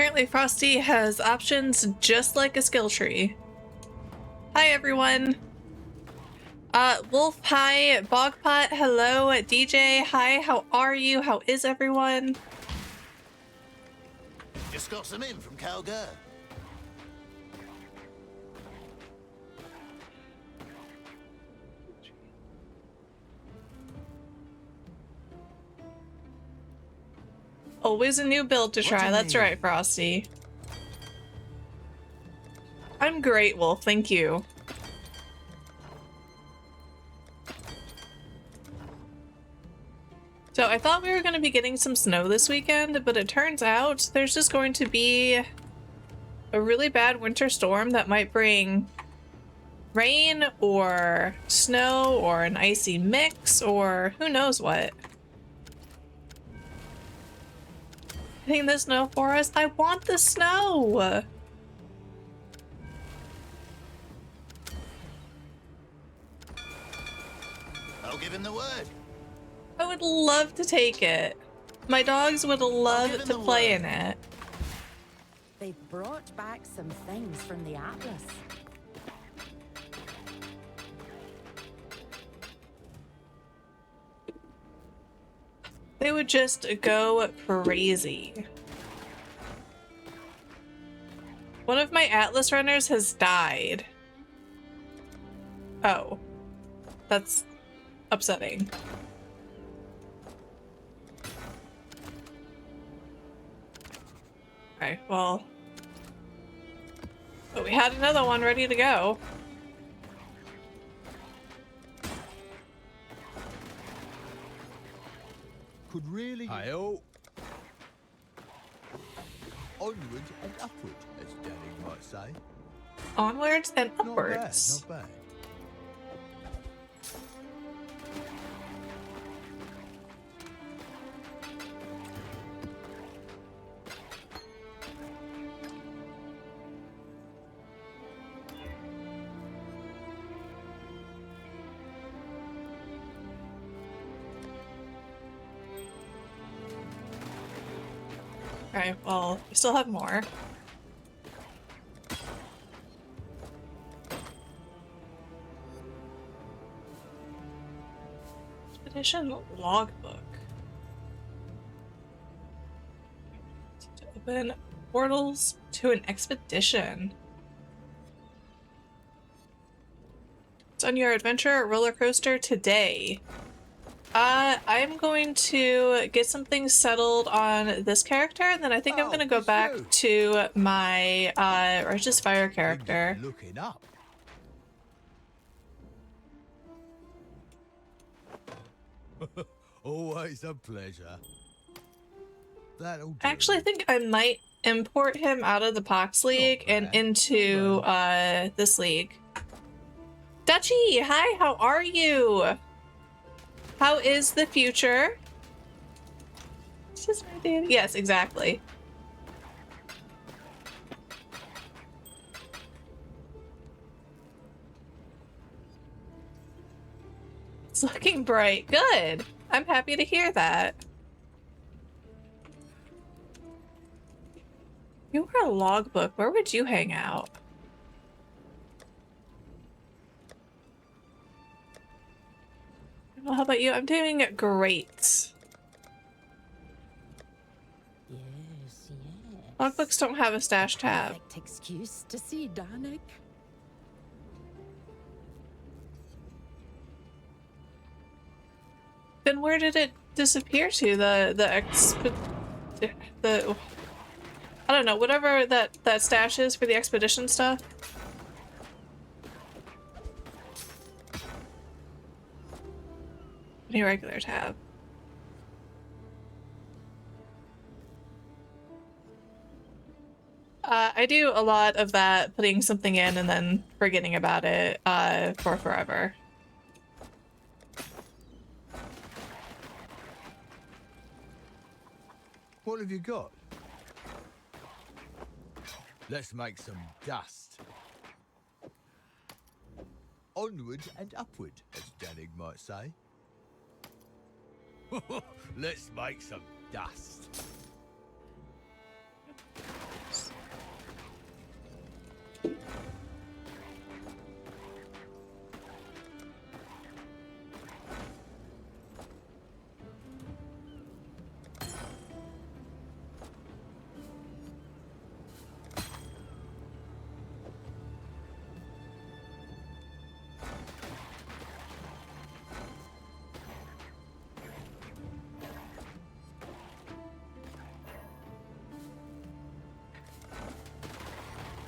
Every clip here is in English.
Apparently Frosty has options just like a skill tree. Hi everyone. Wolf, hi. Bogpot, hello. DJ, hi. How are you? How is everyone? Just got some in from Calgary. Always a new build to try. That's right, Frosty. I'm great, Wolf. Thank you. So I thought we were going to be getting some snow this weekend, but it turns out there's just going to be a really bad winter storm that might bring rain or snow or an icy mix or who knows what. Hitting the snow for us. I want the snow. I'll give him the word. I would love to take it. My dogs would love to play in it. They've brought back some things from the Atlas. They would just go crazy. One of my Atlas runners has died. Oh. That's upsetting. Okay, well. But we had another one ready to go. Could really Hi-oh. Onward and upward, as Danny might say. Onwards and upwards. Not bad, not bad. Alright, well, we still have more. Expedition logbook. To open portals to an expedition. It's on your adventure roller coaster today. I'm going to get some things settled on this character, and then I think I'm gonna go back to my Righteous Fire character. Looking up. Always a pleasure. That'll do. Actually, I think I might import him out of the Pox League and into this league. Dutchy, hi, how are you? How is the future? It's just my daddy. Yes, exactly. It's looking bright. Good. I'm happy to hear that. You were a logbook. Where would you hang out? Well, how about you? I'm doing great. Yes, yes. Logbooks don't have a stash tab. Perfect excuse to see Danik. Then where did it disappear to? The I don't know, whatever that stash is for the expedition stuff. Any regular tab. I do a lot of that, putting something in and then forgetting about it for forever. What have you got? Let's make some dust. Onward and upward, as Danig might say. Let's make some dust.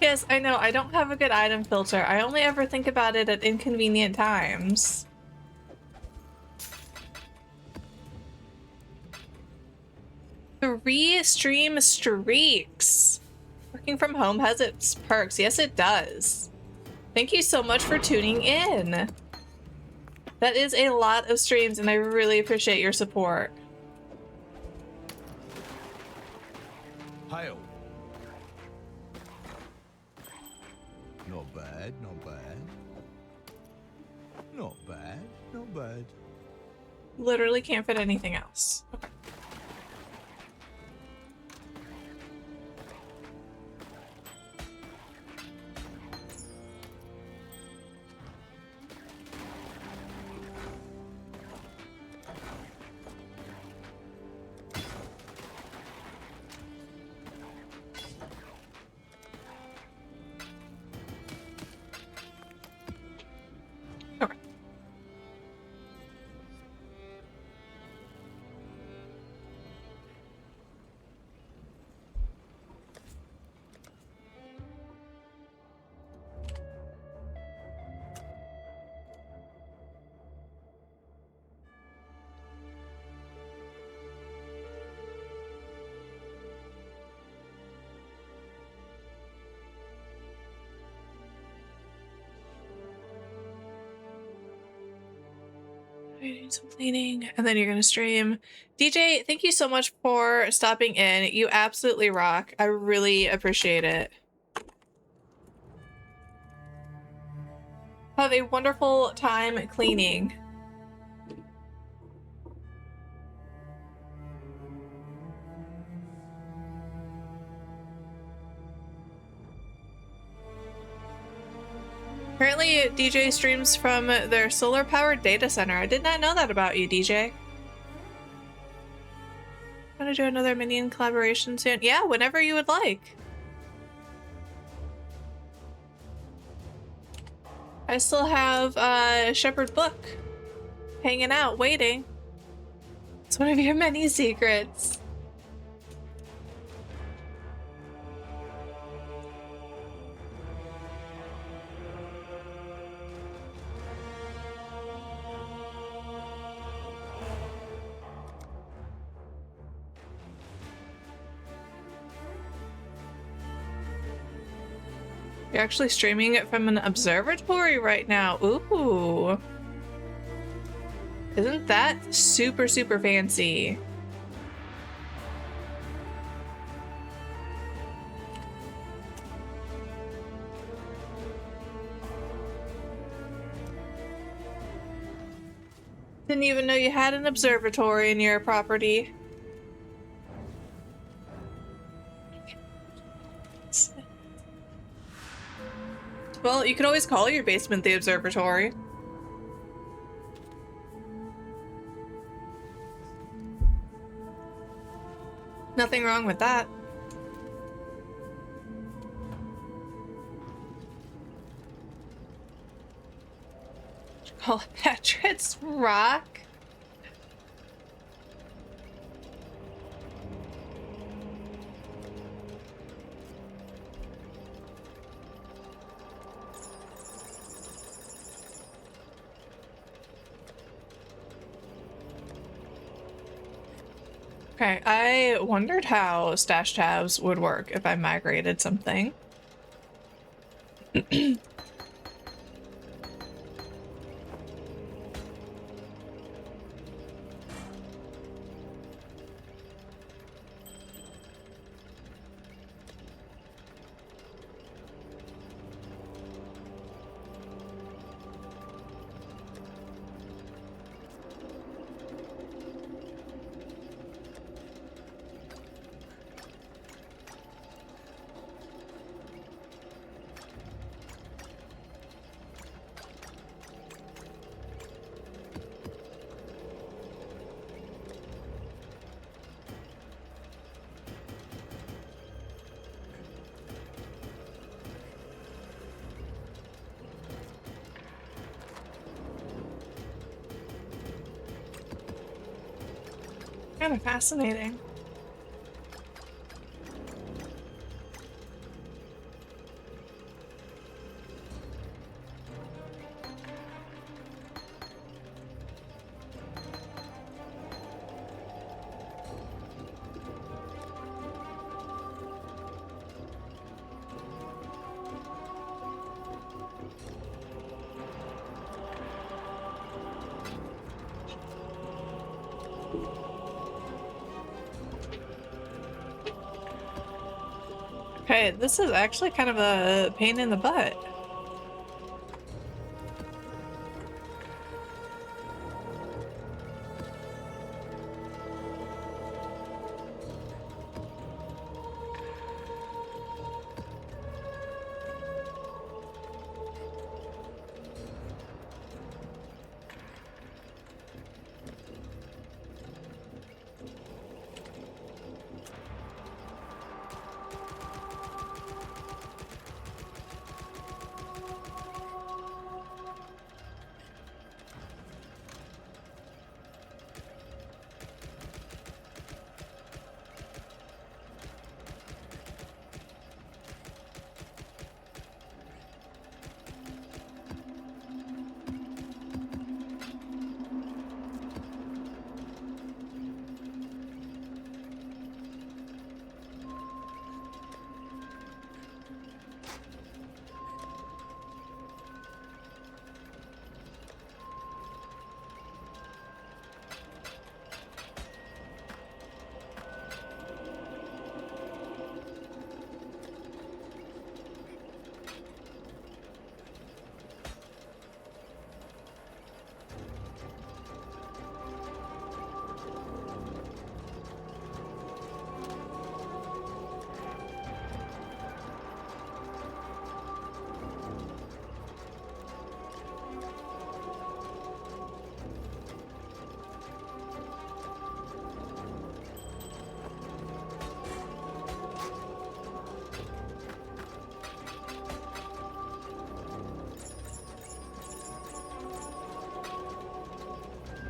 Yes, I know. I don't have a good item filter. I only ever think about it at inconvenient times. Three stream streaks. Working from home has its perks. Yes, it does. Thank you so much for tuning in. That is a lot of streams, and I really appreciate your support. Hail. Not bad, not bad. Not bad, not bad. Literally can't fit anything else. Okay. Okay. I need some cleaning, and then you're gonna stream. DJ, thank you so much for stopping in. You absolutely rock. I really appreciate it. Have a wonderful time cleaning. Apparently, DJ streams from their solar-powered data center. I did not know that about you, DJ. Want to do another Minion collaboration soon? Yeah, whenever you would like. I still have Shepherd Book hanging out, waiting. It's one of your many secrets. You're actually streaming it from an observatory right now. Ooh. Isn't that super, super fancy? Didn't even know you had an observatory in your property. Well, you could always call your basement the observatory. Nothing wrong with that. Call it Patrick's Rock. Okay, I wondered how stash tabs would work if I migrated something. Kind of fascinating. Okay, this is actually kind of a pain in the butt.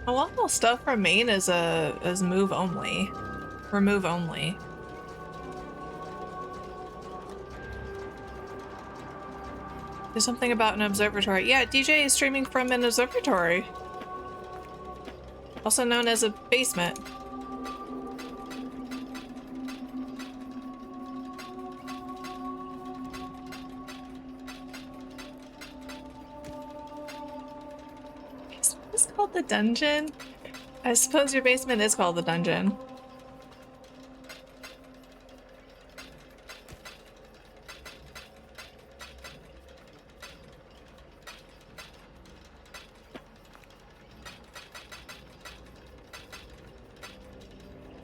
A lot of stuff from main is move only. Remove only. There's something about an observatory. Yeah, DJ is streaming from an observatory. Also known as a basement. Is this called the dungeon? I suppose your basement is called the dungeon.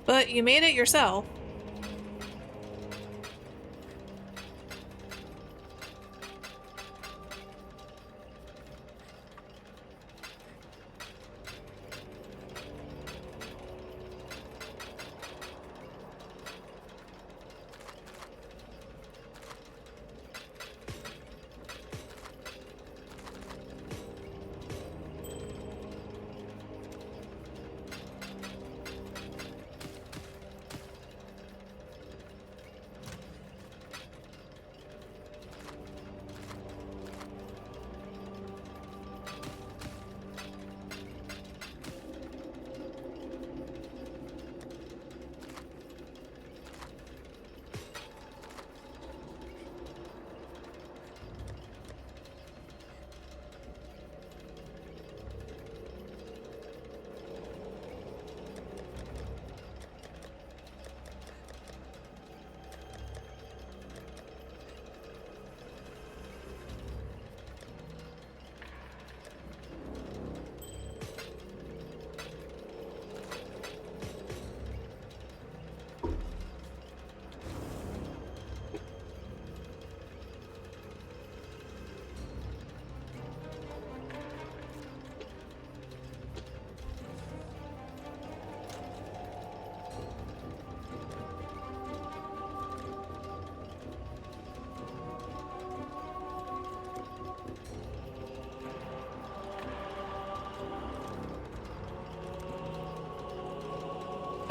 But you made it yourself.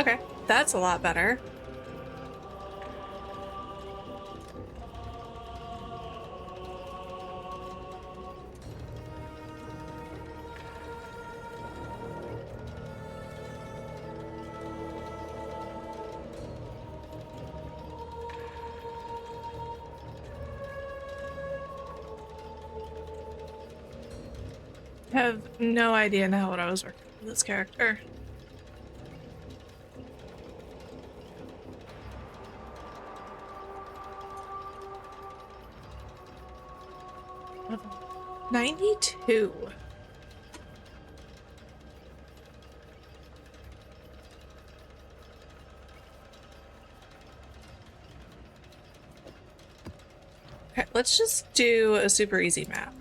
Okay, that's a lot better. I have no idea now what I was working with this character. 92. Okay, let's just do a super easy map.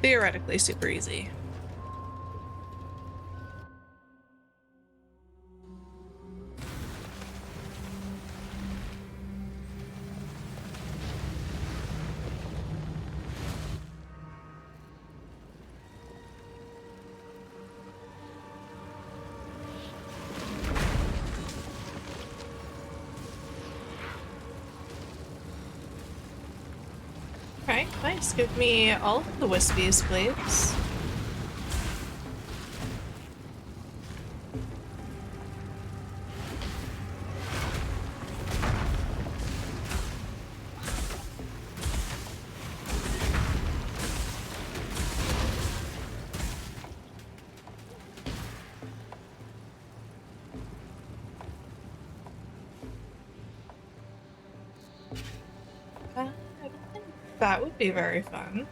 Theoretically super easy. Okay, nice. Give me all of the wispies, please. I don't think that would be very fun.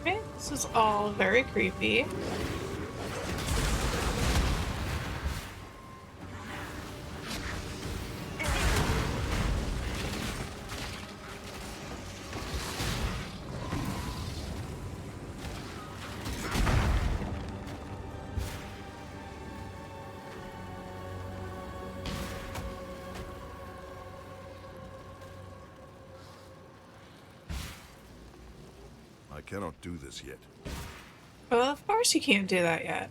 Okay, this is all very creepy. I cannot do this yet. Well, of course you can't do that yet.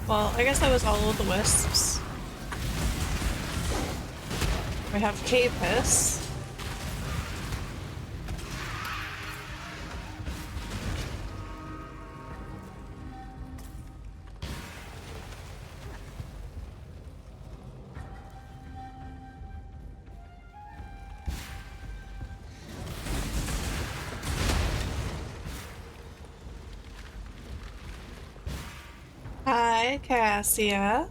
Well, I guess that was all of the wisps. We have cutest. Hi, Cassia.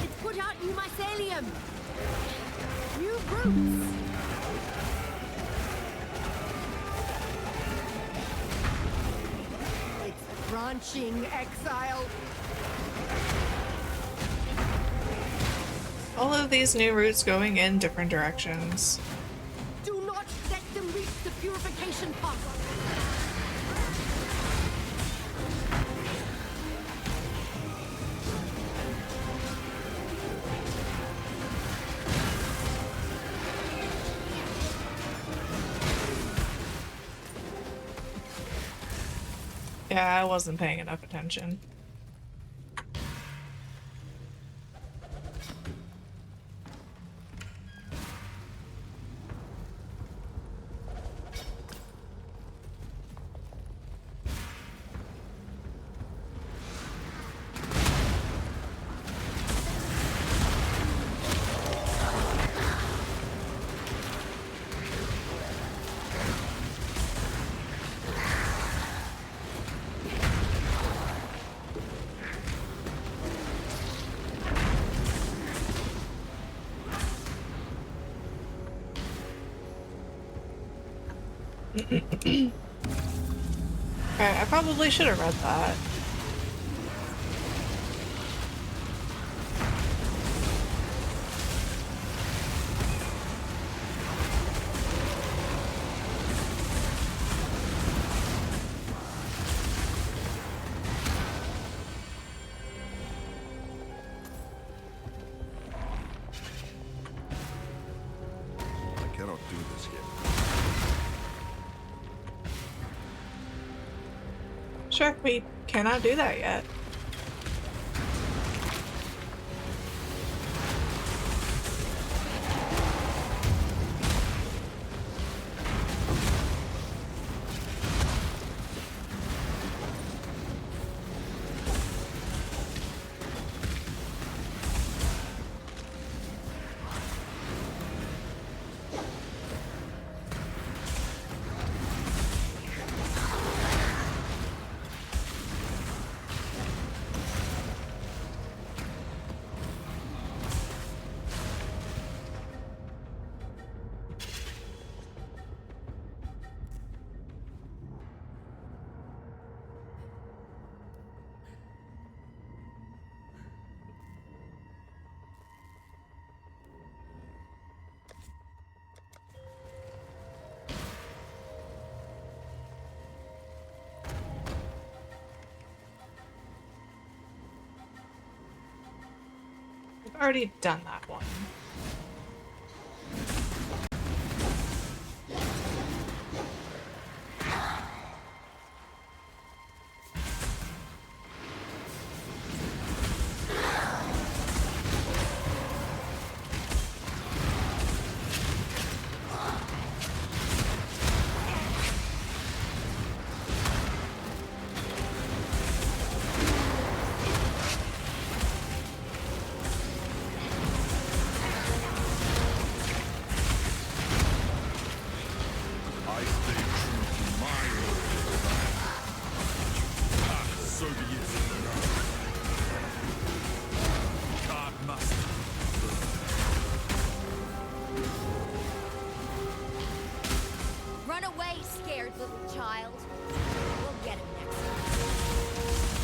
It's put out new mycelium. New roots. It's branching, exile. All of these new routes going in different directions. Do not let them reach the purification pump. Yeah, I wasn't paying enough attention. Alright, I probably should have read that. I cannot do this yet. Sure, we cannot do that yet. I've already done that one. I stay true to my word. So be it. God must. Run away, scared little child. We'll get him next time.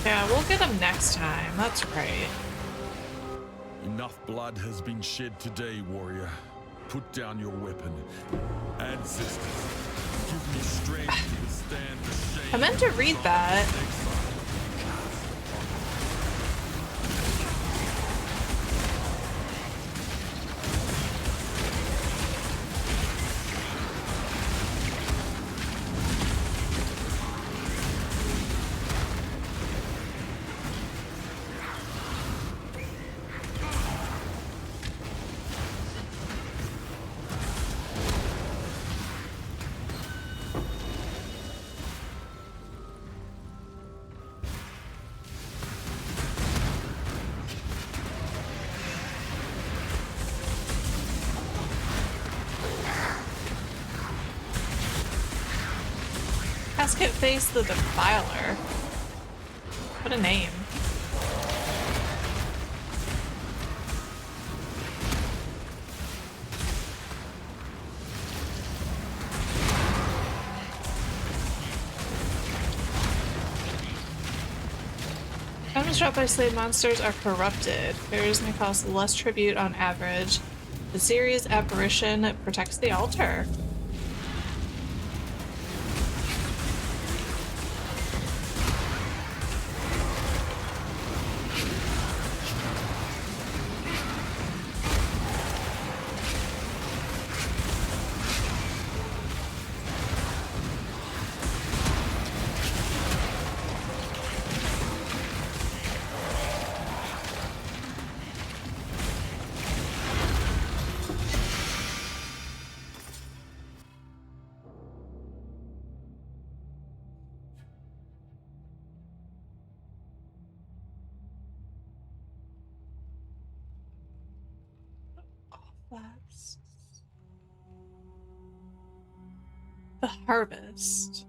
Yeah, we'll get him next time. That's right. Enough blood has been shed today, warrior. Put down your weapon. Ancestors, give me strength to withstand the shame. I meant to read that. Casket Face the Defiler. What a name. Items dropped by slave monsters are corrupted. Bearers may cost less tribute on average. The series apparition protects the altar. Last. The harvest.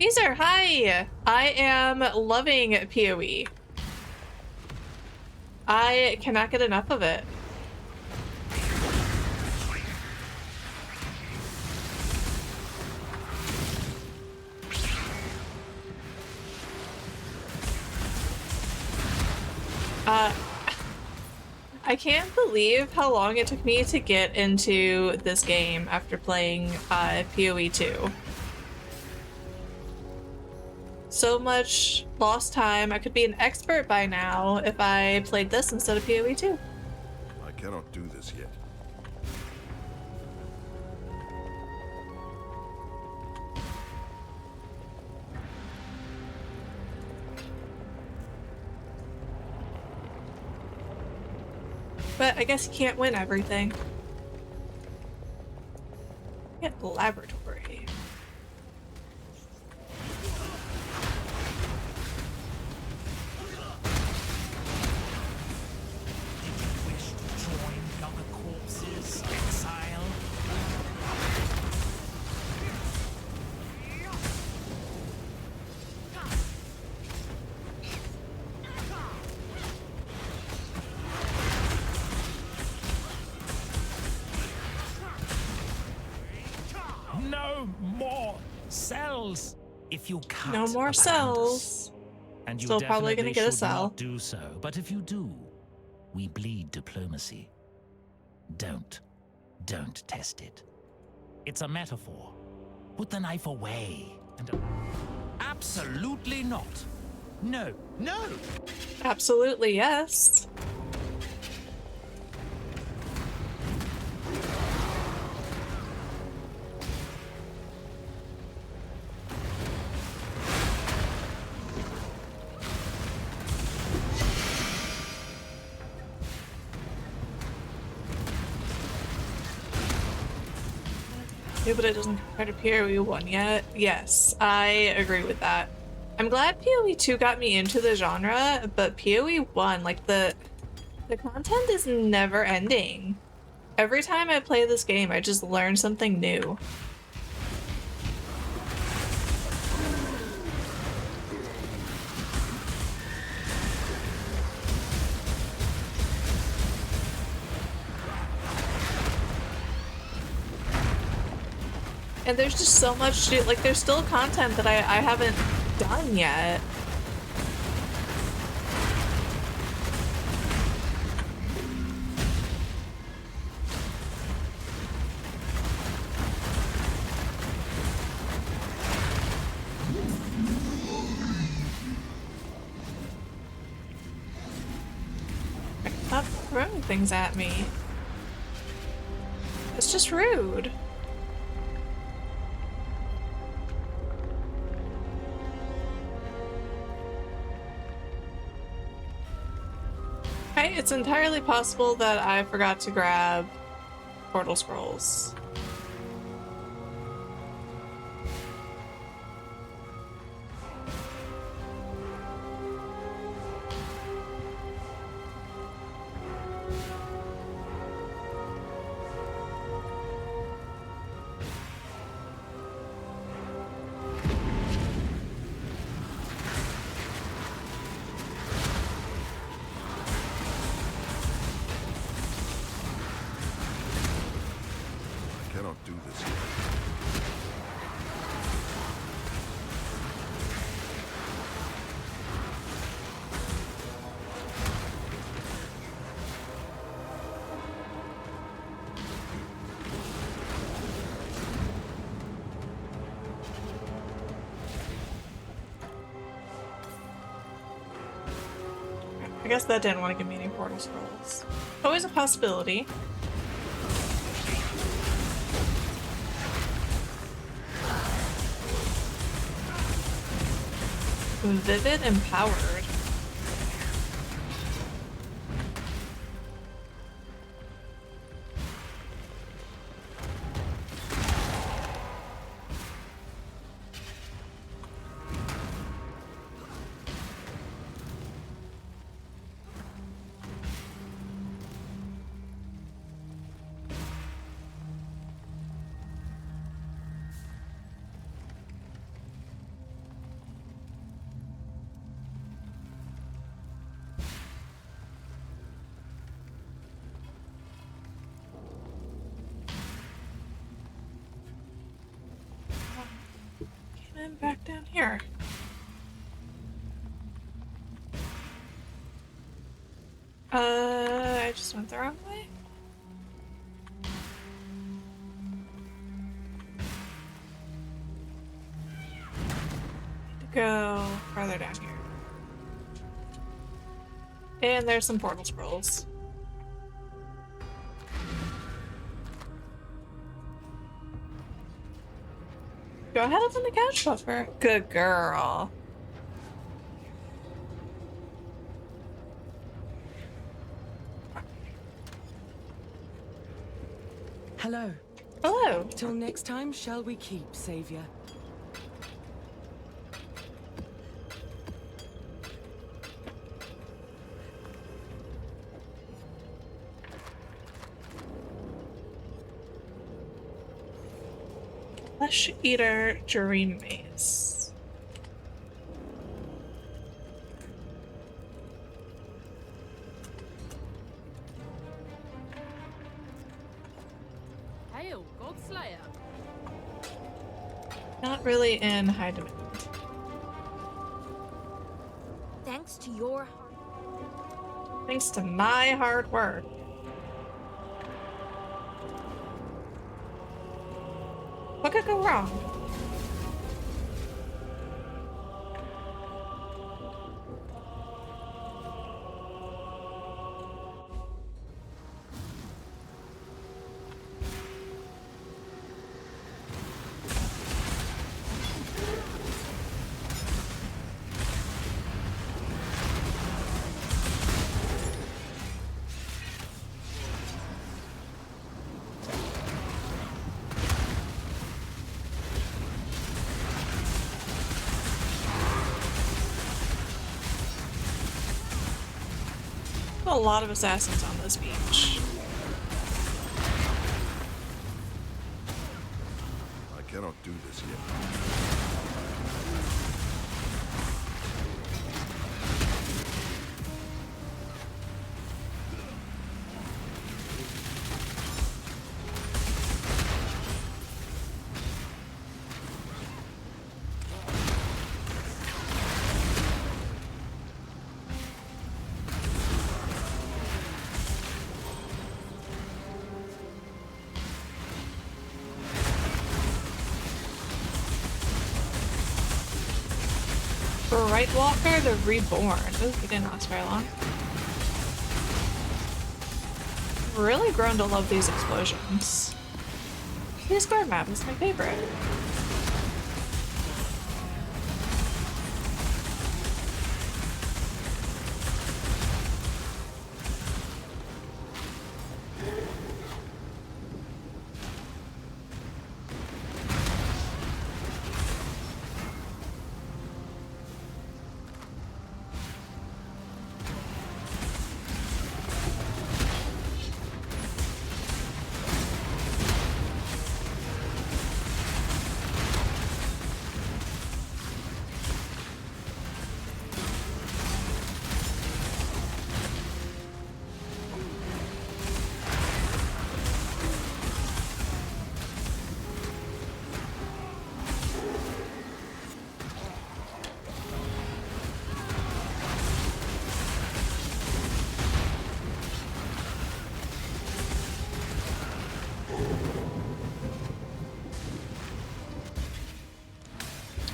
Caesar, hi! I am loving PoE. I cannot get enough of it. I can't believe how long it took me to get into this game after playing PoE 2. So much lost time. I could be an expert by now if I played this instead of PoE 2. I cannot do this yet. But I guess you can't win everything. Get laboratory. No more cells. If you cut No more upon us, cells. and you Still probably gonna definitely get a should cell. not do so. But if you do, we bleed diplomacy. Don't test it. It's a metaphor. Put the knife away. And absolutely not. No. Absolutely, yes. Yeah, but it doesn't compare to PoE 1 yet. Yes, I agree with that. I'm glad PoE 2 got me into the genre, but PoE 1, like the content is never ending. Every time I play this game, I just learn something new. And there's just so much to, like, there's still content that I haven't done yet. Stop throwing things at me. It's just rude. Okay, it's entirely possible that I forgot to grab portal scrolls. I cannot do this yet. I guess that didn't want to give me any portal scrolls. Always a possibility. Vivid Empowered. And back down here. I just went the wrong way. Need to go farther down here. And there's some portal scrolls. Go ahead, open the couch buffer. Good girl. Hello. Hello. Till next time, shall we keep, Savior? Flesh Eater Dream Maze. Hail, Godslayer. Not really in high demand. Thanks to your Thanks to my hard work. What could go wrong? A lot of assassins on this beach. I cannot do this yet. Bright Walker the Reborn. Ooh, he didn't last very long. Really grown to love these explosions. His guard map is my favorite.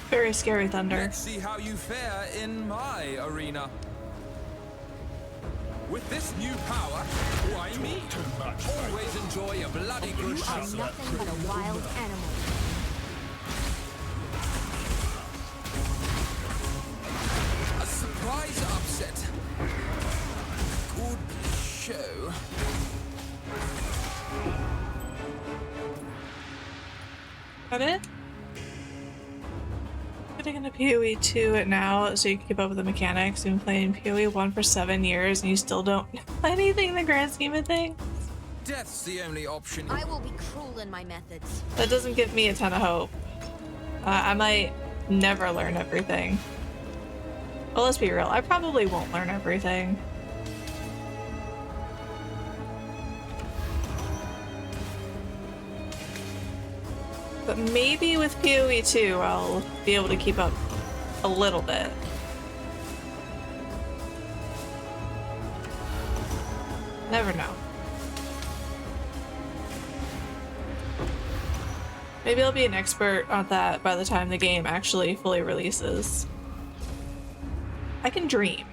Very scary thunder. Let's see how you fare in my arena. With this new power, why me? Always enjoy a bloody good You are shot. nothing but a wild animal. A surprise upset. Good show. Got it? Getting into PoE 2 now so you can keep up with the mechanics. You've been playing PoE 1 for 7 years and you still don't know anything in the grand scheme of things? Death's the only option. I will be cruel in my methods. That doesn't give me a ton of hope. I might never learn everything. Well, let's be real. I probably won't learn everything. But maybe with PoE 2, I'll be able to keep up a little bit. Never know. Maybe I'll be an expert on that by the time the game actually fully releases. I can dream.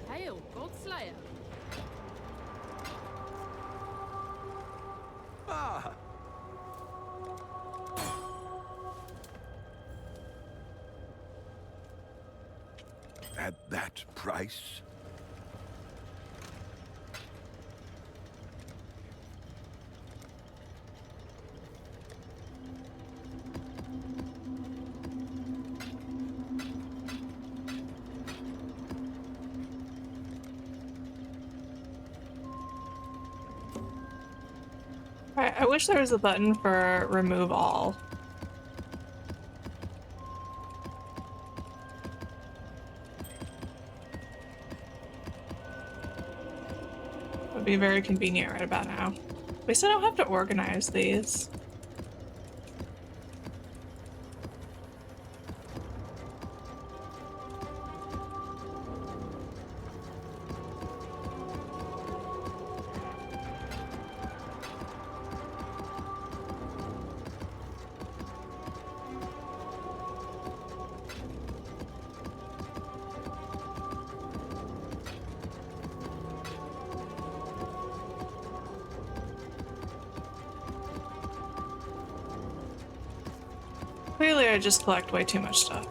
Hail, Godslayer. Ah! At that price? I wish there was a button for remove all. Would be very convenient right about now. At least I don't have to organize these. Clearly I just collect way too much stuff.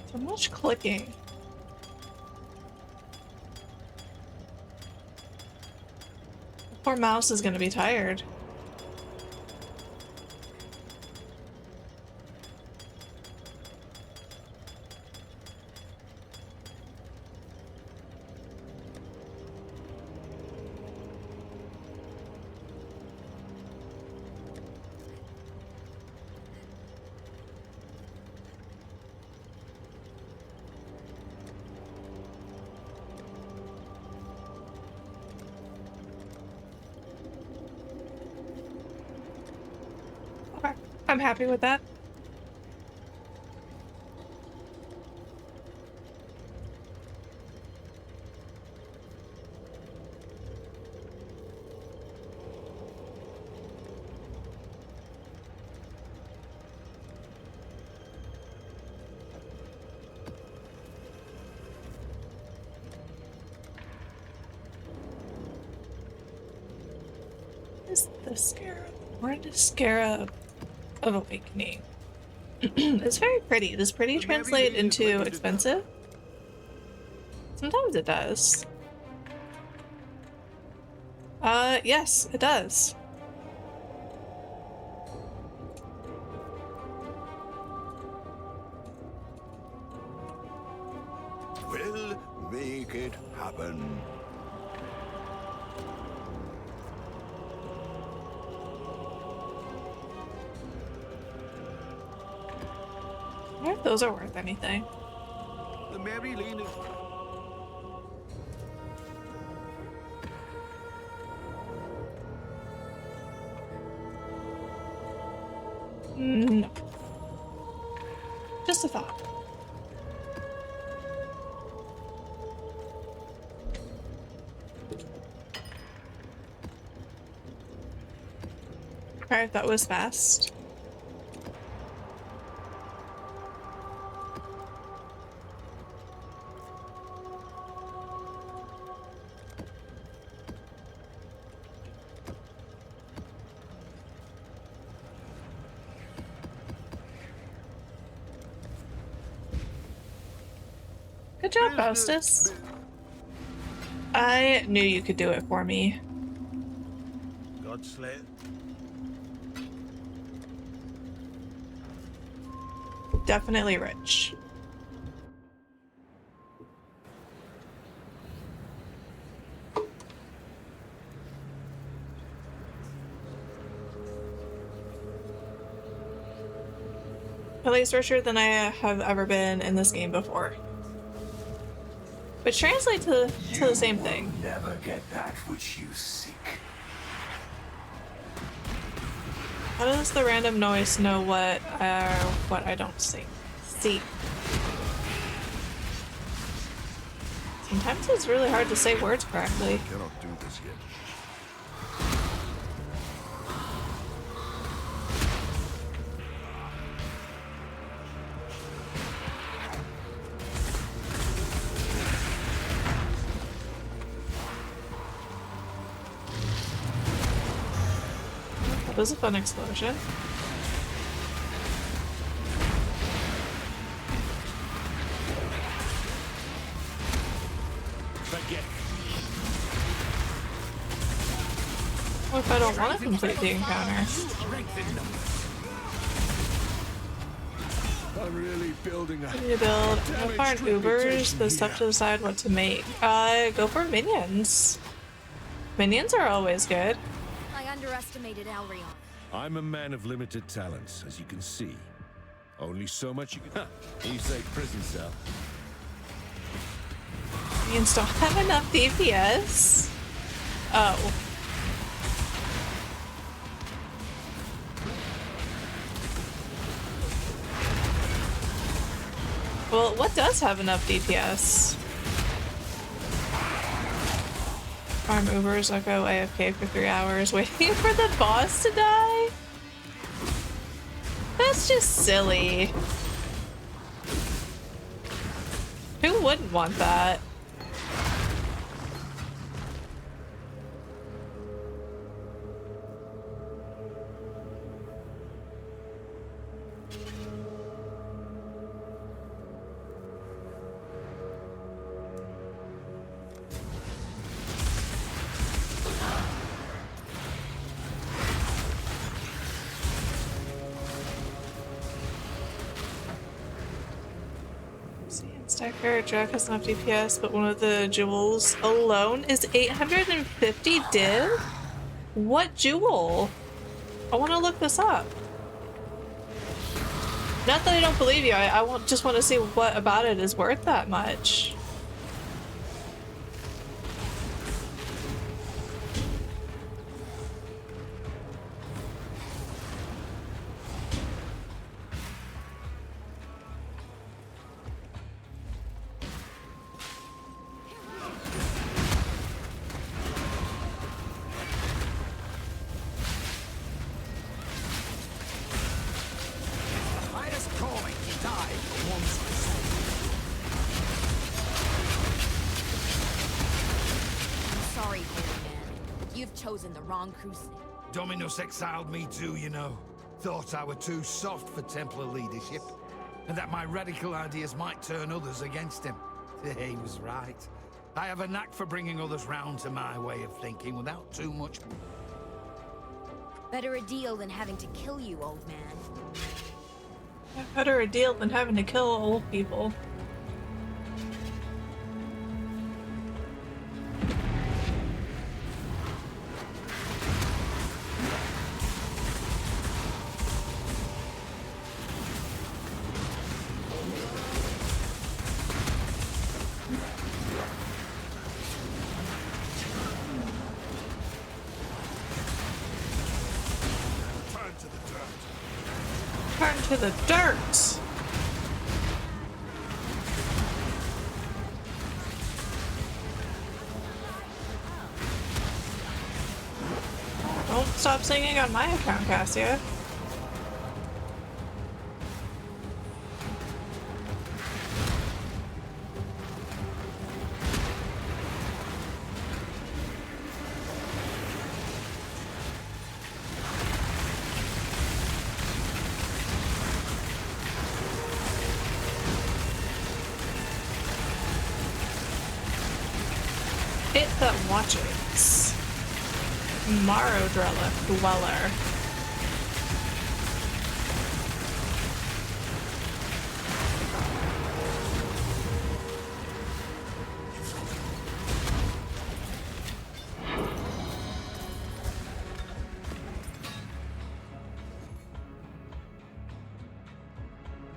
So much clicking. The poor mouse is gonna be tired. Okay, I'm happy with that. Is the scarab? Where the scarab of awakening? It's very pretty. Does pretty translate into expensive? Sometimes it does. Yes, it does. We'll make it happen. I wonder if those are worth anything. The Mary Lane is... No. Just a thought. Alright, that was fast. Good job, Faustus. I knew you could do it for me. Godslit. Definitely rich. At least richer than I have ever been in this game before. Which translates to the same thing. Never get that which you seek. How does the random noise know what I don't see? Sometimes it's really hard to say words correctly. Cannot do this yet. That was a fun explosion. What if I don't want to complete the encounter? I'm really building a... What do you build? Go find Ubers, the stuff to decide what to make. Go for minions. Minions are always good. I underestimated Elrion. I'm a man of limited talents, as you can see. Only so much you can... You say prison cell. Minions don't have enough DPS. Oh. Well, what does have enough DPS? Farm Ubers, I'll go AFK for 3 hours waiting for the boss to die? That's just silly. Who wouldn't want that? Stacker Jack has enough DPS, but one of the jewels alone is 850 div? What jewel? I want to look this up. Not that I don't believe you, I just want to see what about it is worth that much. The wrong crusade. Dominus exiled me too, you know. Thought I were too soft for Templar leadership, and that my radical ideas might turn others against him. He was right. I have a knack for bringing others round to my way of thinking without too much... Better a deal than having to kill you, old man. Better a deal than having to kill old people. To the dirt. stop singing on my account, Cassia. It that watches. Marodrella Dweller.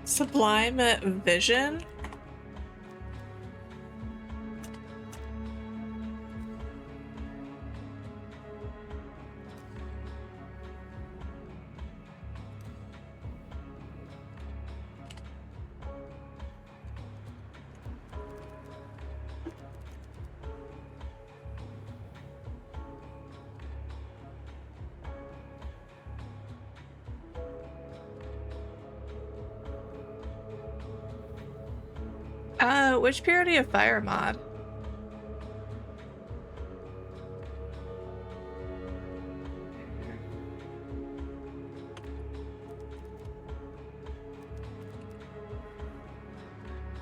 Sublime Vision? Which Purity of Fire mod?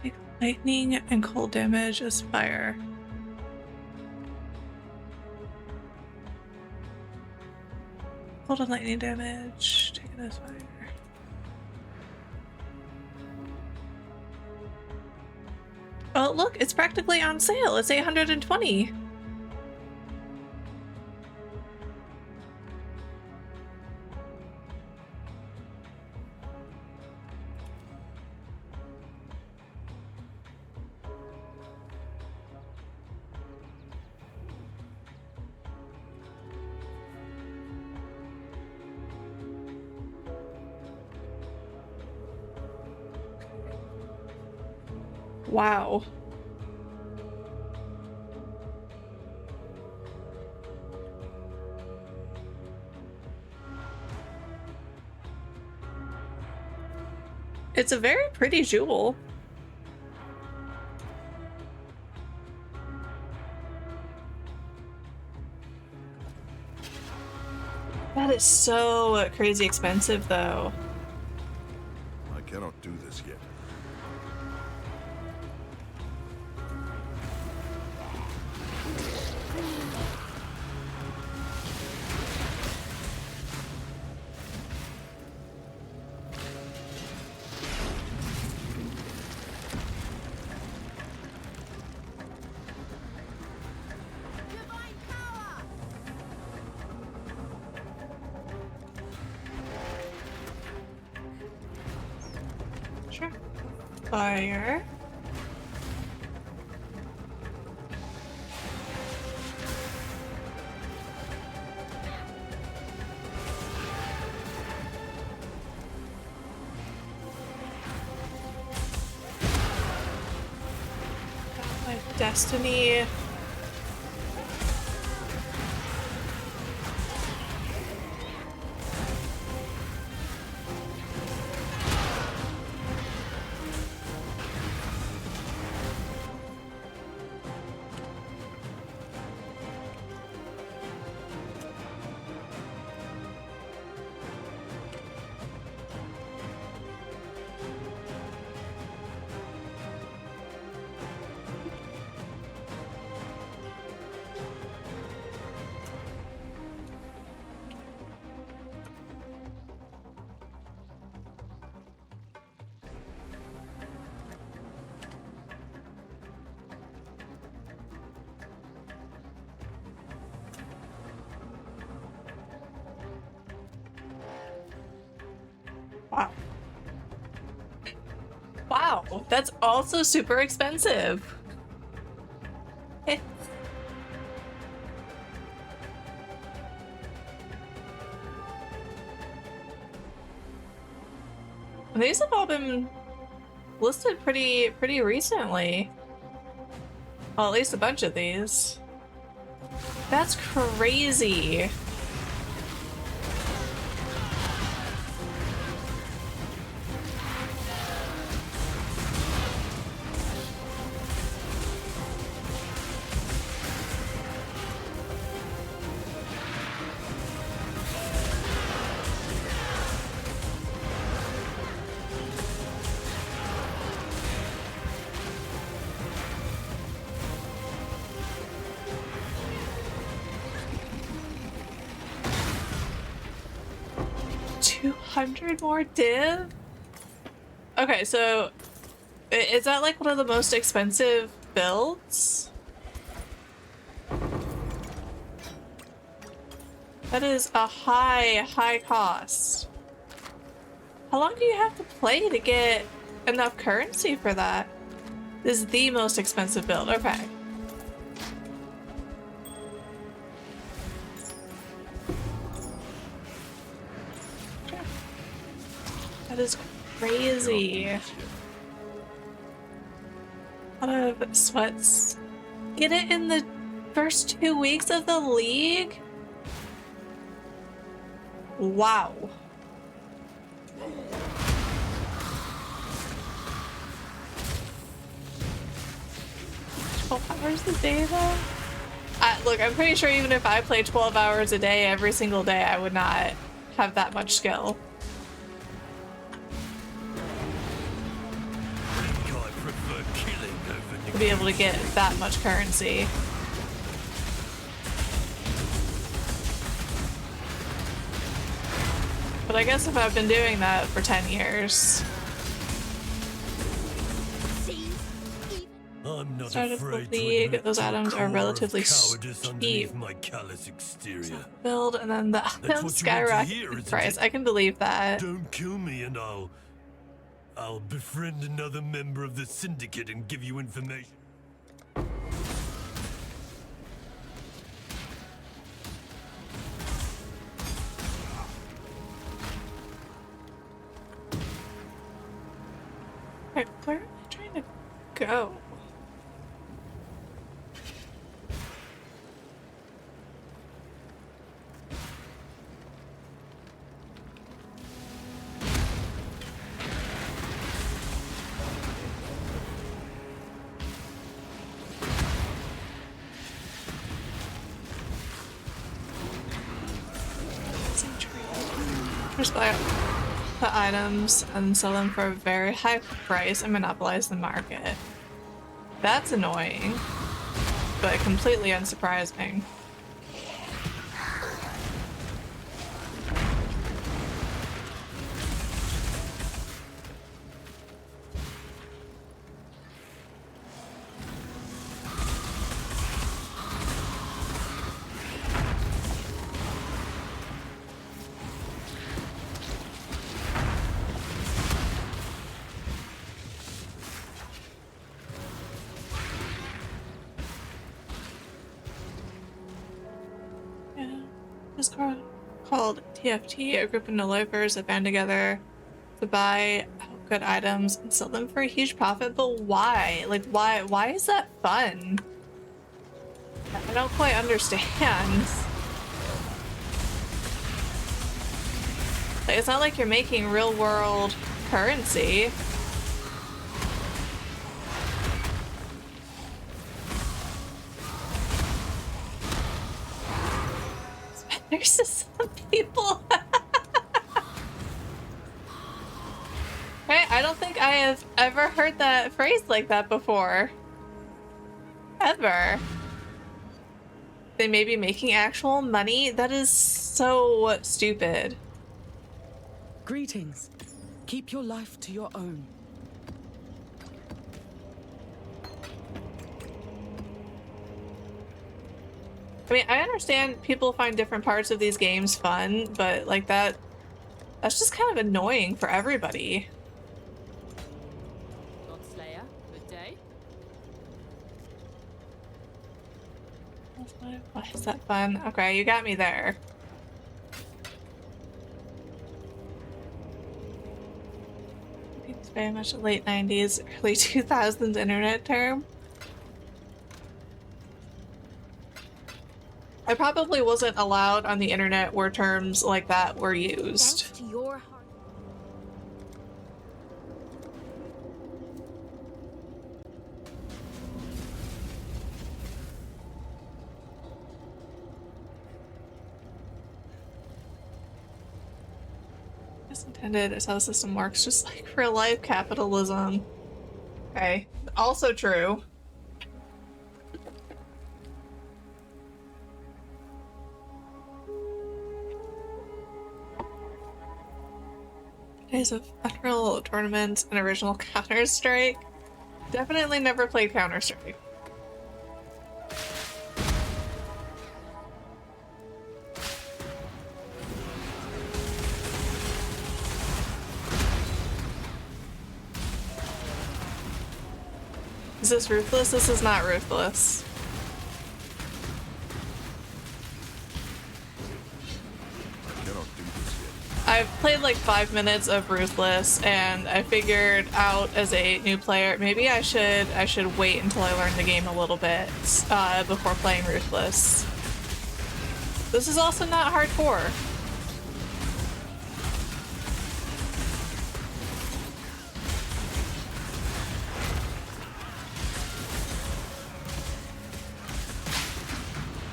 Take lightning and cold damage as fire. Cold and lightning damage, take it as fire. Oh, look, it's practically on sale. It's 820. Wow. It's a very pretty jewel. That is so crazy expensive, though. I cannot do this yet. Sure. Fire. My destiny. Wow. Wow, that's also super expensive. These have all been listed pretty recently. Well, at least a bunch of these. That's crazy. 100 more div? Okay, so is that like one of the most expensive builds? That is a high cost. How long do you have to play to get enough currency for that? This is the most expensive build. Okay. That is crazy. A lot of sweats. Get it in the first 2 weeks of the league? Wow. 12 hours a day though? Look, I'm pretty sure even if I played 12 hours a day every single day, I would not have that much skill. To be able to get that much currency. But I guess if I've been doing that for 10 years. I'm not Started the afraid league, to those items are relatively cheap. my callous exterior. Build and then the items skyrocket in price. I can believe that. Don't kill me and I'll befriend another member of the syndicate and give you information. Alright, where am I trying to go? Just buy the items and sell them for a very high price and monopolize the market. That's annoying, but completely unsurprising. Called TFT, a group of no-lifers that band together to buy good items and sell them for a huge profit. But why? Like, why is that fun? I don't quite understand. Like, it's not like you're making real-world currency. There's just some people. Right? I don't think I have ever heard that phrase like that before. Ever. They may be making actual money? That is so stupid. Greetings. Keep your life to your own. I mean, I understand people find different parts of these games fun, but like that's just kind of annoying for everybody. Slayer, good day. Why is that fun? Okay, you got me there. It's very much a late 90s, early 2000s internet term. I probably wasn't allowed on the internet where terms like that were used. Thanks to your heart. As intended, it's how the system works, just like real life capitalism. Okay, also true. Days of Unreal Tournaments and original Counter-Strike. Definitely never played Counter-Strike. Is this Ruthless? This is not Ruthless. I've played like 5 minutes of Ruthless, and I figured out as a new player, maybe I should wait until I learn the game a little bit before playing Ruthless. This is also not hardcore.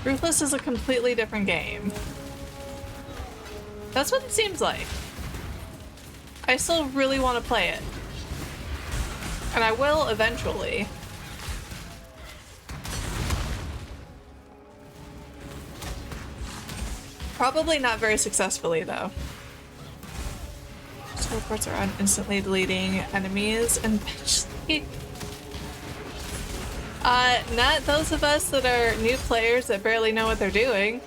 Ruthless is a completely different game. That's what it seems like. I still really want to play it. And I will eventually. Probably not very successfully though. Teleports are on instantly deleting enemies and eventually. Not those of us that are new players that barely know what they're doing.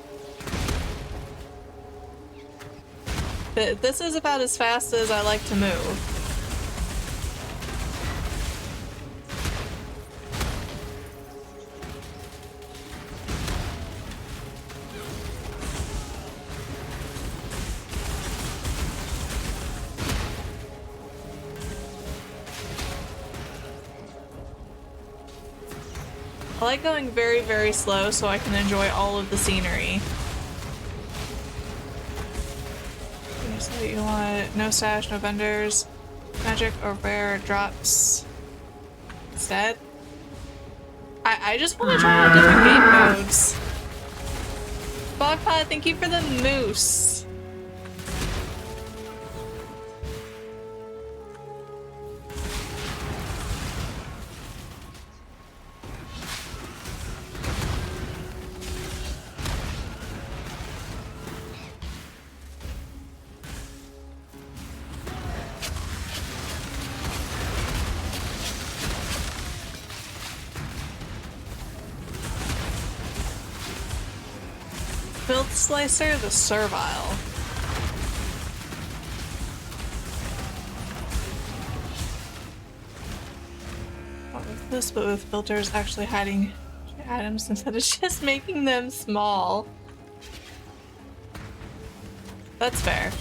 This is about as fast as I like to move. I like going very, very slow so I can enjoy all of the scenery. So you want no stash, no vendors, magic or rare drops instead. I just want to try out different game modes. Bogpod, thank you for the moose. Filth Slicer, the Servile. With this, but with filters actually hiding items instead of just making them small. That's fair.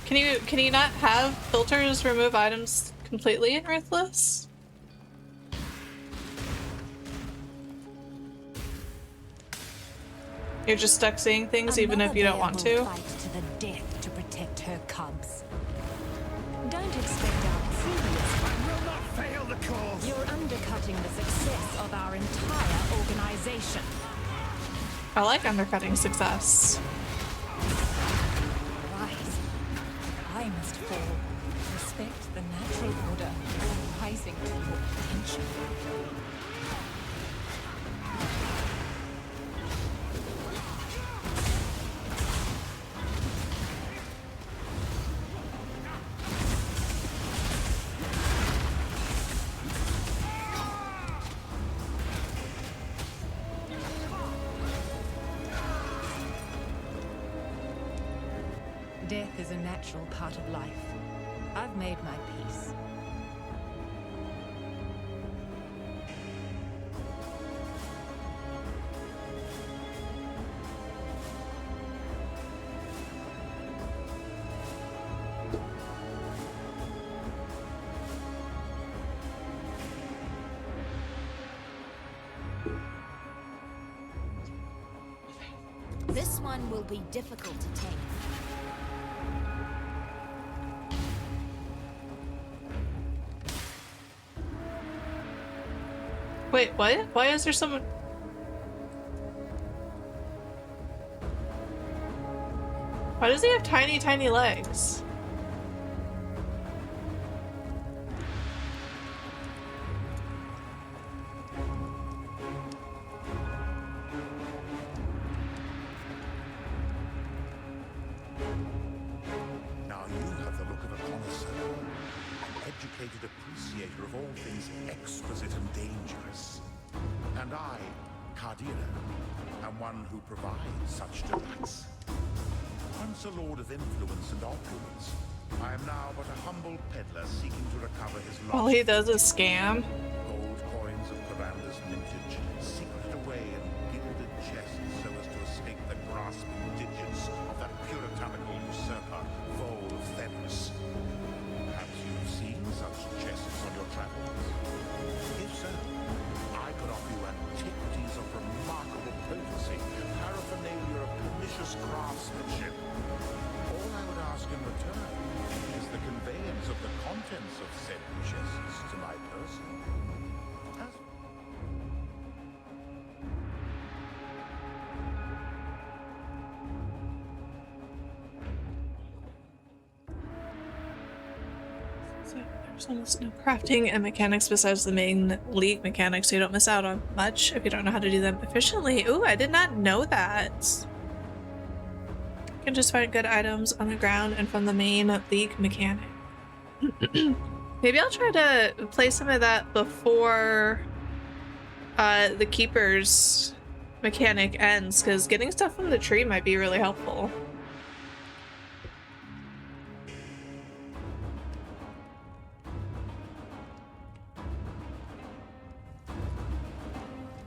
Can you not have filters remove items completely in Ruthless? You're just stuck seeing things even if you don't want to? Fight to the death to protect her cubs. Don't expect our previous will not fail the cause. You're undercutting the success of our entire organization. I like undercutting success. Rise. I must fall. Respect the natural order rising to your attention. Death is a natural part of life. I've made my peace. This one will be difficult to tame. Wait, what? Why is there someone? Why does he have tiny, tiny legs? educated appreciator of all things exquisite and dangerous. And I, Cardina, am one who provides such delights. Once a lord of influence and opulence, I am now but a humble peddler seeking to recover his lost... All he does is scam. Gold coins of Caranda's mintage, secreted away in gilded chests so as to escape the grasping digits of that puritanical usurper, Vole of Thebus. Perhaps you've seen such chests on your travels? If so, I could offer you antiquities of remarkable potency, paraphernalia of pernicious craftsmanship. All I would ask in return is the conveyance of the contents of said chests to my person. So there's almost no crafting and mechanics besides the main league mechanics, so you don't miss out on much if you don't know how to do them efficiently. Ooh, I did not know that. You can just find good items on the ground and from the main league mechanic. Maybe I'll try to play some of that before the Keeper's mechanic ends, because getting stuff from the tree might be really helpful.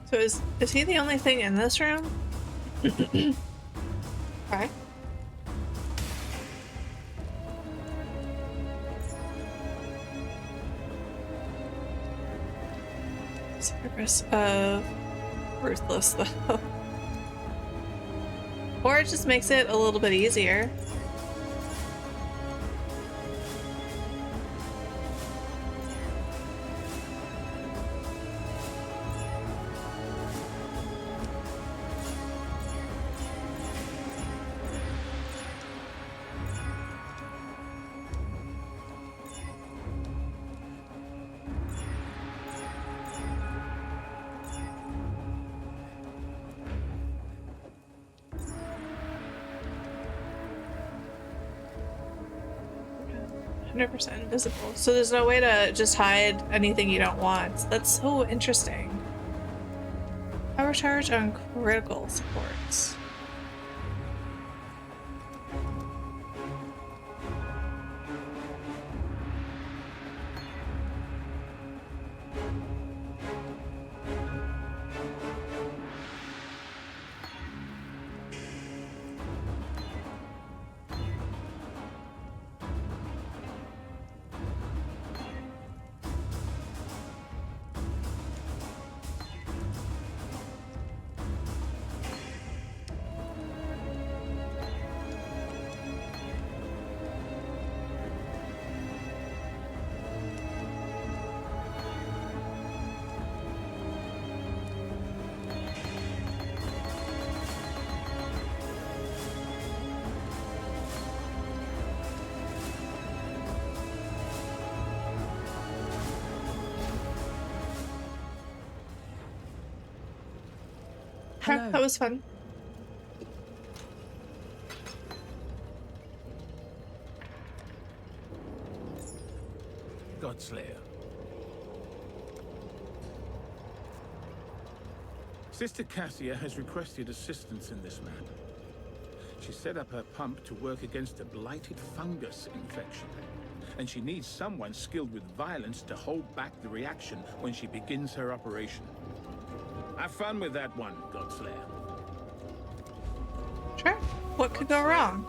So is he the only thing in this room? Okay. Service of Ruthless, though. Or it just makes it a little bit easier. %, invisible. So there's no way to just hide anything you don't want. That's so interesting. Power charge on critical supports. Hello. That was fun. Godslayer. Sister Cassia has requested assistance in this matter. She set up her pump to work against a blighted fungus infection, and she needs someone skilled with violence to hold back the reaction when she begins her operation. Have fun with that one, Godslayer. Sure. What could go wrong?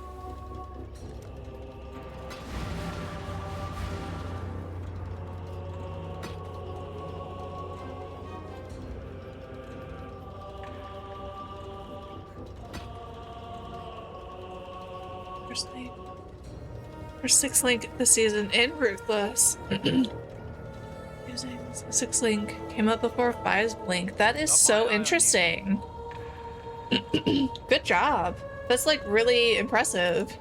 First 6 link this season in Ruthless. Using 6 link came up before 5 link. That is so interesting. Good job. That's like really impressive.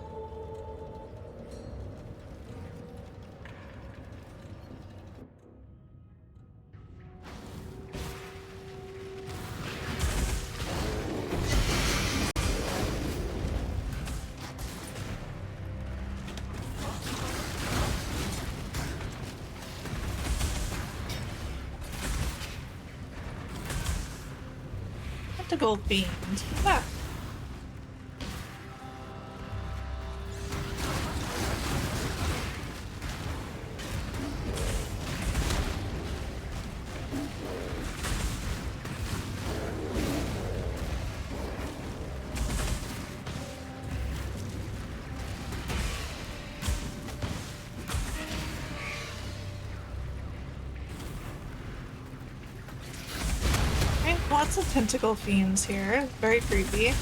tentacle fiend. Ah. Lots of tentacle fiends here. Very creepy.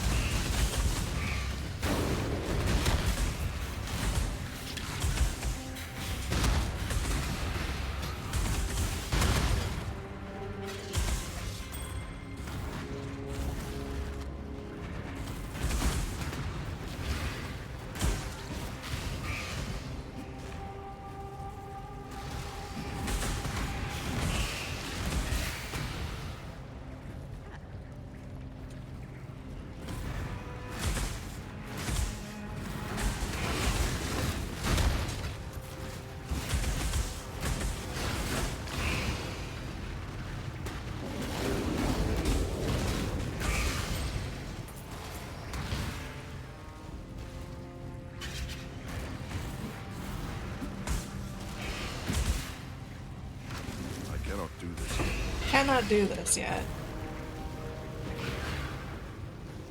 Cannot do this yet.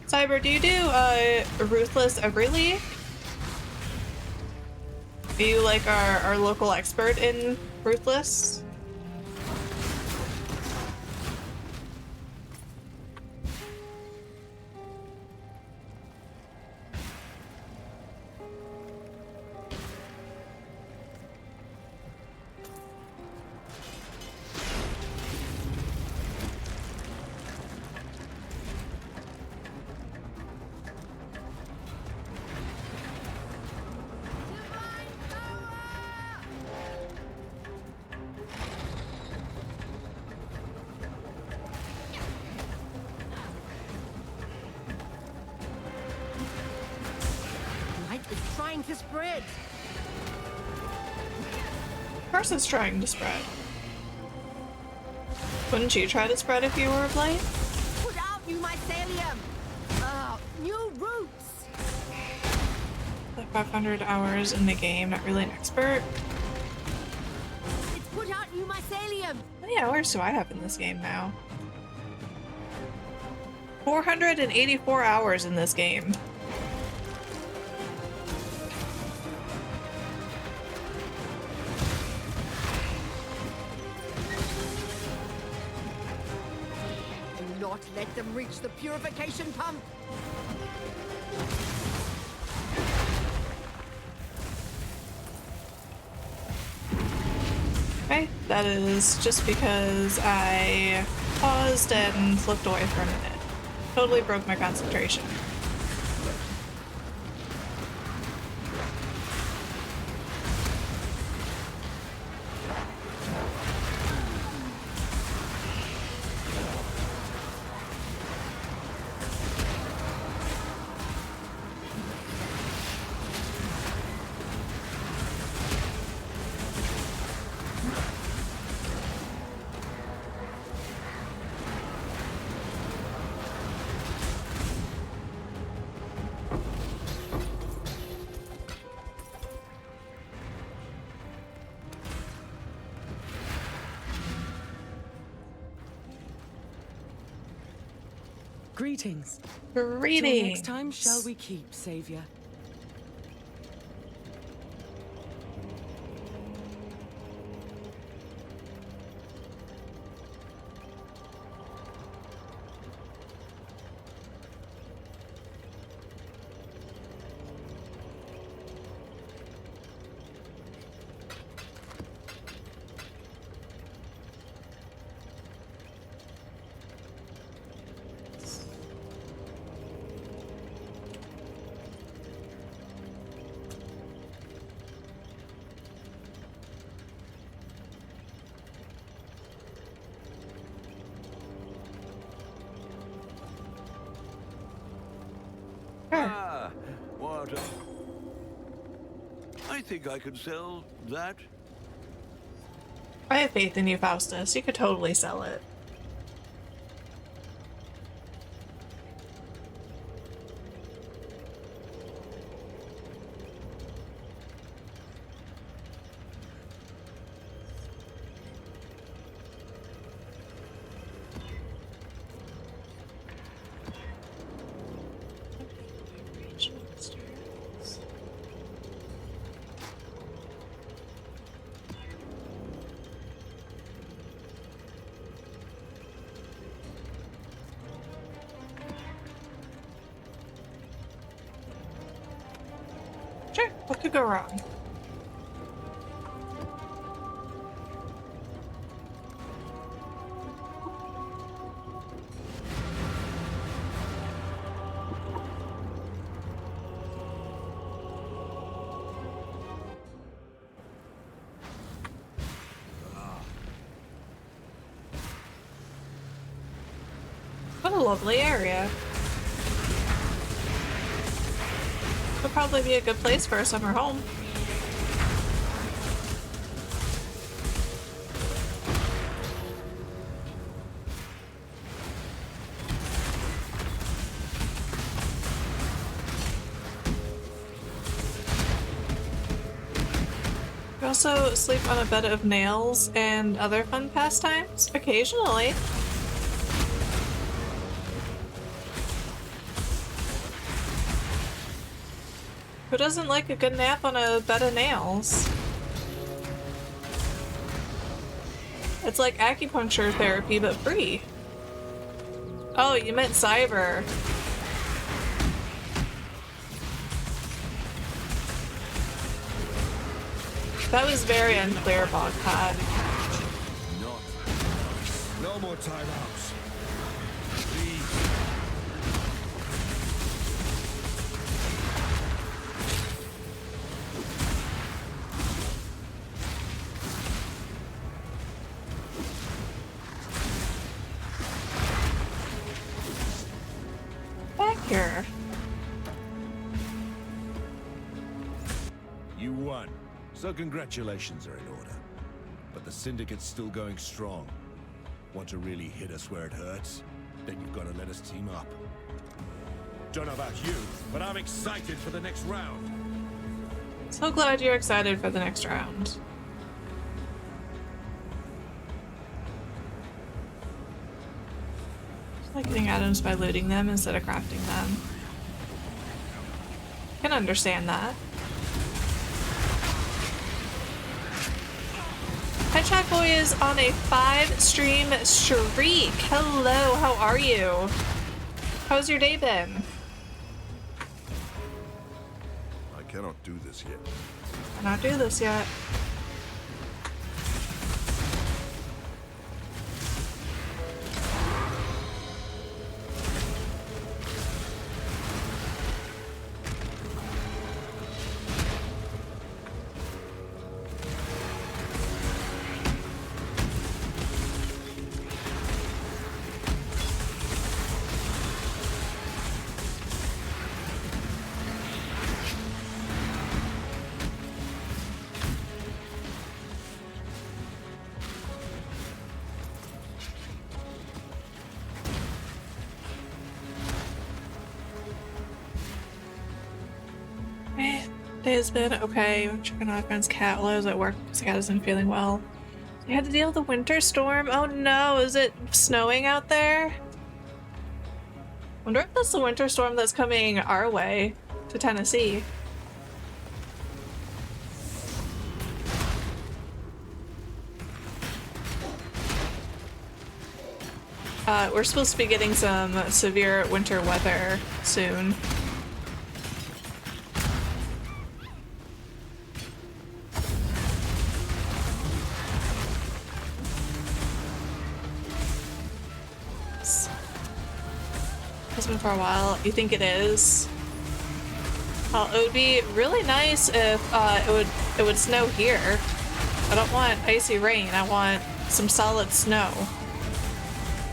Cyber, do you do Ruthless every league? Are you like our local expert in Ruthless? To spread. Of course it's trying to spread. Wouldn't you try to spread if you were a blade? Put out new mycelium! New roots! Like 500 hours in the game, not really an expert. It's put out new mycelium! How many hours do I have in this game now? 484 hours in this game. Let them reach the purification pump. Okay, that is just because I paused and looked away for a minute. Totally broke my concentration. Greetings. Greetings. Till next time shall we keep, Savior. Ah, what I think I could sell that. I have faith in you, Faustus. You could totally sell it. Sure, what could go wrong? What a lovely area. Would probably be a good place for a summer home. You also sleep on a bed of nails and other fun pastimes? Occasionally. Who doesn't like a good nap on a bed of nails? It's like acupuncture therapy, but free. Oh, you meant cyber. That was very unclear, Bogpod. No more timeouts. Back here. You won. So congratulations are in order. But the Syndicate's still going strong. Want to really hit us where it hurts? Then you've got to let us team up. Don't know about you, but I'm excited for the next round. So glad you're excited for the next round. Just like getting items by looting them instead of crafting them. Can understand that. Hedgehog Boy is on a 5-stream streak. Hello, how are you? How's your day been? I cannot do this yet. Cannot do this yet. Day's been okay. I'm checking on my friend's cat while I was at work because the cat isn't feeling well. You had to deal with the winter storm? Oh no, is it snowing out there? Wonder if that's the winter storm that's coming our way to Tennessee. We're supposed to be getting some severe winter weather soon. It's been for a while. You think it is? It would be really nice if it would snow here. I don't want icy rain. I want some solid snow.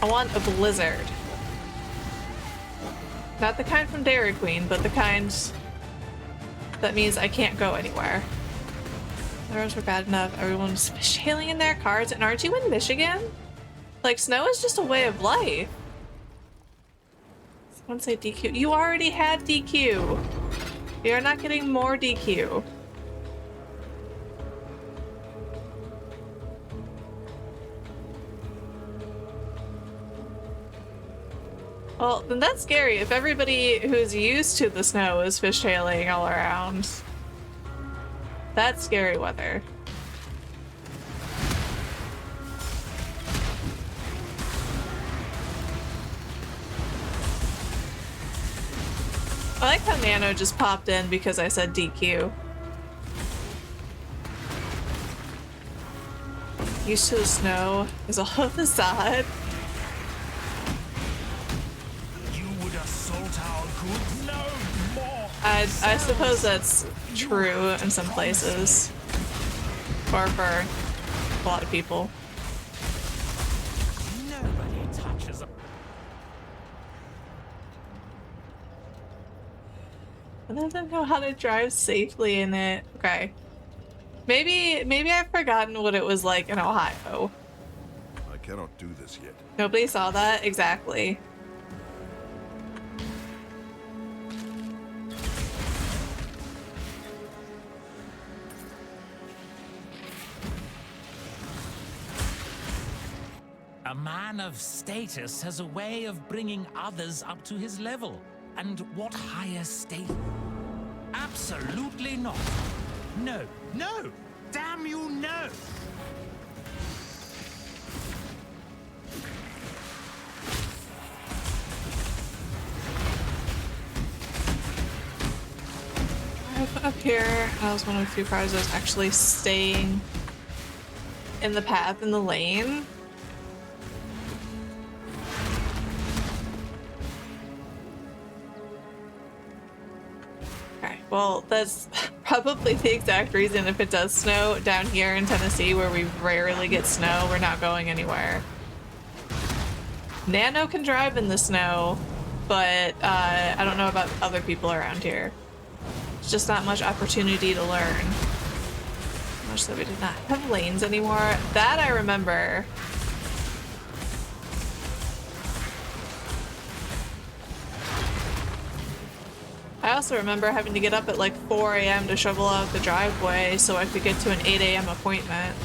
I want a blizzard. Not the kind from Dairy Queen, but the kind that means I can't go anywhere. The roads were bad enough. Everyone's fishailing in their cars, and aren't you in Michigan? Like, snow is just a way of life. Someone say DQ. You already had DQ. You're not getting more DQ. Well, then that's scary if everybody who's used to the snow is fishtailing all around. That's scary weather. like how Nano just popped in because I said DQ. Used to the snow is a facade. You would assault our goods no more. I suppose that's true in some places. Or for a lot of people. Nobody touches a... I don't know how to drive safely in it. Okay. Maybe I've forgotten what it was like in Ohio. I cannot do this yet. Nobody saw that? Exactly. A man of status has a way of bringing others up to his level. And what higher state? Absolutely not. No, no! Damn you, no! Up here, I was one of the few cars that was actually staying in the path, in the lane. Okay, well, that's probably the exact reason if it does snow down here in Tennessee, where we rarely get snow, we're not going anywhere. Nano can drive in the snow, but I don't know about other people around here. It's just not much opportunity to learn. Much that we did not have lanes anymore. That I remember. I also remember having to get up at like 4 a.m. to shovel out the driveway so I could get to an 8 a.m. appointment.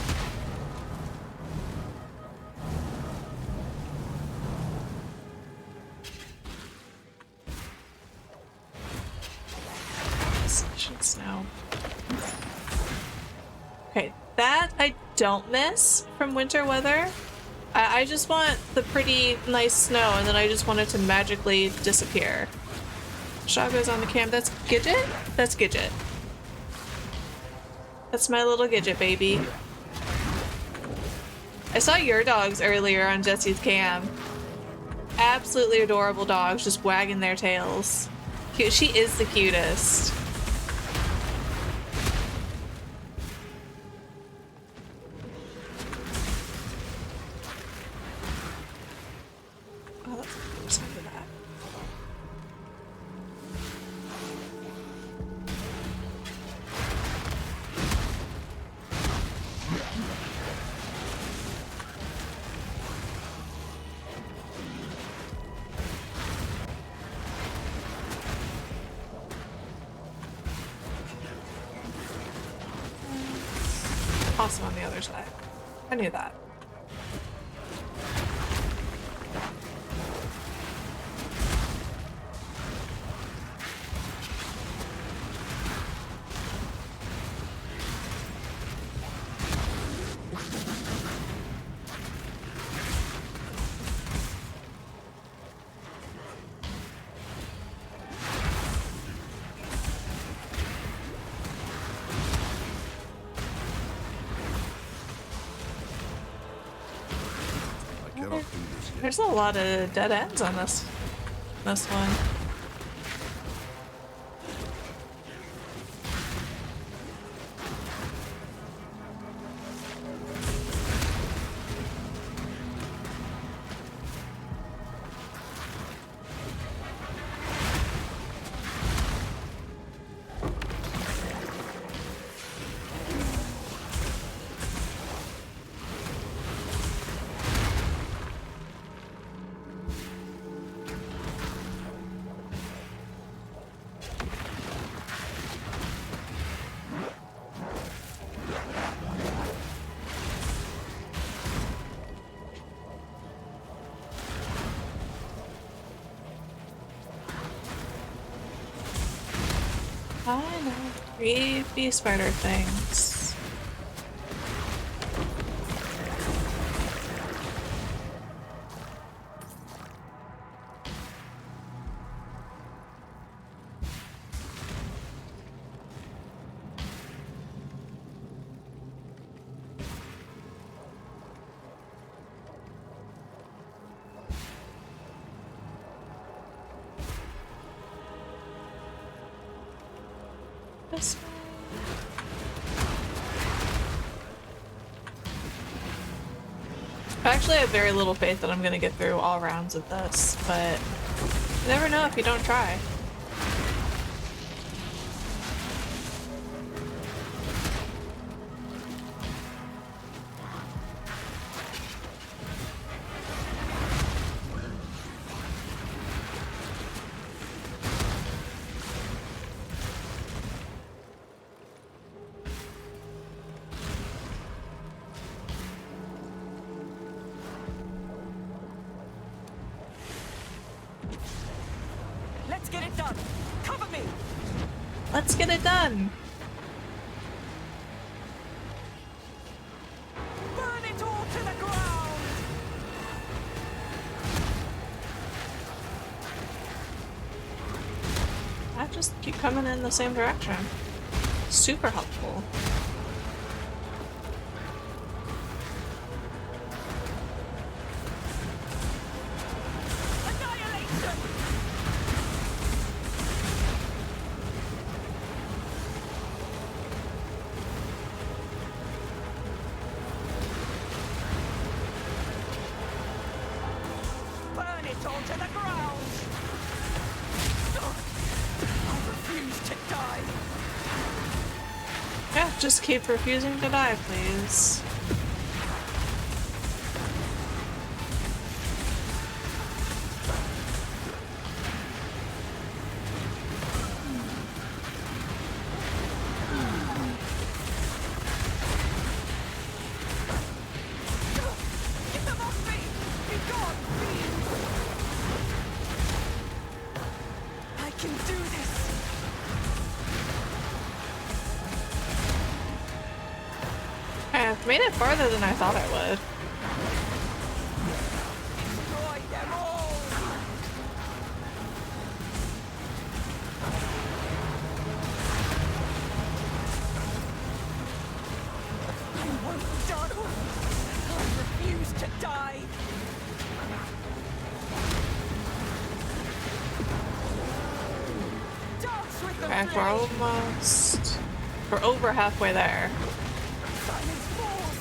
Snow. Okay, that I don't miss from winter weather. I just want the pretty nice snow, and then I just want it to magically disappear. Shaw goes on the cam. That's Gidget? That's Gidget. That's my little Gidget baby. I saw your dogs earlier on Jesse's cam. Absolutely adorable dogs, just wagging their tails. Cute. She is the cutest. Awesome on the other side. I knew that. There's a lot of dead ends on this one. I know. Creepy spider things. cutest. I actually have very little faith that I'm gonna get through all rounds of this, but you never know if you don't try. Let's get it done. Cover me. Let's get it done. Burn it all to the ground. I just keep coming in the same direction. Super helpful. Burn it all to the ground. I refuse to die. Yeah, just keep refusing to die, please. Get them off me! Be gone, fiends! I can do this! I've made it farther than I thought I would. Destroy them all! I won't die! I refuse to die! Dance with the Okay, flame! we're over halfway there. Silence falls!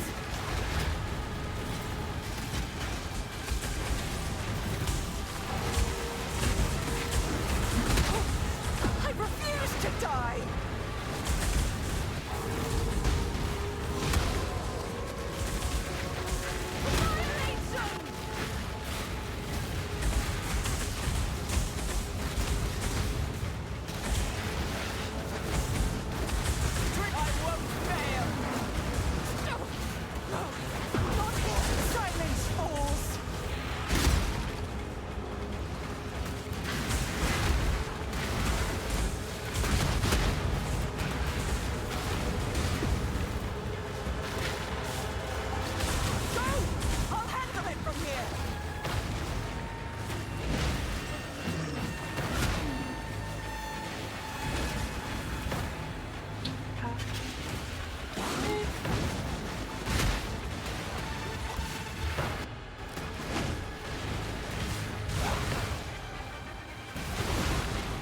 I refuse to die! Annihilation! I won't fail! No! Not here! Silence falls! Go! I'll handle it from here!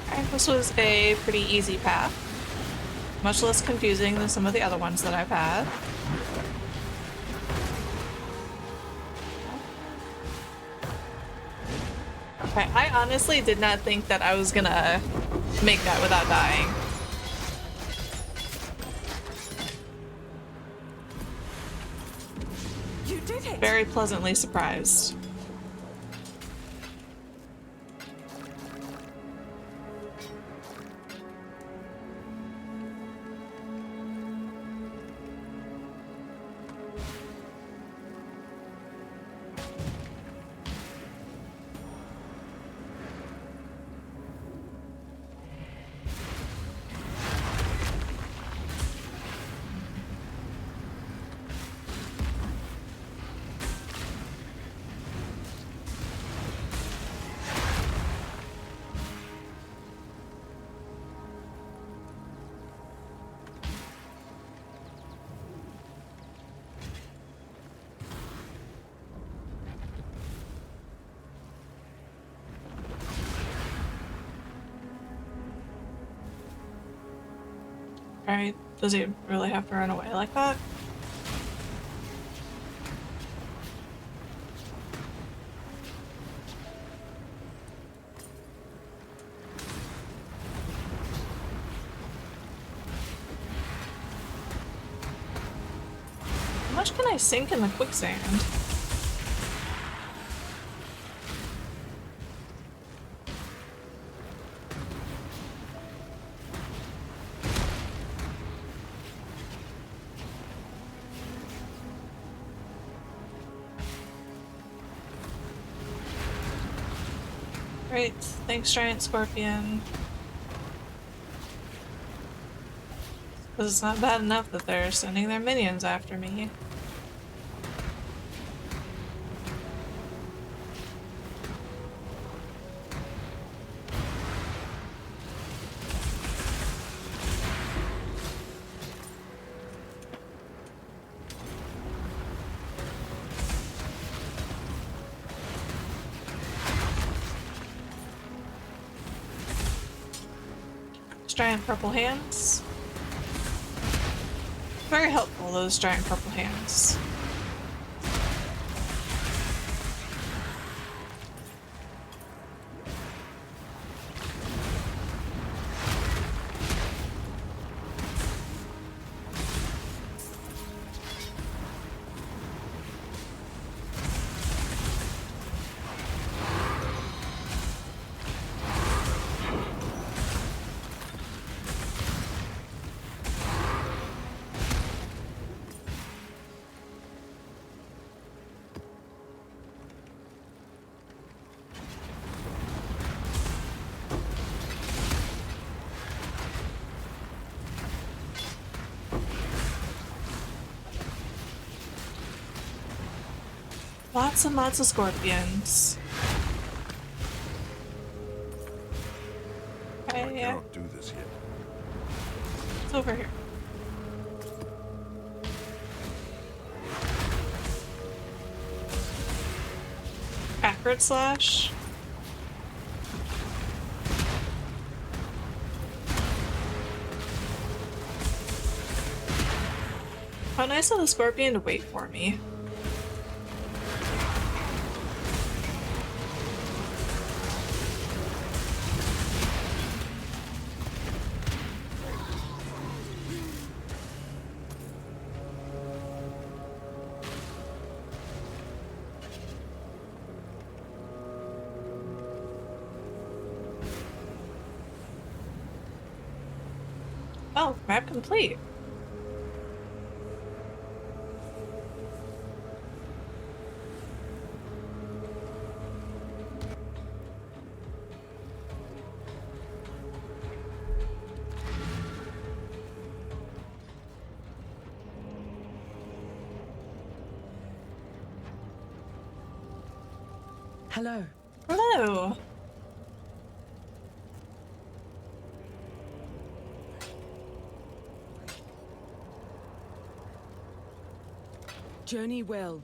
Alright, this was a pretty easy path. Much less confusing than some of the other ones that I've had. Okay, I honestly did not think that I was gonna make that without dying. You did it! Very pleasantly surprised. Alright, does he really have to run away like that? How much can I sink in the quicksand? Great, thanks Giant Scorpion. Because it's not bad enough that they're sending their minions after me. Giant purple hands. Very helpful, those giant purple hands. Lots and lots of scorpions. I cannot do this yet. It's over here. Acrid slash. How nice of the scorpion to wait for me. Oh, map complete. Hello. Hello. Journey well.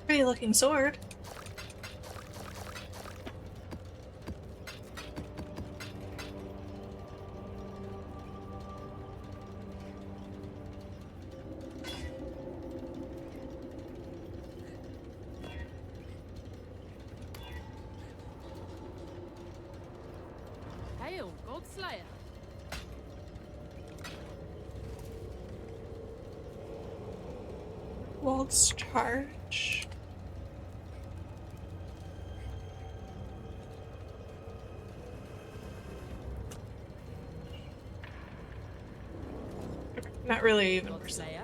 Pretty looking sword. Hail, Godslayer. Waltz charge. Not really even Godslayer.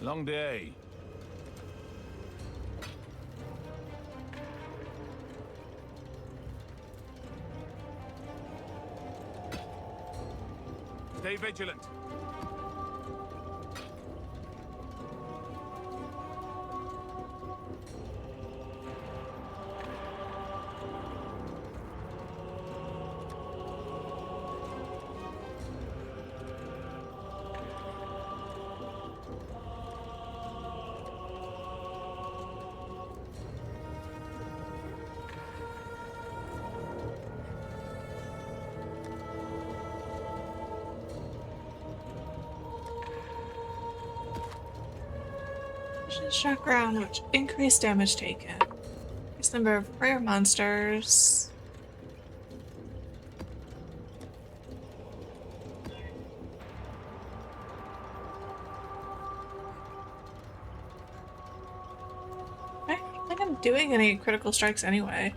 Long day. Stay vigilant. Shock round, which increased damage taken. Increased number of rare monsters. I don't think I'm doing any critical strikes anyway.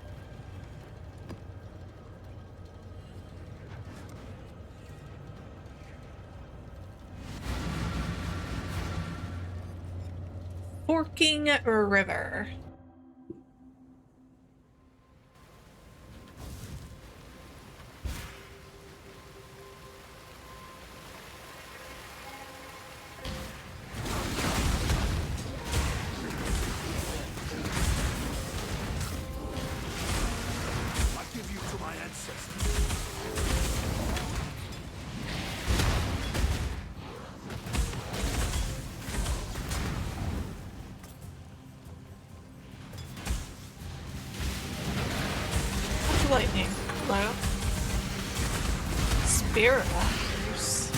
Forking River. I give you to my ancestors. Lightning. Hello. Spirit Walkers.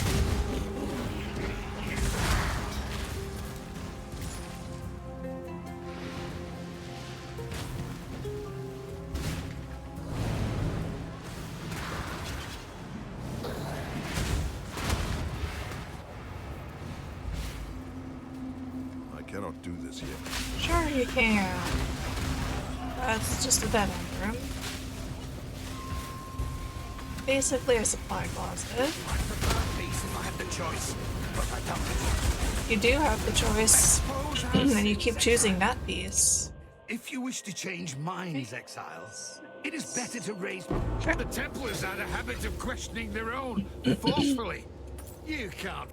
I cannot do this yet. Sure you can. That's just a dead end room. Basically a supply closet. I prefer peace if I have the choice, but I don't. You do have the choice, and you keep choosing that piece. If you wish to change minds, exiles, it is better to raise... The Templars had a habit of questioning their own, forcefully. You can't...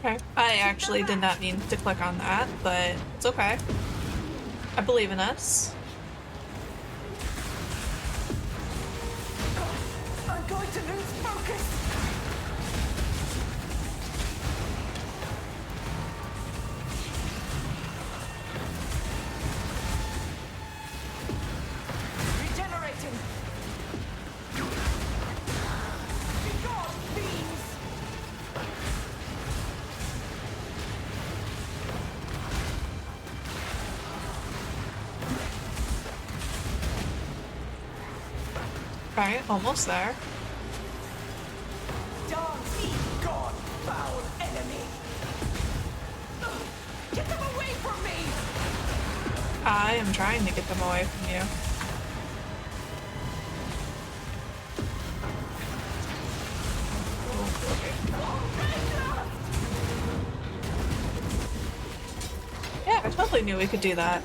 Okay. I actually did not mean to click on that, but it's okay. I believe in us. I'm going to lose focus. Regenerating. Be gone, beams. Right, almost there. Dance, be gone, foul enemy. Get them away from me. I am trying to get them away from you. Yeah, I totally knew we could do that.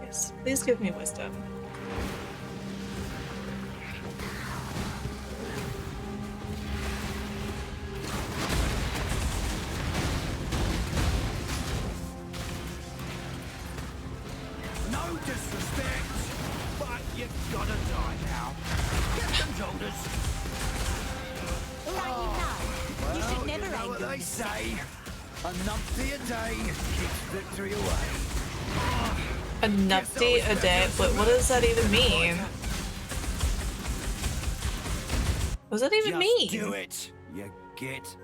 Yes, please give me wisdom. No disrespect, but you've gotta die now. Get them shoulders. You should never you know anger what they me. say. A numpty a day keeps victory away. A nupty a day? But what does that even mean? What does that even mean? Do it, you git.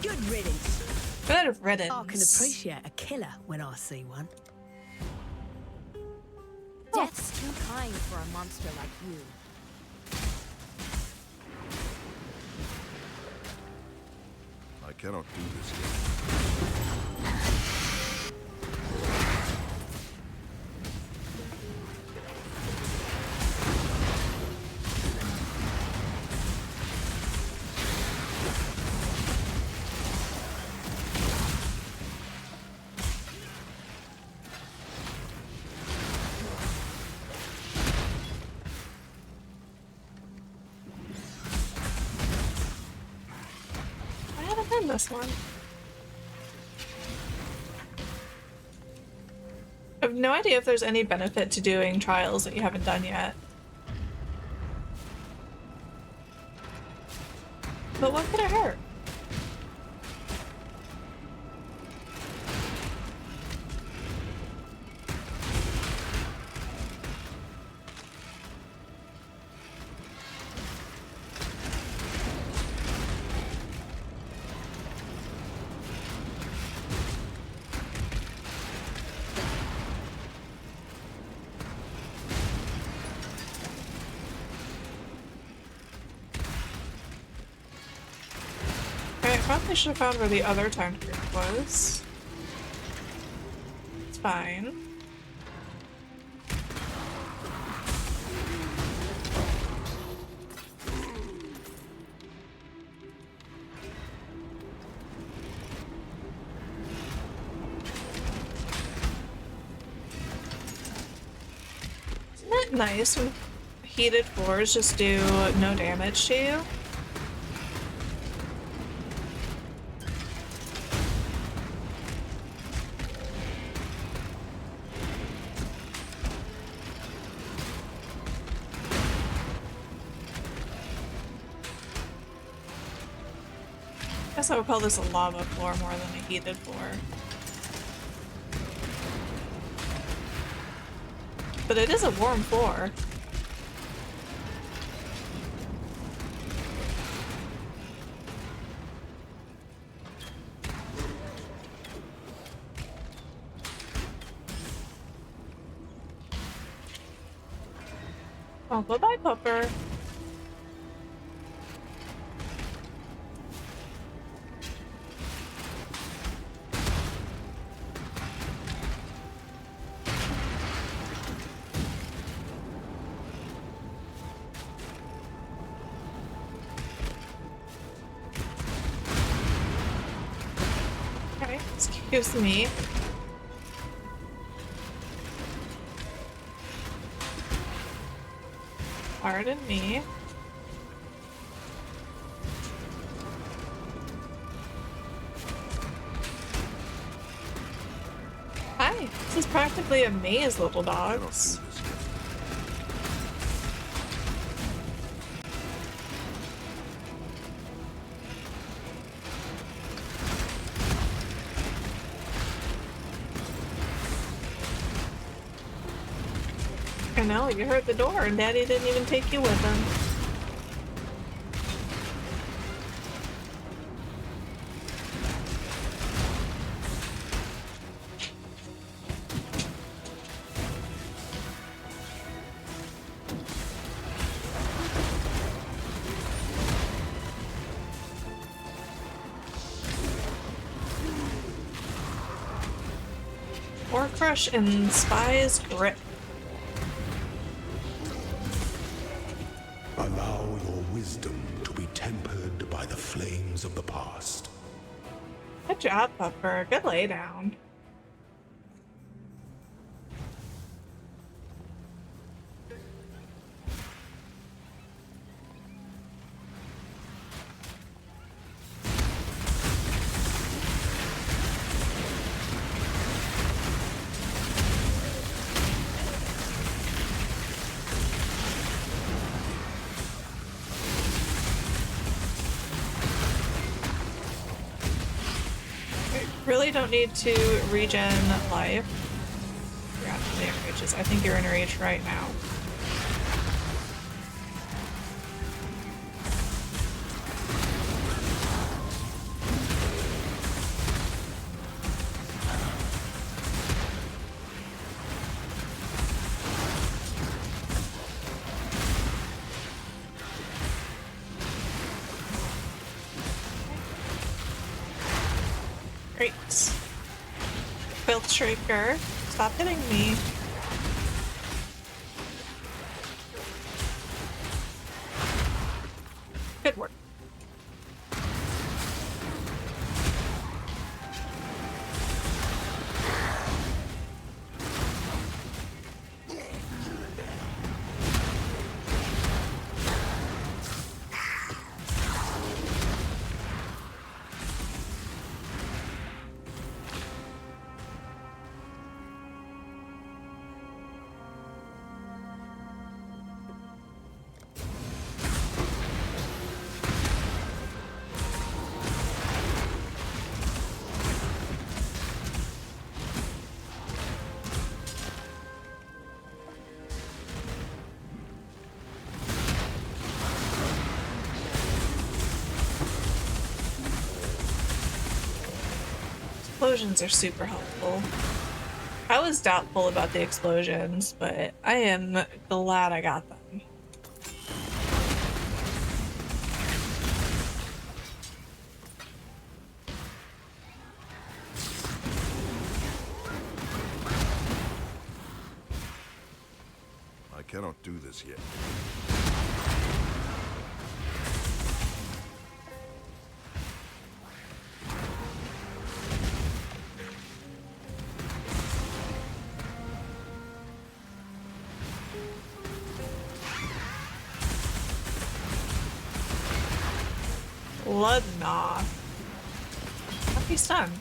Good riddance. Good riddance. I can appreciate a killer when I see one. Death's too kind for a monster like you. I cannot do this yet. this one. I have no idea if there's any benefit to doing trials that you haven't done yet. But what could it hurt? I should have found where the other time group was. It's fine. Isn't it nice when heated floors just do no damage to you? I would call this a lava floor more than a heated floor. But it is a warm floor. Oh, bye-bye, Pupper. Excuse me. Pardon me. Hi, this is practically a maze, little dogs. I know, you heard the door and Daddy didn't even take you with him. Or crush and Spy's grip. Allow your wisdom to be tempered by the flames of the past. Good job, Pupper. Good lay down. Really don't need to regen life. You're actually in rages. I think you're in rage right now. Great. Filth Shrieker, stop hitting me. Good work. explosions are super helpful. I was doubtful about the explosions, but I am glad I got them. I cannot do this yet. Blood gnaw. I'll be stunned.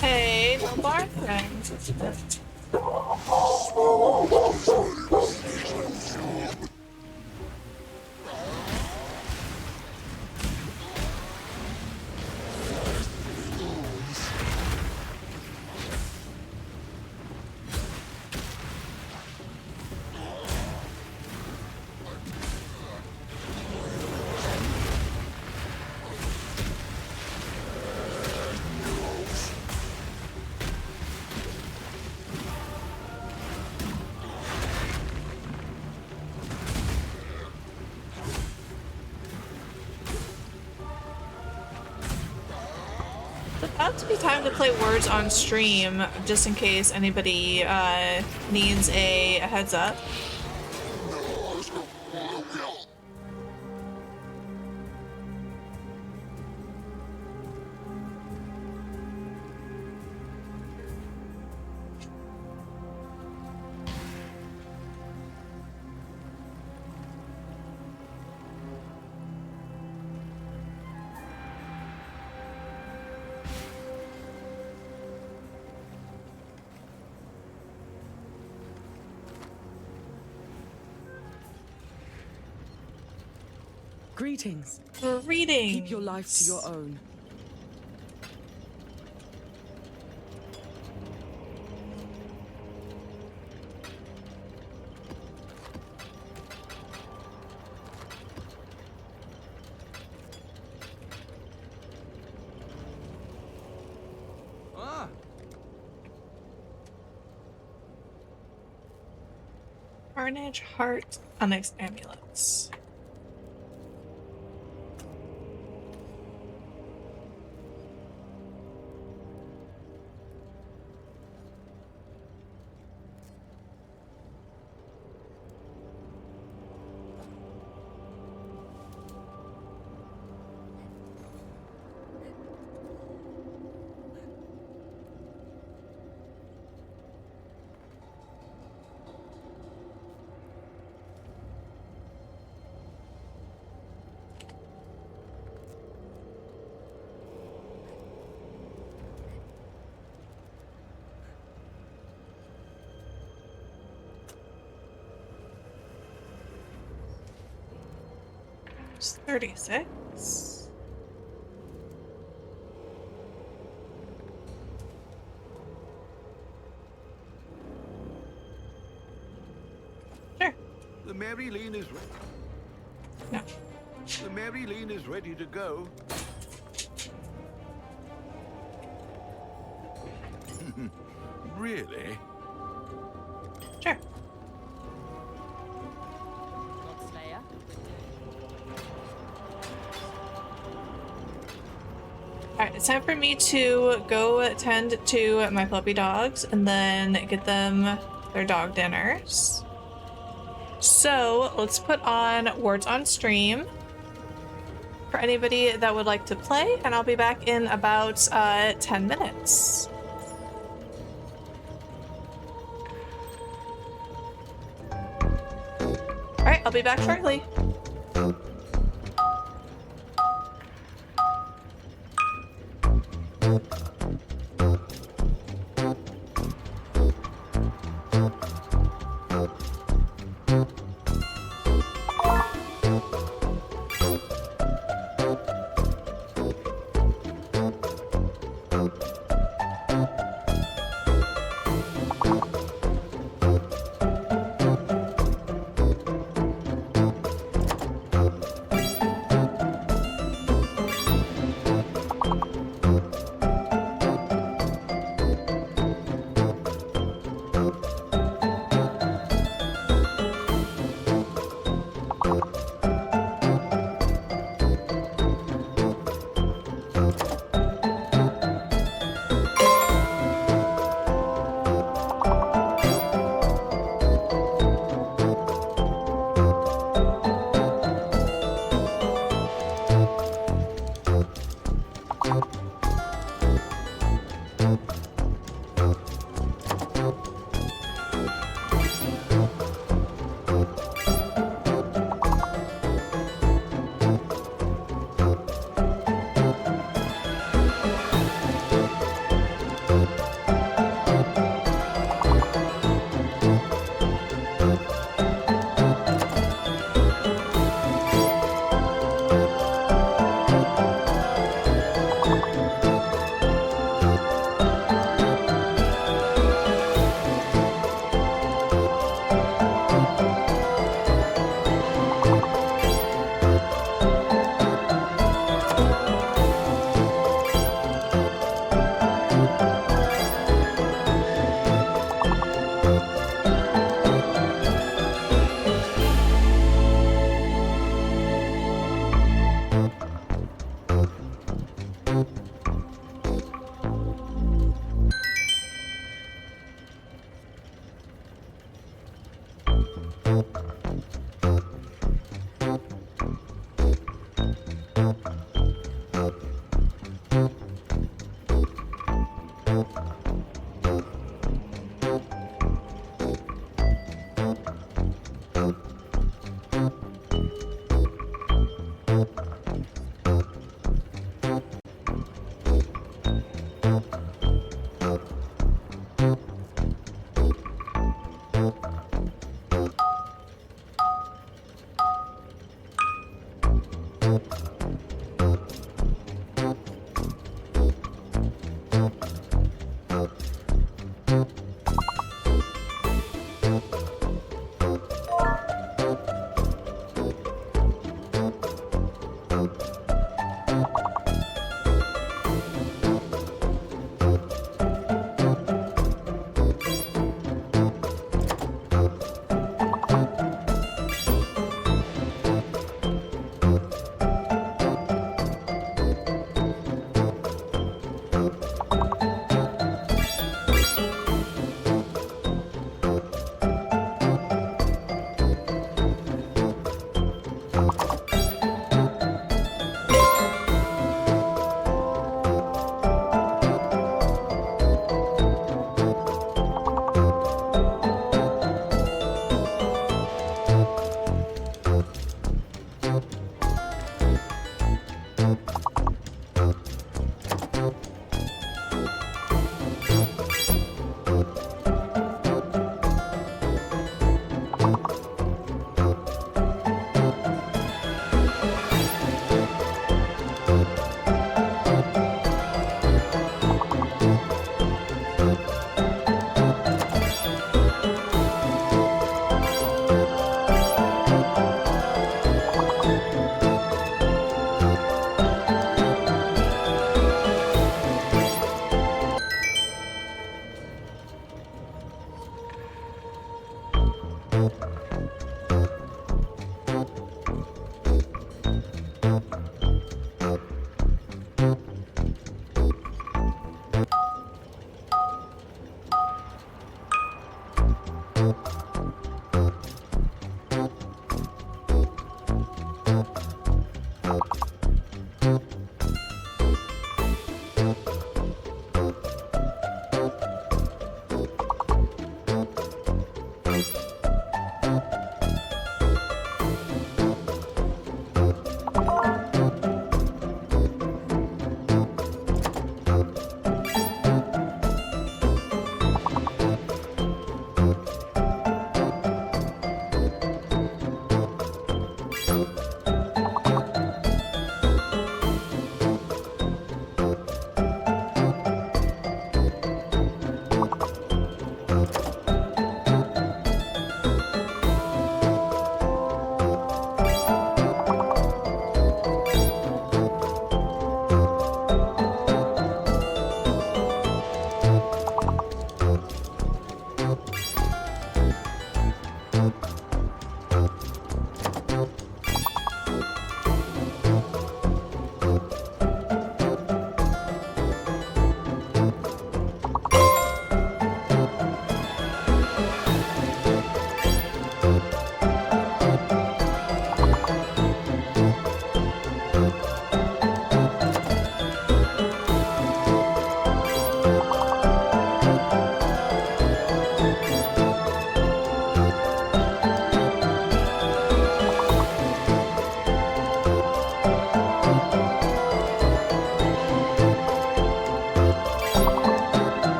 Hey, no barking. About to be time to play words on stream, just in case anybody needs a heads up. Greetings. Greetings. Keep your life to your own. Carnage, heart, onyx amulets. It's 36. Sure. The Mary Lean is ready. No. The Mary Lean is ready to go. Really? Sure. Alright, it's time for me to go attend to my puppy dogs and then get them their dog dinners. So let's put on Words on Stream for anybody that would like to play, and I'll be back in about 10 minutes. Alright, I'll be back shortly.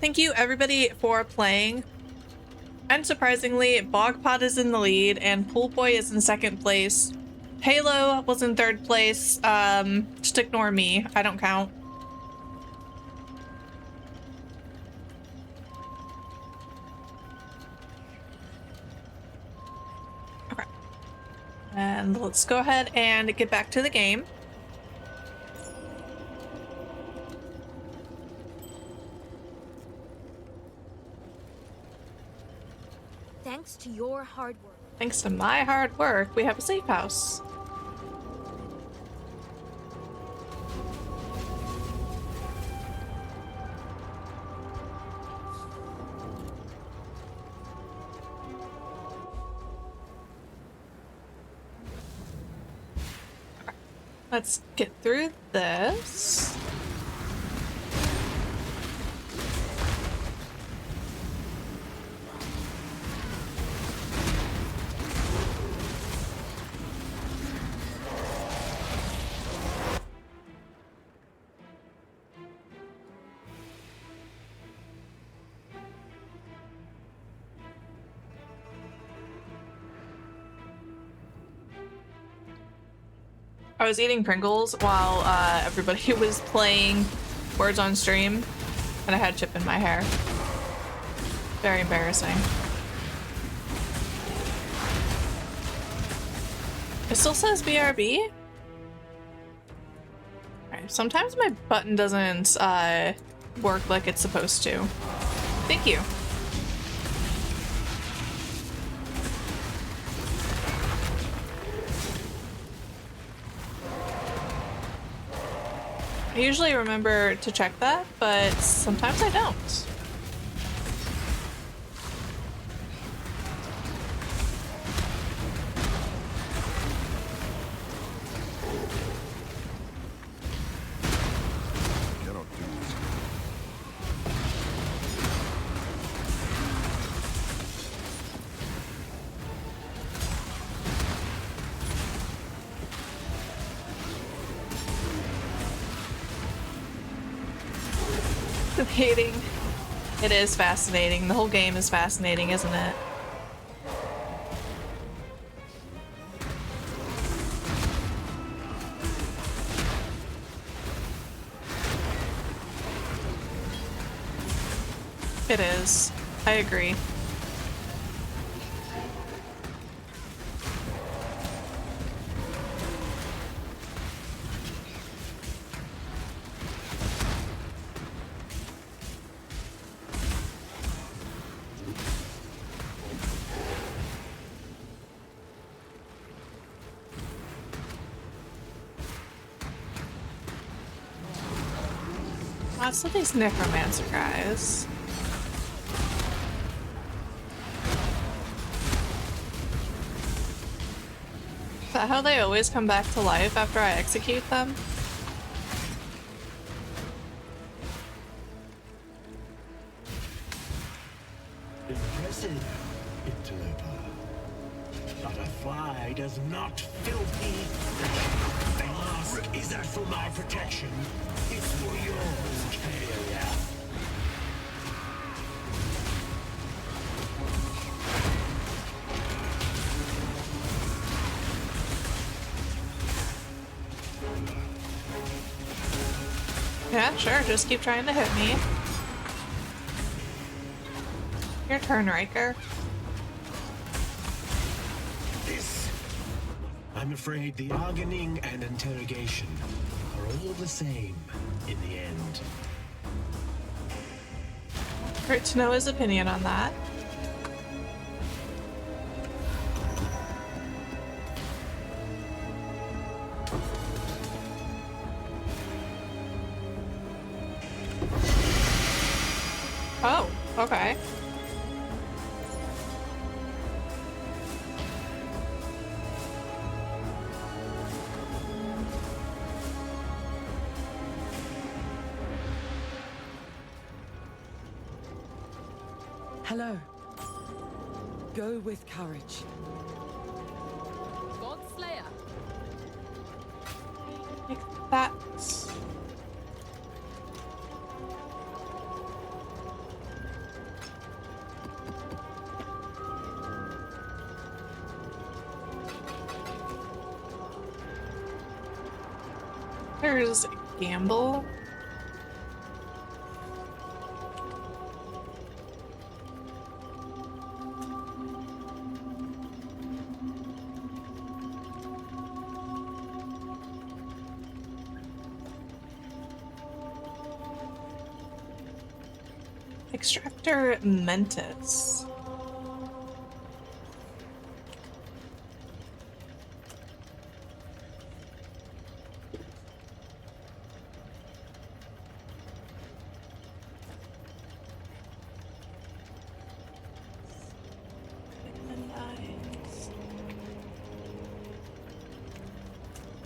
Thank you everybody for playing. Unsurprisingly, Bogpot is in the lead and Pool Boy is in second place. Halo was in third place. Just ignore me. I don't count. Okay. And let's go ahead and get back to the game. Thanks to your hard work. Thanks to my hard work, we have a safe house. Let's get through this. I was eating Pringles while everybody was playing Words on stream, and I had chip in my hair. Very embarrassing. It still says BRB? Alright, sometimes my button doesn't work like it's supposed to. Thank you. I usually remember to check that, but sometimes I don't. Fascinating. It is fascinating. The whole game is fascinating, isn't it? It is. I agree. Lots of these necromancer guys. Is that how they always come back to life after I execute them? Impressive, interloper. But a fly does not filthy. The mask isn't for my protection. It's for yours, failure. Yeah, sure. Just keep trying to hit me. Your turn, Riker. This. I'm afraid the arguing and interrogation are all the same in the end. Great to know his opinion on that. Oh, okay. Hello. Go with courage. God Slayer. Like that. There's Gamble. Extractor Mentis.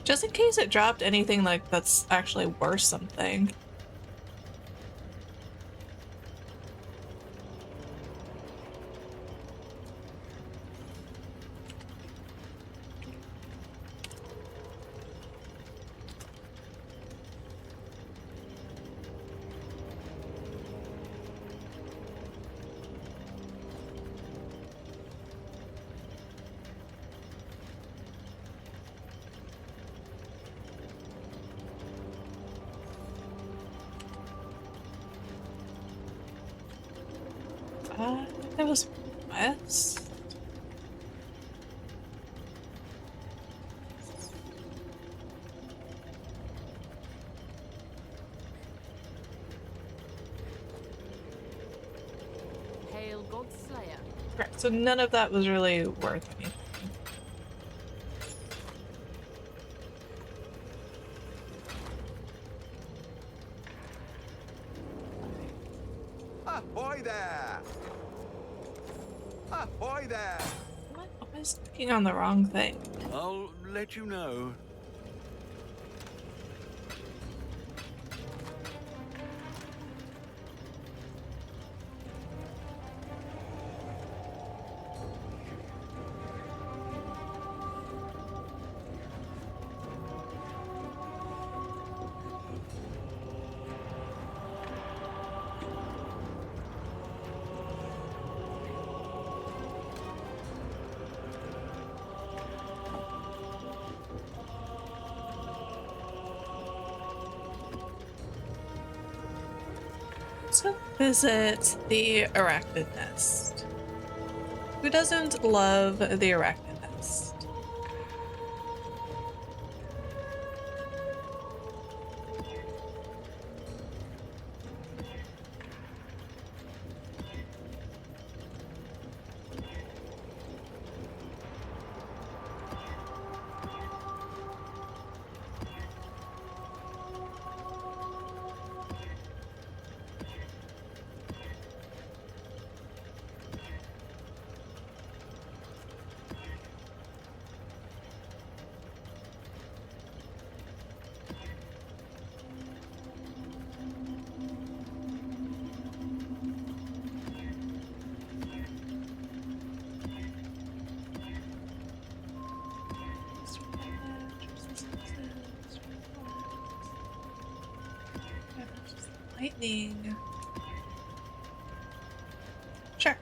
Just in case it dropped anything like that's actually worth something. That was west. Hail Godslayer. Right, so none of that was really worth anything. Ahoy there! Ahoy there! I was clicking on the wrong thing. I'll let you know. Let's go visit the arachnid nest. Who doesn't love the arachnid nest? Lightning. Sure.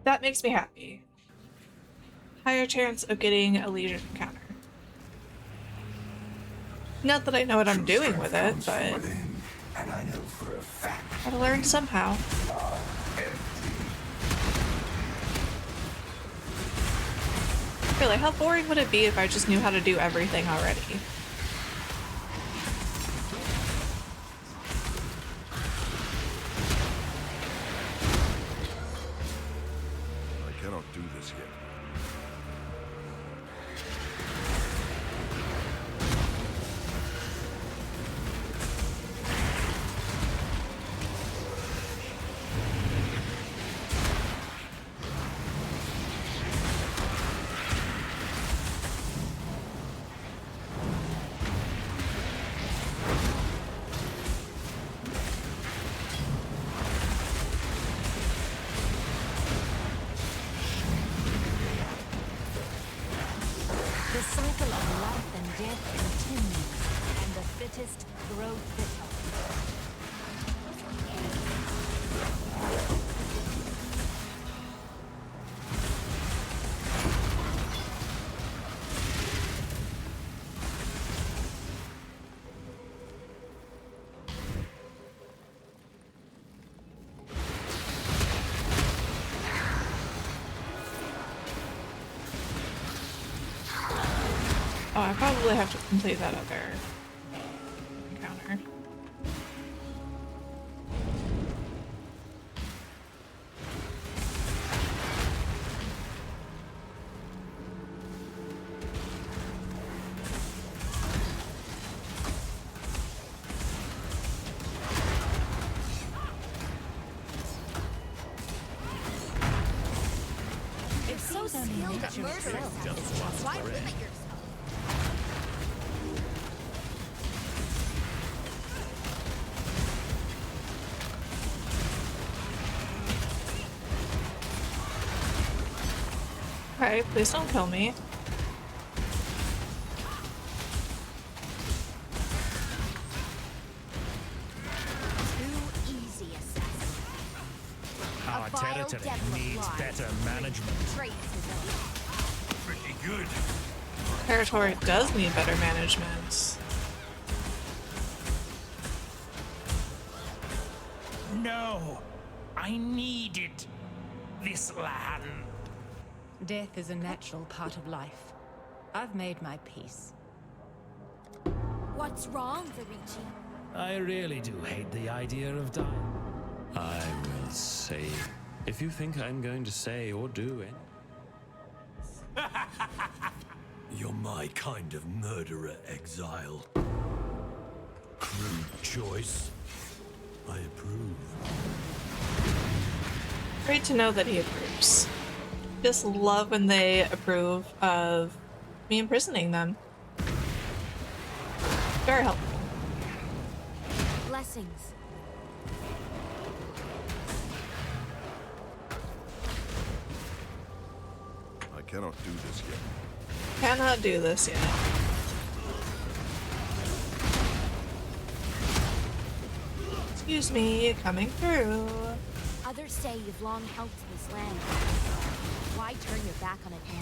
That makes me happy. Higher chance of getting a Legion encounter. Not that I know what I'm doing with it, but And I know for a fact gotta learn somehow. Really, how boring would it be if I just knew how to do everything already? I cannot do this yet. The cycle of life and death continues, and the fittest grow fitter. Oh, I probably have to complete that other encounter. It's so skilled at murder. Why limit yourself? Okay, please don't kill me. Too easy, assassin. Our territory needs better management. Pretty good. Territory does need better management. No! I needed this land. Death is a natural part of life. I've made my peace. What's wrong, Verici? I really do hate the idea of dying. I will say, if you think I'm going to say or do it. You're my kind of murderer, Exile. Crude choice. I approve. Great to know that he approves. Just love when they approve of me imprisoning them. Very helpful. Blessings. I cannot do this yet. Cannot do this yet. Excuse me, coming through. Others say you've long helped this land. Why turn your back on it now?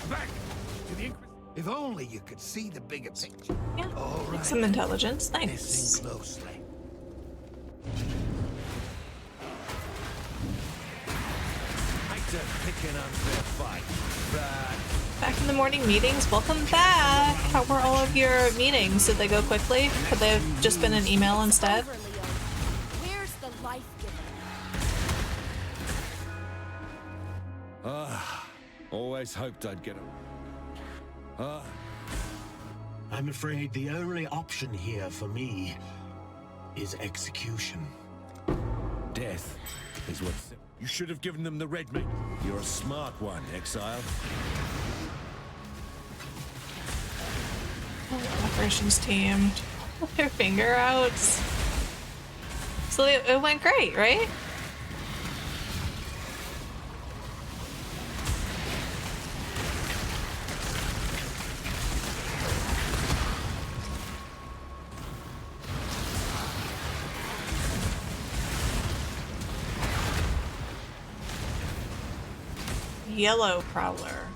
Back to the If only you could see the bigger picture. Yeah, All right. some intelligence, thanks. Listen closely. Hate to pick an unfair fight, but Back in the morning meetings, welcome back! How were all of your meetings? Did they go quickly? Could they have just been an email instead? Where's the life giver? always hoped I'd get a... I'm afraid the only option here for me is execution. Death is what... You should have given them the red meat. You're a smart one, Exile. Operations team. Put their finger out. So it went great, right? Yellow Prowler.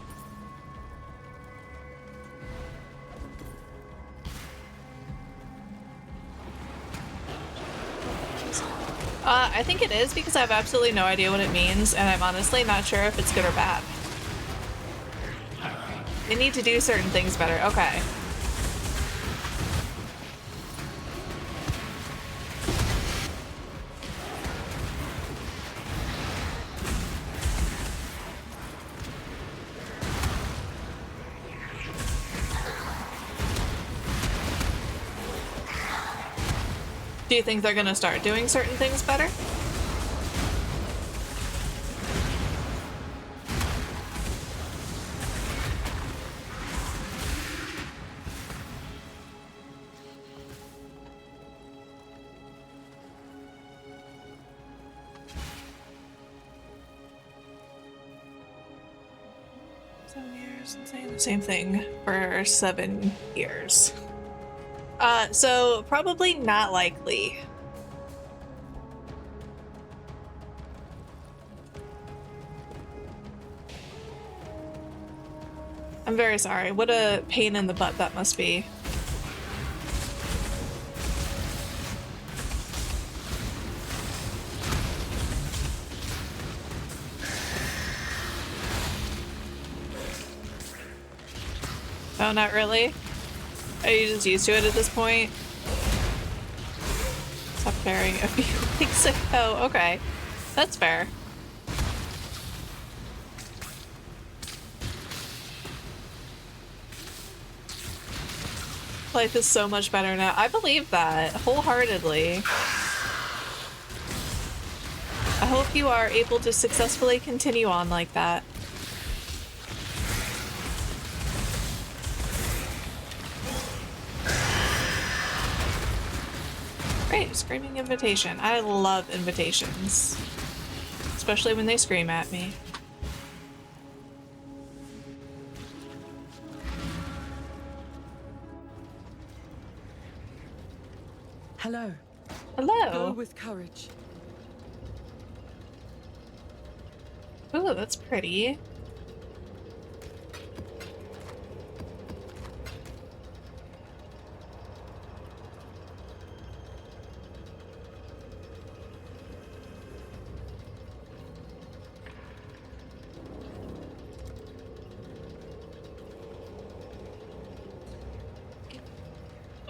I think it is because I have absolutely no idea what it means, and I'm honestly not sure if it's good or bad. They need to do certain things better. Okay. Do you think they're gonna start doing certain things better? Saying the same thing for 7 years. So probably not likely. I'm very sorry. What a pain in the butt that must be. Oh, not really? Are you just used to it at this point? Stopped caring a few weeks ago. Okay. That's fair. Life is so much better now. I believe that wholeheartedly. I hope you are able to successfully continue on like that. Great, screaming invitation. I love invitations. Especially when they scream at me. Hello. Hello. Go with courage. Ooh, that's pretty.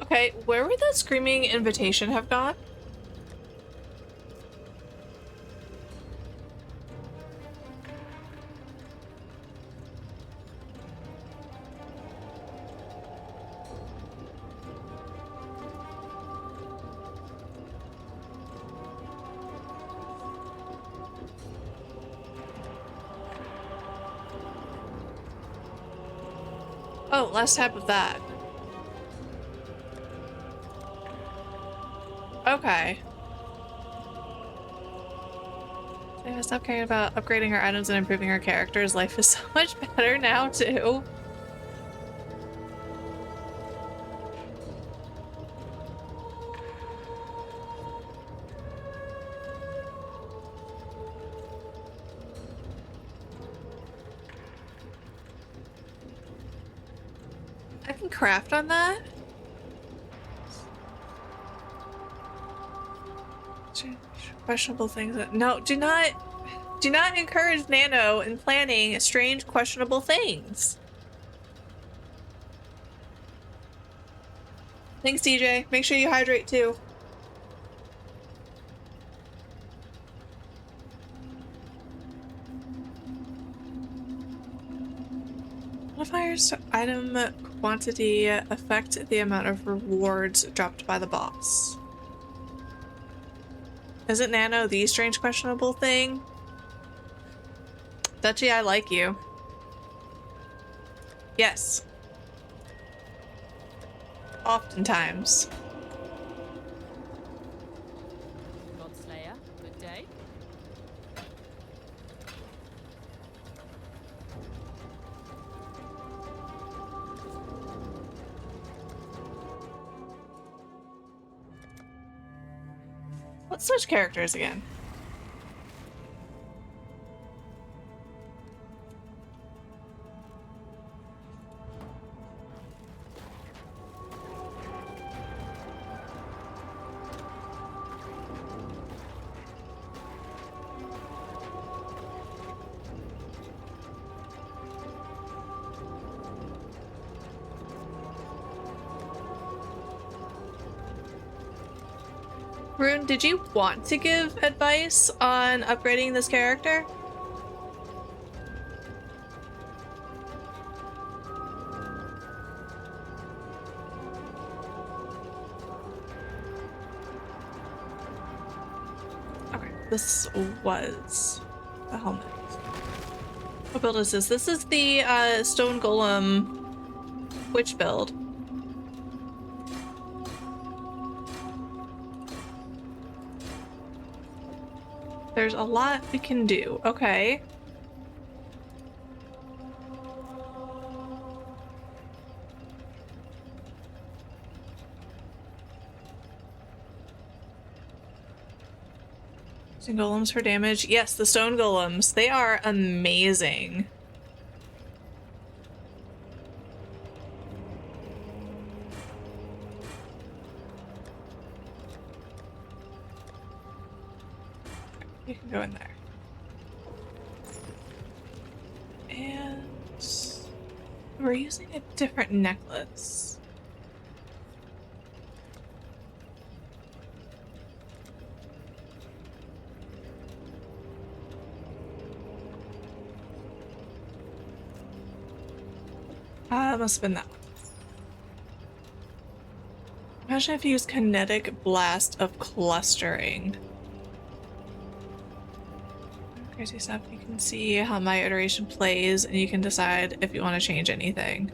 Okay, where would that screaming invitation have gone? Oh, last tab of that. Okay. Yeah, stop caring about upgrading our items and improving our characters. Life is so much better now, too. I can craft on that? Questionable things. No, do not encourage Nano in planning strange, questionable things. Thanks, DJ. Make sure you hydrate too. Modifiers to item quantity affect the amount of rewards dropped by the boss. Isn't Nano the strange, questionable thing? Dutchy, I like you. Yes. Oftentimes. Godslayer, good day. Let's switch characters again. Rune, did you want to give advice on upgrading this character? Okay, this was the helmet. What build is this? This is the stone golem witch build. There's a lot we can do. Okay. Using golems for damage. Yes, the stone golems. They are amazing. You can go in there. And we're using a different necklace. Must have been that one. Imagine if you use kinetic blast of clustering. Crazy stuff. You can see how my iteration plays and you can decide if you want to change anything.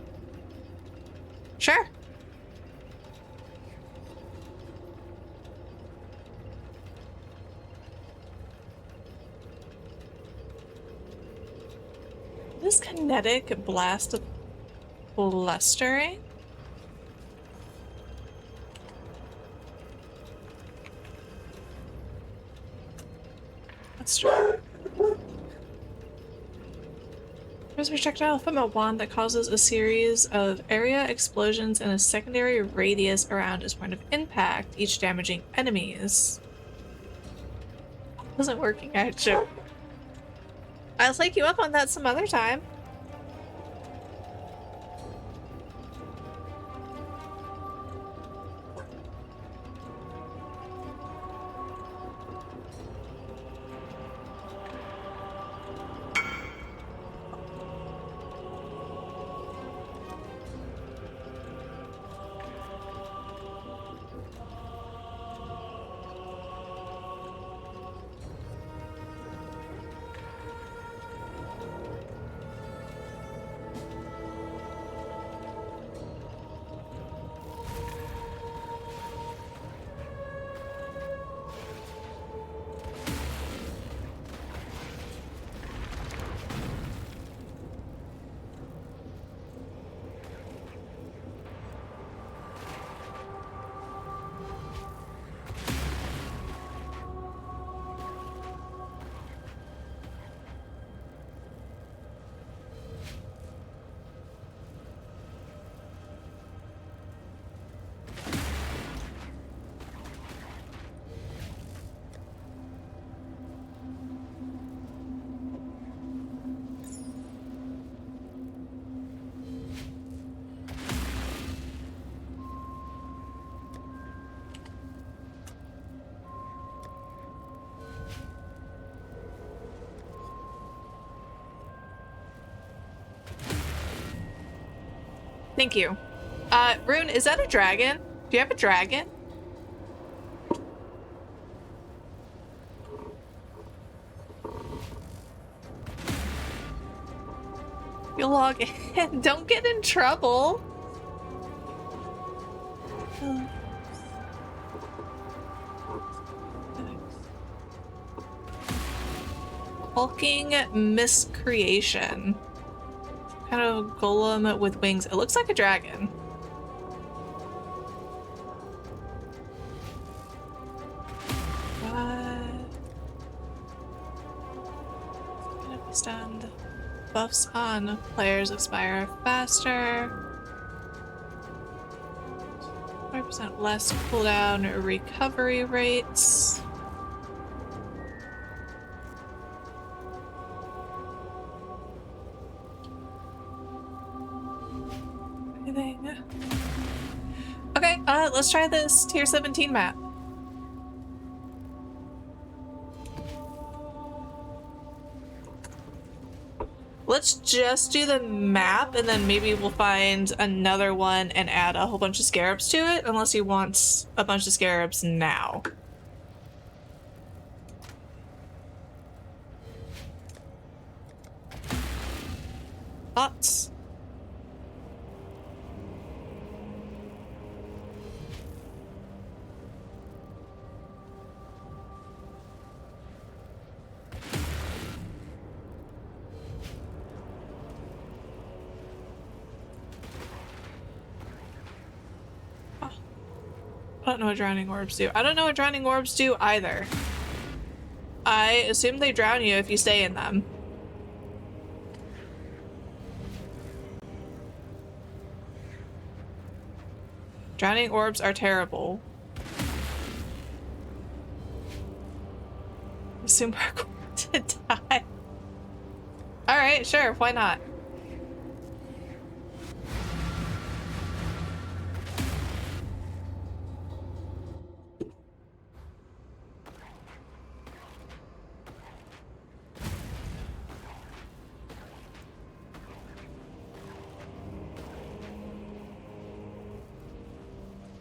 Sure. This kinetic blast of clustering? Let's try. There's a projectile from a wand that causes a series of area explosions and a secondary radius around its point of impact, each damaging enemies. Wasn't working out, Joe. I'll take you up on that some other time. Thank you. Rune, is that a dragon? Do you have a dragon? You log in. Don't get in trouble. Hulking miscreation. Kind of golem with wings. It looks like a dragon. Stand. Buffs on players expire faster. 5% less cooldown or recovery rates. Okay, let's try this tier 17 map. Let's just do the map and then maybe we'll find another one and add a whole bunch of scarabs to it, unless he wants a bunch of scarabs now. Thoughts? I don't know what drowning orbs do. I don't know what drowning orbs do either. I assume they drown you if you stay in them. Drowning orbs are terrible. Assume we're going to die. Alright, sure, why not?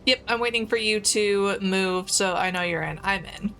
Yep, I'm waiting for you to move so I know you're in. I'm in.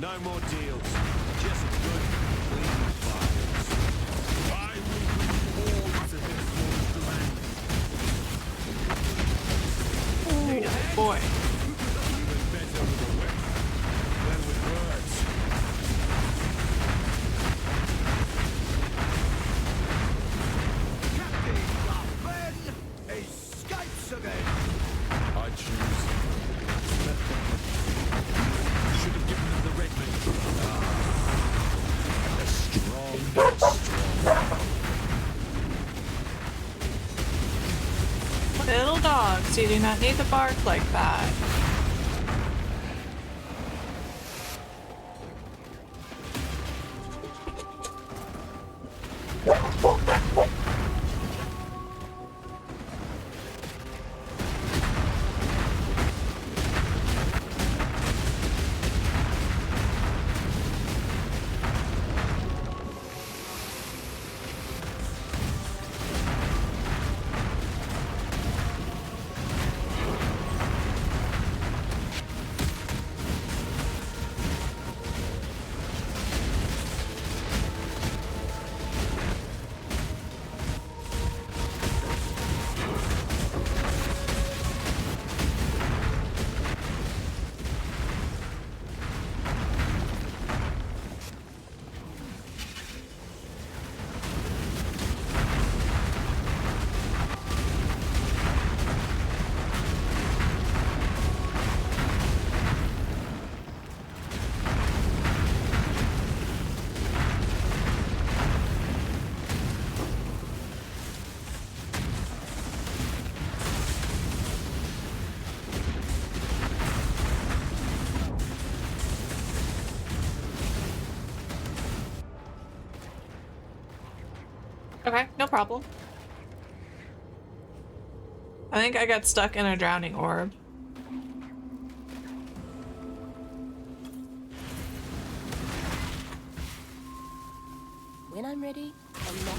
No more deals. Just good, clean files. I will bring all to this forest land. Oh boy. Even better with a weapon than with words. Captain Blackburn escapes again. I choose. Should have given them the red meat. A strong. Little dogs, you do not need to bark like that. Okay, no problem. I think I got stuck in a drowning orb. When I'm ready, I'm not.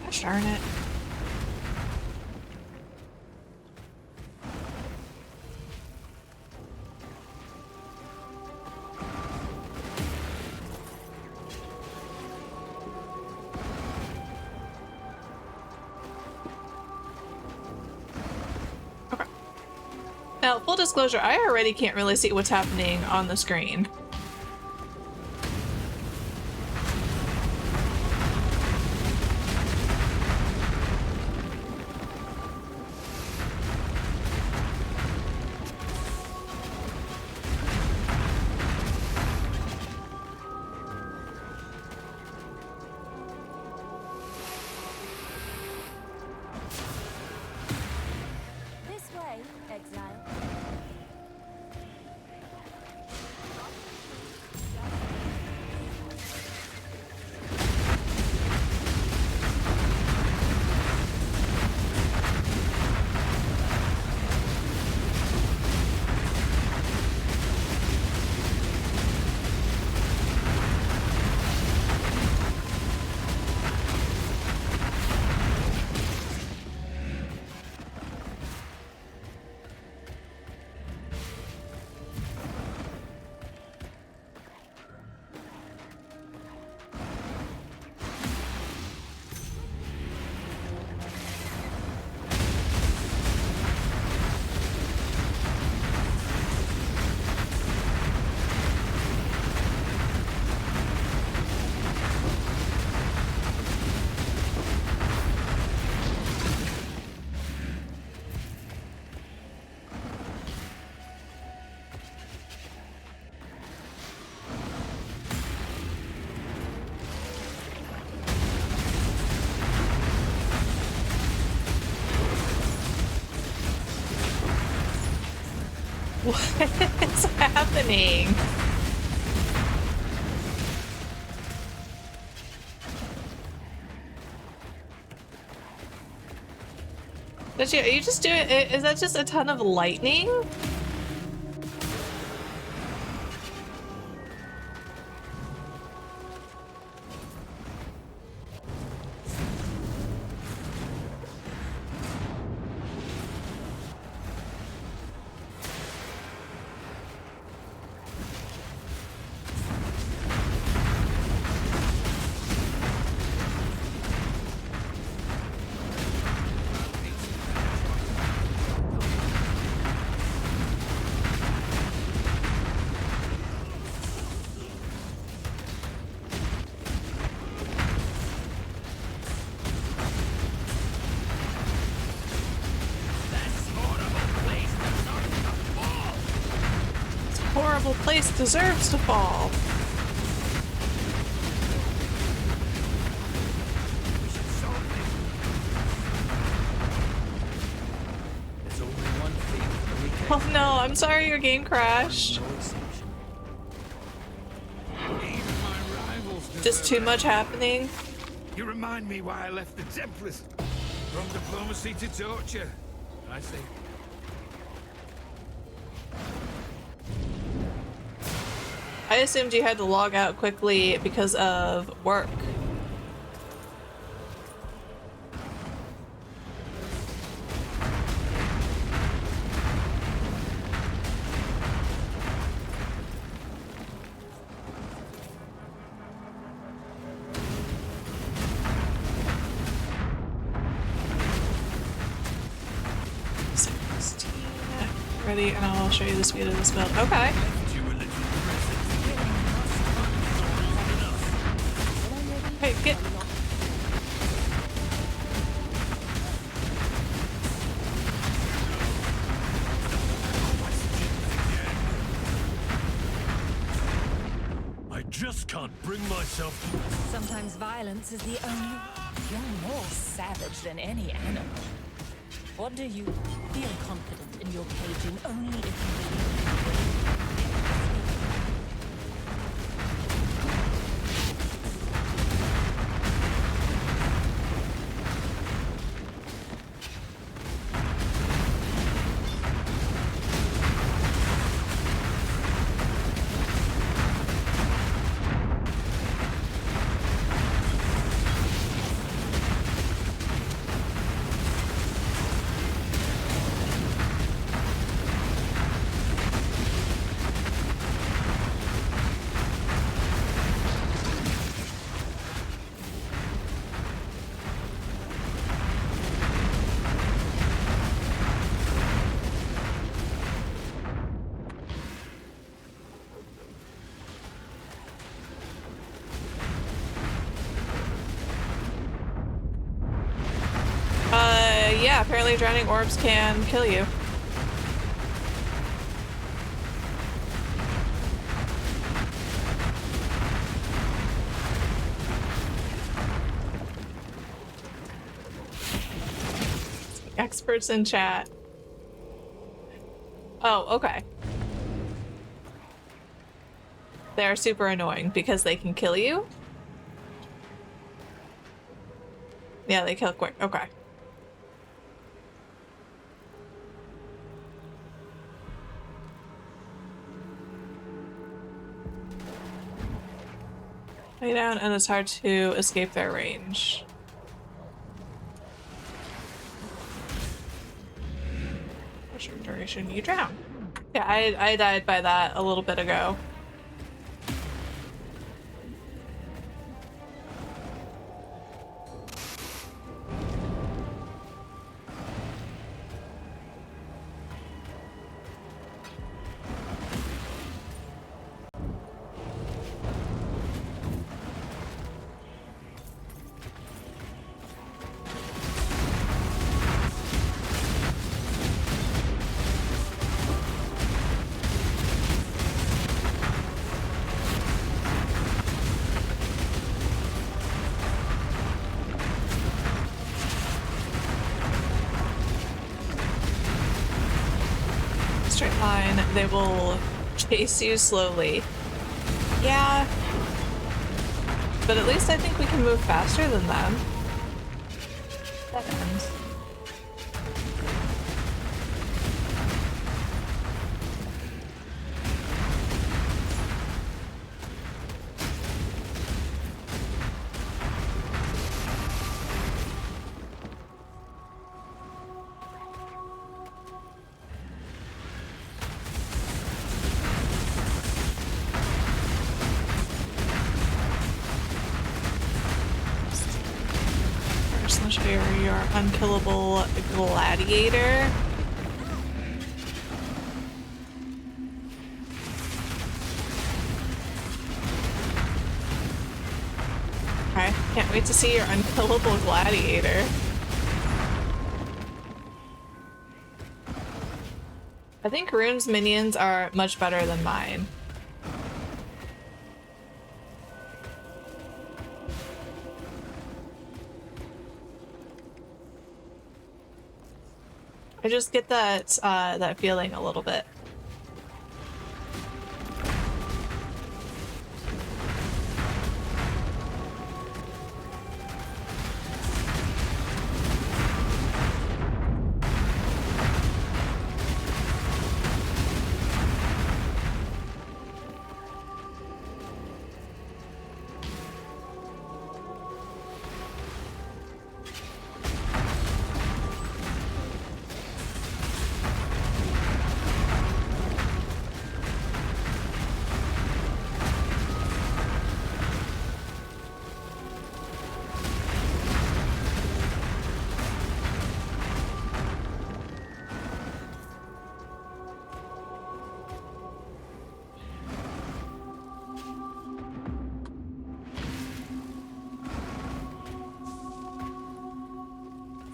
Gosh darn it. Now, full disclosure, I already can't really see what's happening on the screen. This way, exile. What's happening? Are you just doing? Is that just a ton of lightning? Horrible place deserves to fall. Oh no, I'm sorry your game crashed. Just too much happening. You remind me why I left the Templars. From diplomacy to torture. I see. I assumed you had to log out quickly because of work. Ready, and I'll show you the speed of this build. Okay. Hey, get. I just can't bring myself to. Sometimes violence is the only... You're more savage than any animal. What do you feel confident in your caging only if you Yeah, apparently drowning orbs can kill you. Experts in chat. Oh, okay. They're super annoying because they can kill you. Yeah, they kill quick. Okay. Lay down and it's hard to escape their range. For short duration, you drown. Yeah, I died by that a little bit ago. Straight line, they will chase you slowly. Yeah. But at least I think we can move faster than them. That ends. Your unkillable gladiator. Okay, can't wait to see your unkillable gladiator. I think Rune's minions are much better than mine. I just get that that feeling a little bit.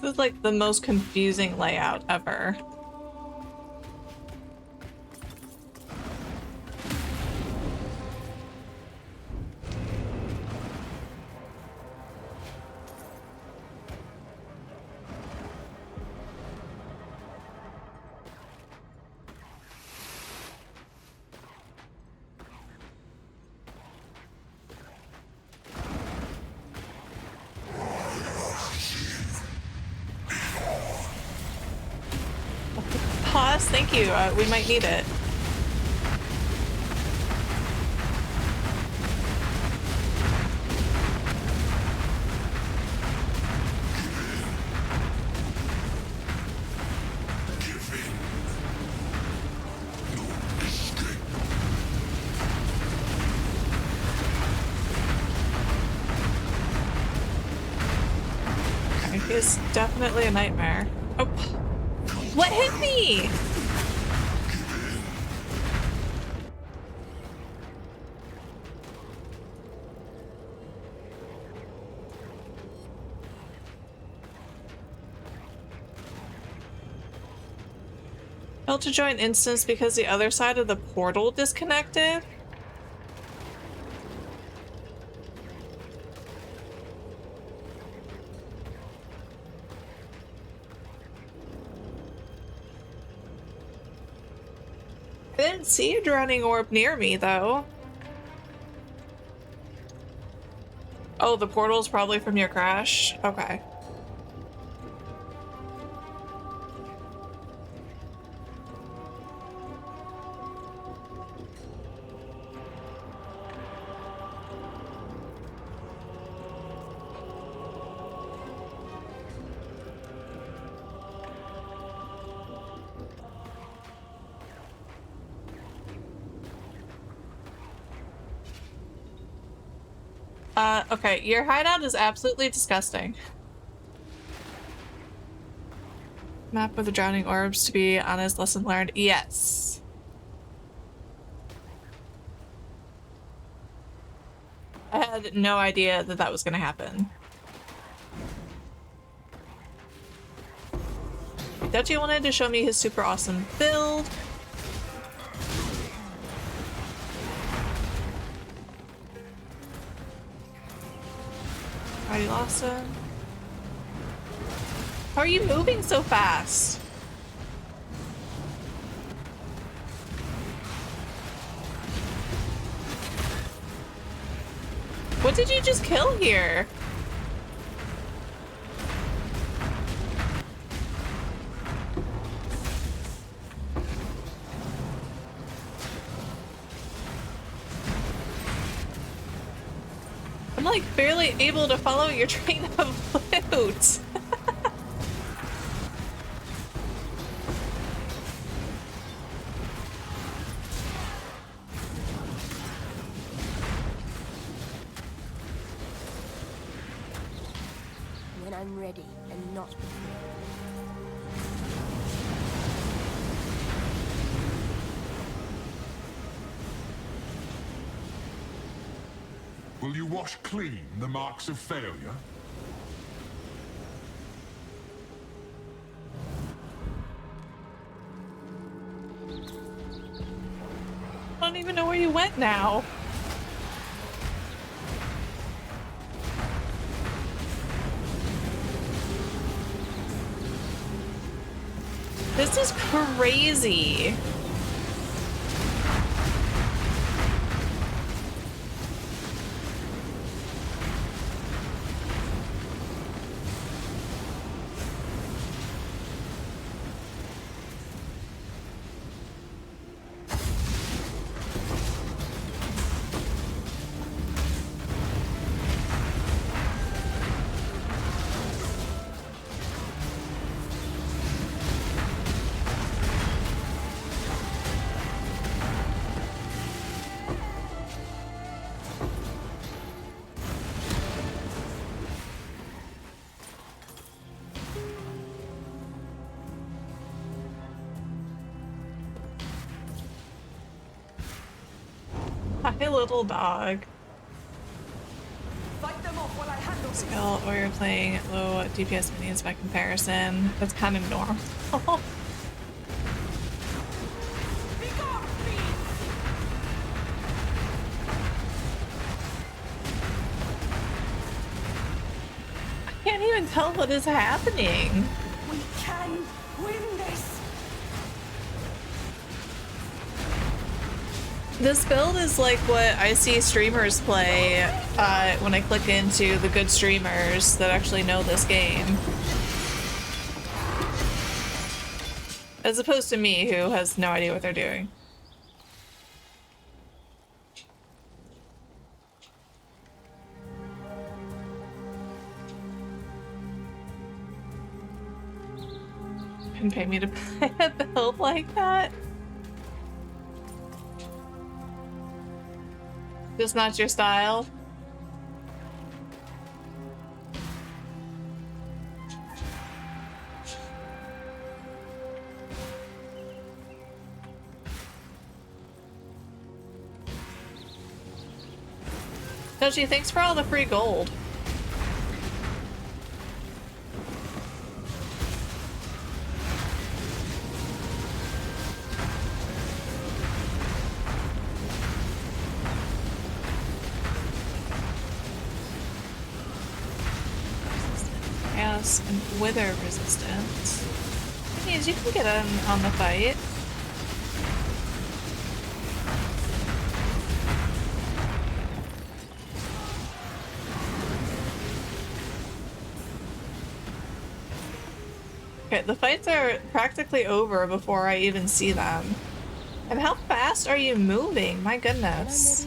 This is like the most confusing layout ever. Pause, thank you. We might need it. Okay, he's definitely a nightmare. Oh. What hit me? Failed to join instance because the other side of the portal disconnected? I didn't see a drowning orb near me, though. Oh, the portal's probably from your crash? Okay. Okay, your hideout is absolutely disgusting. Map with the drowning orbs to be honest, lesson learned. Yes. I had no idea that that was gonna happen. Dutchie wanted to show me his super awesome build. Alrighty, Lawson. How are you moving so fast? What did you just kill here? I'm like barely able to follow your train of loot. When I'm ready and not before. Will you wash clean the marks of failure? I don't even know where you went now. This is crazy. Hi, little dog. Fight them off while I handle Skill, or you're playing low DPS minions by comparison. That's kind of normal. I can't even tell what is happening. We can win this. This build is like what I see streamers play when I click into the good streamers that actually know this game. As opposed to me, who has no idea what they're doing. Couldn't pay me to play a build like that. Just not your style. Doji, thanks for all the free gold. frost and wither resistance. Means you can get in on the fight. Okay, the fights are practically over before I even see them. And how fast are you moving? My goodness.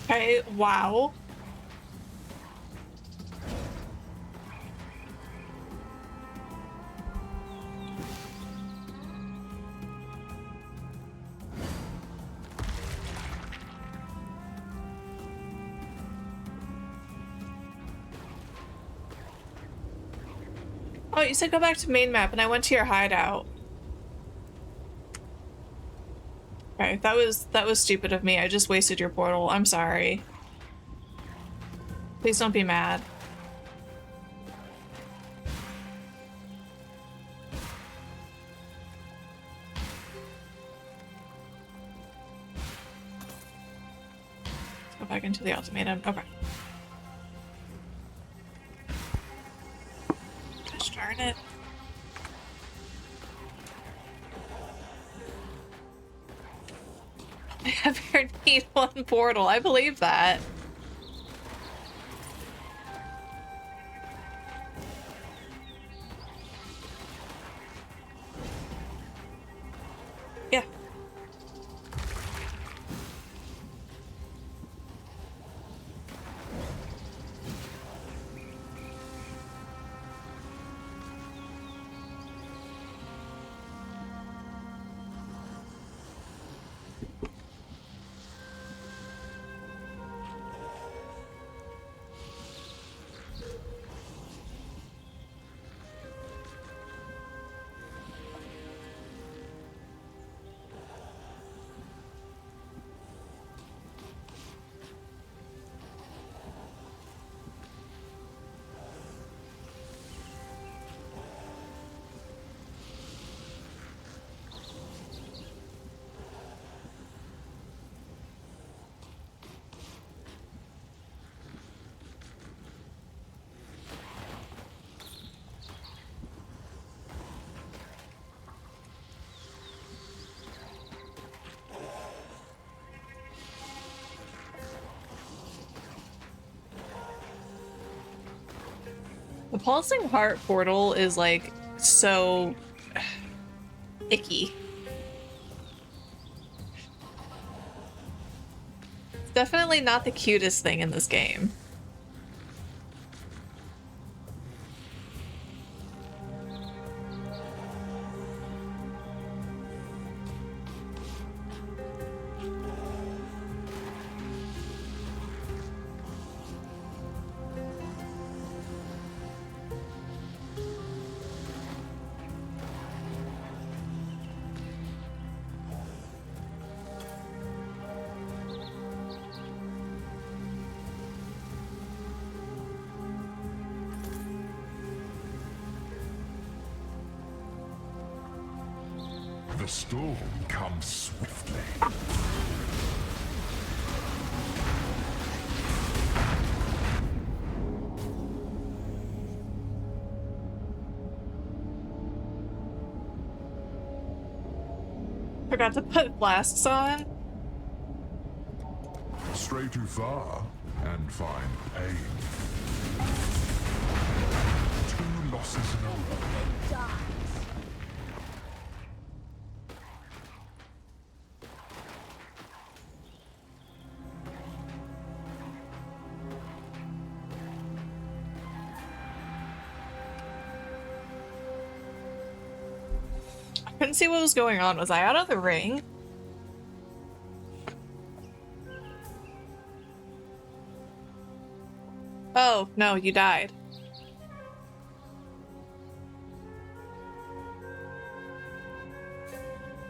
Okay, wow. Oh, you said go back to main map and I went to your hideout. Okay, that was stupid of me. I just wasted your portal. I'm sorry. Please don't be mad. Let's go back into the ultimatum. Okay. Gosh darn it. I have your need one portal. I believe that. Yeah. The pulsing heart portal is like so icky. It's definitely not the cutest thing in this game. The storm comes swiftly. Forgot to put flasks on. Stray too far and find pain. 2 losses in a row. couldn't see what was going on. Was I out of the ring? Oh, no, you died.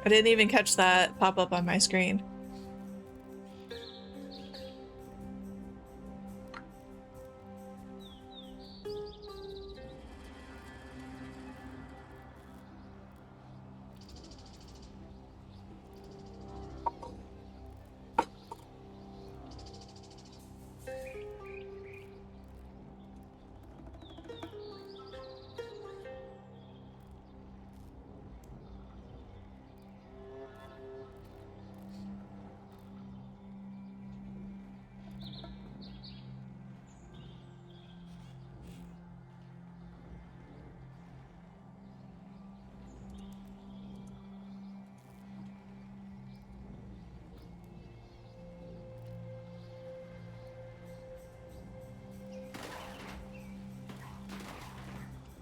I didn't even catch that pop up on my screen.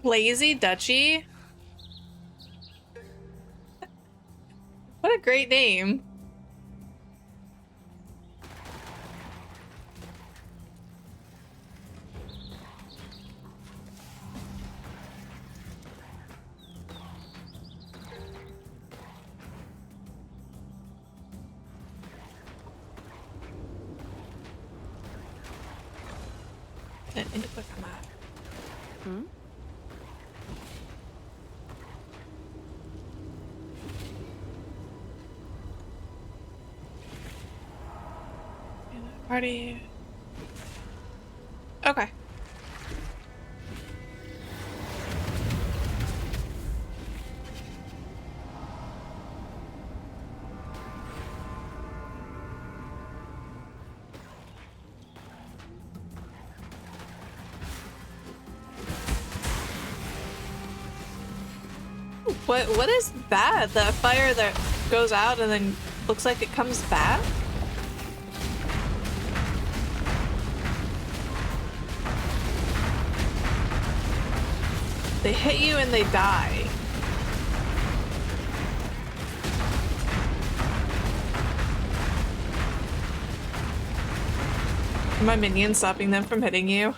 Lazy Duchy? What a great name. I need to click on that. Hmm? Party. Okay. What is that? The fire that goes out and then looks like it comes back? They hit you and they die. Are my minions stopping them from hitting you?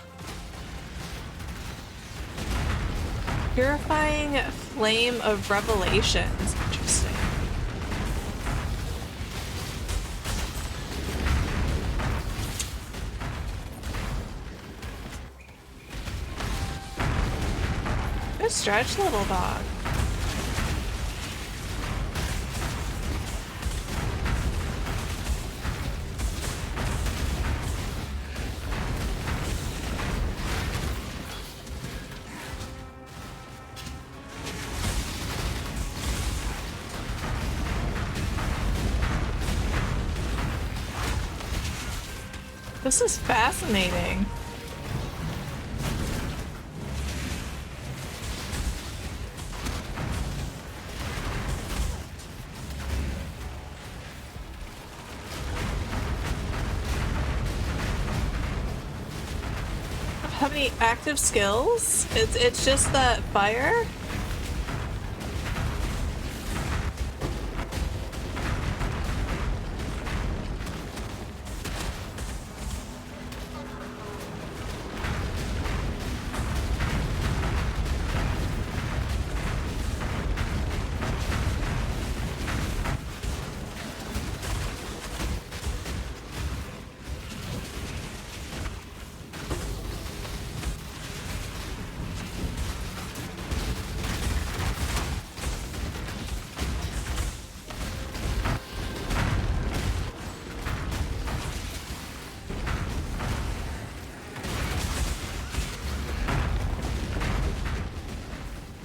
Purifying Flame of Revelations. Interesting. Good stretch, little dog. This is fascinating. How many active skills? It's just that fire?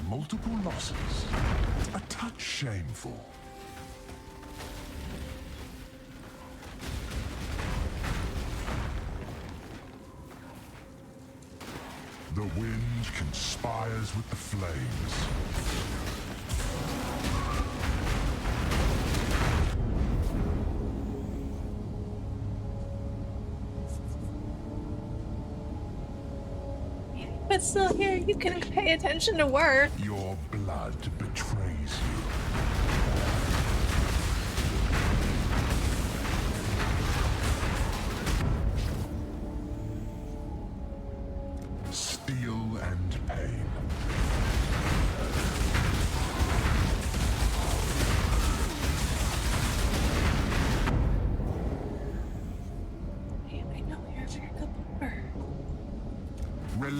Multiple losses. A touch shameful. The wind conspires with the flames. But still here, you can pay attention to work. Your blood betrays you.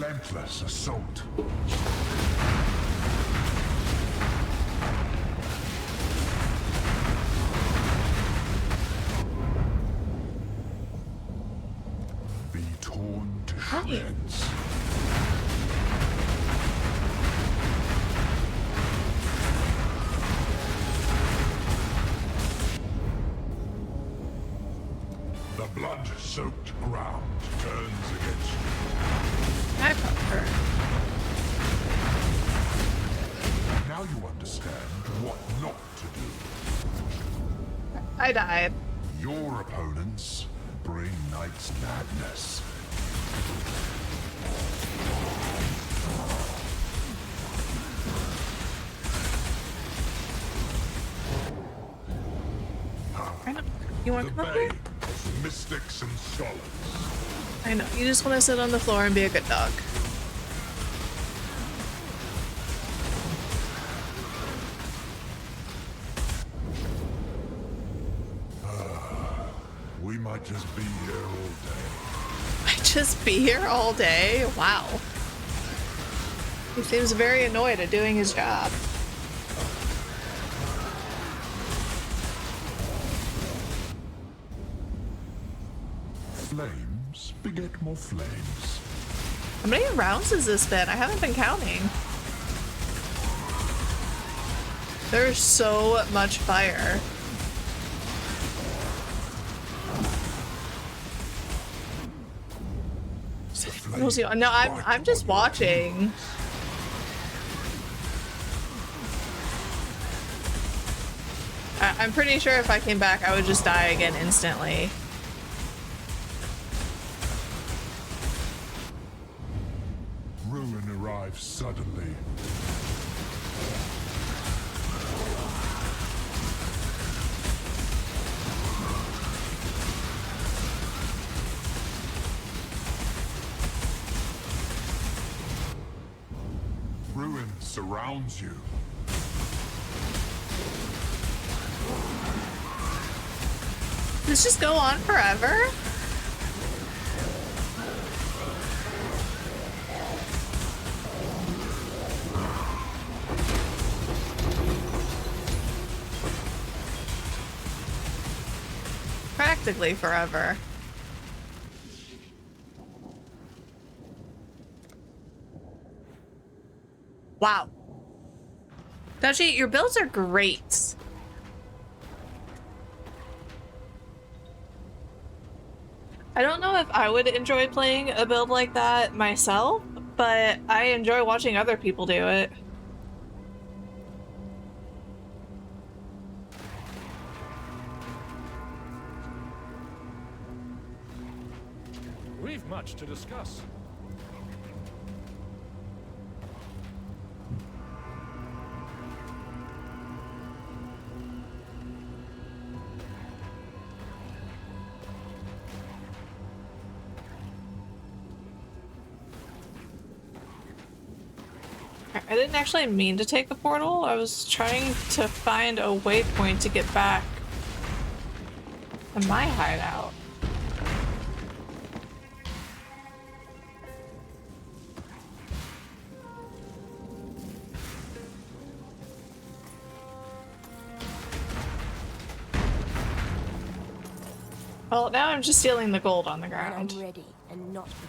relentless assault. Be torn to shreds. The blood-soaked ground turns against you. I prefer. Now you understand what not to do. I died. Your opponents bring Knight's madness. You want to come over here? Mystics and scholars. I know. You just want to sit on the floor and be a good dog. We might just be here all day. Might just be here all day? Wow. He seems very annoyed at doing his job. Flames beget more flames. How many rounds has this been? I haven't been counting. There's so much fire. No, I'm just watching. I'm pretty sure if I came back, I would just die again instantly. Ruin arrives suddenly. Ruin surrounds you. Does this just go on forever? Practically forever. Wow. Dachi, your builds are great. I don't know if I would enjoy playing a build like that myself, but I enjoy watching other people do it. We've much to discuss. I didn't actually mean to take the portal. I was trying to find a waypoint to get back to my hideout. Well, now I'm just stealing the gold on the ground. I'm ready and not before.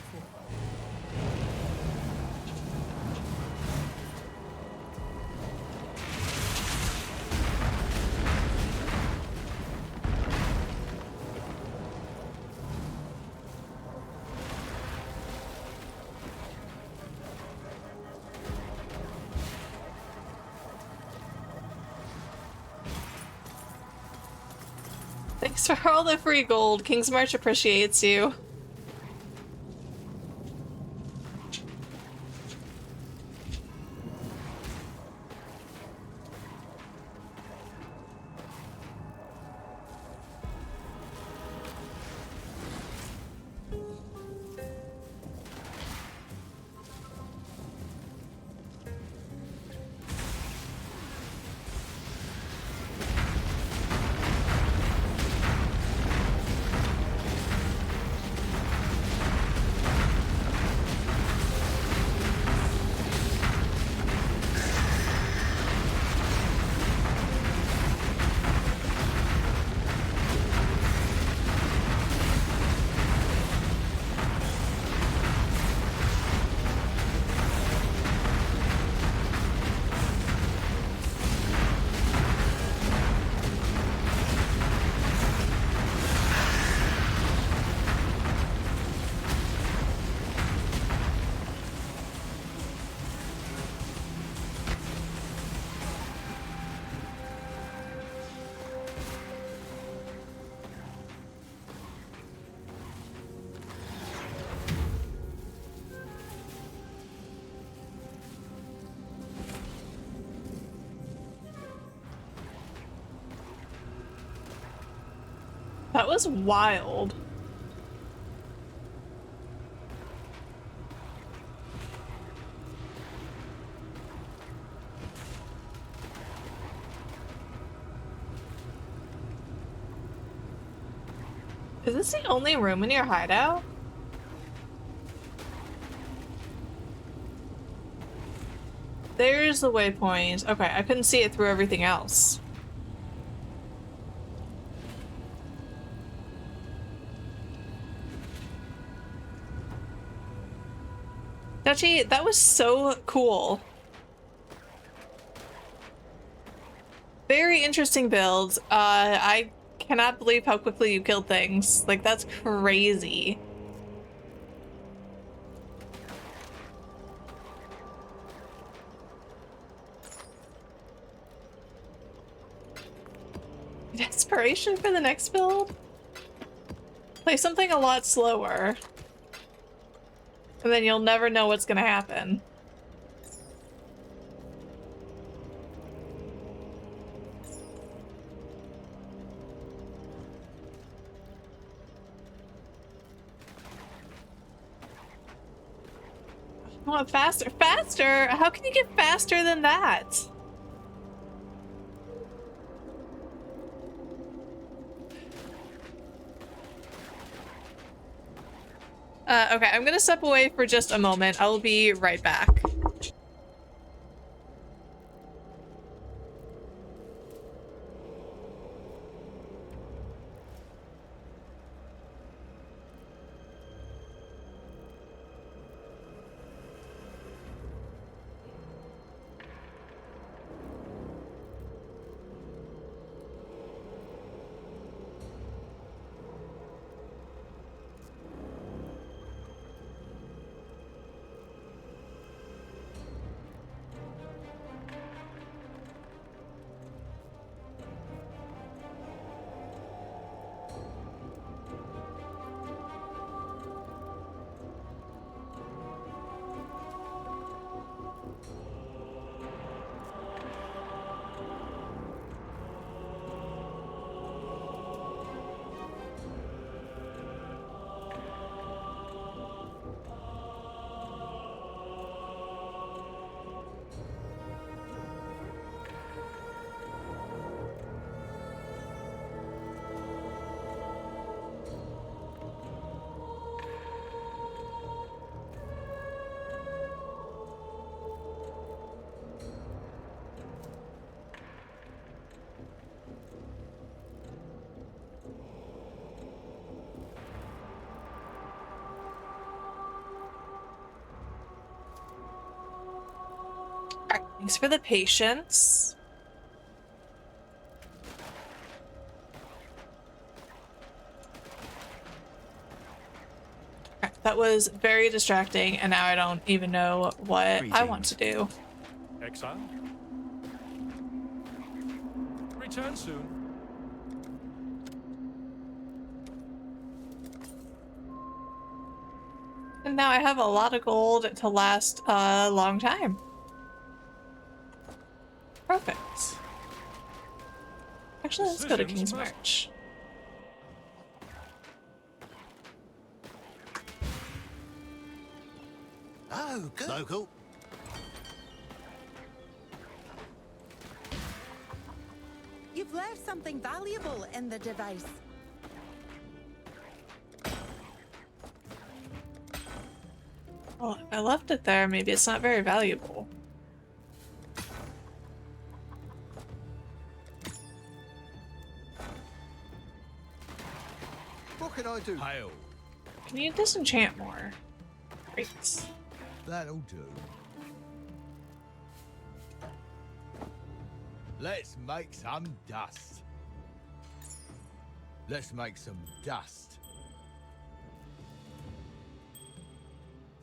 Thanks for all the free gold. King's March appreciates you. That was wild. Is this the only room in your hideout? There's the waypoint. Okay, I couldn't see it through everything else. Dutchie, that was so cool. Very interesting build. I cannot believe how quickly you killed things. Like, that's crazy. Desperation for the next build? Play something a lot slower. And then you'll never know what's gonna happen. I want faster. Faster? How can you get faster than that? Okay, I'm gonna step away for just a moment. I'll be right back. Alright, thanks for the patience. Alright, that was very distracting, and now I don't even know what I want to do. Exile? Return soon. And now I have a lot of gold to last a long time. Perfect. Actually, let's go to King's March. Oh, good. Local. You've left something valuable in the device. Well, if I left it there, maybe it's not very valuable. What can I do? Hail. Can you disenchant more? Great. That'll do. Let's make some dust. Let's make some dust.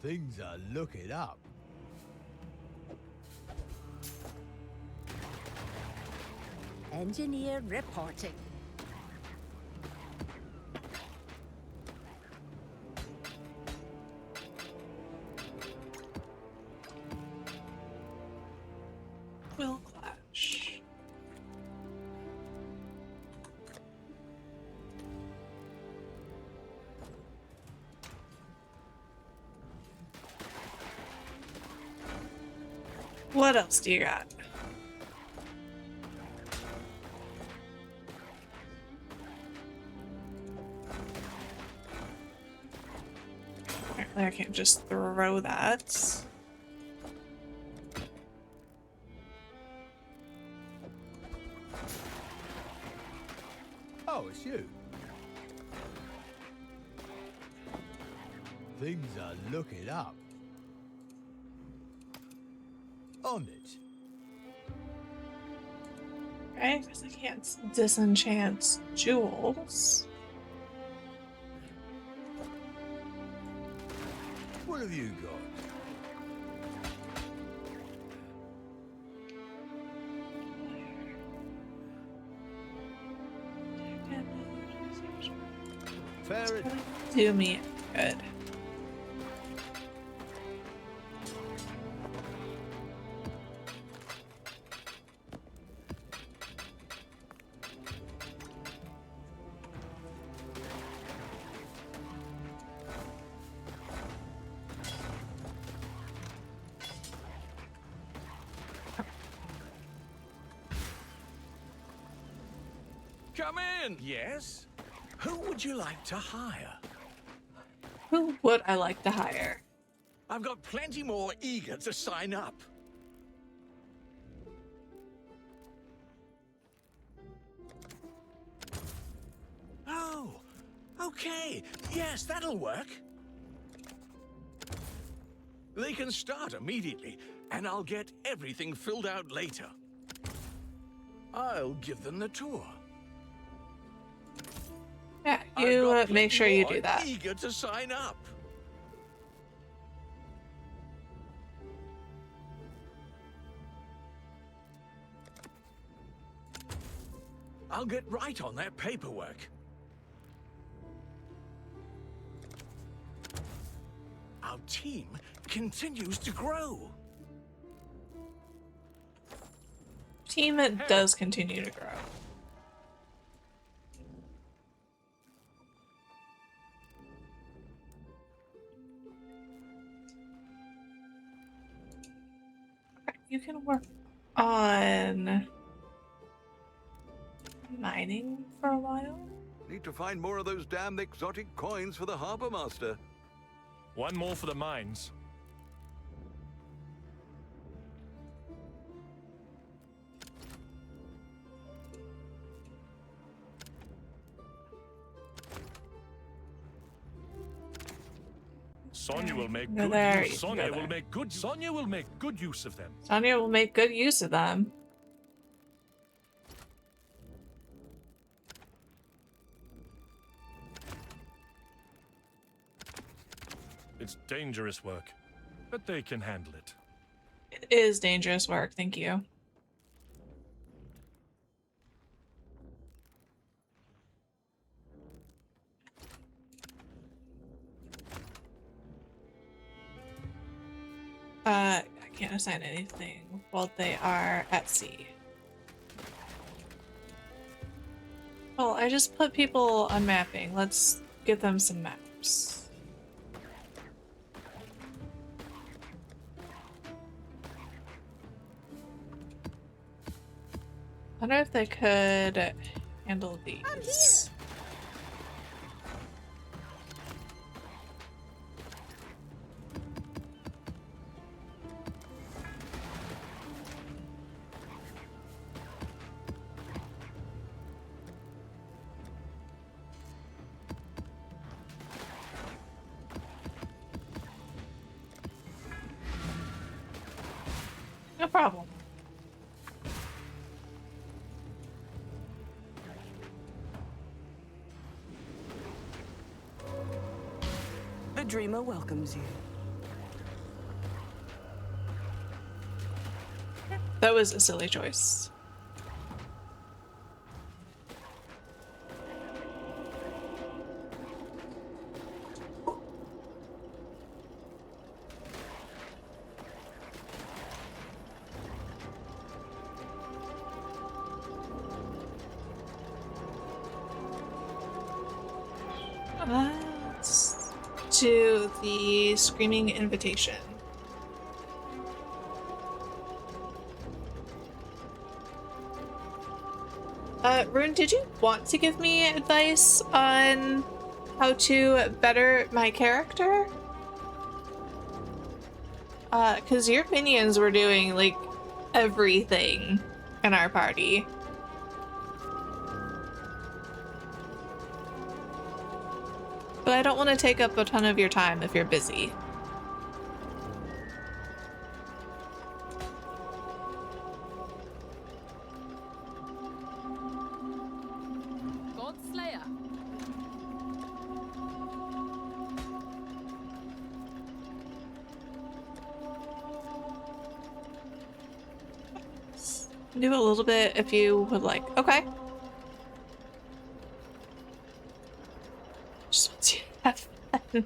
Things are looking up. Engineer reporting. Will clash. What else do you got? Apparently I can't just throw that. Oh, it's you. Things are looking up. On it. Okay, because I can't disenchant jewels. What have you got? Fair enough. Do me good. Come in! Yes? Who would you like to hire? Who would I like to hire? I've got plenty more eager to sign up. Oh, okay. Yes, that'll work. They can start immediately, and I'll get everything filled out later. I'll give them the tour. Yeah, you make sure you do that. Eager to sign up. I'll get right on that paperwork. Our team continues to grow. Team does continue to grow. You can work on mining for a while. Need to find more of those damn exotic coins for the harbor master. One more for the mines. Sonya will make good use. Sonya will make good. Sonya will make good use of them. Sonya will make good use of them. It's dangerous work, but they can handle it. It is dangerous work, thank you. I can't assign anything while they are at sea. Well, I just put people on mapping. Let's give them some maps. I wonder if they could handle these. No problem. The dreamer welcomes you. That was a silly choice. Let's do the Screaming Invitation. Rune, did you want to give me advice on how to better my character? Cause your minions were doing, like, everything in our party. But I don't want to take up a ton of your time if you're busy. Godslayer. Do a little bit if you would like. Okay. Just wants you to have fun.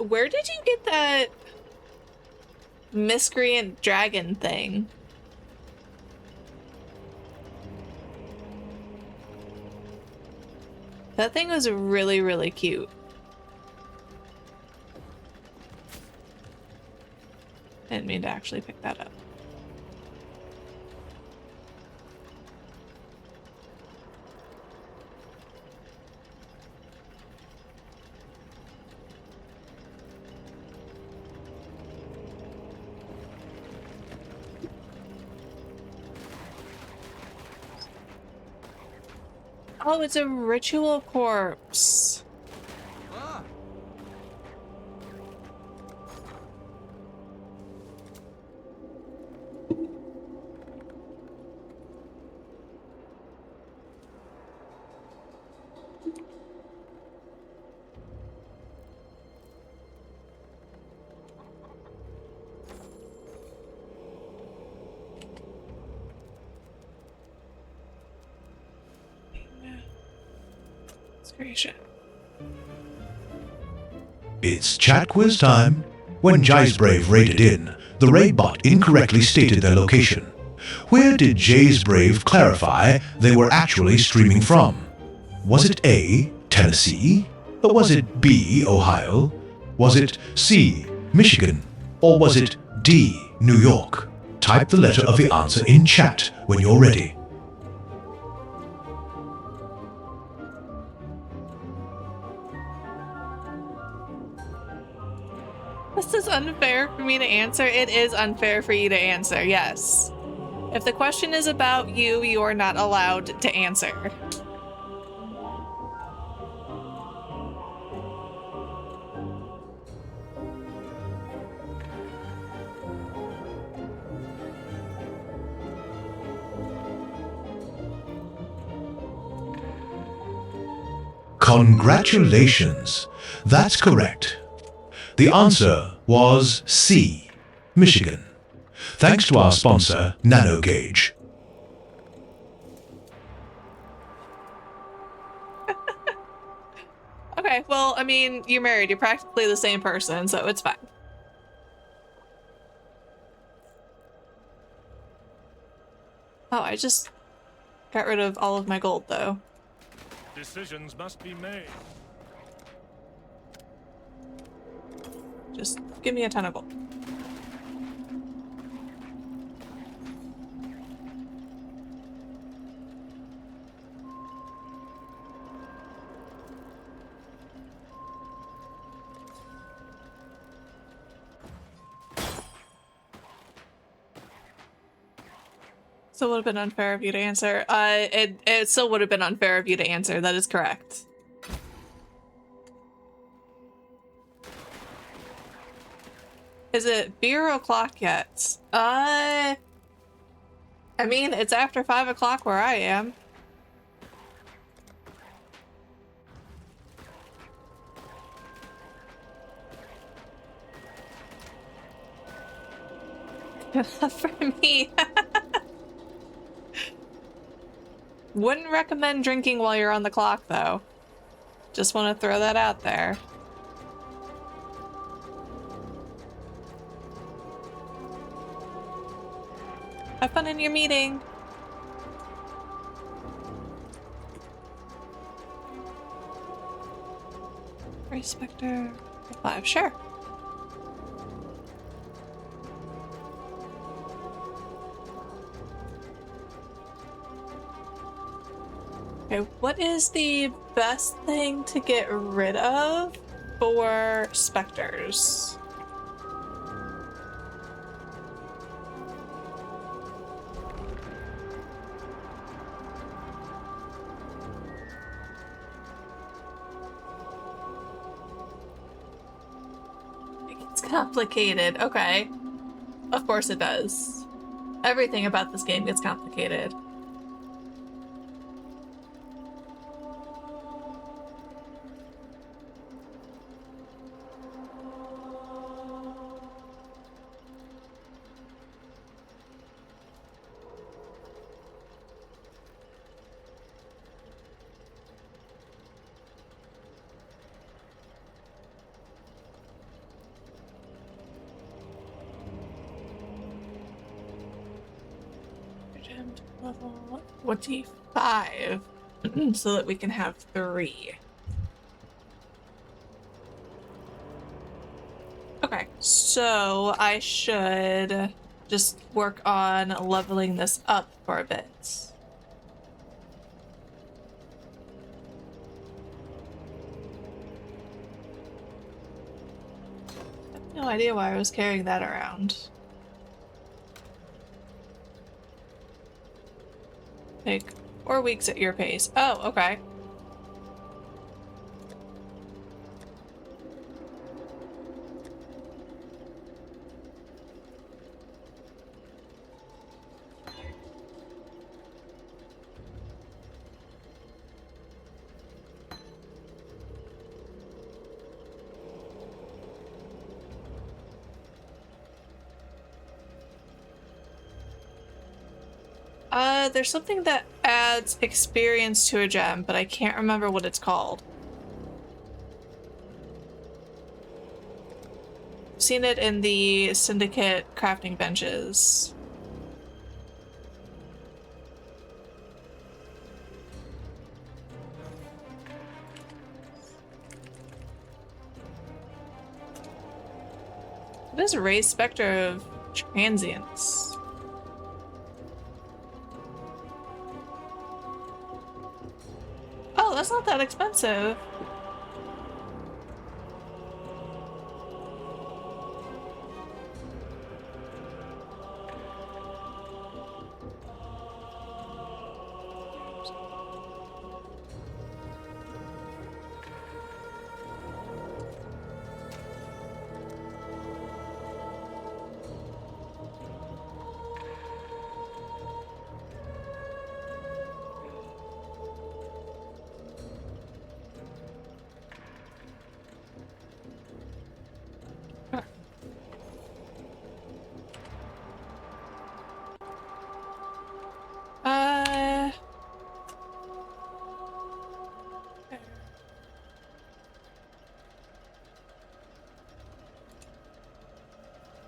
Where did you get that miscreant dragon thing? That thing was really, really cute. Didn't mean to actually pick that up. Oh, it's a ritual corpse. It's chat quiz time. When Jay's Brave raided in, the raid bot incorrectly stated their location. Where did Jay's Brave clarify they were actually streaming from? Was it A, Tennessee? Or was it B, Ohio? Was it C, Michigan? Or was it D, New York? Type the letter of the answer in chat when you're ready. This is unfair for me to answer. It is unfair for you to answer, yes. If the question is about you, you are not allowed to answer. Congratulations. That's correct. The answer was C, Michigan. Thanks to our sponsor, NanoGauge. Okay, well, I mean, you're married. You're practically the same person, so it's fine. Oh, I just got rid of all of my gold, though. Decisions must be made. Just give me a ton of gold. So it would have been unfair of you to answer. It still would have been unfair of you to answer. That is correct. Is it beer o'clock yet? I mean, it's after 5 o'clock where I am. For me. Wouldn't recommend drinking while you're on the clock, though. Just want to throw that out there. Have fun in your meeting. Spectre 5, sure. Okay, what is the best thing to get rid of for specters? It's complicated. Okay. Of course it does. Everything about this game gets complicated. Level 25 so that we can have 3. Okay, so I should just work on leveling this up for a bit. I have no idea why I was carrying that around. Take 4 weeks at your pace. Oh, okay. There's something that adds experience to a gem, but I can't remember what it's called. I've seen it in the Syndicate crafting benches. What is raised spectre of transience? Oh, that's not that expensive.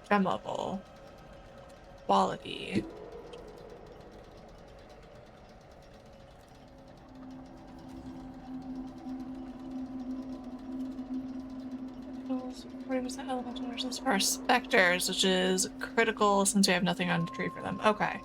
Gem level. Quality. Elemental versus our specters, which is critical since we have nothing on the tree for them. Okay.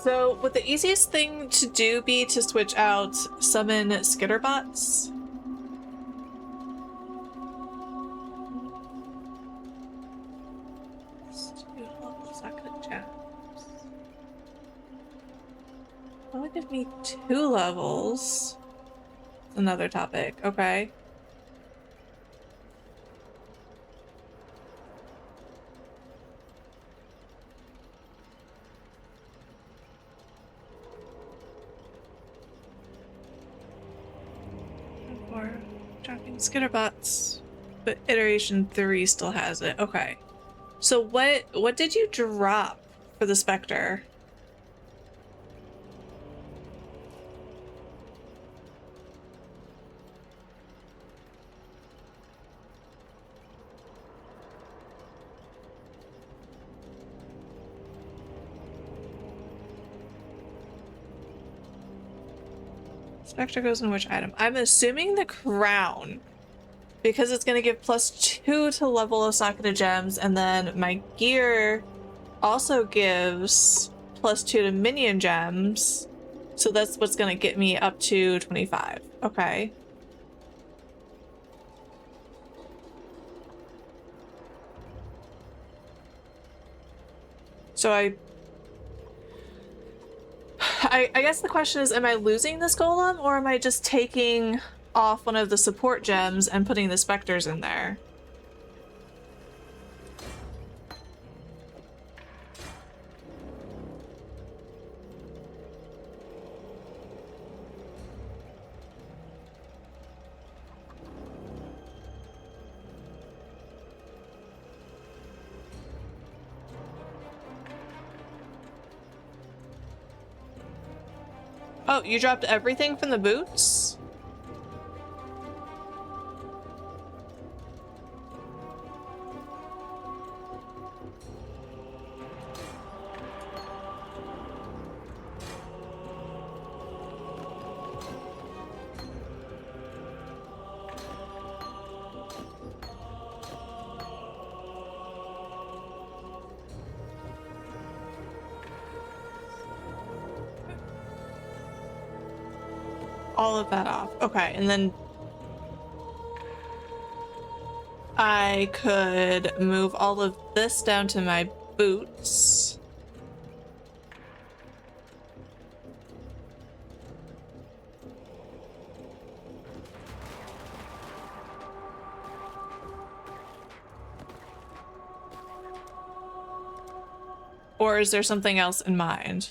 So, would the easiest thing to do be to switch out summon skitterbots? Only give me 2 levels. Another topic. Okay. Dropping skitterbots, but iteration 3 still has it. Okay. So what did you drop for the Spectre? Spectre goes in which item? I'm assuming the crown, because it's going to give +2 to level of socketed gems, and then my gear also gives +2 to minion gems, so that's what's going to get me up to 25. Okay. So I guess the question is, am I losing this golem, or am I just taking off one of the support gems and putting the specters in there? Oh, you dropped everything from the boots? All of that off. Okay, and then I could move all of this down to my boots. Or is there something else in mind?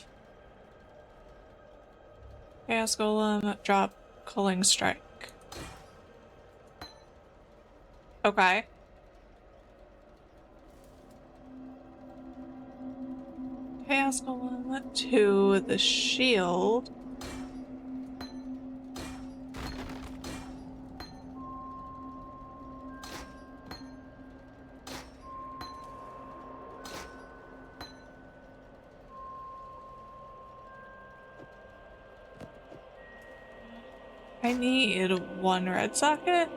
Chaos Golem, drop Culling Strike. Okay. Chaos Golem to the shield. I need 1 red socket.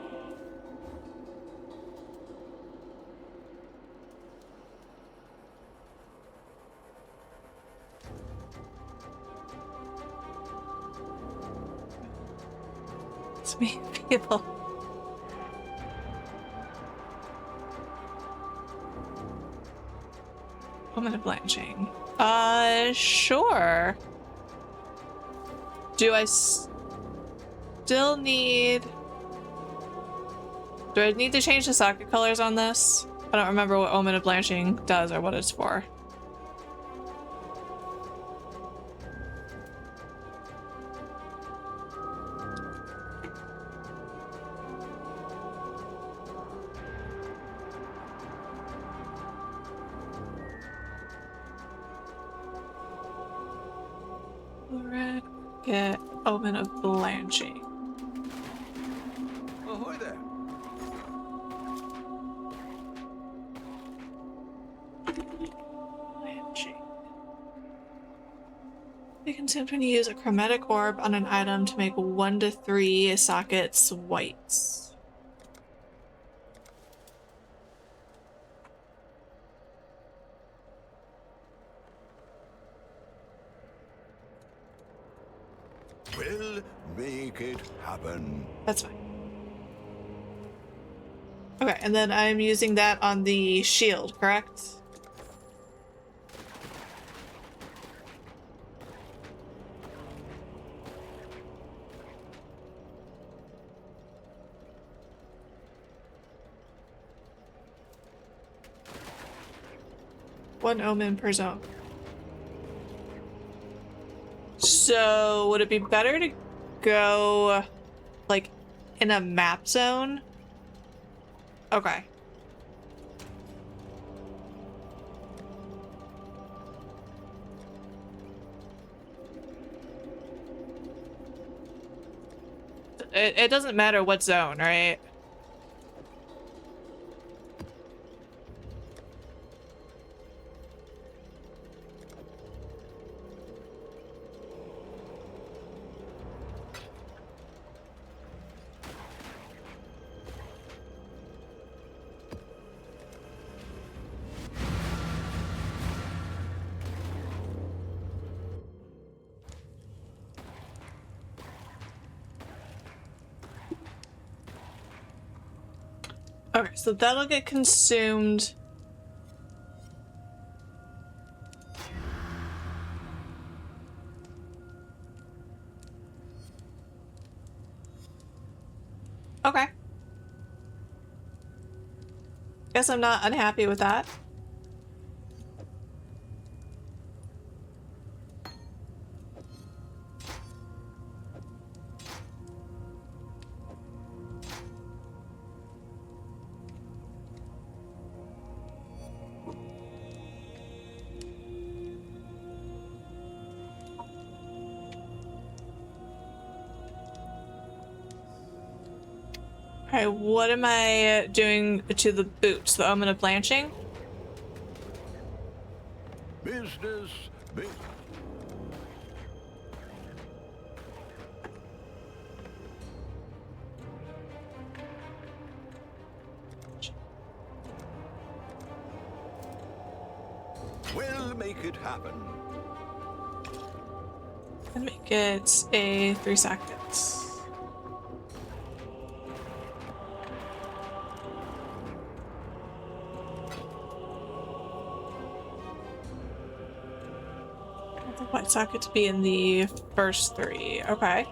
It's me, people. Woman of blanching. Sure. Do I still need... Do I need to change the socket colors on this? I don't remember what Omen of Blanching does or what it's for. Red, get Omen of Blanching. Ahoy there. Blanching. They consumed when you use a chromatic orb on an item to make 1 to 3 sockets whites. We'll make it happen. That's fine. Okay, and then I'm using that on the shield, correct? 1 omen per zone. So would it be better to go like in a map zone? Okay. It doesn't matter what zone, right? Okay, so that'll get consumed. Okay. Guess I'm not unhappy with that. Alright, what am I doing to the boots? The omen of blanching? Business. We'll make it happen. And make it a 3 seconds. The white socket to be in the first 3. Okay.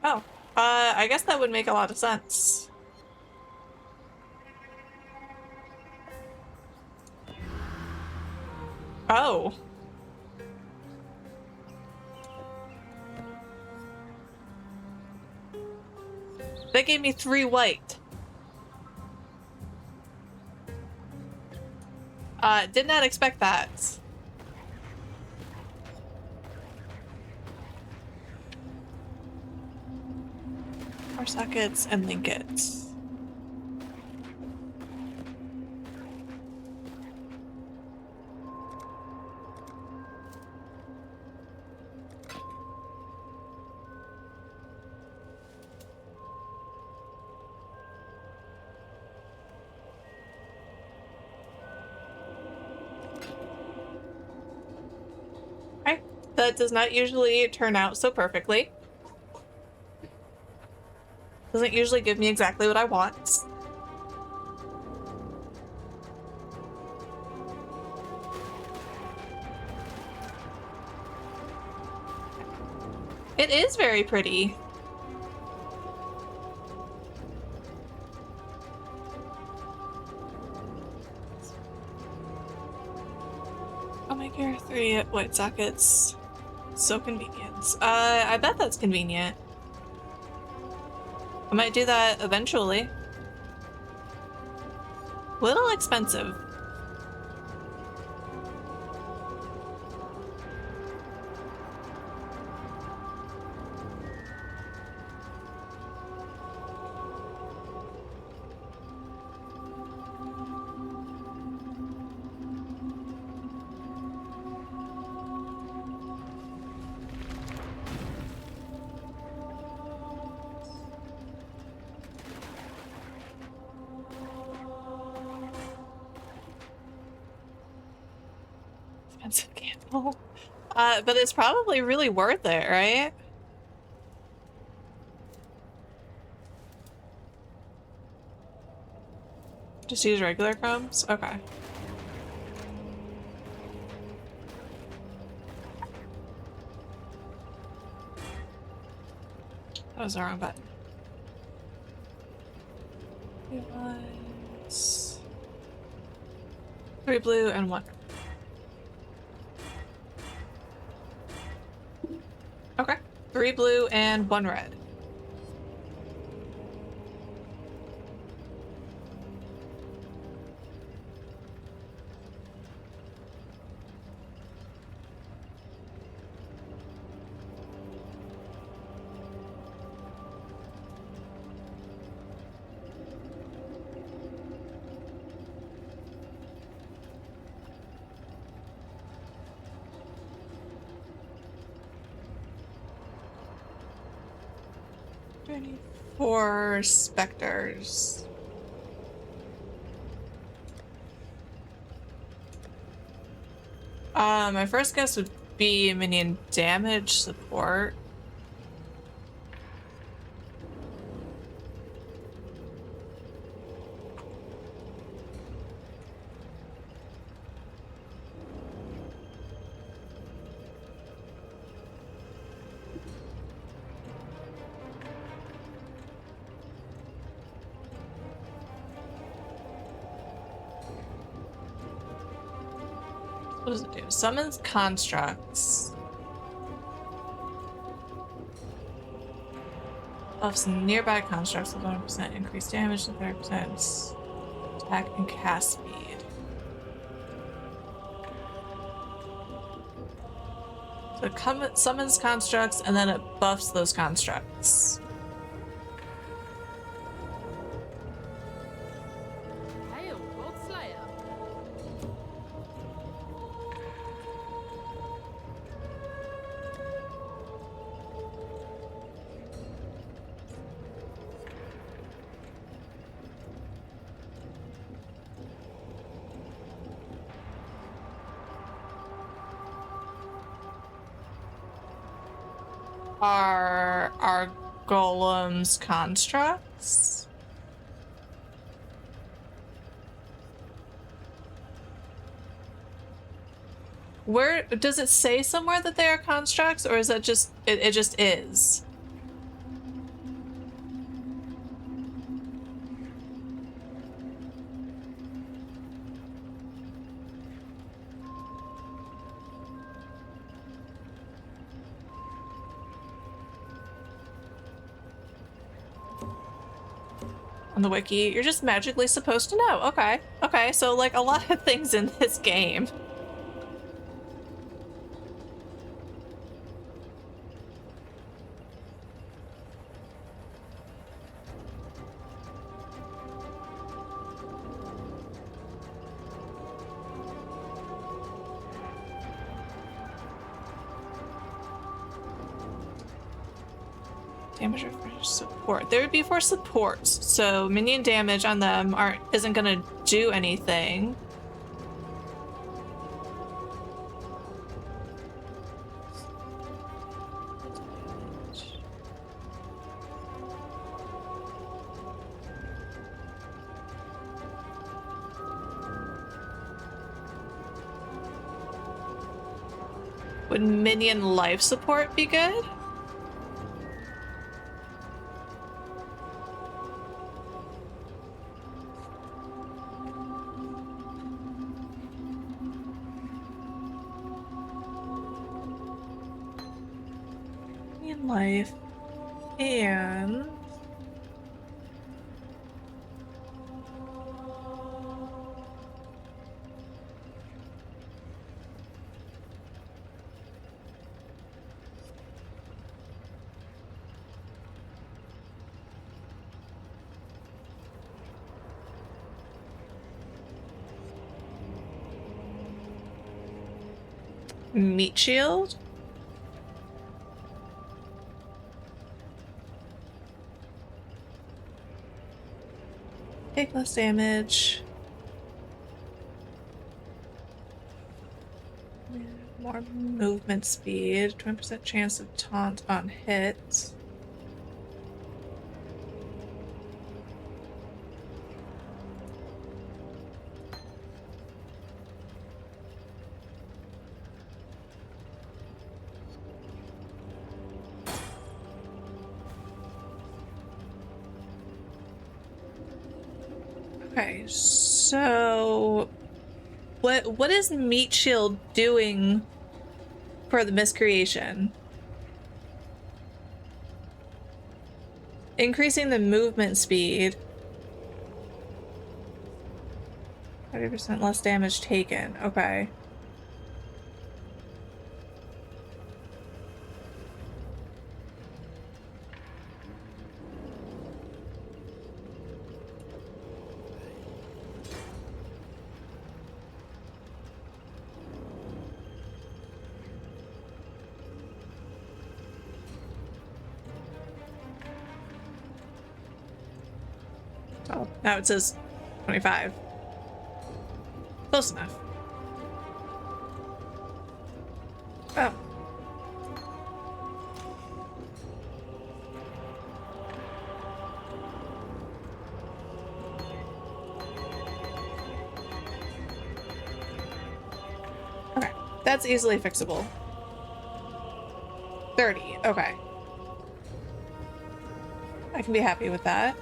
Oh, I guess that would make a lot of sense. Oh. That gave me 3 white. Did not expect that. More sockets and linkets. Okay, that does not usually turn out so perfectly. Doesn't usually give me exactly what I want. It is very pretty. Oh my god, 3 white sockets. So convenient. I bet that's convenient. I might do that eventually. Little expensive. expensive gamble. But it's probably really worth it, right? Just use regular chromes? Okay. That was the wrong button. It was 3 blue and 1. Okay. 3 blue and 1 red. For spectres. My first guess would be minion damage support. What does it do? Summons constructs. Buffs nearby constructs with 100% increased damage and 30% attack and cast speed. So it summons constructs and then it buffs those constructs. Hail, Godslayer. Are golems constructs? Where does it say somewhere that they are constructs, or is that just it just is? On the wiki, you're just magically supposed to know. Okay. Okay, so like a lot of things in this game. Damage or for support. They would be for supports, so minion damage on them isn't gonna do anything. Would minion life support be good? Life and meat shield. Take less damage. More movement speed, 20% chance of taunt on hits. Okay, so what is Meat Shield doing for the miscreation? Increasing the movement speed. 30% less damage taken. Okay. Oh, now it says 25. Close enough. Oh. Okay, that's easily fixable. 30, okay. I can be happy with that.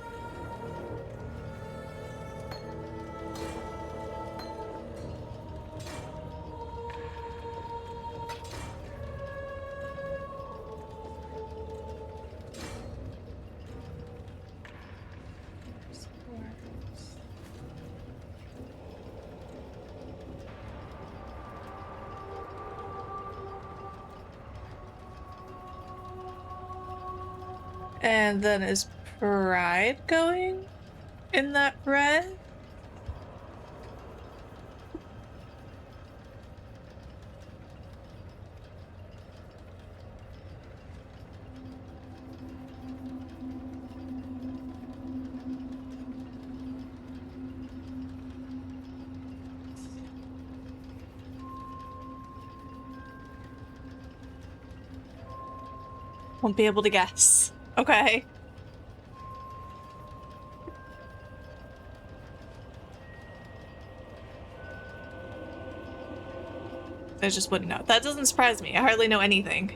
And then is Pride going in that red? Won't be able to guess. Okay. I just wouldn't know. That doesn't surprise me. I hardly know anything.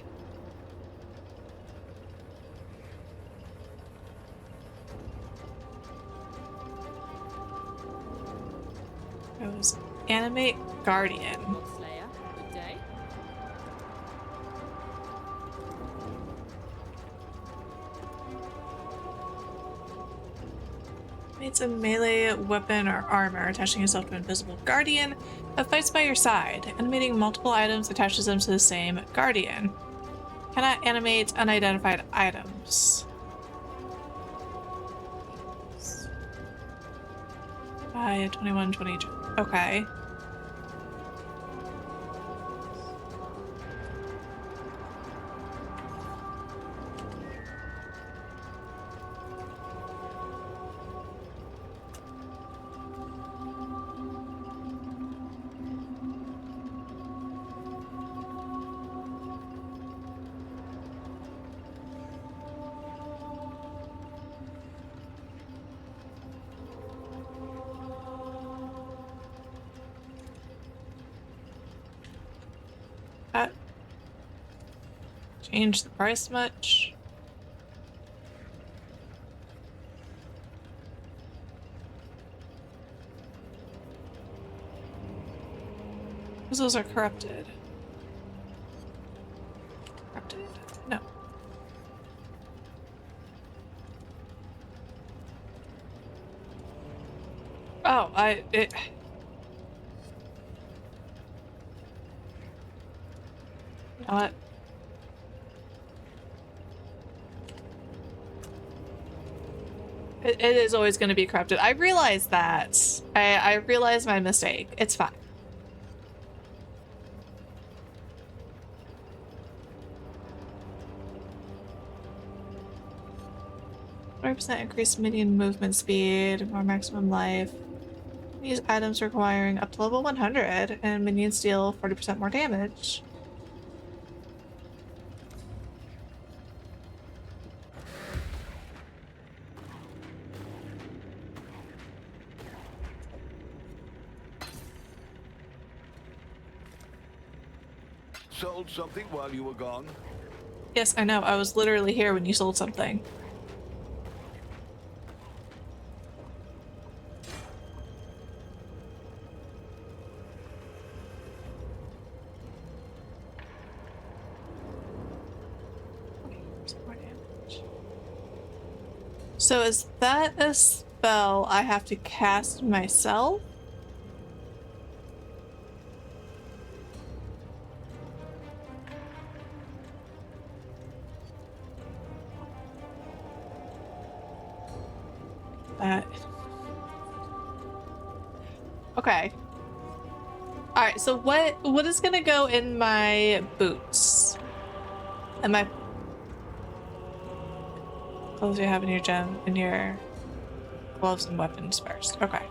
It was Animate Guardian. It's a melee weapon or armor, attaching yourself to an invisible guardian that fights by your side. Animating multiple items attaches them to the same guardian. Cannot animate unidentified items. By 21, 22. Okay. Change the price much? Those are corrupted. Corrupted? No. Oh, you know what? It is always going to be corrupted. I realize that. I realize my mistake. It's fine. %, increased minion movement speed, more maximum life. These items requiring up to level 100 and minions deal 40% more damage. Sold something while you were gone? Yes, I know. I was literally here when you sold something. So is that a spell I have to cast myself? Okay. Alright, so what is gonna go in my boots? And my clothes you have in your gem, in your gloves and weapons first. Okay.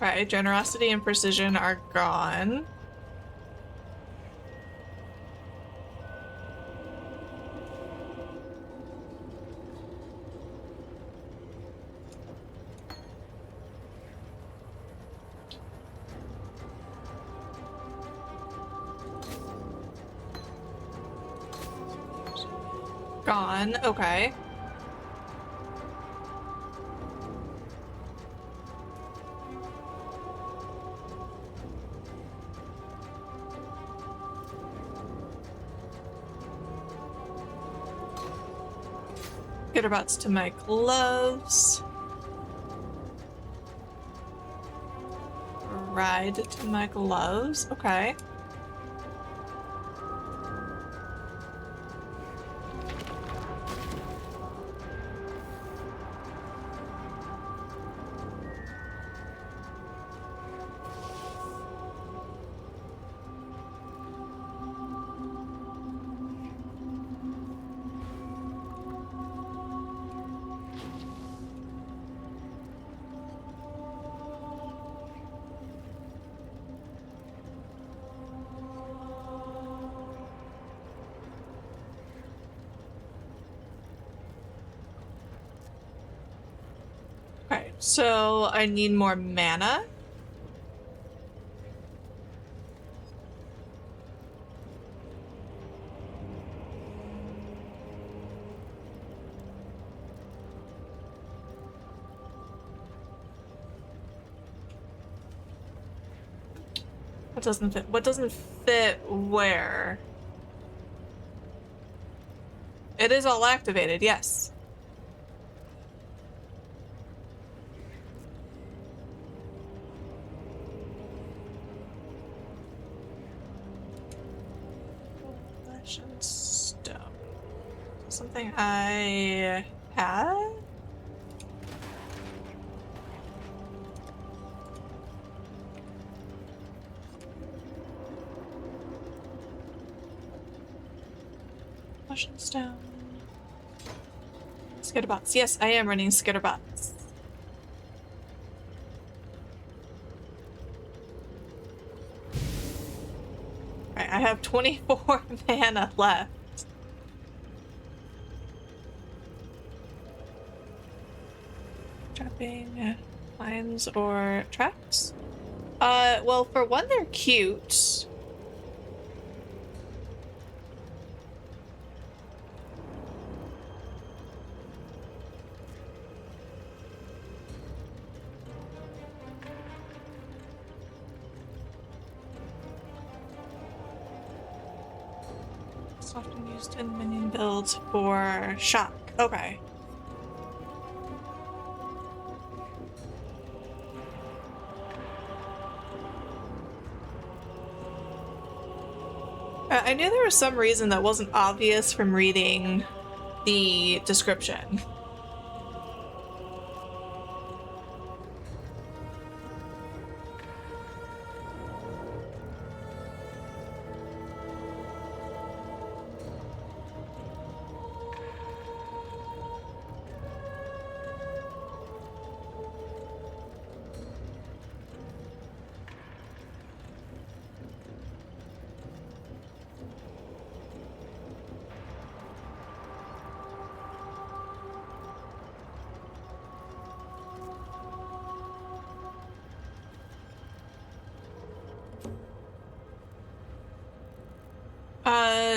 Okay, generosity and precision are gone. Gone, okay. Skitterbots to my gloves. Ride to my gloves. Okay. Okay, so I need more mana. What doesn't fit? What doesn't fit where? It is all activated, yes. Flesh and stone. Something I had? Flesh and stone. Skitterbots. Yes, I am running skitterbots. Alright, I have 24 mana left. Trapping mines or traps? Well, for one, they're cute. It's often used in minion builds for shock. Okay. I knew there was some reason that wasn't obvious from reading the description.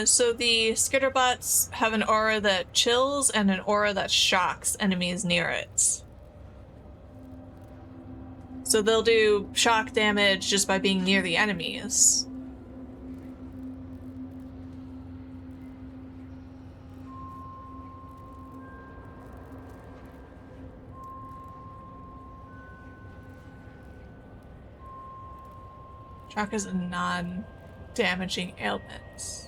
So the skitterbots have an aura that chills and an aura that shocks enemies near it. So they'll do shock damage just by being near the enemies. Shock is a non-damaging ailment.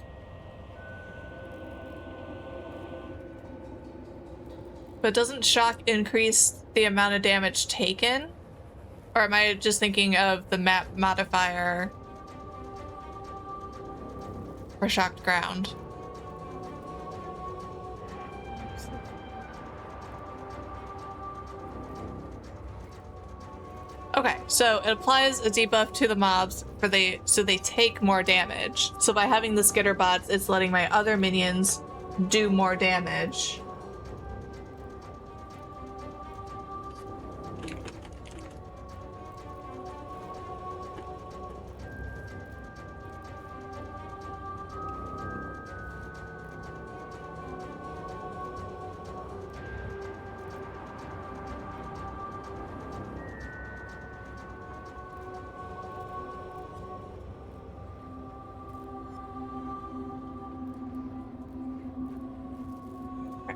But doesn't shock increase the amount of damage taken? Or am I just thinking of the map modifier for shocked ground? Okay, so it applies a debuff to the mobs so they take more damage. So by having the skitterbots, it's letting my other minions do more damage.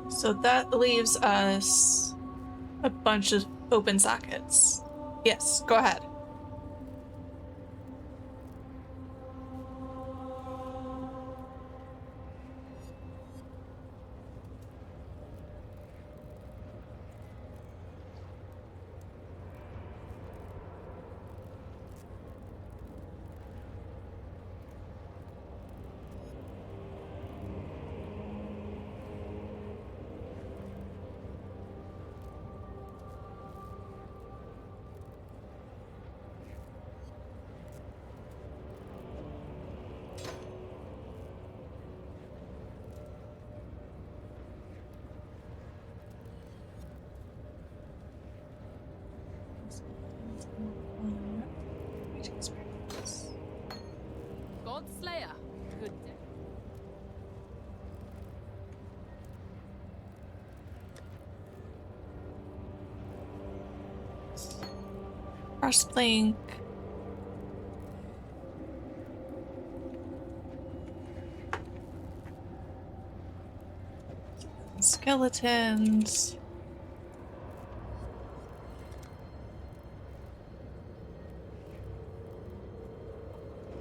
So that leaves us a bunch of open sockets. Yes, go ahead. Godslayer. Good day. Frostblink. Skeletons.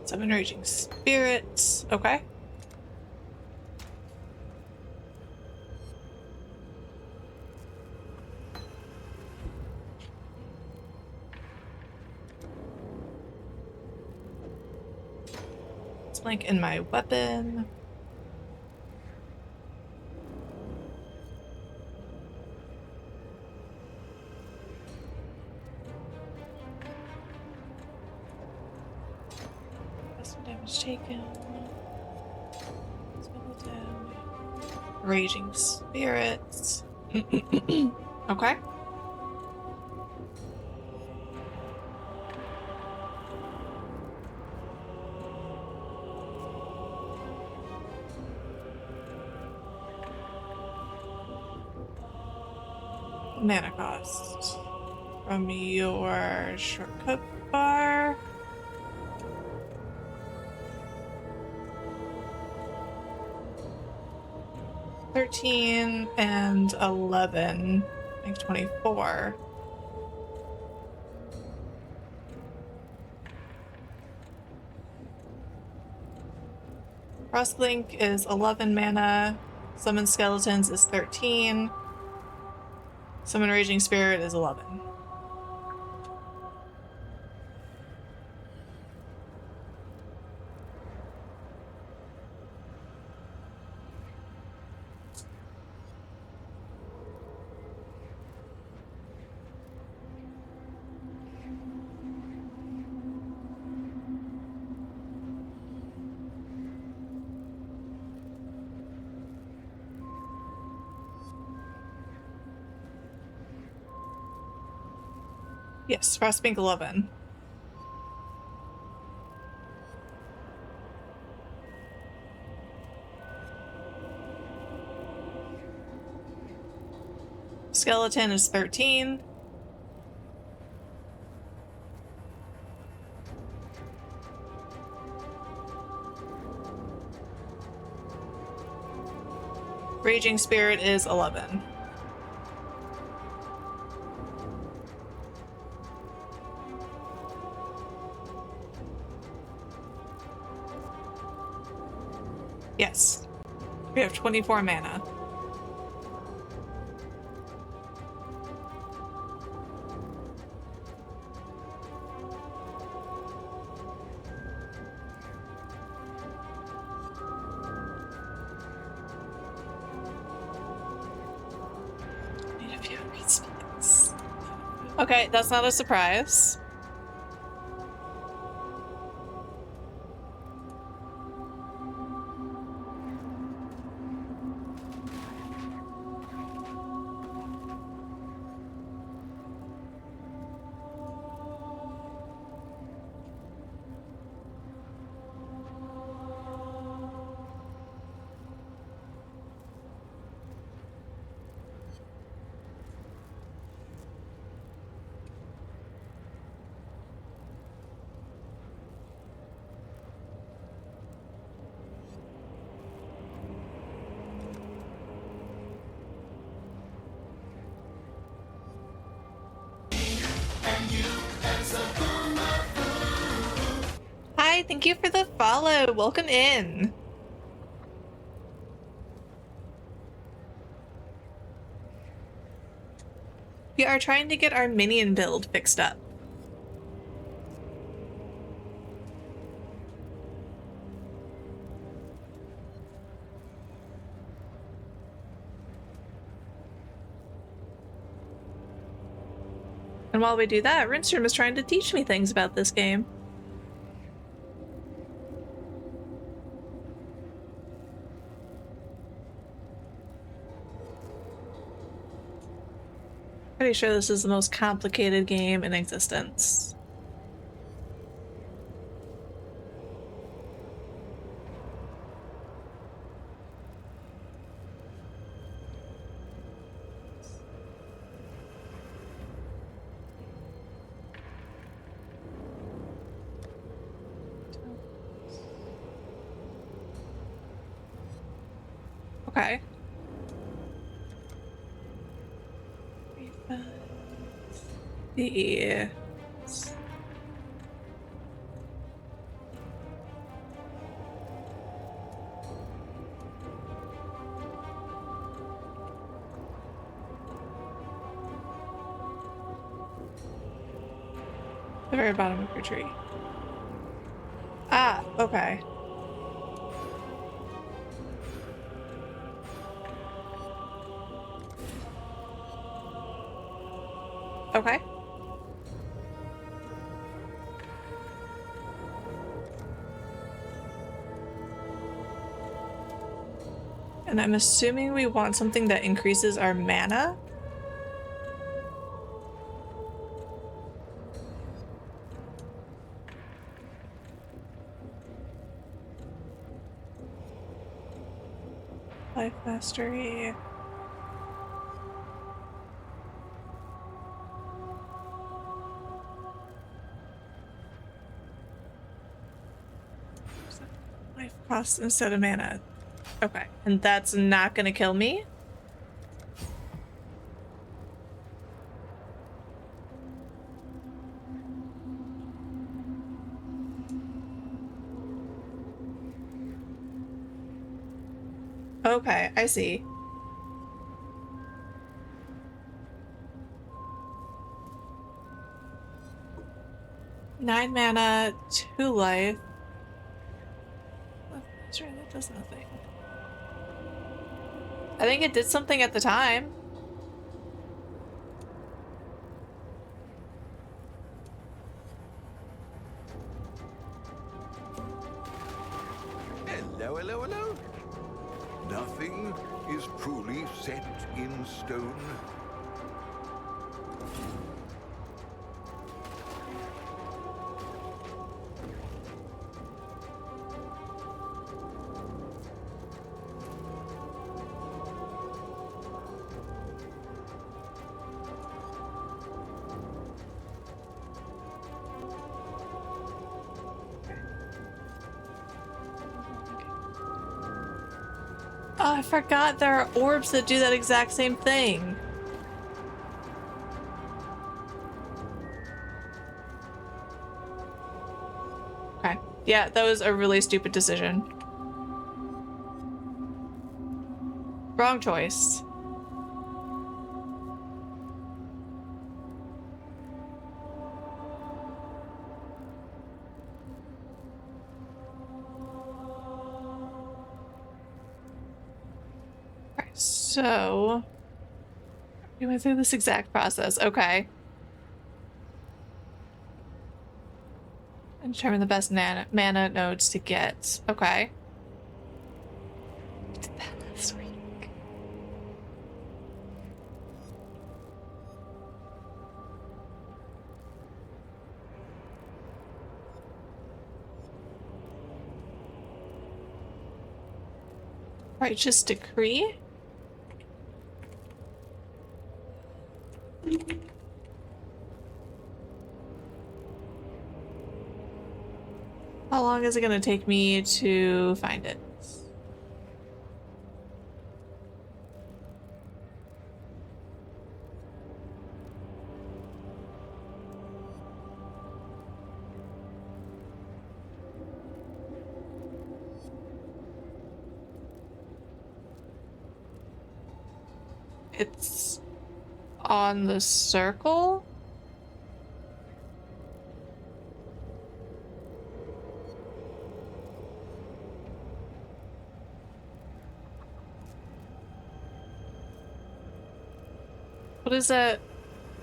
Seven raging spirits. Okay. Let's blank in my weapon. Damage taken. Skeleton. Raging spirits. Okay. mana cost from your shortcut bar. $13 and $11 make $24. Crosslink is 11 mana. Summon Skeletons is 13. Summon Raging Spirit is 11. Yes, Frostbank 11. Skeleton is 13. Raging Spirit is 11. Yes. We have 24 mana. Need a few respects. Okay, that's not a surprise. Hi, thank you for the follow. Welcome in. We are trying to get our minion build fixed up. And while we do that, Rinstrom is trying to teach me things about this game. Pretty sure this is the most complicated game in existence. Okay. The very bottom of your tree. Ah, okay. Okay. And I'm assuming we want something that increases our mana? Life Mastery. Cost instead of mana. Okay, and that's not gonna kill me? Okay, I see. Nine mana, 2 life. That's right, that does nothing. I think it did something at the time. Hello, hello, hello. Nothing is truly set in stone. Oh, I forgot there are orbs that do that exact same thing. Okay. Yeah, that was a really stupid decision. Wrong choice. So, we went through this exact process. Okay. And determine the best mana nodes to get. Okay. We did that last week. Righteous Decree? How long is it gonna take me to find it? It's on the circle? What does that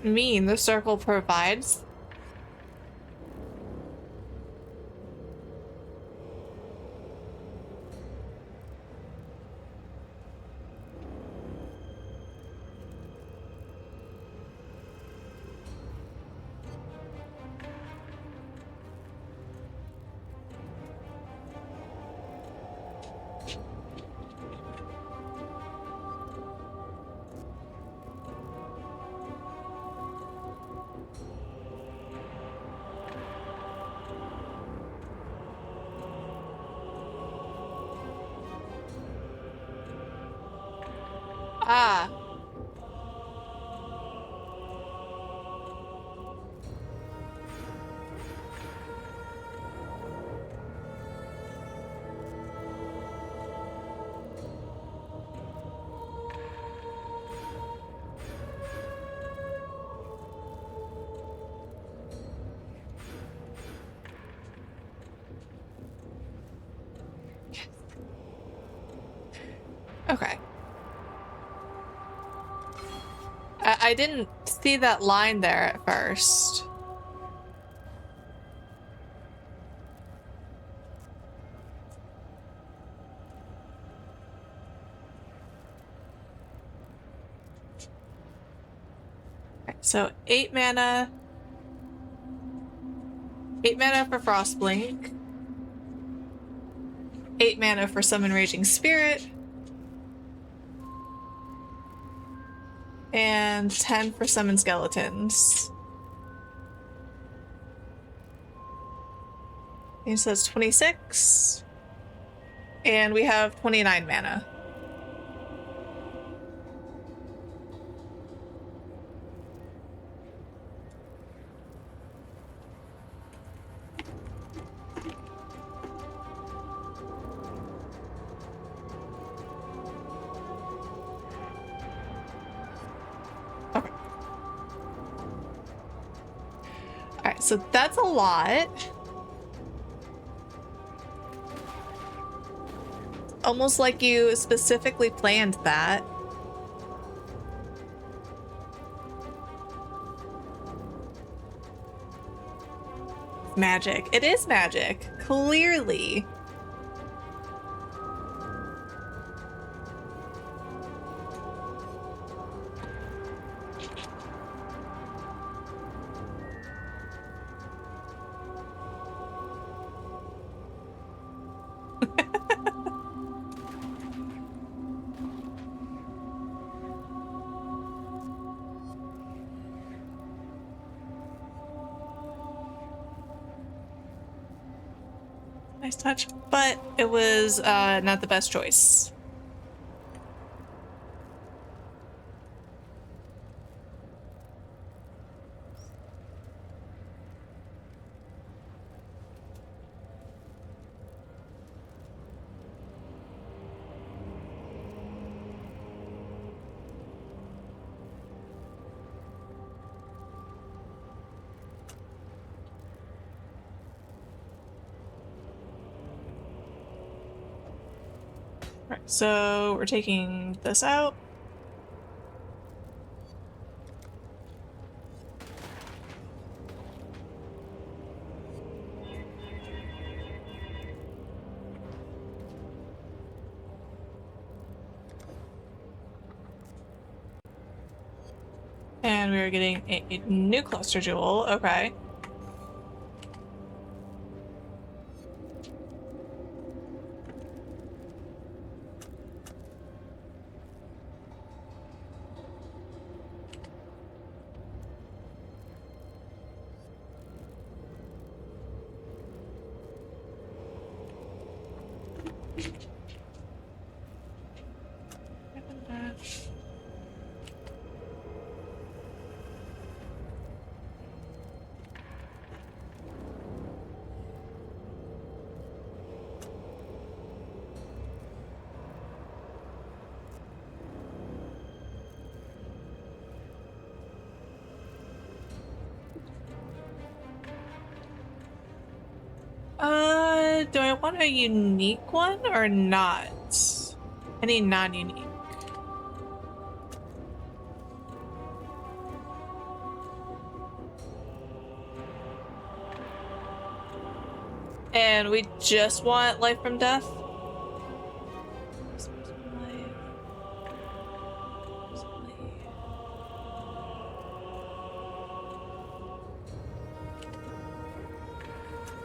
mean? The circle provides? Ah. Okay. I didn't see that line there at first. Okay, so 8 mana. 8 mana for Frostblink. 8 mana for Summon Raging Spirit. And 10 for Summon Skeletons. And so that's 26. And we have 29 mana. Okay. Alright, so that's a lot. Almost like you specifically planned that. Magic. It is magic. Clearly. Nice touch, but it was not the best choice. Right, so we're taking this out. And we're getting a new cluster jewel. Okay. Do I want a unique one or not? Any non-unique? And we just want life from death?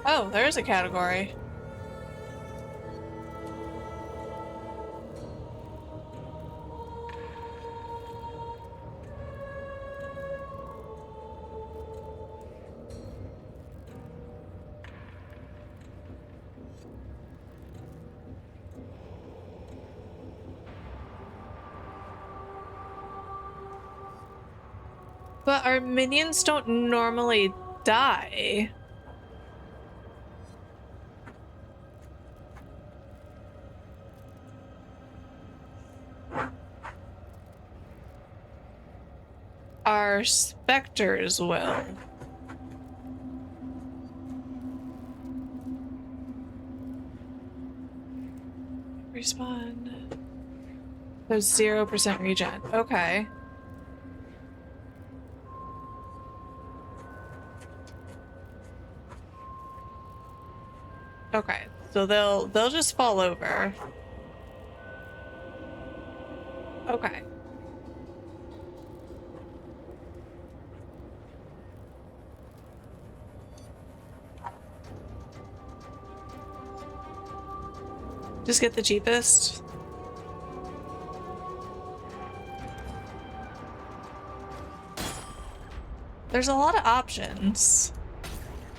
Oh, there is a category. But our minions don't normally die. Our spectres will. Respawn. There's 0% regen. Okay. Okay, so they'll just fall over. Okay. Just get the cheapest. There's a lot of options.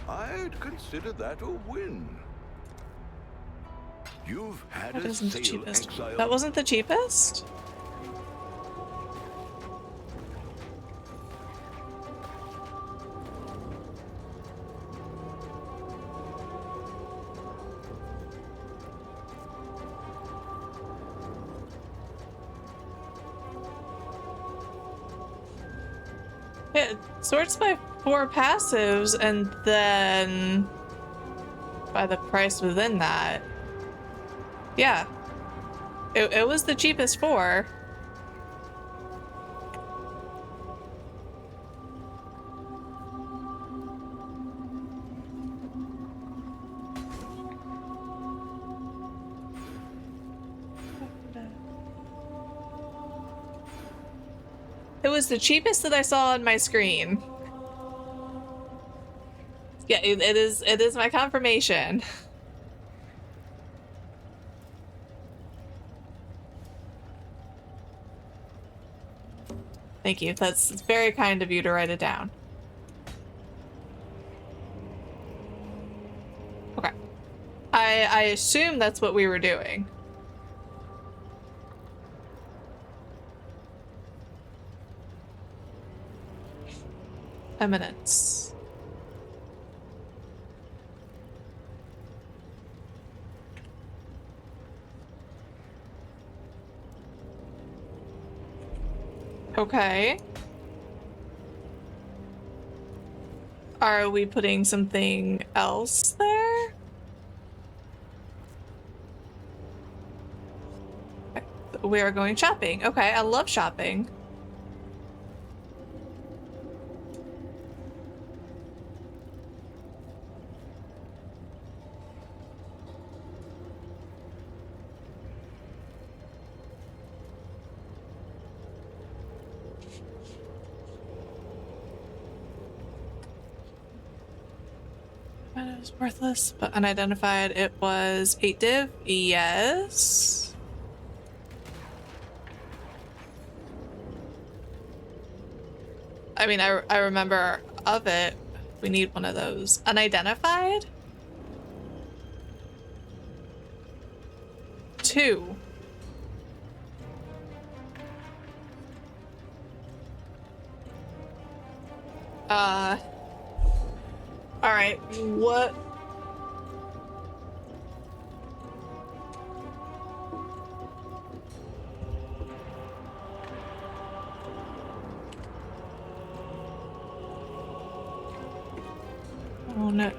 I'd consider that a win. You've had That a isn't the sail cheapest. exile. That wasn't the cheapest? Yeah, it sorts by 4 passives and then by the price within that. Yeah. It was the cheapest 4. It was the cheapest that I saw on my screen. Yeah, it is my confirmation. Thank you. It's very kind of you to write it down. Okay. I assume that's what we were doing. Eminence. Okay. Are we putting something else there? We are going shopping. Okay, I love shopping. It was worthless, but unidentified. It was 8 div. Yes. I mean, I remember of it. We need one of those. Unidentified? 2. All right, what? Oh no.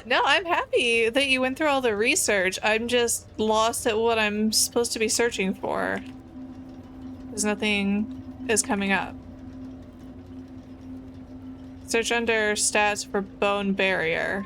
No, I'm happy that you went through all the research. I'm just lost at what I'm supposed to be searching for. Because nothing is coming up. Search under stats for bone barrier.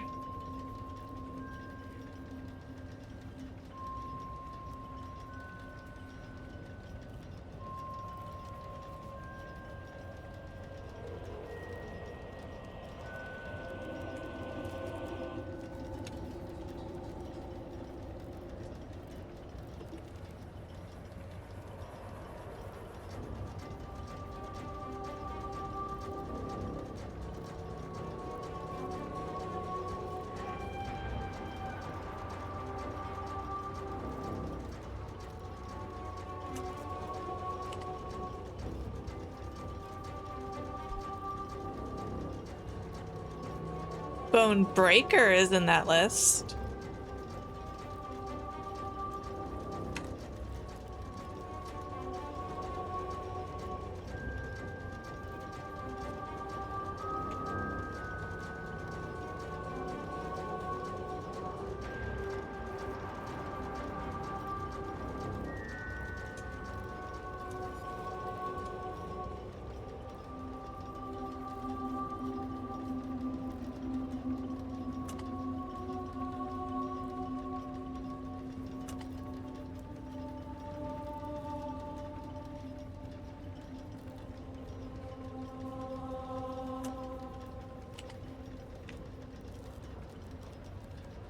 Bone breaker is in that list.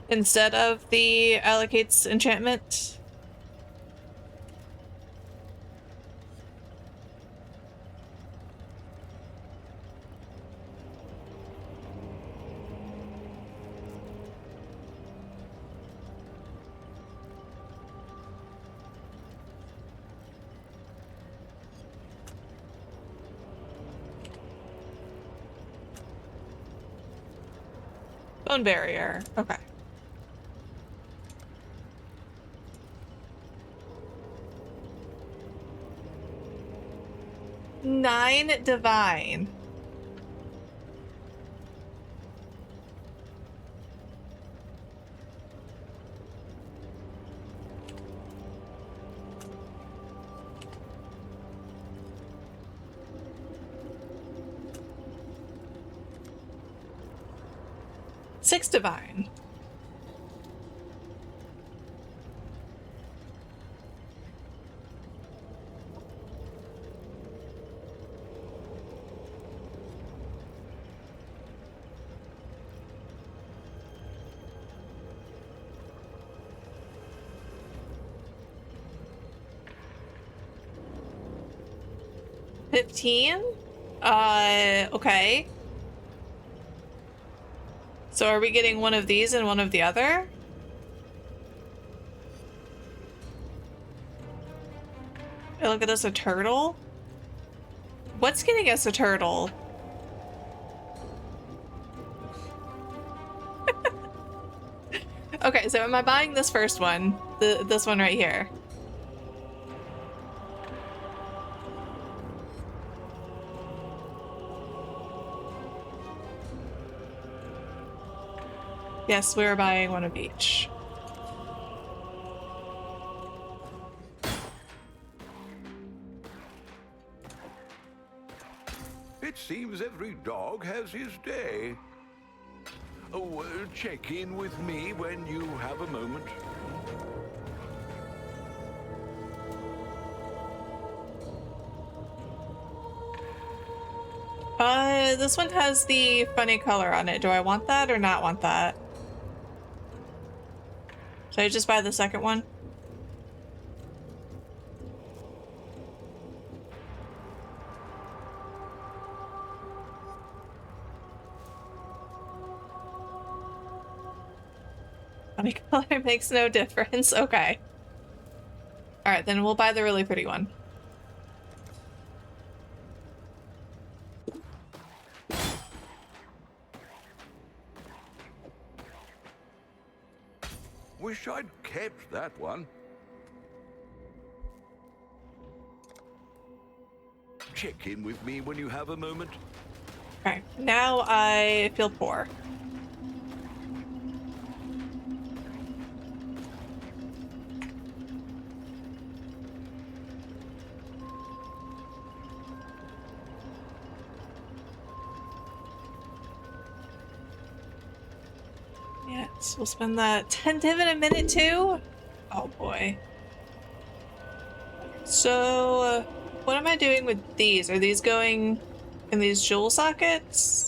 instead of the allocates enchantment. Bone barrier. Okay. Nine divine. Six divine. $15? Okay. So are we getting one of these and one of the other? Hey, look at this, a turtle? What's getting us a turtle? Okay, so am I buying this first one? This one right here? Yes, we're buying one of each. It seems every dog has his day. Oh, check in with me when you have a moment. This one has the funny color on it. Do I want that or not want that? Should I just buy the second one? Funny color makes no difference. Okay. Alright, then we'll buy the really pretty one. Wish I'd kept that one. Check in with me when you have a moment. Okay, now I feel poor. Yes, we'll spend that 10 div in a minute too. Oh boy. So, what am I doing with these? Are these going in these jewel sockets?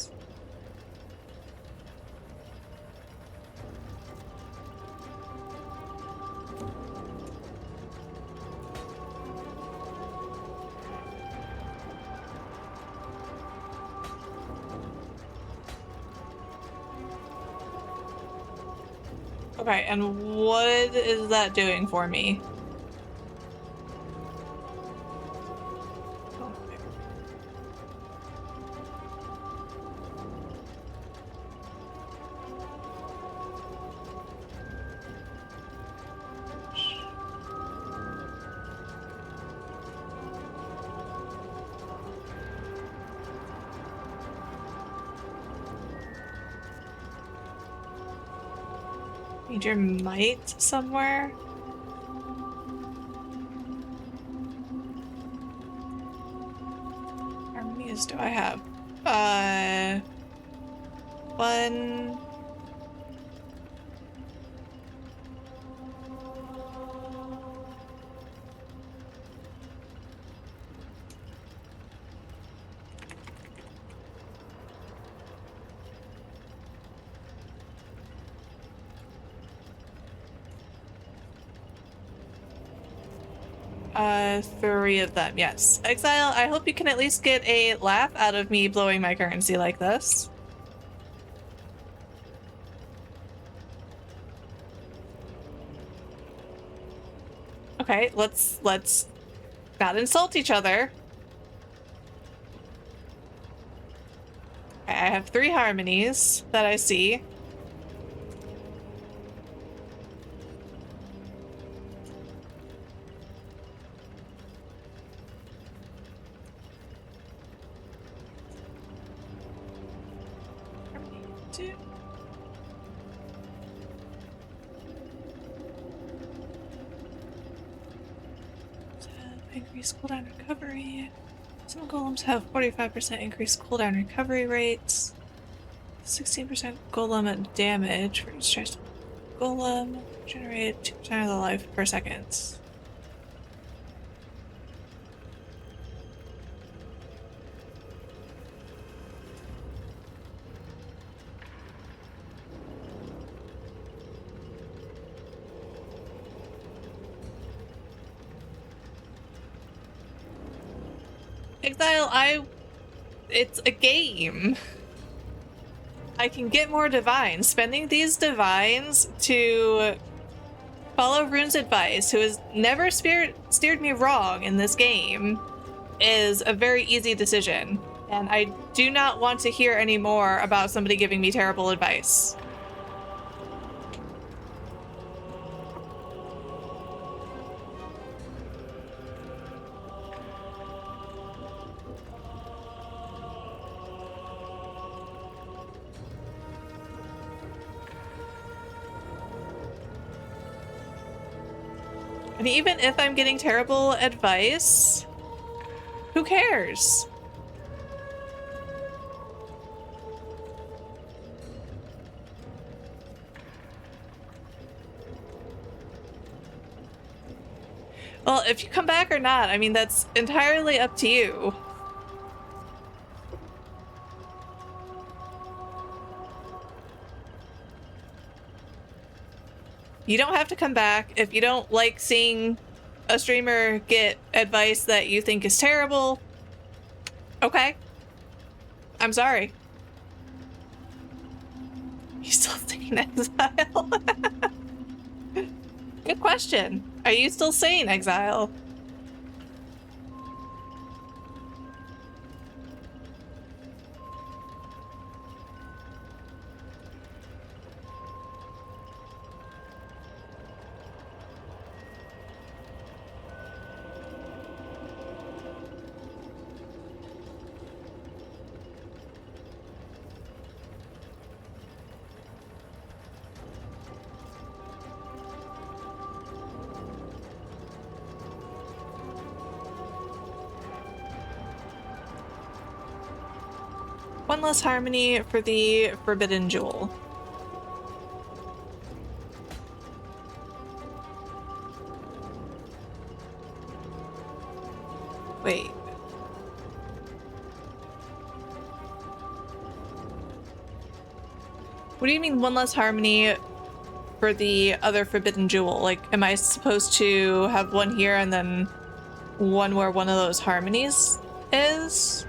Okay, and what is that doing for me? Need your might somewhere? How many is do I have? One. 3 of them, yes. Exile, I hope you can at least get a laugh out of me blowing my currency like this. Okay, let's not insult each other. Okay, I have 3 harmonies that I see. Harmony 2. Increased cooldown recovery. Some golems have 45% increased cooldown recovery rates. 16% golem damage for each stress. Golem generated 2% of the life per second. Exile, it's a game. I can get more divines. Spending these divines to follow Rune's advice, who has never steered me wrong in this game, is a very easy decision. And I do not want to hear any more about somebody giving me terrible advice. And even if I'm getting terrible advice, who cares? Well, if you come back or not, I mean, that's entirely up to you. You don't have to come back if you don't like seeing a streamer get advice that you think is terrible. Okay. I'm sorry. You still singing Exile? Good question. Are you still saying Exile? One less harmony for the Forbidden Jewel. Wait. What do you mean one less harmony for the other Forbidden Jewel? Like, am I supposed to have one here and then one where one of those harmonies is?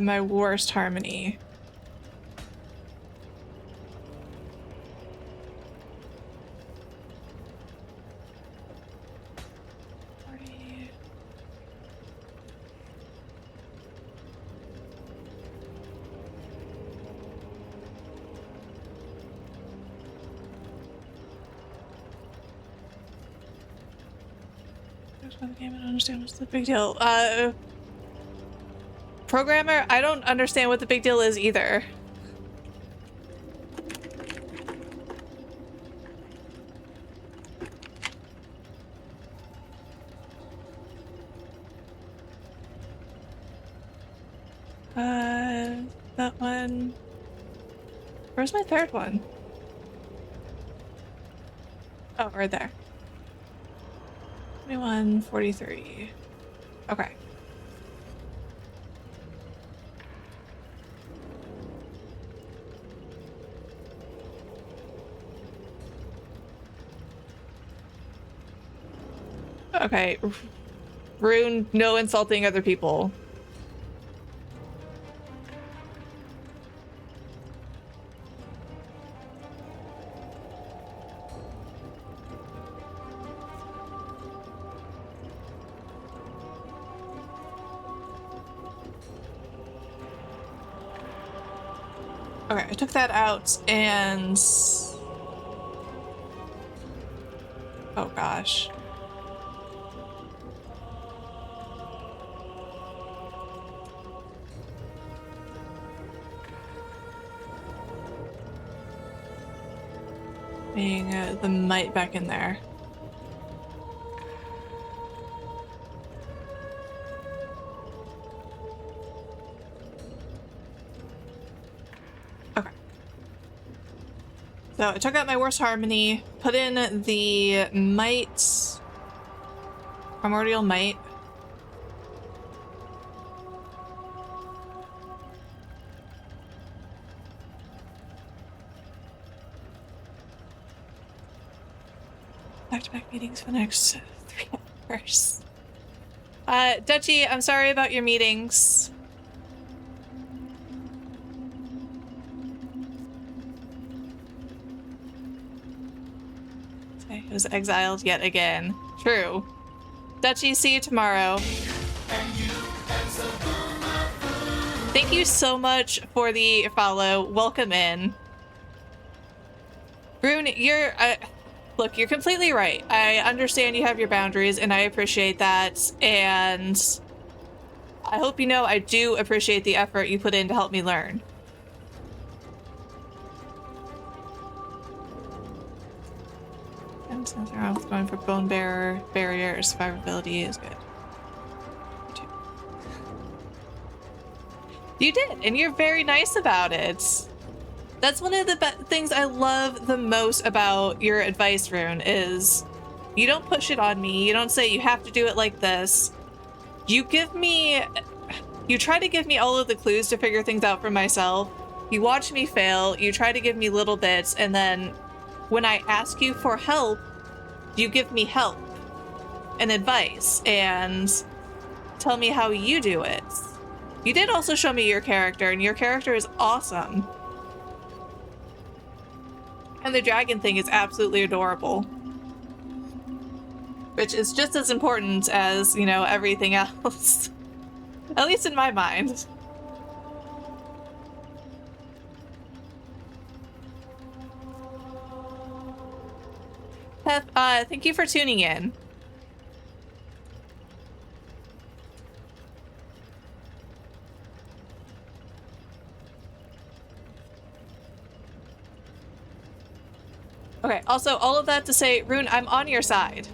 My worst harmony. the game, I don't understand what's the big deal. Programmer, I don't understand what the big deal is either. That one. Where's my third one? Oh, right there. 21:43. Okay. Okay. Rune, no insulting other people. Okay, I took that out and... Oh gosh. Being the might back in there. Okay. So I took out my worst harmony, put in the might, primordial might. Back-to-back meetings for the next 3 hours. Dutchy, I'm sorry about your meetings. Okay, I was exiled yet again. True. Dutchy, see you tomorrow. Thank you so much for the follow. Welcome in. Rune, you're... Look, you're completely right. I understand you have your boundaries, and I appreciate that. And I hope you know I do appreciate the effort you put in to help me learn. And since I was going for bone bearer, barrier, or survivability is good. You did, and you're very nice about it. That's one of the things I love the most about your advice, Rune, is you don't push it on me. You don't say you have to do it like this. You try to give me all of the clues to figure things out for myself. You watch me fail. You try to give me little bits. And then when I ask you for help, you give me help and advice and tell me how you do it. You did also show me your character, and your character is awesome. And the dragon thing is absolutely adorable. Which is just as important as, you know, everything else. At least in my mind. Pep, thank you for tuning in. Okay, also, all of that to say, Rune, I'm on your side.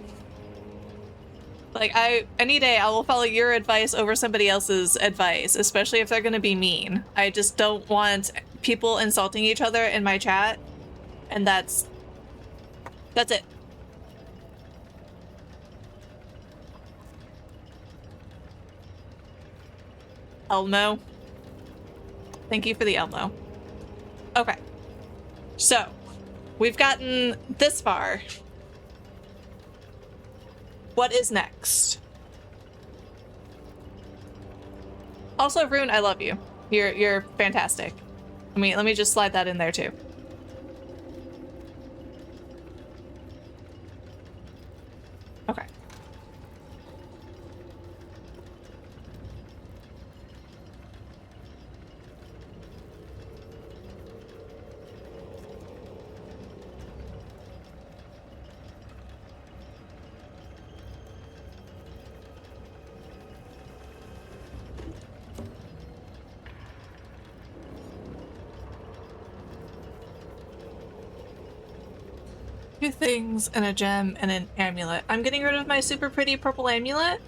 Like, any day I will follow your advice over somebody else's advice, especially if they're gonna be mean. I just don't want people insulting each other in my chat, and that's it. Elmo. Thank you for the Elmo. Okay. So, we've gotten this far. What is next? Also, Rune, I love you. You're fantastic. Let me just slide that in there too. Okay. 2 things and a gem and an amulet. I'm getting rid of my super pretty purple amulet.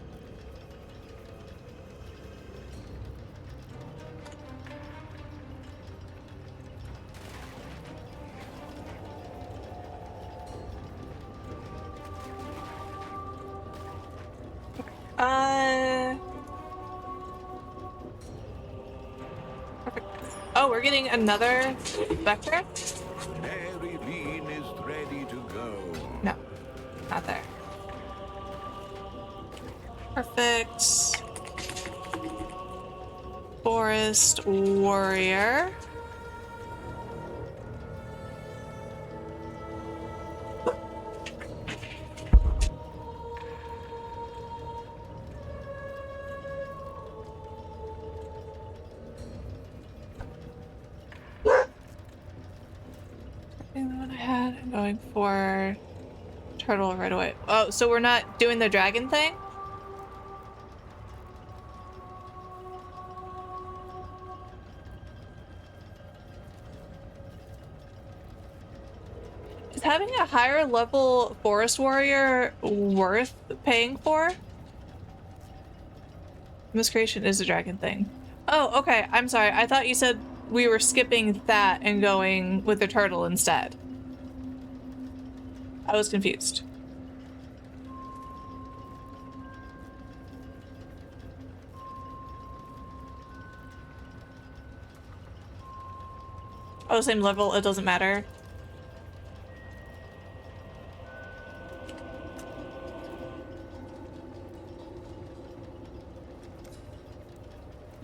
Perfect. Oh, we're getting another spectre? Mary Lean is ready to go. No, not there. Perfect. Forest warrior. The one I had, I'm going for turtle right away. Oh, so we're not doing the dragon thing? Is having a higher level forest warrior worth paying for? Miscreation is a dragon thing. Oh, okay. I'm sorry. I thought you said we were skipping that and going with the turtle instead. I was confused. Oh, same level. It doesn't matter.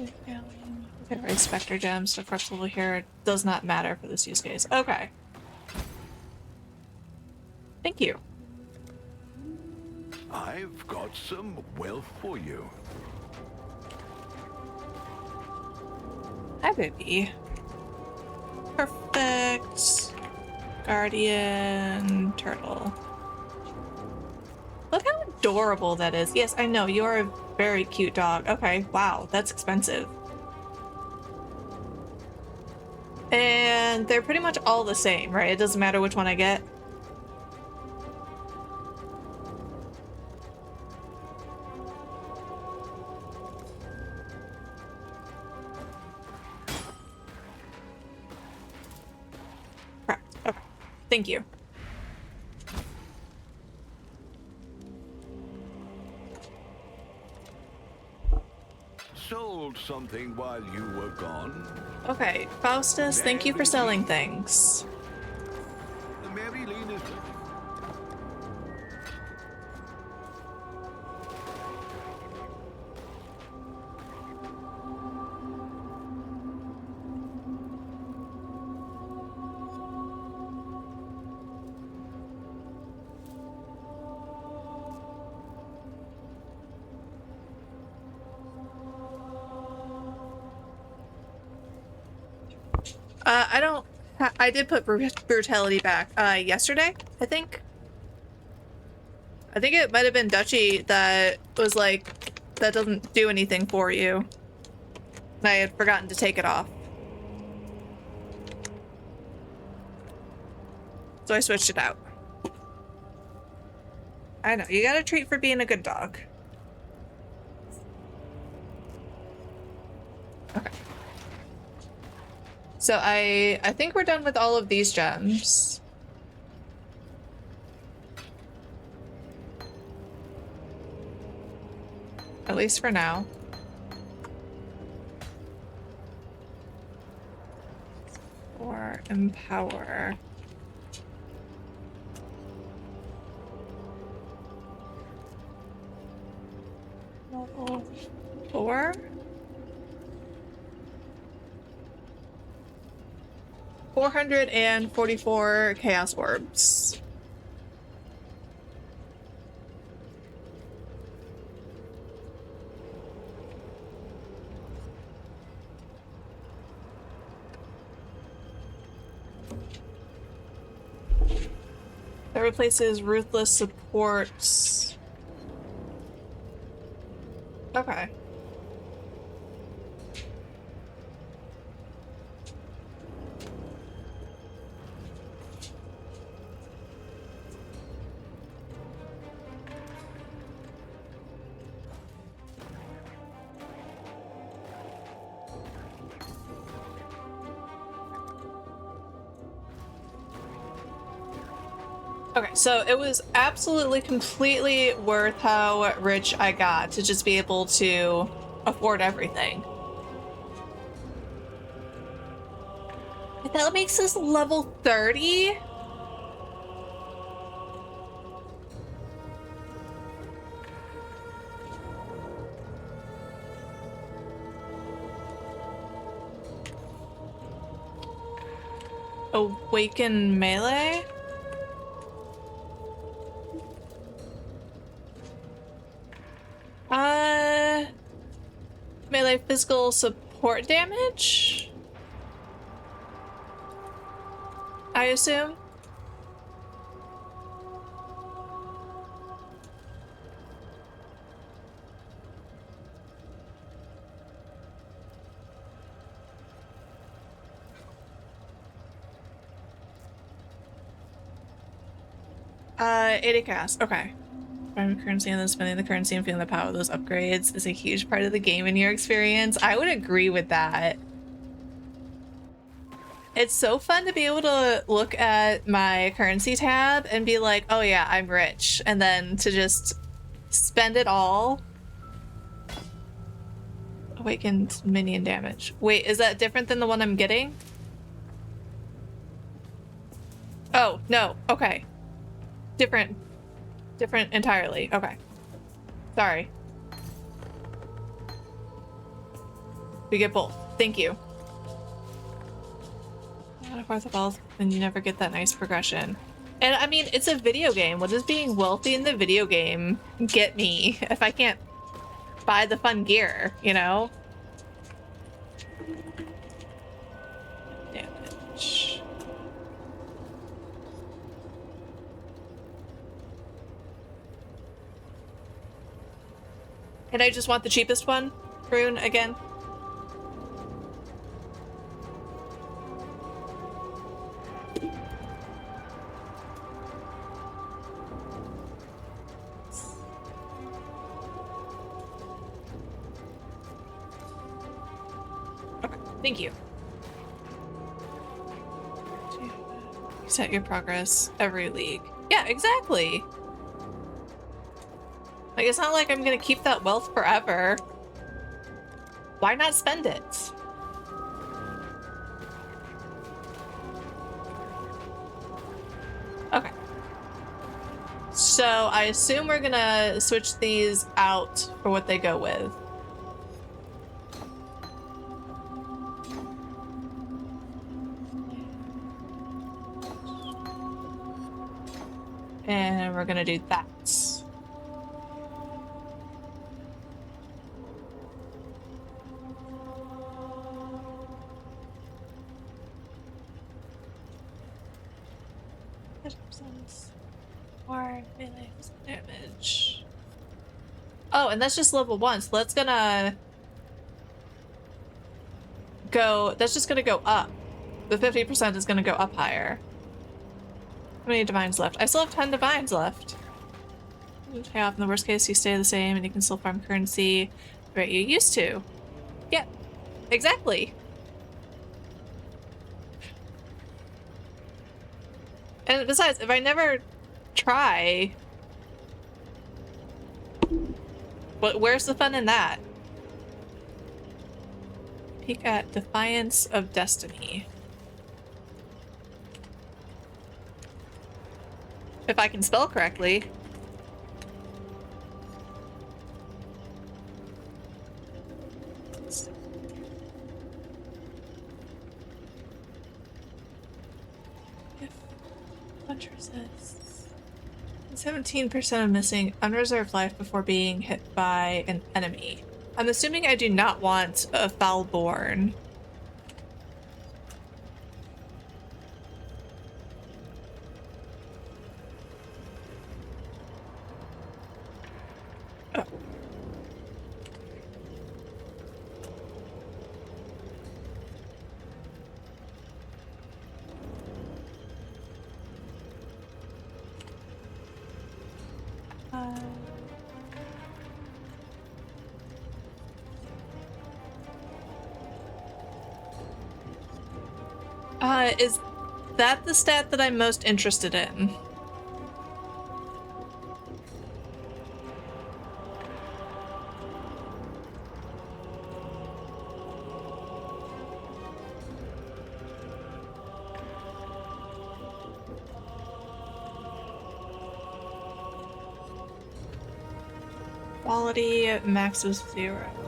Okay, right, Spectre gems, so first level here. It does not matter for this use case. Okay. Thank you. I've got some wealth for you. Hi, baby. Perfect. Guardian turtle. Look how adorable that is. Yes, I know. You are a very cute dog. Okay, wow. That's expensive. And they're pretty much all the same, right? It doesn't matter which one I get. Correct. Okay. Thank you. Sold something while you were gone. Okay, Faustus, thank you for selling things. Mary Lean is... I did put brutality back yesterday, I think. I think it might have been Dutchy that was like, that doesn't do anything for you. And I had forgotten to take it off. So I switched it out. I know, you got a treat for being a good dog. Okay. So I think we're done with all of these gems. At least for now. Or empower. Level 4. $444 chaos orbs. That replaces ruthless supports. Okay. Okay, so it was absolutely, completely worth how rich I got to just be able to afford everything. That makes us level 30? Awaken melee? Melee physical support damage? I assume? AD cast, okay. Buying currency and then spending the currency and feeling the power of those upgrades is a huge part of the game in your experience. I would agree with that. It's so fun to be able to look at my currency tab and be like, oh yeah, I'm rich. And then to just spend it all. Awakened minion damage. Wait, is that different than the one I'm getting? Oh, no. Okay. Different entirely. Okay. Sorry. We get both. Thank you. Not a fourth of wealth, and you never get that nice progression. And I mean, it's a video game. What does being wealthy in the video game get me if I can't buy the fun gear, you know? Damage. And I just want the cheapest one, rune, again. Okay, thank you. Set your progress every league. Yeah, exactly. Like, it's not like I'm gonna keep that wealth forever. Why not spend it? Okay. So I assume we're gonna switch these out for what they go with. And we're gonna do that. More melee damage. Oh, and that's just level 1, so that's gonna go, that's just gonna go up. The 50% is gonna go up higher. How many divines left? I still have 10 divines left. Pay off in the worst case, you stay the same and you can still farm currency the rate you used to. Yeah, exactly. And besides, if I never try, where's the fun in that? Peek at Defiance of Destiny. If I can spell correctly. Punch resists. 17% of missing unreserved life before being hit by an enemy. I'm assuming I do not want a Foulborn. Oh. Is that the stat that I'm most interested in? Quality max was 0.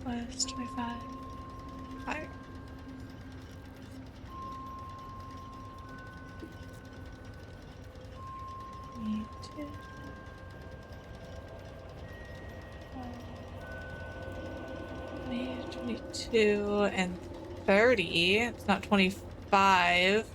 Was 25 higher. Me too. 22 and 30. It's not 25.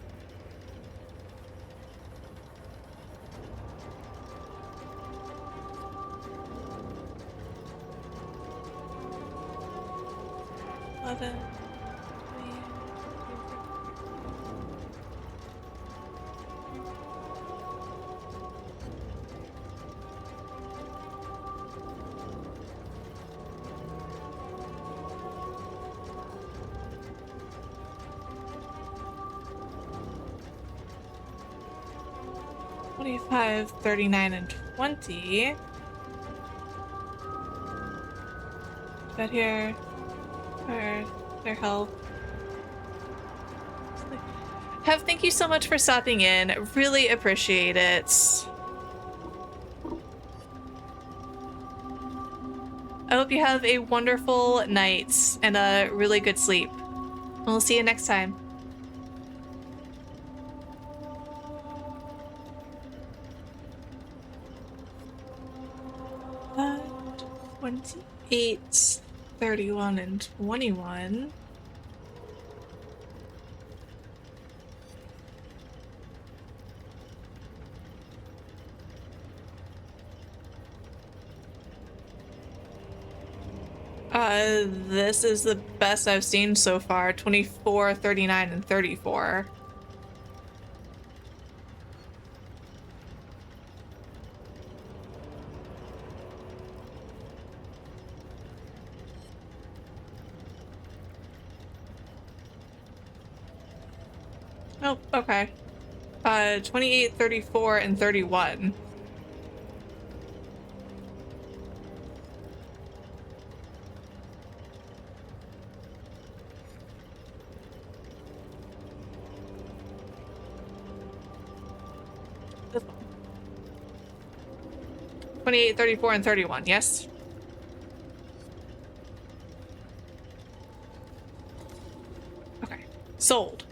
$25, $39, and $20. But here, for their help. Hev, thank you so much for stopping in. Really appreciate it. I hope you have a wonderful night and a really good sleep. We'll see you next time. Uh, 28, 31, and 21. This is the best I've seen so far. 24, 39, and 34. Oh, okay. 28, 34, and 31. This one. 28, 34, and 31, yes? Okay. Sold.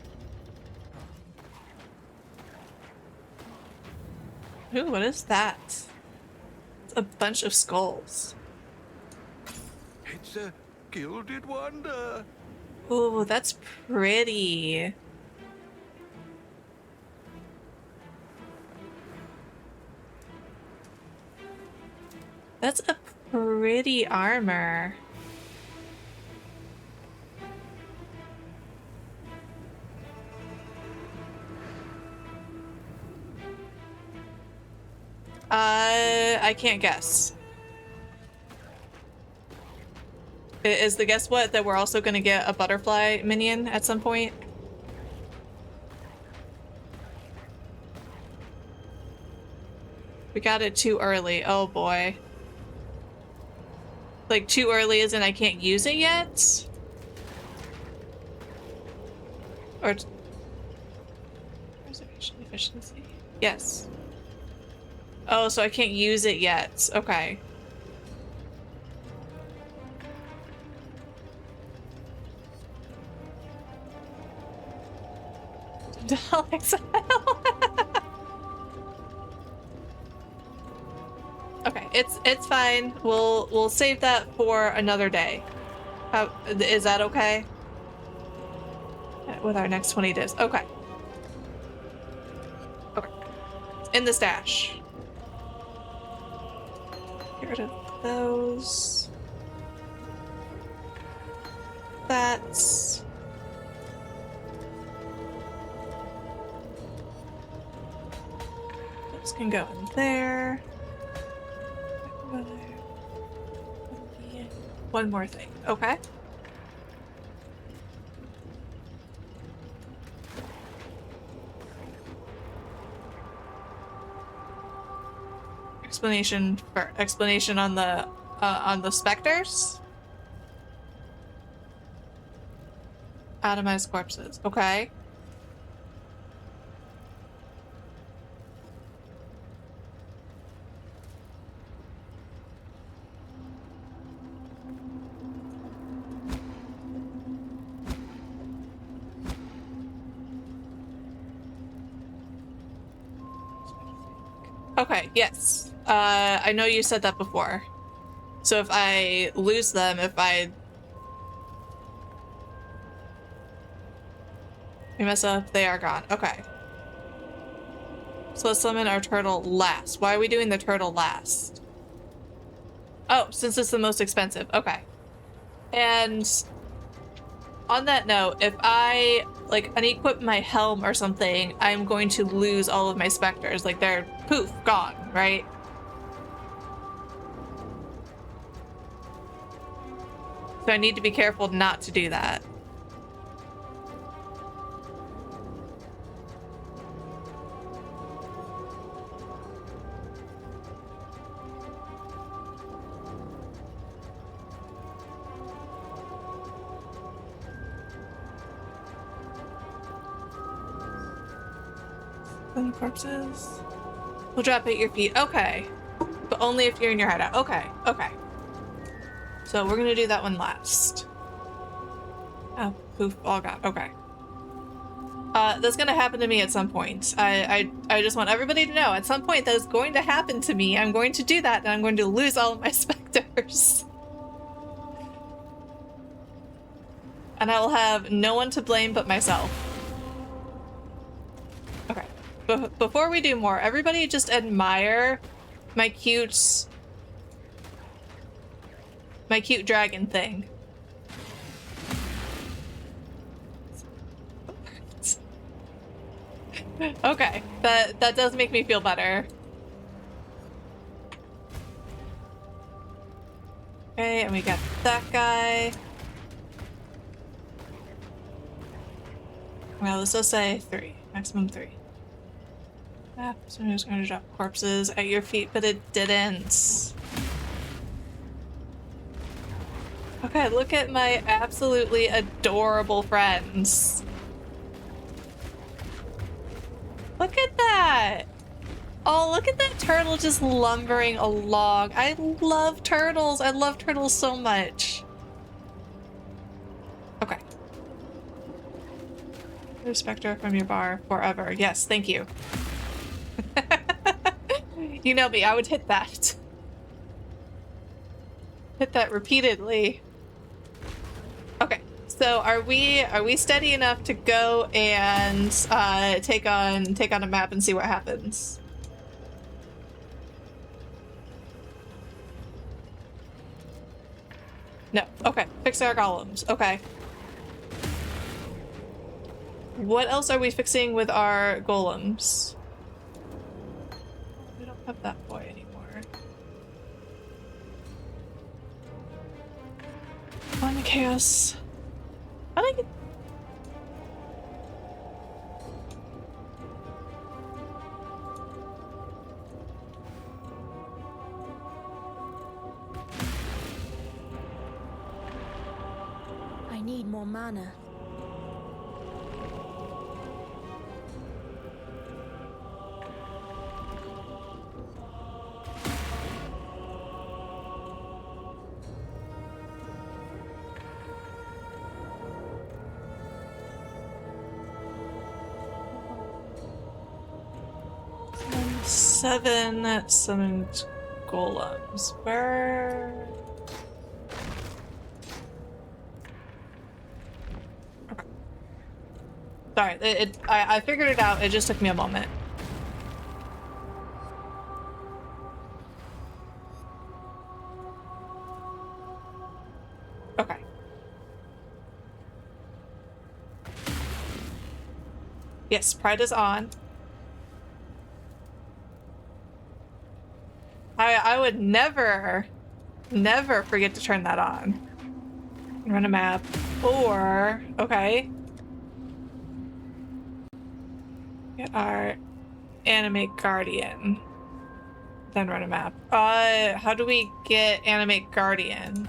Ooh, what is that? It's a bunch of skulls. It's a gilded wonder. Ooh, that's pretty. That's a pretty armor. I can't guess. Is the guess what that we're also gonna get a butterfly minion at some point? We got it too early. Oh boy. Like too early as in I can't use it yet? Or reservation efficiency. Yes. Oh, so I can't use it yet. Okay. Okay, it's fine. We'll save that for another day. How is that okay? With our next 20 days. Okay. Okay. in the stash. Get rid of those. That's... Those can go in there. One more thing. Okay. Explanation on the spectres. Atomized corpses. Okay. Okay, yes. I know you said that before. So if I lose them, we mess up, they are gone. Okay. So let's summon our turtle last. Why are we doing the turtle last? Oh, since it's the most expensive. Okay. And on that note, if I like unequip my helm or something, I'm going to lose all of my specters. Like they're poof, gone, right? So I need to be careful not to do that. And the corpses will drop at your feet. Okay. But only if you're in your hideout. Okay. Okay. So we're gonna do that one last. Oh, poof, all gone. Okay. That's gonna happen to me at some point. I just want everybody to know, at some point that is going to happen to me. I'm going to do that, and I'm going to lose all of my specters. And I will have no one to blame but myself. Okay. Before we do more, everybody just admire my cute dragon thing. Okay, that does make me feel better. Okay, and we got that guy. Well, this does say 3, maximum 3. Ah, so I'm just gonna drop corpses at your feet, but it didn't. Okay, look at my absolutely adorable friends. Look at that! Oh, look at that turtle just lumbering along. I love turtles. I love turtles so much. Okay. Spectre from your bar forever. Yes, thank you. You know me, I would hit that. Hit that repeatedly. Okay, so are we steady enough to go and take on a map and see what happens? No. Okay, fix our golems. Okay. What else are we fixing with our golems? We don't have that boy anymore. On the chaos. I like it. I need more mana. Seven summoned golems. Where? Okay. Sorry, I figured it out. It just took me a moment. Yes, Pride is on. I would never forget to turn that on. Run a map. Or, okay. Get our animate guardian. Then run a map. How do we get animate guardian?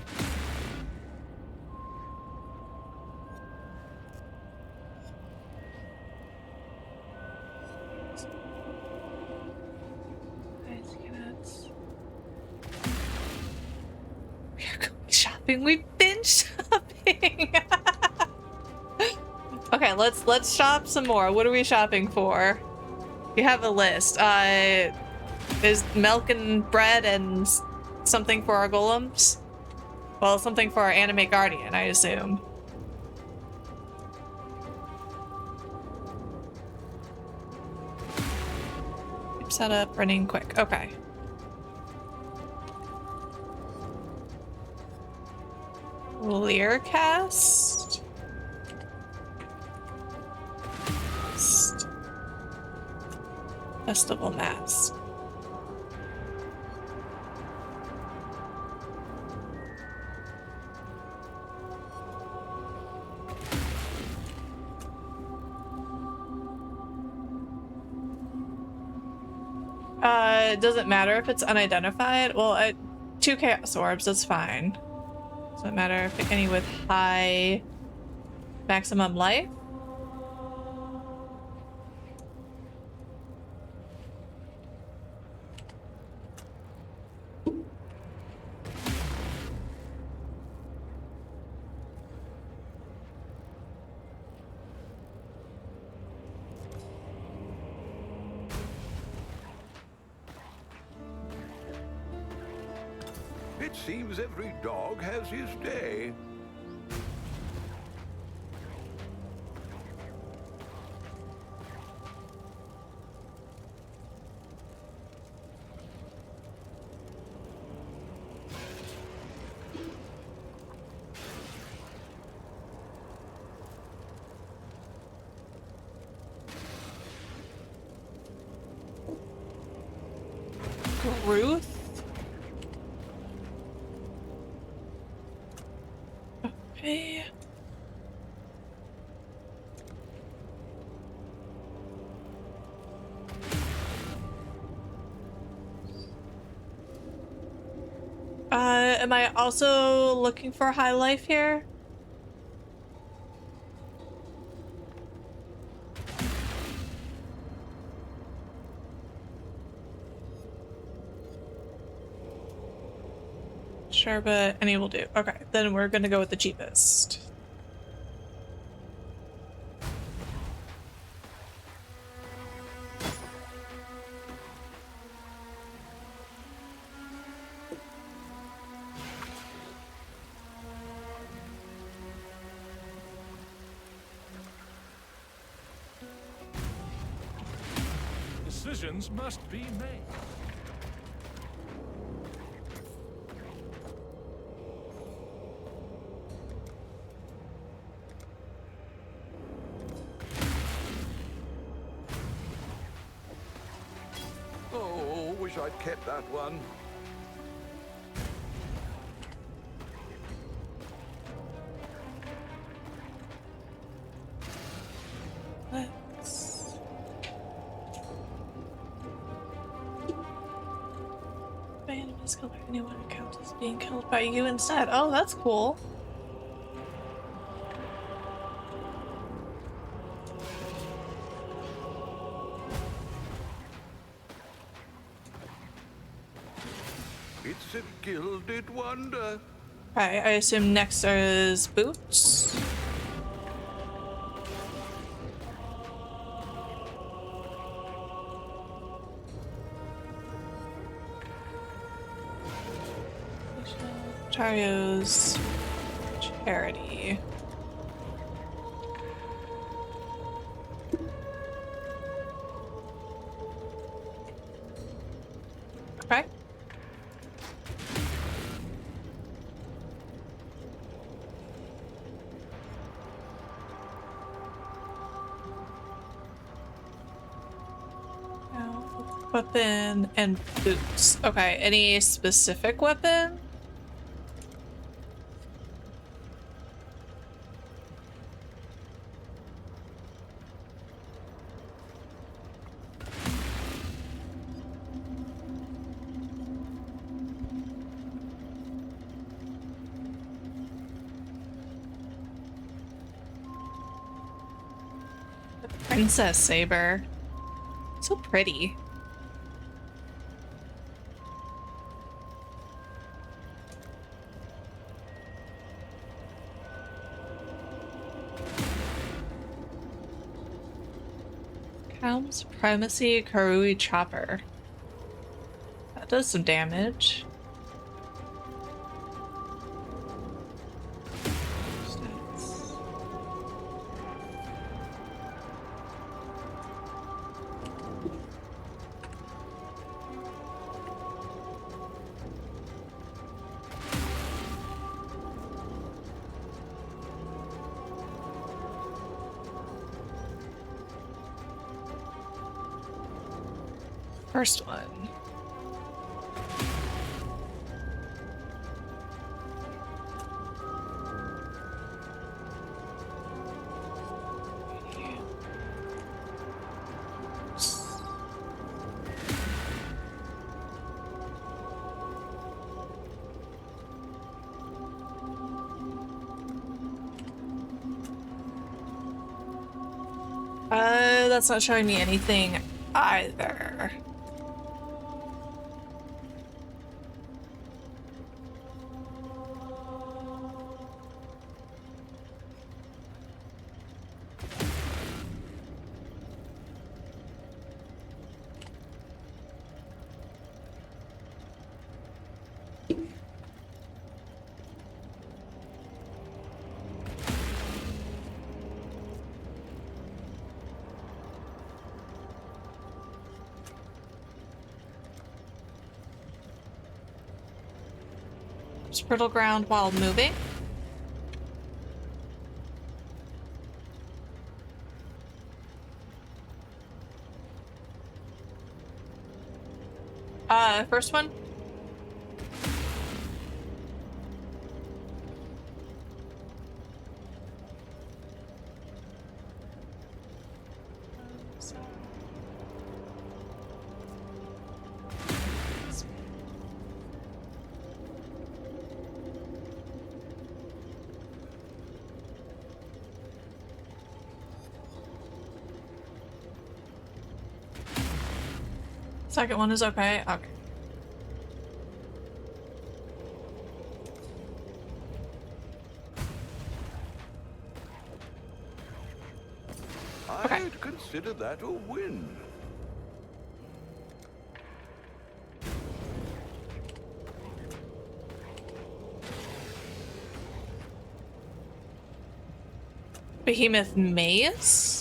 We are going shopping. We've been shopping. Okay, let's shop some more. What are we shopping for? You have a list. Is milk and bread and something for our golems? Well, something for our animate guardian, I assume. Set up, running quick. Okay. Leer cast. Festival mask. It doesn't matter if it's unidentified. Well, 2 chaos orbs, that's fine. Doesn't matter. Pick any with high maximum life. It seems every dog has his day. Ruth? Okay. Am I also looking for high life here? Sure, but any will do. Okay, then we're gonna go with the cheapest. Decisions must be made. Oh, wish I'd kept that one. Let's... My enemies kill anyone who counts as being killed by you instead. Oh, that's cool. It's a gilded wonder. Okay, I assume next is boots. Tario's charity. Okay. Weapon and boots. Okay, any specific weapon? Princess saber. So pretty. Helm's Primacy Karui Chopper. That does some damage. First one. That's not showing me anything either. Brittle ground while moving. First one. Second one is okay. Okay. I'd consider that a win. Behemoth maze?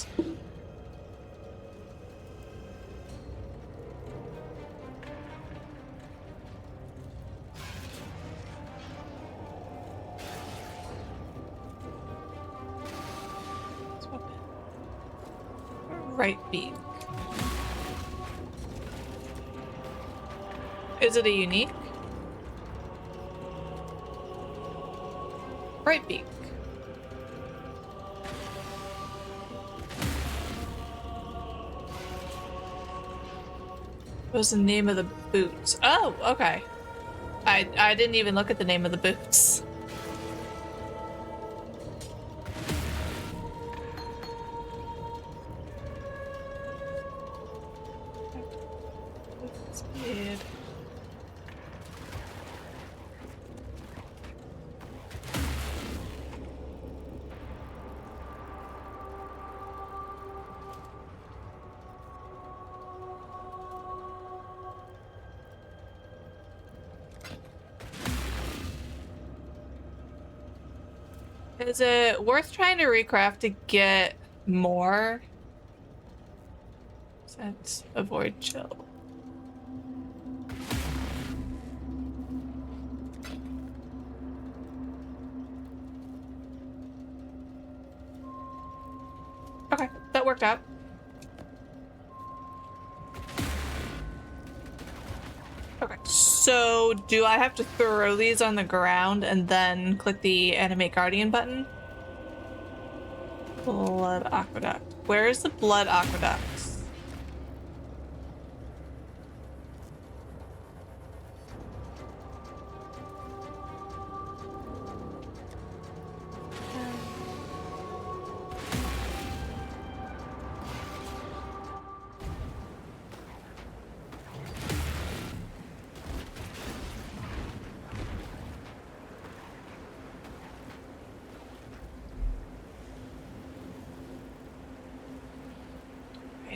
Right beak. Is it a unique? Right beak. What was the name of the boots? Oh, okay. I didn't even look at the name of the boots. Weird. Is it worth trying to recraft to get more? Sense avoid chill. Okay, that worked out. So, do I have to throw these on the ground and then click the animate guardian button? Blood aqueduct. Where is the blood aqueducts?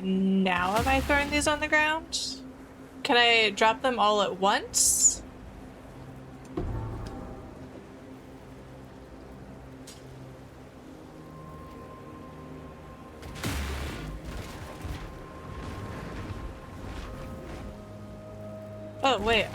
Now am I throwing these on the ground? Can I drop them all at once? Oh, wait,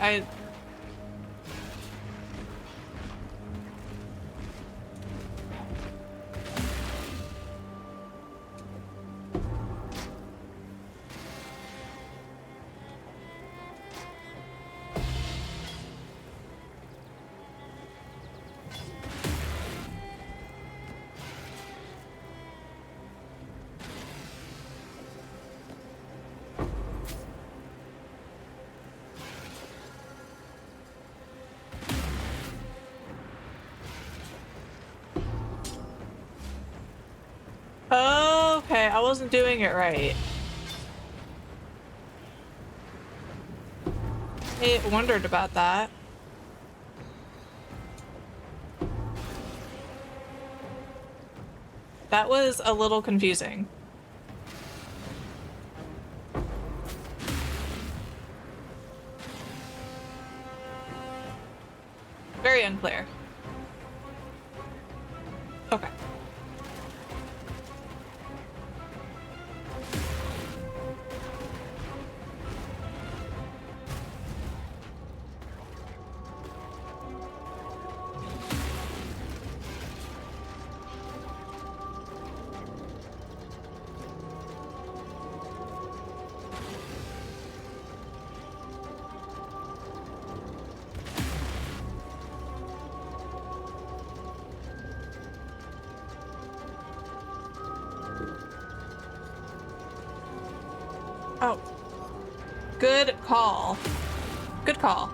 okay, I wasn't doing it right. I wondered about that. That was a little confusing. Very unclear. Okay. Oh. Good call. Good call.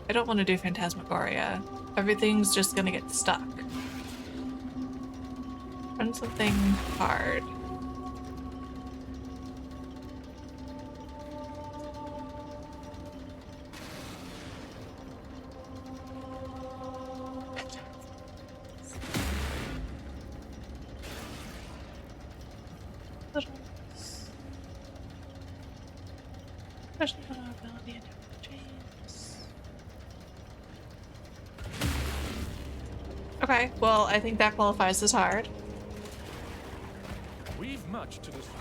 I don't want to do Phantasmagoria. Everything's just gonna get stuck. Run something hard. Okay, well, I think that qualifies as hard. We've much to discuss.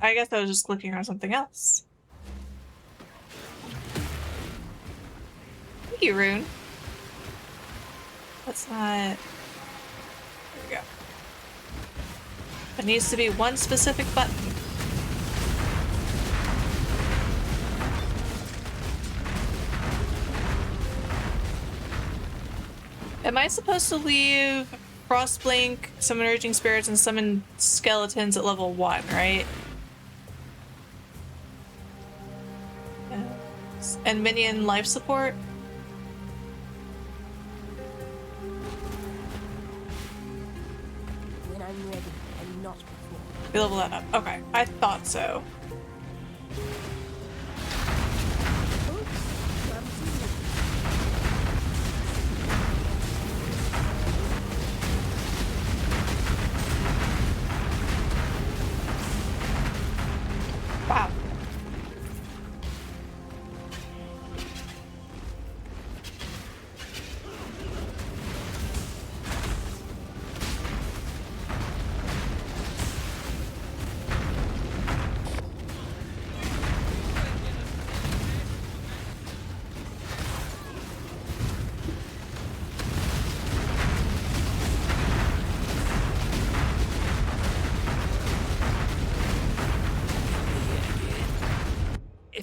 I guess I was just clicking on something else. Thank you, Rune. That's not... There we go. It needs to be one specific button. Am I supposed to leave Frostblink, summon Urging Spirits, and summon Skeletons at level 1, right? And minion life support? When I'm ready, and not before. We level that up. Okay, I thought so. Wow.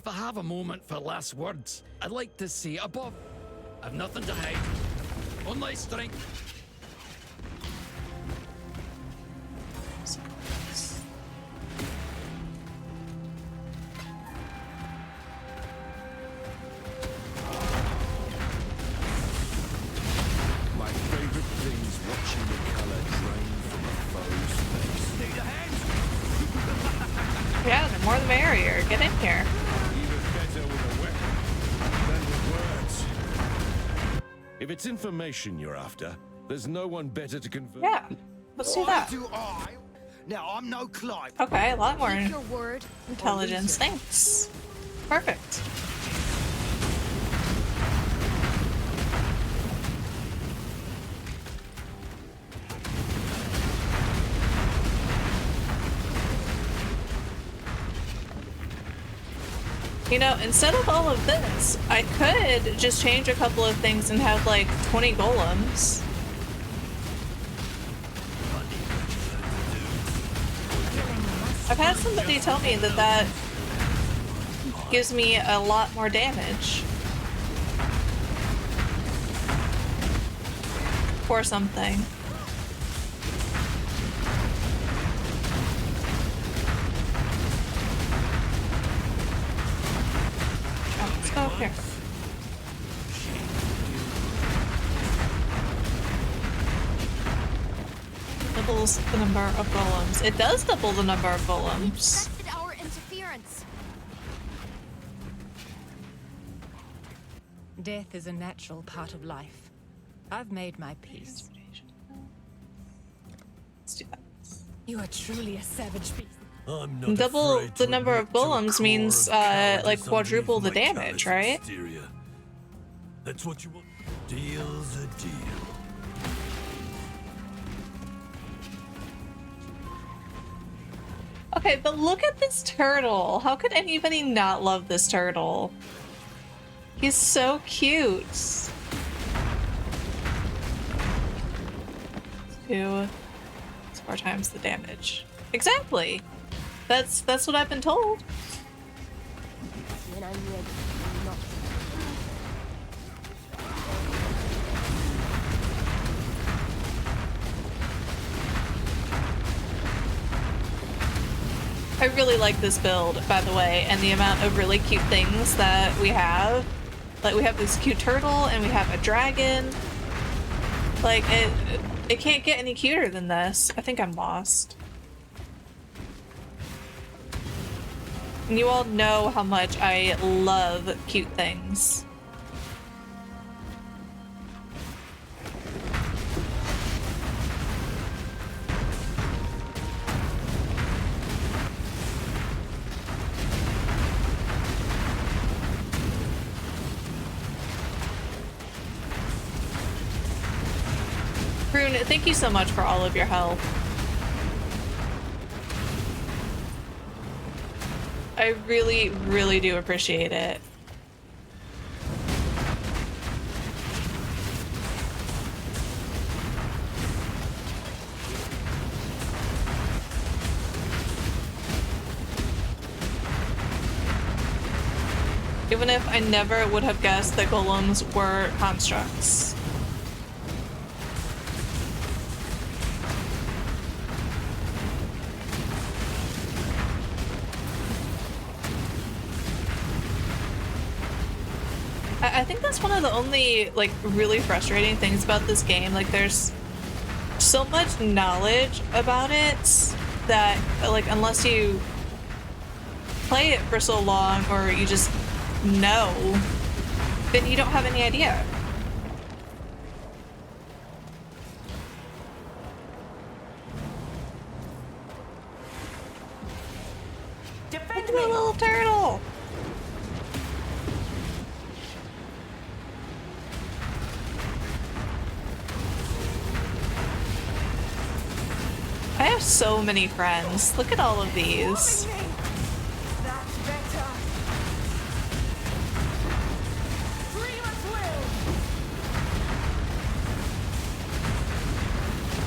I have a moment for last words, I'd like to see above. I've nothing to hide. Only strength. My favorite thing's watching the color drain from a foe's face. Need a hand? Yeah, the more the merrier. Get in here. Even better with a weapon than with words. If it's information you're after, there's no one better to convert. Yeah, let's do that. Now, I'm no Clive. Okay, a lot more Keep your word. intelligence. Thanks. Perfect. You know, instead of all of this, I could just change a couple of things and have like 20 golems. I've had somebody tell me that that gives me a lot more damage. Or something. Let's go up here. Doubles the number of golems. It does double the number of golems. Tested our interference. Death is a natural part of life. I've made my peace. Let's do that. You are truly a savage beast. I'm not Double afraid the to number of admit to a golems core means of cowardice like quadruple the underneath my damage, callous right? exterior. That's what you want. Deal's a deal. Okay, but look at this turtle. How could anybody not love this turtle? He's so cute. 2 is 4 times the damage. Exactly. That's what I've been told. When I'm ready, I'm not. I really like this build, by the way, and the amount of really cute things that we have. Like, we have this cute turtle, and we have a dragon. Like, it can't get any cuter than this. I think I'm lost. And you all know how much I love cute things. Rune, thank you so much for all of your help. I really, really do appreciate it. Even if I never would have guessed that golems were constructs. I think that's one of the only, like, really frustrating things about this game. Like, there's so much knowledge about it that, like, unless you play it for so long or you just know, then you don't have any idea. Look at the little turtle! I have so many friends. Look at all of these.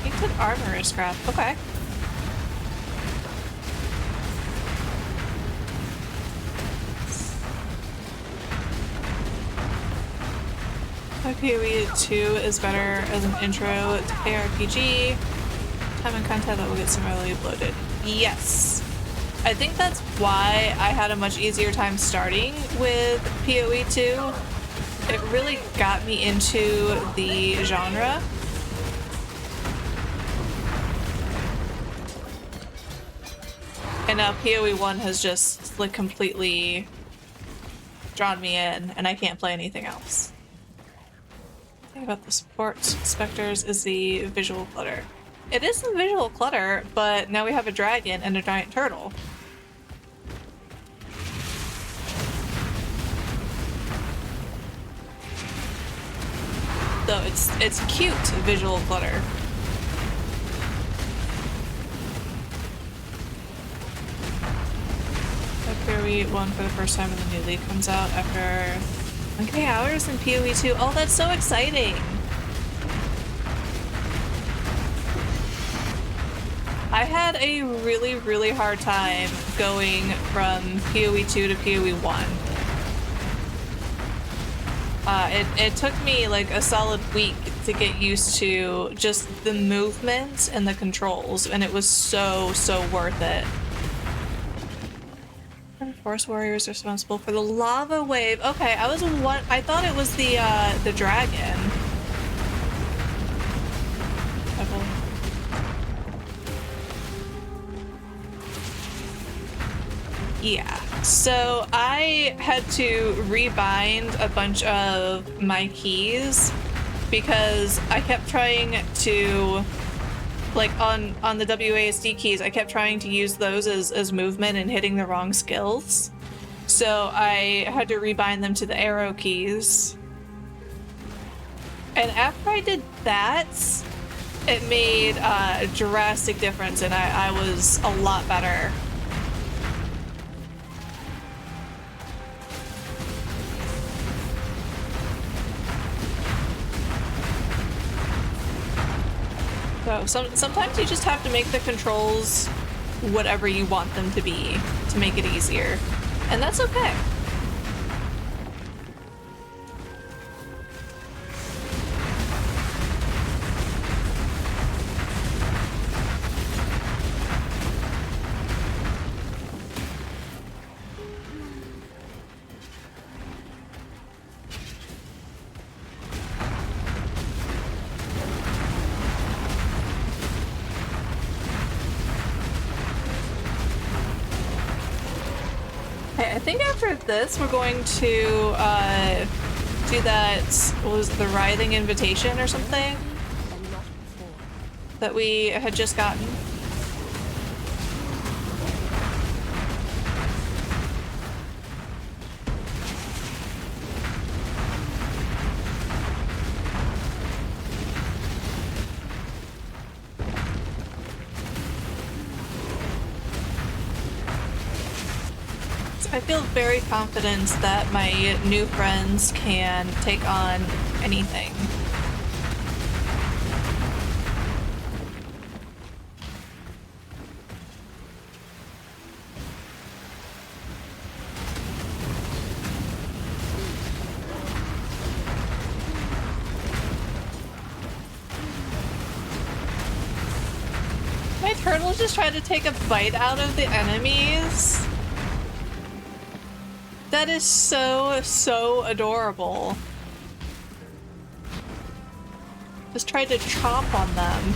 Painted armor is scrap. Okay. PoE 2 is better as an intro to ARPG. Time and content that will get similarly bloated. Yes. I think that's why I had a much easier time starting with PoE 2. It really got me into the genre. And now PoE 1 has just like completely drawn me in, and I can't play anything else. The thing about the support spectres is the visual clutter. It is the visual clutter, but now we have a dragon and a giant turtle. So it's cute visual clutter. PoE 1 for the first time when the new league comes out after 1K hours in PoE 2. Oh, that's so exciting! I had a really, really hard time going from PoE 2 to PoE 1. It took me like a solid week to get used to just the movement and the controls, and it was so worth it. Forest warriors are responsible for the lava wave. Okay, I thought it was the dragon. Yeah, so I had to rebind a bunch of my keys because I kept trying to, like on the WASD keys, I kept trying to use those as movement and hitting the wrong skills. So I had to rebind them to the arrow keys. And after I did that, it made a drastic difference and I was a lot better. So sometimes you just have to make the controls whatever you want them to be to make it easier. And that's okay. I think after this, we're going to do that, what was it, the Writhing Invitation or something? That we had just gotten. I feel very confident that my new friends can take on anything. My turtle just tried to take a bite out of the enemies. That is so adorable. Just tried to chomp on them.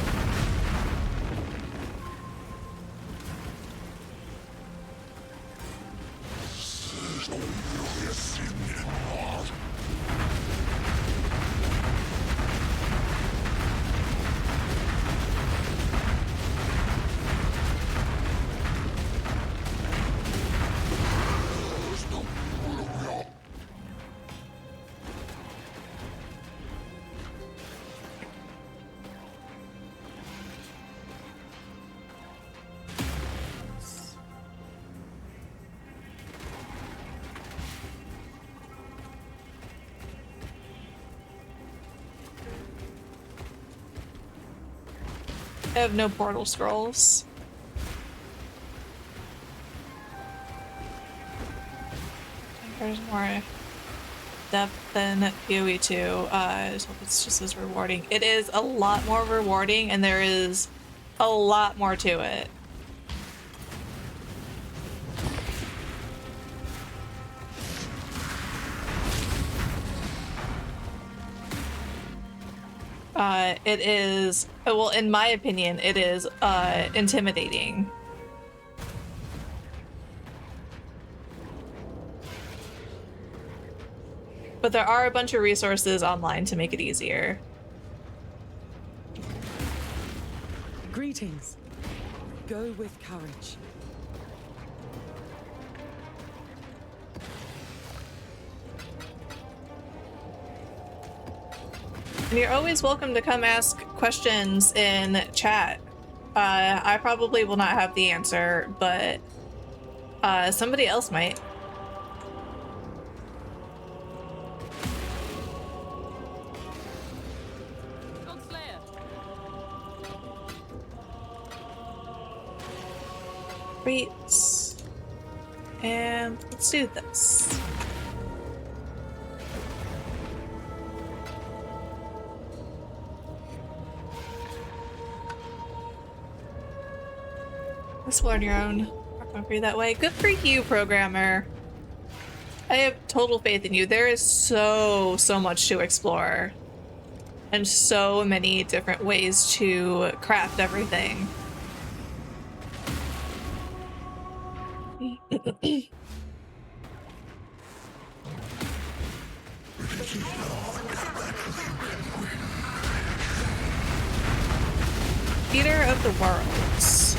I have no portal scrolls. There's more depth than PoE 2. I just hope it's just as rewarding. It is a lot more rewarding, and there is a lot more to it. It is, well, in my opinion, it is intimidating. But there are a bunch of resources online to make it easier. Greetings. Go with courage. And you're always welcome to come ask questions in chat. I probably will not have the answer, but somebody else might. Great. And let's do this. Explore on your own. Recovery that way. Good for you, programmer. I have total faith in you. There is so much to explore. And so many different ways to craft everything. Eater of the Worlds.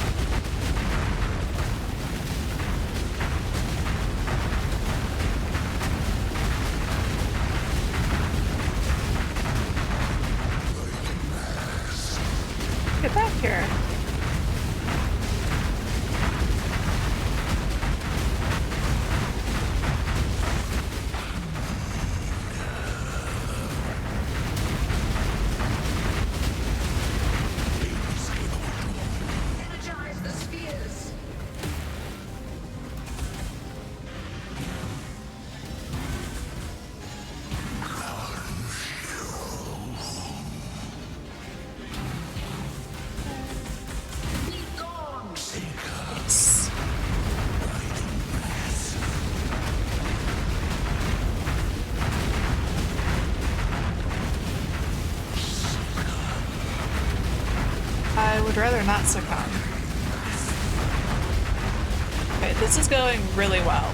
Get back here. I would rather not succumb. Okay, this is going really well.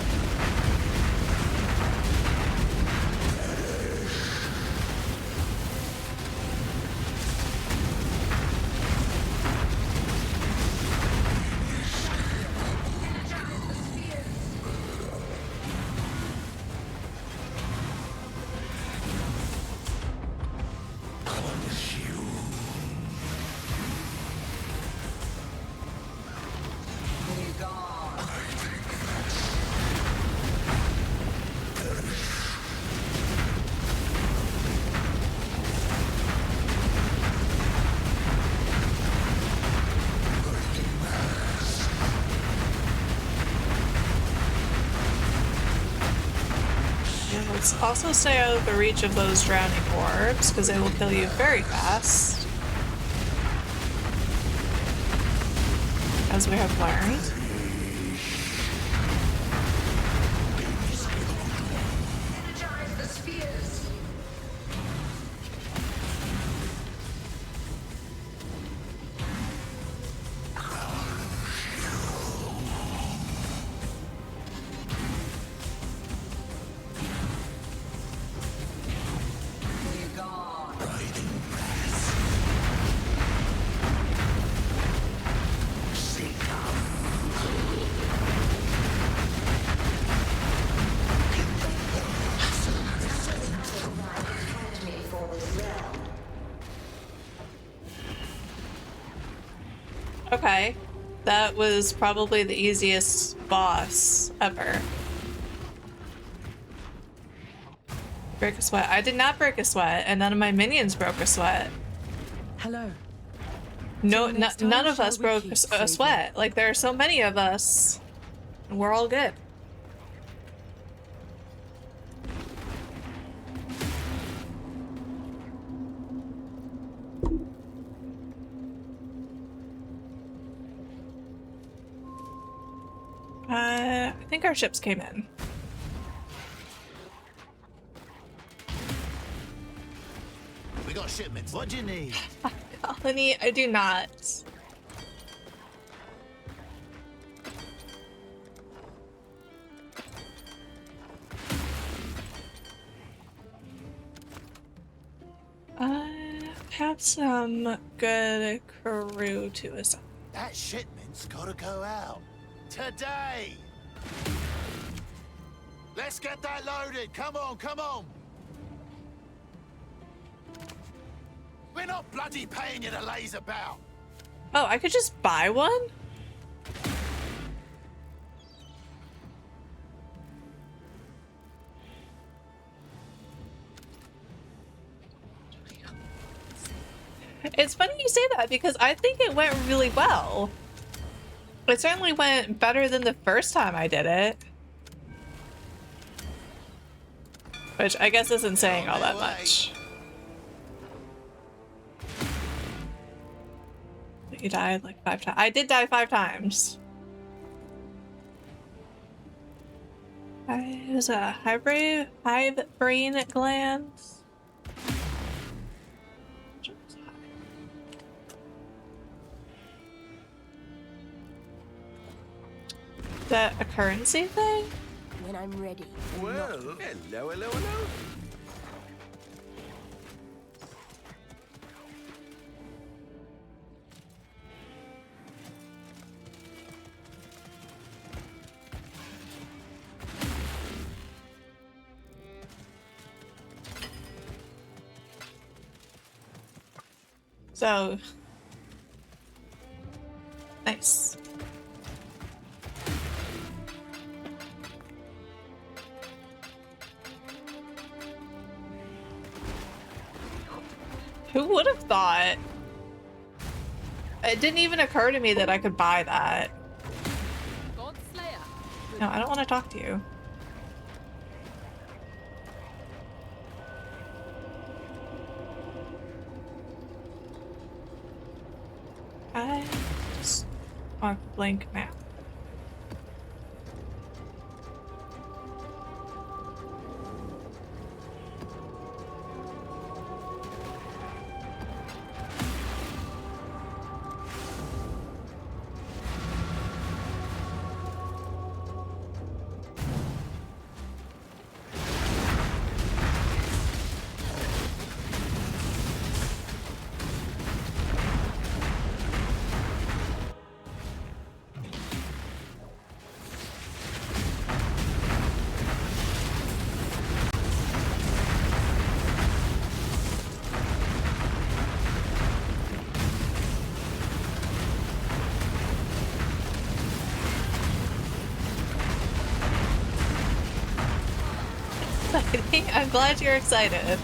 Also stay out of the reach of those drowning orbs, because they will kill you very fast. As we have learned. Okay, that was probably the easiest boss ever. Break a sweat. I did not break a sweat, and none of my minions broke a sweat. Hello. No, none of us broke a sweat. Like, there are so many of us, and we're all good. I think our ships came in. We got shipments. What do you need? Colony, I do not. Have some good crew to assemble. That shipment's gotta go out. Today! Let's get that loaded! Come on, come on! We're not bloody paying you to laze about! Oh, I could just buy one? It's funny you say that because I think it went really well. It certainly went better than the first time I did it. Which I guess isn't saying all that much. You died like 5 times. I did die 5 times. It was a hive brain glands. Is that a currency thing? When I'm ready. Well, hello, hello, hello. So nice. Who would have thought? It didn't even occur to me that I could buy that. No, I don't want to talk to you. I just want a blank map. I'm glad you're excited.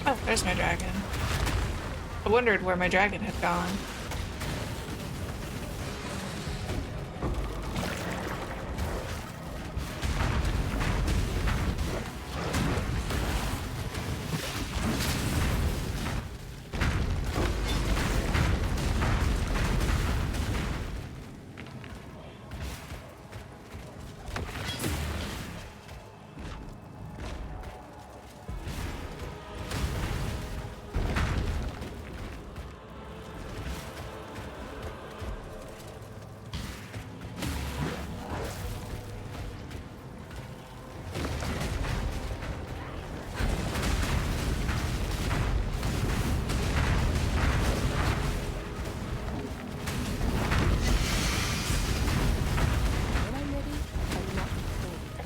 Oh, there's my dragon. I wondered where my dragon had gone.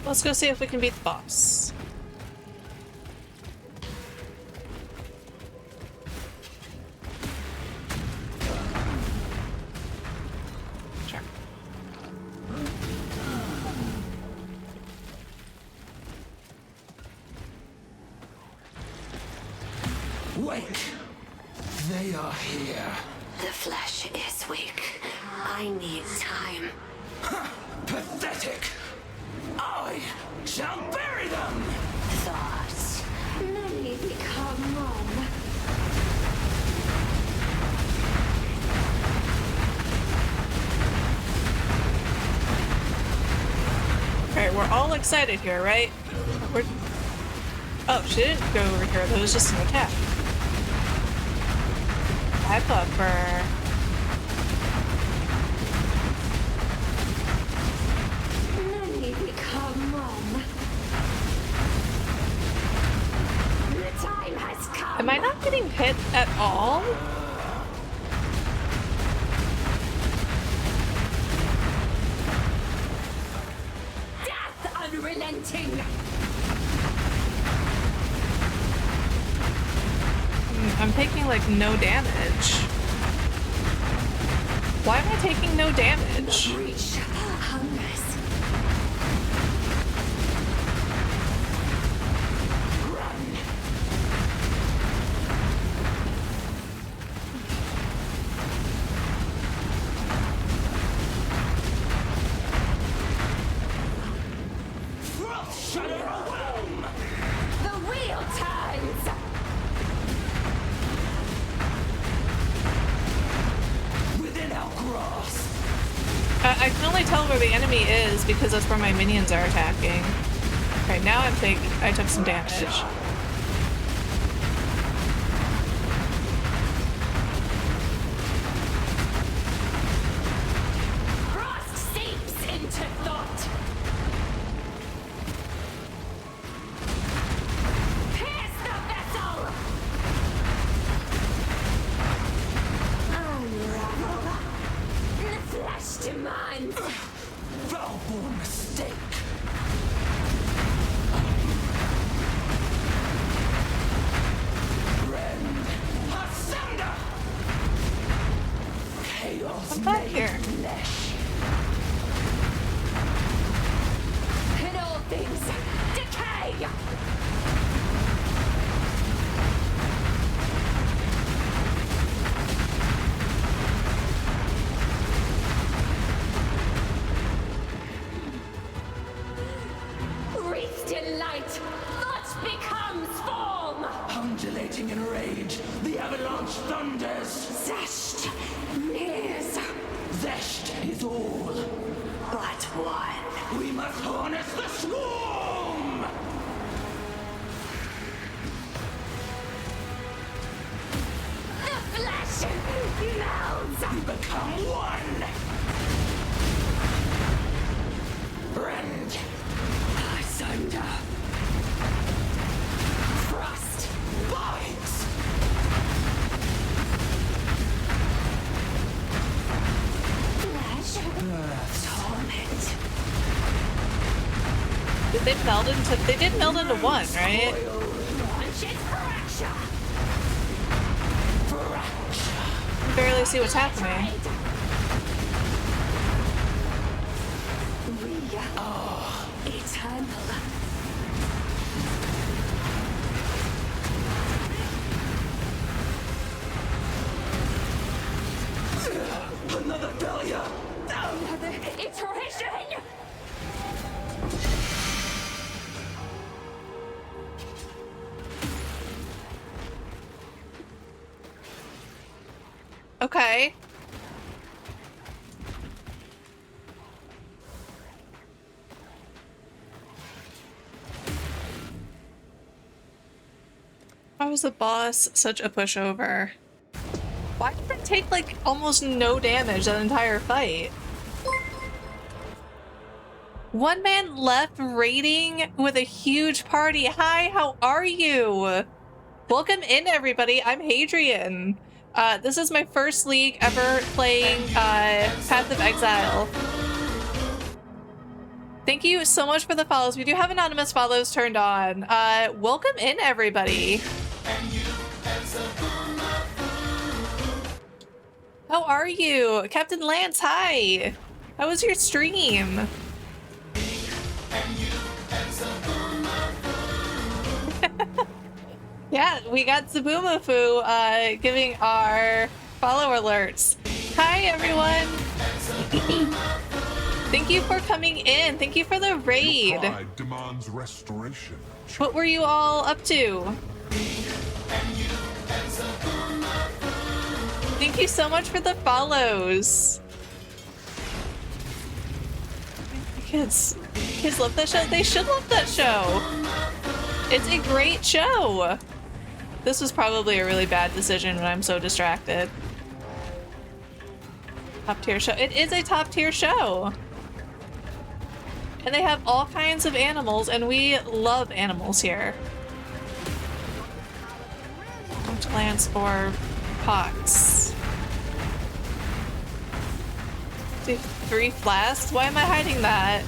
Let's go see if we can beat the boss. awake. They are here. The flesh is weak. I need time. Pathetic. I shall bury them. Thoughts. Many become one. Alright, we're all excited here, right? Oh, she didn't go over here. That was just an attack. Hi, Puffer. Many become one. The time has come. Am I not getting hit at all? Death unrelenting. I'm taking like no damage. Why am I taking no damage? Reach hungers. The wheel turns. Within our grasp. I can only tell where the enemy is because that's where my minions are attacking. Right now I took some damage. Frost seeps into thought. Pierce the vessel. Unravel. The flesh demands. Foul-born mistake. Rend. Asunder. Chaos I'm back made here. flesh. In all things, decay. Wreathed in light, thought becomes form. Undulating in rage, the avalanche thunders. Zest nears. Zest is all. But one. We must harness the swarm! The flesh melds. We become one! Rend. Asunder. Frost. Bites! Flesh. Torment. Did they meld into? They did meld into one, right? Launches fracture. I can barely see what's happening. We are eternal. Another failure! Another iteration! Okay. How was the boss such a pushover? Why did it take like almost no damage that entire fight? One man left raiding with a huge party. Hi, how are you? Welcome in, everybody. I'm Hadrian. This is my first league ever playing Path of Exile. Thank you so much for the follows. We do have anonymous follows turned on. Welcome in, everybody. How are you? Captain Lance, hi. How was your stream? Yeah, we got Zabumafu giving our follow alerts. Hi, everyone. Thank you for coming in. Thank you for the raid. Pride demands restoration. What were you all up to? Thank you so much for the follows. Kids love that show. They should love that show. It's a great show. This was probably a really bad decision when I'm so distracted. Top tier show. It is a top tier show. And they have all kinds of animals, and we love animals here. Plants or pox. Do 3 flasks? Why am I hiding that?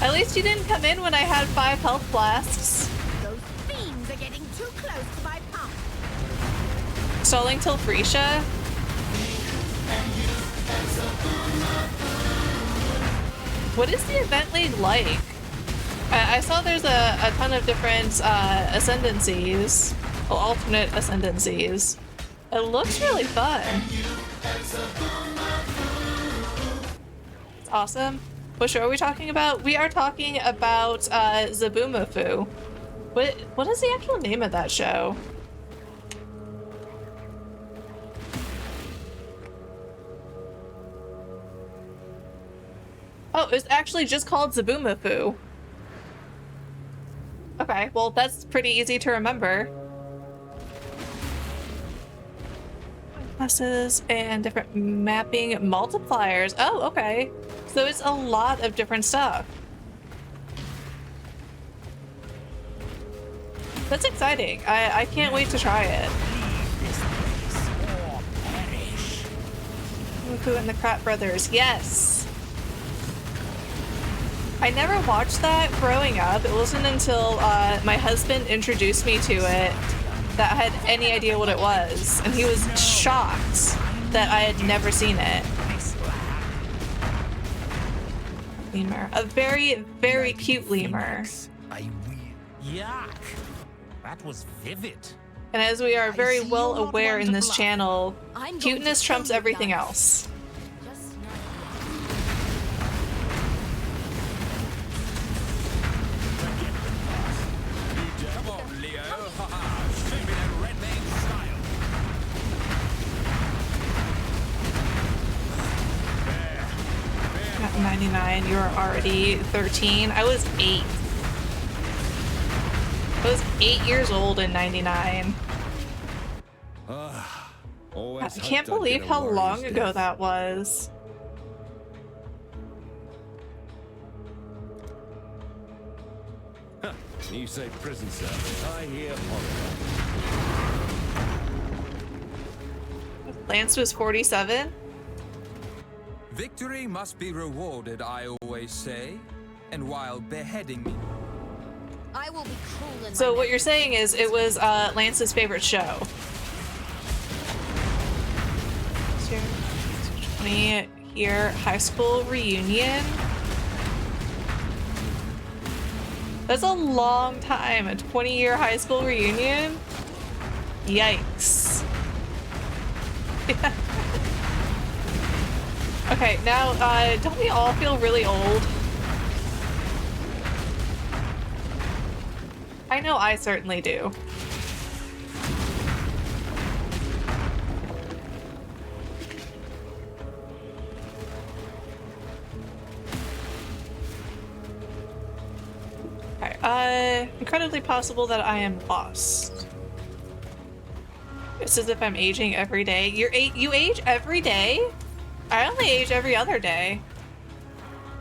At least you didn't come in when I had 5 health flasks. Those fiends are getting too close to my pump. Stalling till Freesia? What is the event league like? I saw there's a ton of different ascendancies, well, alternate ascendancies. It looks really fun. It's awesome. What show are we talking about? We are talking about Zabumafu. What is the actual name of that show? Oh, it's actually just called Zabumafu. Okay, well that's pretty easy to remember. Classes and different mapping multipliers. Oh, okay. So it's a lot of different stuff. That's exciting. I can't wait to try it. Zabumafu and the Krat Brothers. Yes. I never watched that growing up. It wasn't until my husband introduced me to it that I had any idea what it was. And he was shocked that I had never seen it. Lemur. A very, very cute lemur. Yuck. That was vivid. And as we are very well aware in this channel, cuteness trumps everything else. At 99, you were already 13. I was 8. I was 8 years old in 99. I can't believe how long ago that was. You say prison cell. I hear Lance was 47. Victory must be rewarded, I always say. And while beheading me. I will be cruel in So my what you're saying is it was Lance's favorite show. 20 here, high school reunion. That's a long time, a 20-year high school reunion. Yikes. Yeah. Okay, now, don't we all feel really old? I know I certainly do. Okay, incredibly possible that I am lost. It's as if I'm aging every day. You age every day? I only age every other day.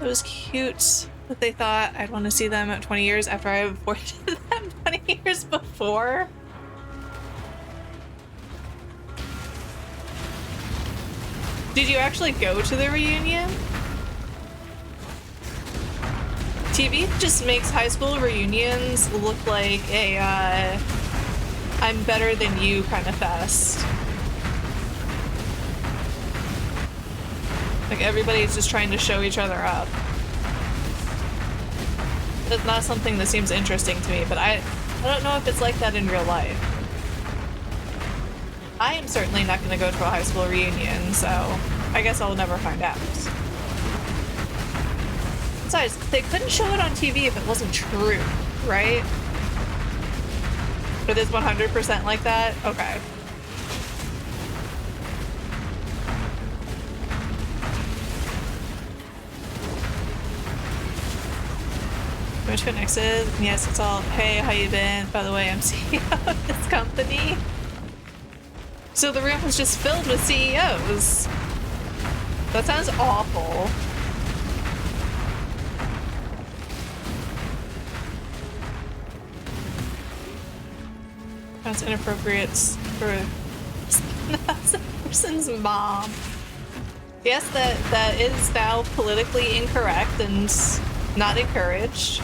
It was cute that they thought I'd want to see them at 20 years after I avoided them 20 years before. Did you actually go to the reunion? TV just makes high school reunions look like a, I'm better than you kind of fest. Like everybody's just trying to show each other up. it's not something that seems interesting to me, but I don't know if it's like that in real life. I am certainly not going to go to a high school reunion, so I guess I'll never find out. Besides, they couldn't show it on TV if it wasn't true, right? It is 100% like that? Okay. Which connected? Yes, it's all, hey, how you been? By the way, I'm CEO of this company. So the room was just filled with CEOs. That sounds awful. That's inappropriate for a person's mom. Yes, that is now politically incorrect and not encouraged.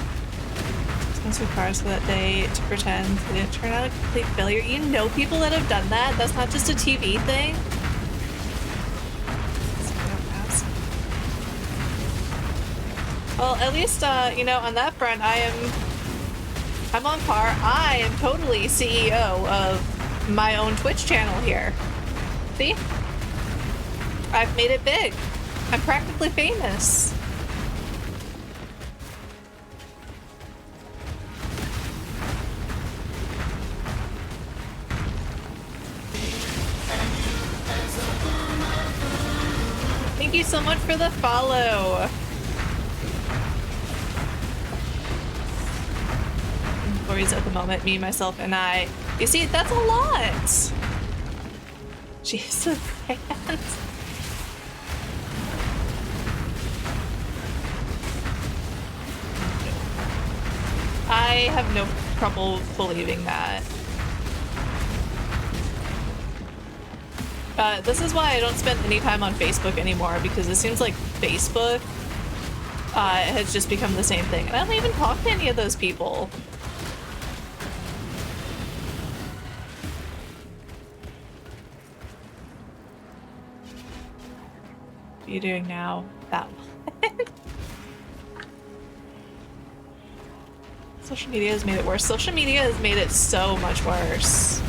Someone surprised for that day to pretend they didn't turn out a complete failure. You know people that have done that? That's not just a TV thing. Well, at least, you know, on that front, I'm on par. I am totally CEO of my own Twitch channel here. See? I've made it big. I'm practically famous. Thank you so much for the follow. Stories at the moment, me, myself, and I. You see, that's a lot. Jesus, hands. I have no trouble believing that. This is why I don't spend any time on Facebook anymore, because it seems like Facebook has just become the same thing. And I don't even talk to any of those people. What are you doing now? That one. Social media has made it worse. Social media has made it so much worse.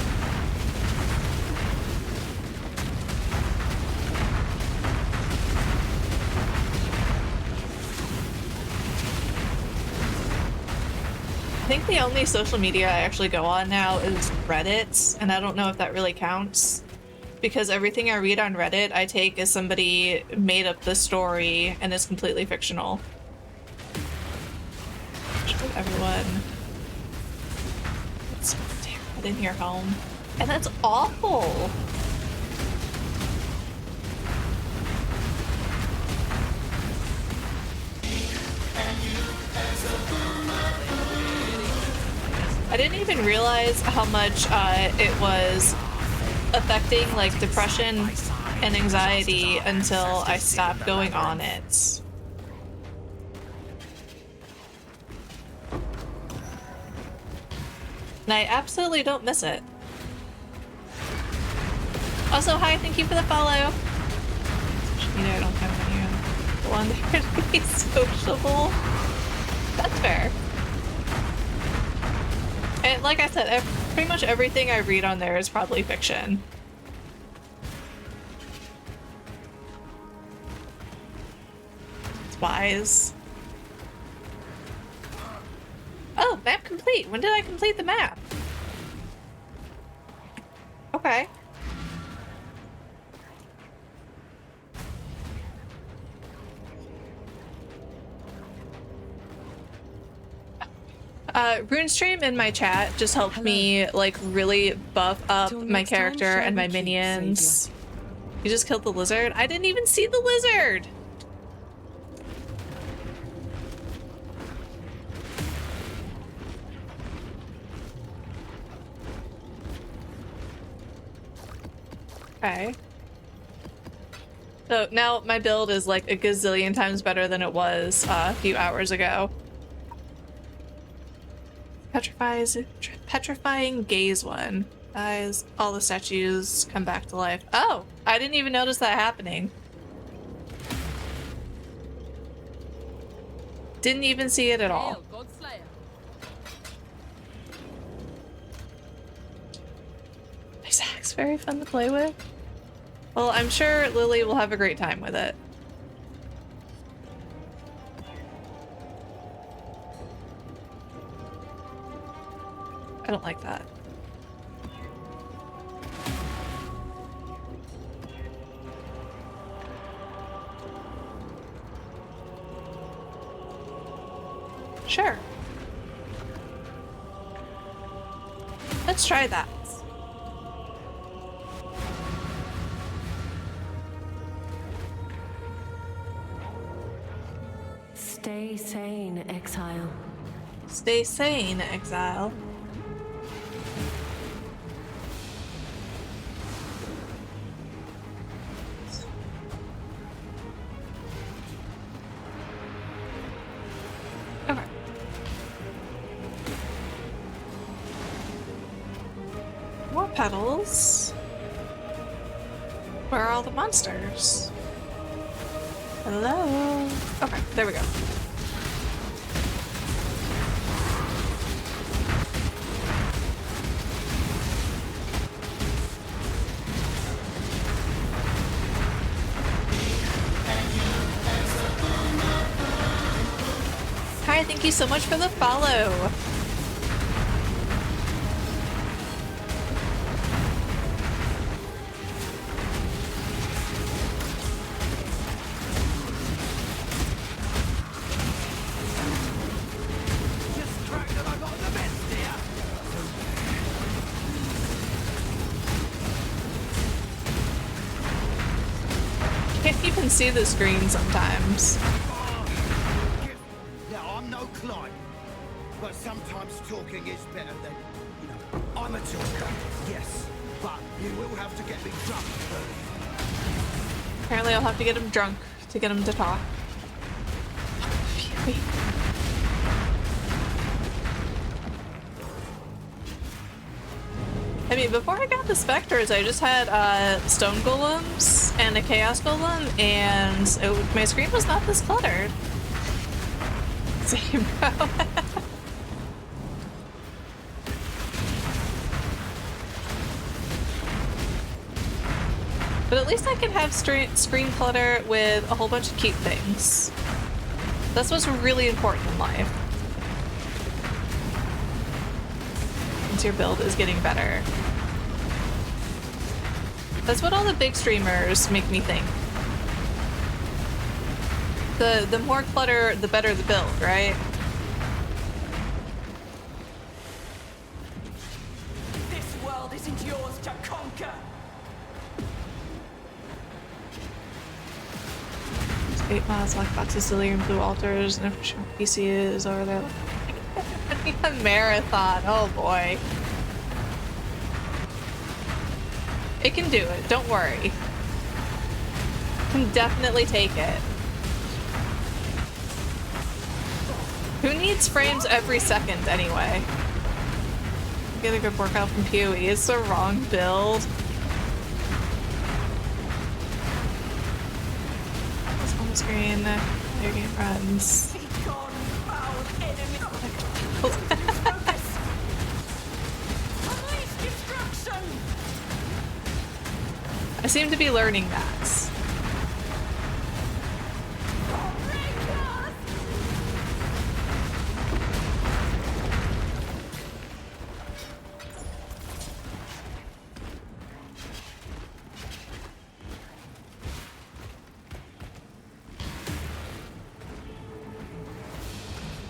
I think the only social media I actually go on now is Reddit, and I don't know if that really counts. Because everything I read on Reddit, I take as somebody made up the story and is completely fictional. Should everyone get in your home. And that's awful! I didn't even realize how much it was affecting like depression and anxiety until I stopped going on it. And I absolutely don't miss it. Also, hi, thank you for the follow. Social media, I don't have any one there to be sociable. That's fair. And like I said, pretty much everything I read on there is probably fiction. It's wise. Oh, map complete. When did I complete the map? Okay. RuneStream in my chat just helped me like really buff up my character and my minions. You just killed the lizard? I didn't even see the lizard! Okay. So now my build is like a gazillion times better than it was a few hours ago. Petrifying gaze one. Guys, all the statues come back to life. Oh, I didn't even notice that happening. Didn't even see it at all. It's very fun to play with. Well, I'm sure Lily will have a great time with it. I don't like that. Sure. Let's try that. Stay sane, exile. Stay sane, exile. Okay. More petals. Where are all the monsters? Hello? Okay, there we go. Hi, thank you so much for the follow. Can't even see the screen sometimes. Now, I'm no Clyde, but sometimes talking is better than, you know, I'm a talker, yes, but you will have to get me drunk first. Apparently I'll have to get him drunk to get him to talk. Phew. I mean, before I got the spectres, I just had stone golems and a chaos golem, and my screen was not this cluttered. Same, bro. But at least I can have screen clutter with a whole bunch of cute things. That's what's really important in life. Once your build is getting better. That's what all the big streamers make me think. The more clutter, the better the build, right? This world isn't yours to conquer. There's 8 miles, lockboxes, delirium, blue altars, and if PC is over there. A marathon, oh boy. It can do it, don't worry. Can definitely take it. Who needs frames every second anyway? Get a good workout from PoE. It's the wrong build. It's on the screen. Your game runs. I seem to be learning that.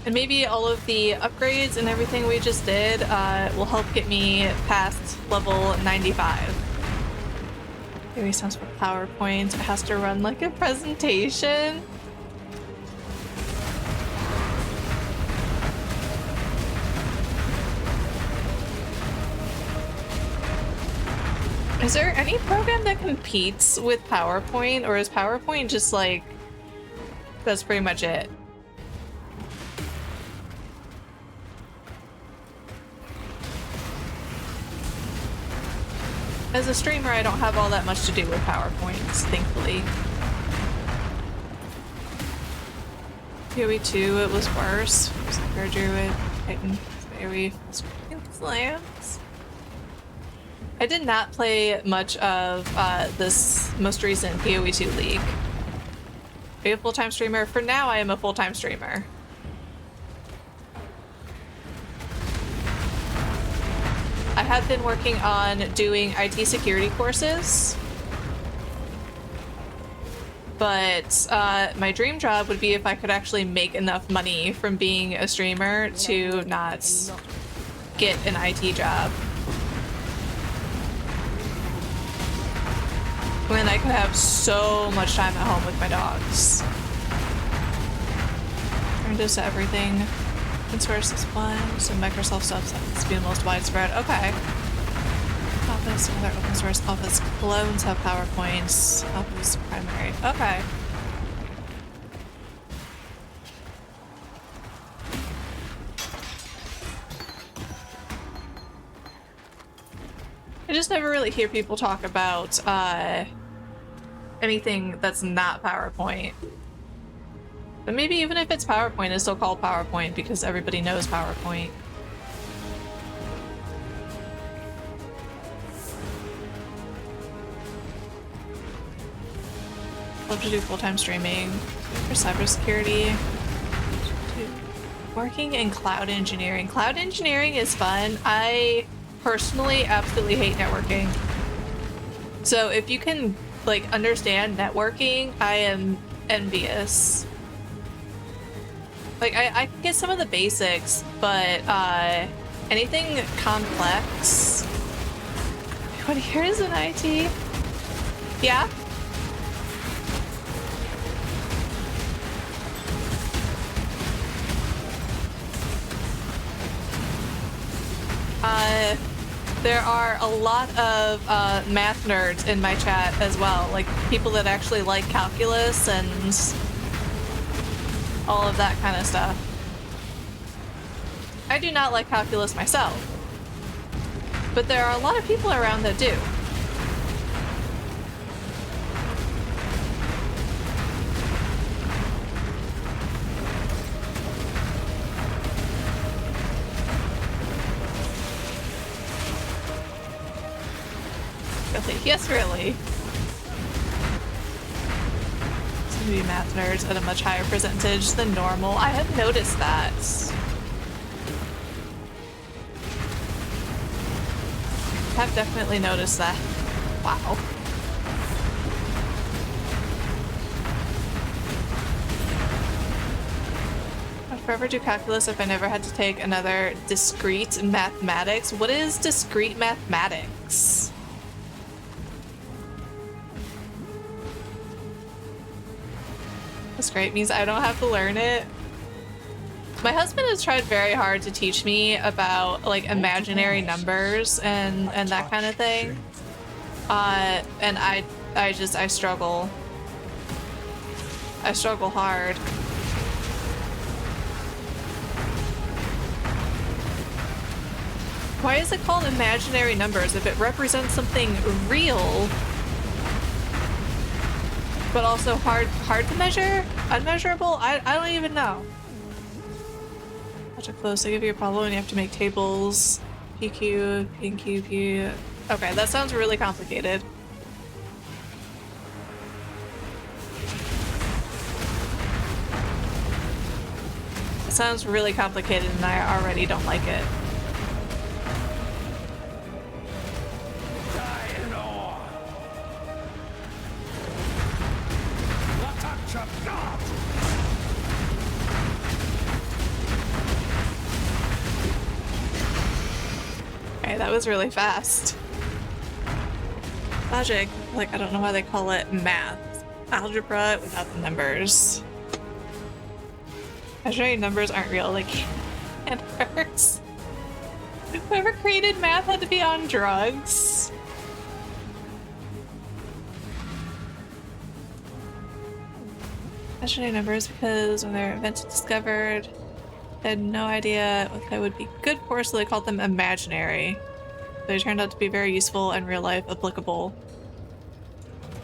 And maybe all of the upgrades and everything we just did will help get me past level 95. Maybe sounds for PowerPoint. It has to run like a presentation. Is there any program that competes with PowerPoint, or is PowerPoint just like, that's pretty much it? As a streamer, I don't have all that much to do with PowerPoints, thankfully. PoE 2, it was worse. Surgery with Titan, very slams. I did not play much of this most recent PoE 2 league. Are you a full-time streamer? For now, I am a full-time streamer. I have been working on doing IT security courses. But my dream job would be if I could actually make enough money from being a streamer to not get an IT job. When I could have so much time at home with my dogs. Turn this to everything. Open source is one, so Microsoft stuff seems to be the most widespread. Okay. Office and other open source Office clones have PowerPoints. Office primary. Okay. I just never really hear people talk about anything that's not PowerPoint. But maybe even if it's PowerPoint, it's still called PowerPoint because everybody knows PowerPoint. Love to do full-time streaming for cybersecurity. Working in cloud engineering. Cloud engineering is fun. I personally absolutely hate networking. So if you can like understand networking, I am envious. Like I can get some of the basics, but anything complex. What here is an IT? Yeah. There are a lot of math nerds in my chat as well, like people that actually like calculus and all of that kind of stuff. I do not like calculus myself, but there are a lot of people around that do. Really? Yes, really. Seem to be math nerds at a much higher percentage than normal. I have noticed that. I've definitely noticed that. Wow. I'd forever do calculus if I never had to take another discrete mathematics. What is discrete mathematics? That's great. It means I don't have to learn it. My husband has tried very hard to teach me about like imaginary numbers and that kind of thing. And I struggle. I struggle hard. Why is it called imaginary numbers if it represents something real? But also hard to measure? Unmeasurable? I don't even know. Logic flows, they give you a problem and you have to make tables. PQ, PQ, P. Okay, that sounds really complicated. It sounds really complicated and I already don't like it. Okay, that was really fast. Logic, like I don't know why they call it math. Algebra without the numbers. Imaginary numbers aren't real, like it hurts. Whoever created math had to be on drugs. Imaginary numbers because when they were invented, discovered, they had no idea what they would be good for, so they called them imaginary. They turned out to be very useful and real life applicable.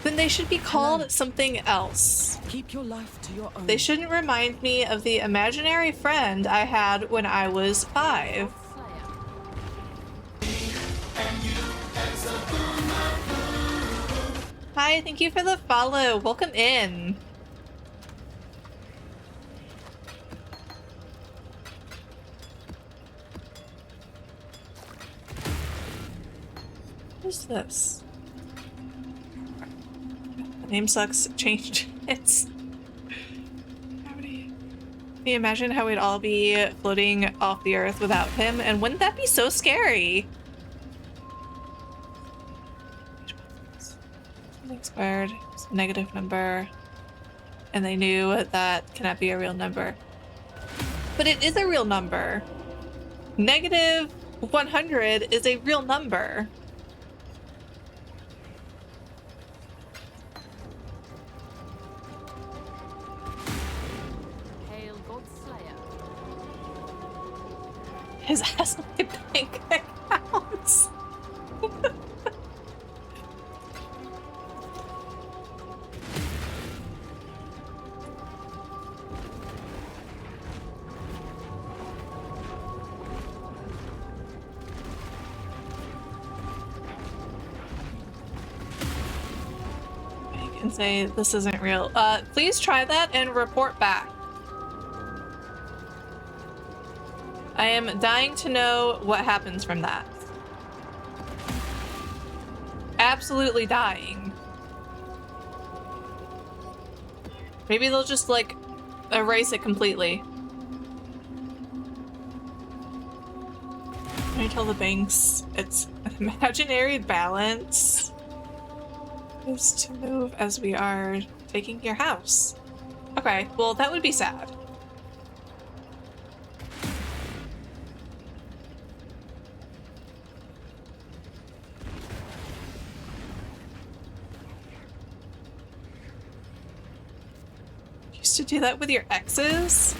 Then they should be called something else. Keep your life to your own. They shouldn't remind me of the imaginary friend I had when I was 5. Hi, thank you for the follow. Welcome in. What is this? The name sucks. Change it. Can you imagine how we'd all be floating off the earth without him? And wouldn't that be so scary? Something squared. It's a negative number. And they knew that cannot be a real number. But it is a real number. Negative 100 is a real number. Hail God Slayer. His ass my bank accounts. And say this isn't real. Please try that and report back. I am dying to know what happens from that. Absolutely dying. Maybe they'll just like erase it completely. Can I tell the banks it's an imaginary balance? Is to move as we are taking your house. Okay, well that would be sad. Used to do that with your exes?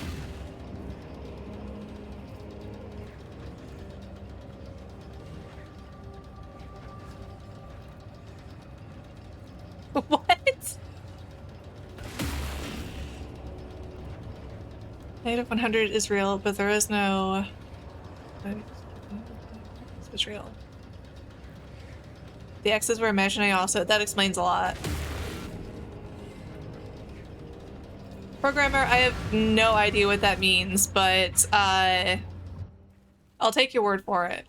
What? Negative 100 is real, but there is no... It's real. The X's were imaginary also. That explains a lot. Programmer, I have no idea what that means, but I'll take your word for it.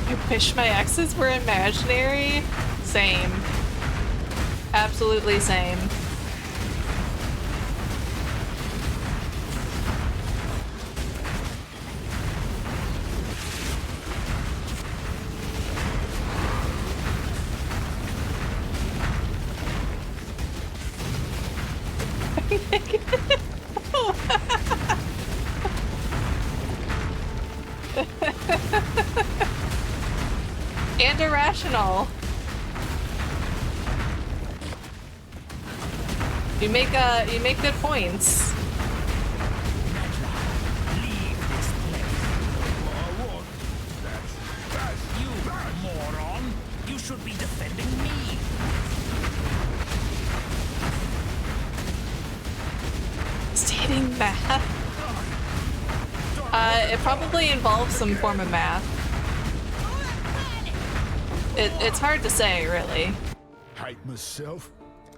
I wish my exes were imaginary. Same. Absolutely same. And irrational. You make good points. You moron! You should be defending me. Stating math. It probably involves some form of math. It's hard to say, really. Hate myself.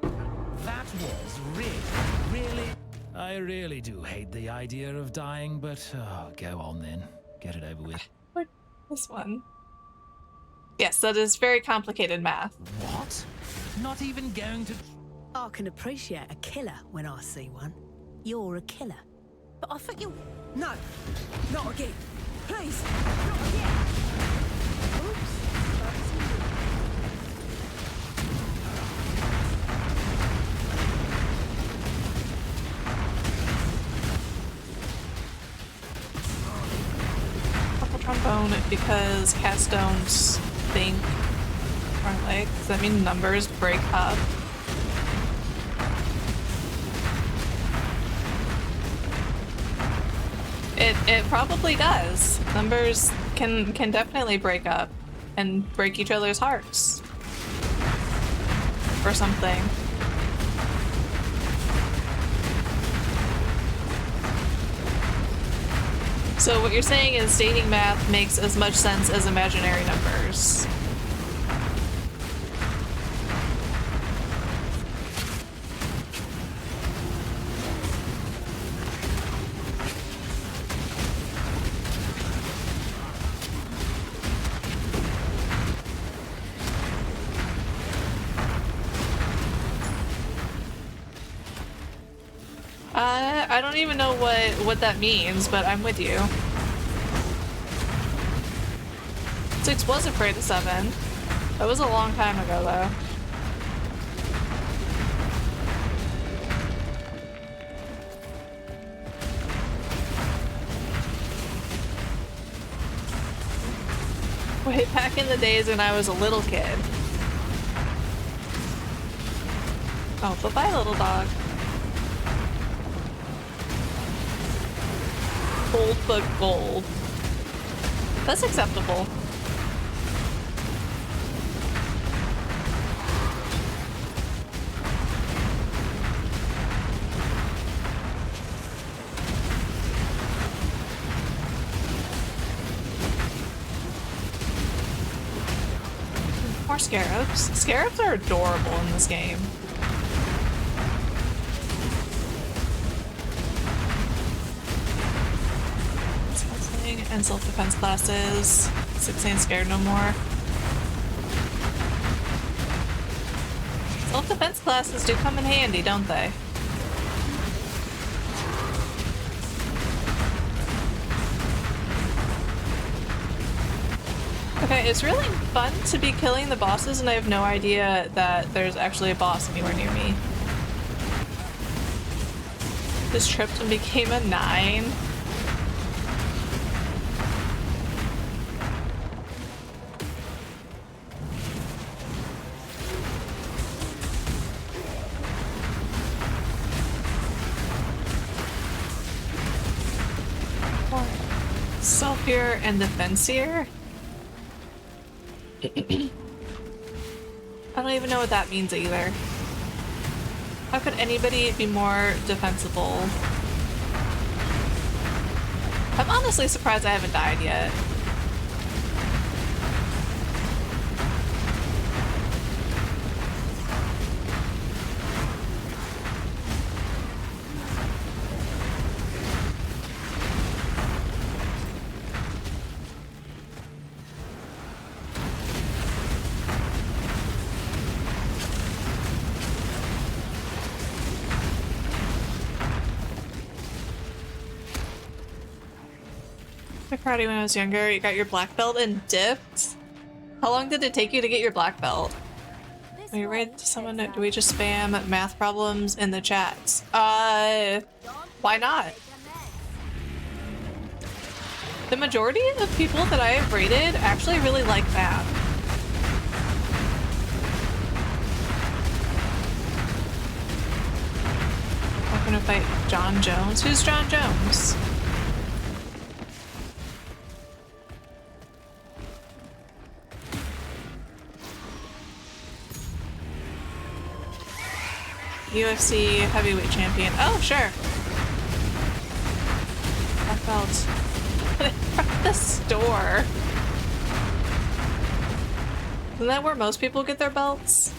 That was really... I really do hate the idea of dying, but go on then. Get it over with. What? This one. Yes, that is very complicated math. What? Not even going to... I can appreciate a killer when I see one. You're a killer. But I think you... No, not again. Please, not again. Oops. Purple trombone because cats don't think. Or like, does that mean numbers break up? It probably does. Numbers can definitely break up and break each other's hearts. Or something. So what you're saying is dating math makes as much sense as imaginary numbers. I don't even know what that means, but I'm with you. 6 was afraid of 7. That was a long time ago, though. Way back in the days when I was a little kid. Oh, bye-bye, little dog. Gold but gold. That's acceptable. More scarabs. Scarabs are adorable in this game. And self-defense classes. 6 ain't scared no more. Self-defense classes do come in handy, don't they? Okay, it's really fun to be killing the bosses and I have no idea that there's actually a boss anywhere near me. This tripped and became a 9. Self-here and defense-here? I don't even know what that means either. How could anybody be more defensible? I'm honestly surprised I haven't died yet. Karate when I was younger. You got your black belt and dipped? How long did it take you to get your black belt? Are you ready to someone? Do we just spam math problems in the chats? Why not? The majority of people that I have rated actually really like math. I'm gonna fight John Jones. Who's John Jones? UFC heavyweight champion. Oh, sure. Black belt. From the store. Isn't that where most people get their belts?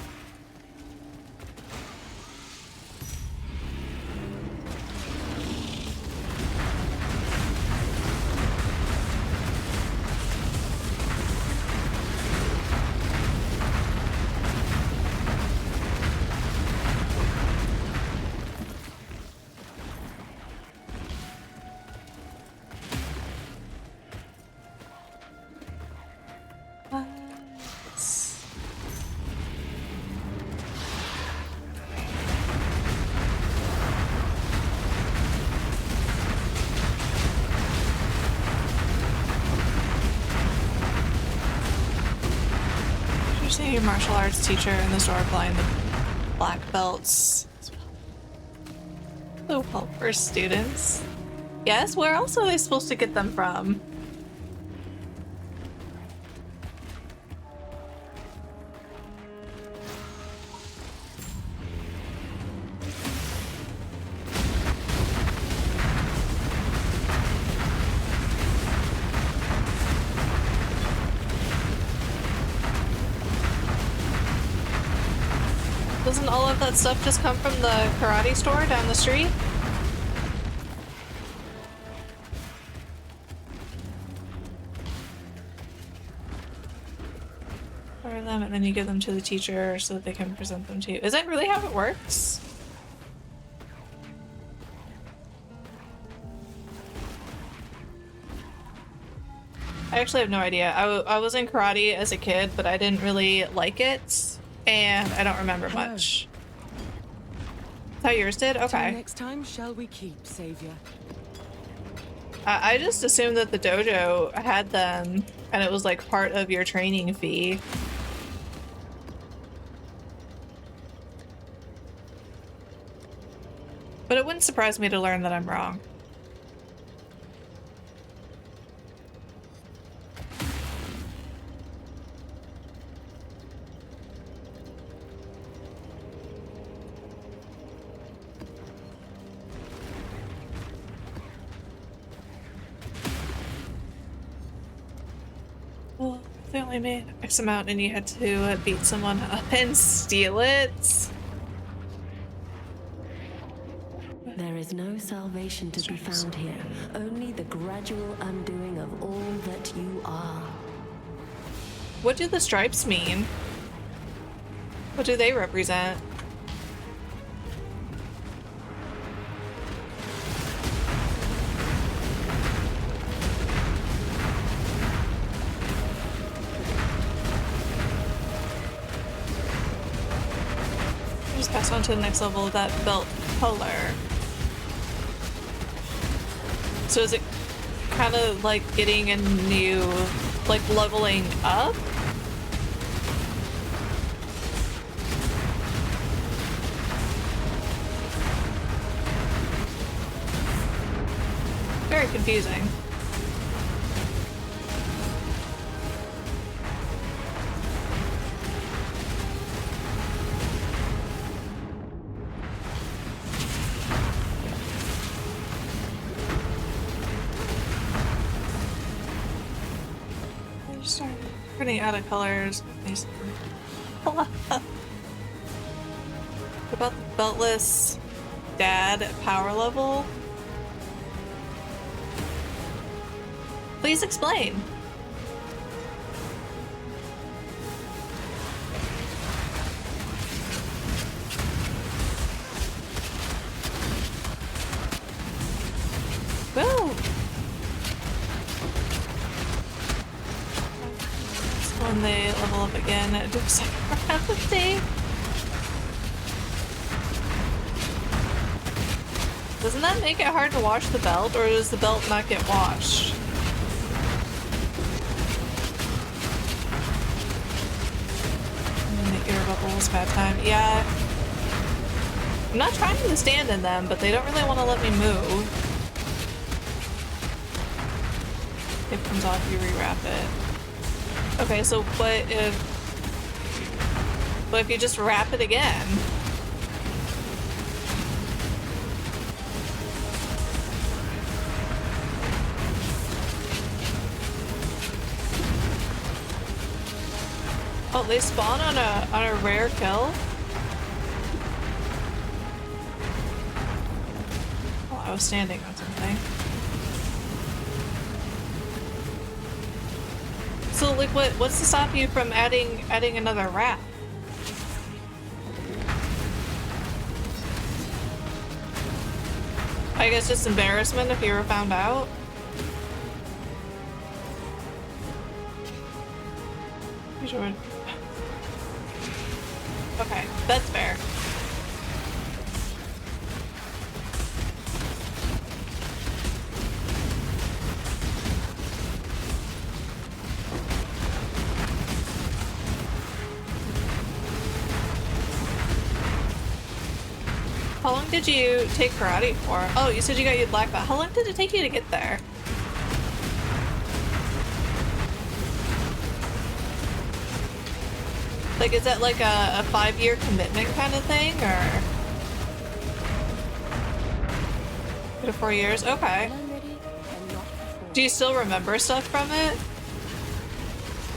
Your martial arts teacher in the store applying the black belts. So help for students. Yes, where else are they supposed to get them from? that stuff just come from the karate store down the street? Order them and then you give them to the teacher so that they can present them to you. Is that really how it works? I actually have no idea. I was in karate as a kid, but I didn't really like it, and I don't remember much. That's how yours did? Okay. Till next time, shall we keep, Savior? I just assumed that the dojo had them, and it was like part of your training fee. But it wouldn't surprise me to learn that I'm wrong. Well, they only made X amount and you had to beat someone up and steal it. There is no salvation to be found here, only the gradual undoing of all that you are. What do the stripes mean? What do they represent? Just pass on to the next level of that belt color. So is it kind of like getting a new, like leveling up? Very confusing. Running out of colors. What about the beltless dad power level? Please explain. Woo! When they level up again, do a second round of day. Doesn't that make it hard to wash the belt, or does the belt not get washed? Make your bubbles bad time. Yeah. I'm not trying to stand in them, but they don't really want to let me move. It comes off, you rewrap it. Okay, so what if you just wrap it again? Oh, they spawn on a rare kill? Oh, I was standing on something. So, like, what's to stop you from adding another wrap? I guess just embarrassment if you were found out. You sure? Okay, that's fair. How long did you take karate for? Oh, you said you got your black belt. How long did it take you to get there? Like, is that like a 5-year commitment kind of thing, or? 3 to 4 years? Okay. Do you still remember stuff from it?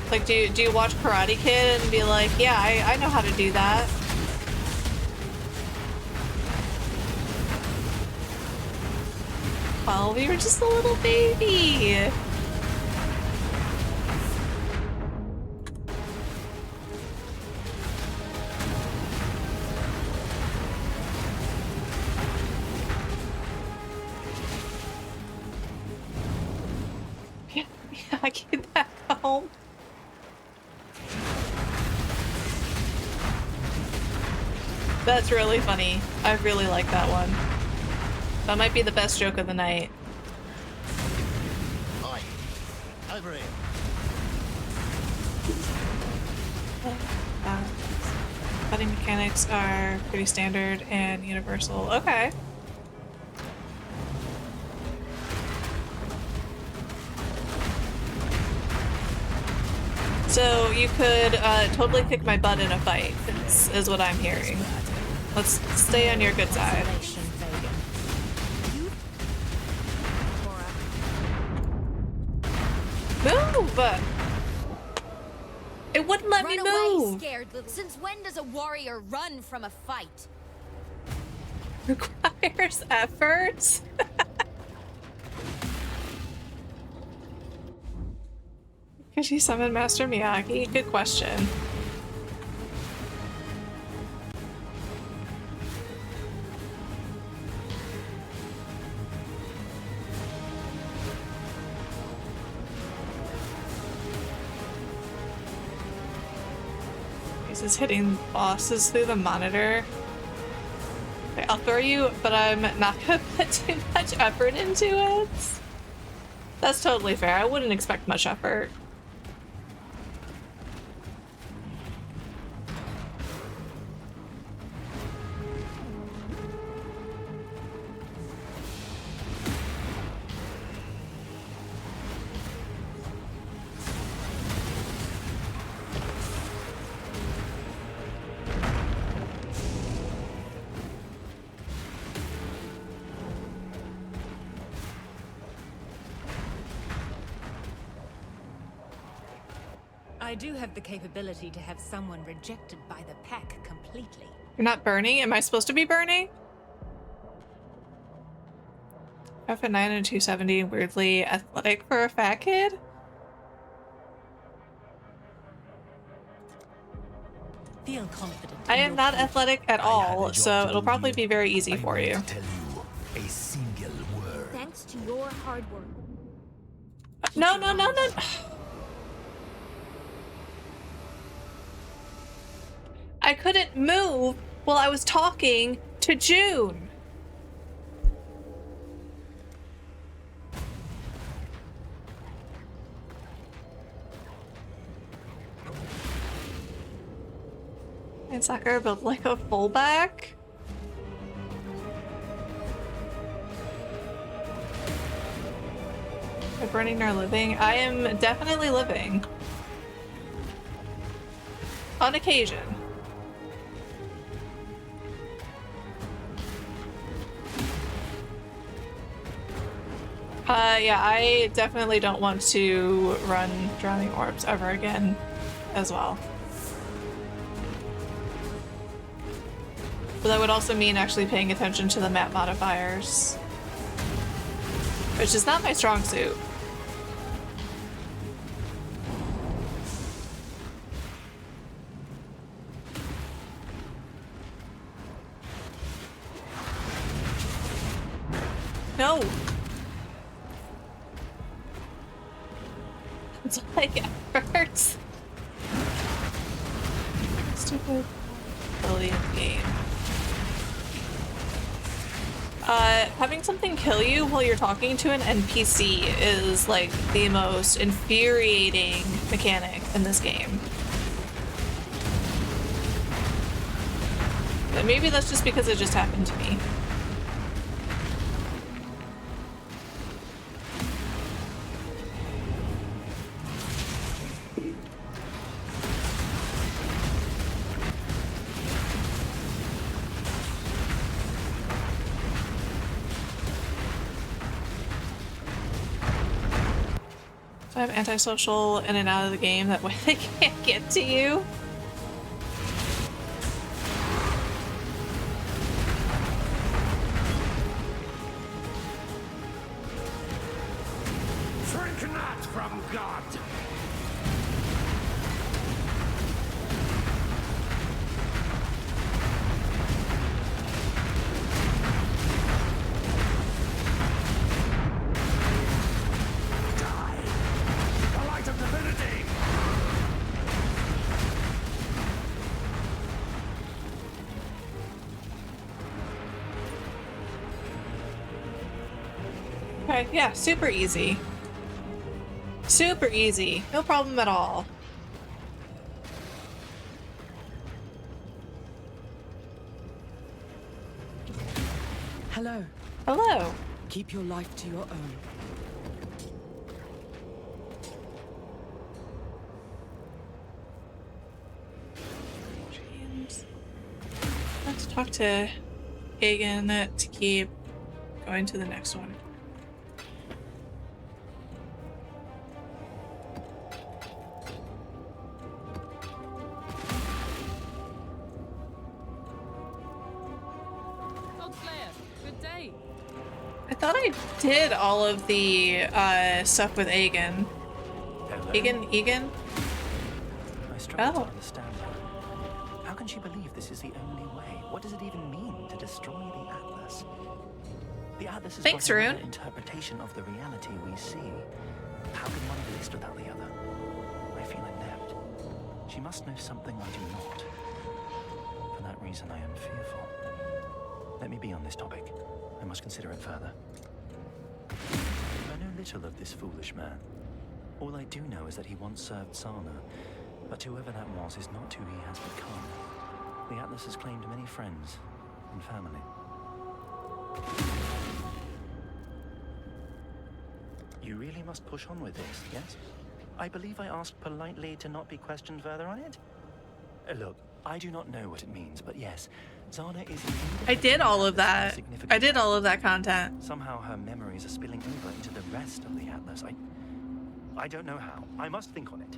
Like, do you watch Karate Kid and be like, yeah, I know how to do that? 12. You were just a little baby. Yeah, I came back home. That's really funny. I really like that one. That might be the best joke of the night. Oi, over here. Fighting mechanics are pretty standard and universal. Okay. So you could totally kick my butt in a fight, is what I'm hearing. Let's stay on your good side. Move! It wouldn't let me Run away, move! scared little. Since when does a warrior run from a fight? Requires effort? Could she summon Master Miyagi? Good question. This is hitting bosses through the monitor. Okay, I'll throw you, but I'm not gonna put too much effort into it. That's totally fair. I wouldn't expect much effort. I do have the capability to have someone rejected by the pack completely. You're not burning? Am I supposed to be burning? F9 and 270, weirdly athletic for a fat kid? Feel confident. I am not athletic at all, so it'll probably be very easy for you. Tell you a single word. Thanks to your hard work. No. I couldn't move while I was talking to June. And soccer built like a fullback. We're burning or living. I am definitely living. On occasion. Yeah, I definitely don't want to run Drowning Orbs ever again as well. But that would also mean actually paying attention to the map modifiers, which is not my strong suit. No! It's like it hurts. Stupid brilliant game. Having something kill you while you're talking to an NPC is like the most infuriating mechanic in this game. But maybe that's just because it just happened to me. So I'm antisocial in and out of the game, that way they can't get to you. Shrink not from God! Die! The light of divinity! Okay, yeah, super easy. Super easy. No problem at all. Hello. Hello. Keep your life to your own. James. Let's talk to Hagen to keep going to the next one. I thought I did all of the stuff with Aegon. Egan? I struggle to understand her. How can she believe this is the only way? What does it even mean to destroy the Atlas? The Atlas is Thanks, but Rune. another interpretation of the reality we see. How can one exist without the other? I feel inept. She must know something I do not. For that reason, I am fearful. Let me be on this topic. I must consider it further. I know little of this foolish man. All I do know is that he once served Sana, but whoever that was is not who he has become. The Atlas has claimed many friends and family. You really must push on with this, yes? I believe I asked politely to not be questioned further on it. Look, I do not know what it means, but yes, Zana is... I did all of that. I did all of that content. Somehow her memories are spilling over into the rest of the Atlas. I don't know how. I must think on it.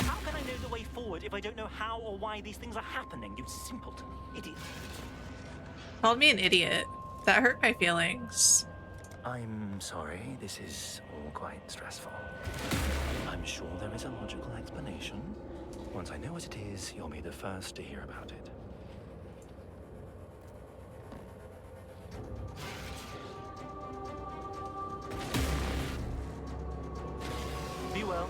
How can I know the way forward if I don't know how or why these things are happening, you simpleton idiot? Called me an idiot. That hurt my feelings. I'm sorry, this is all quite stressful. I'm sure there is a logical explanation. Once I know what it is, you'll be the first to hear about it. Be well.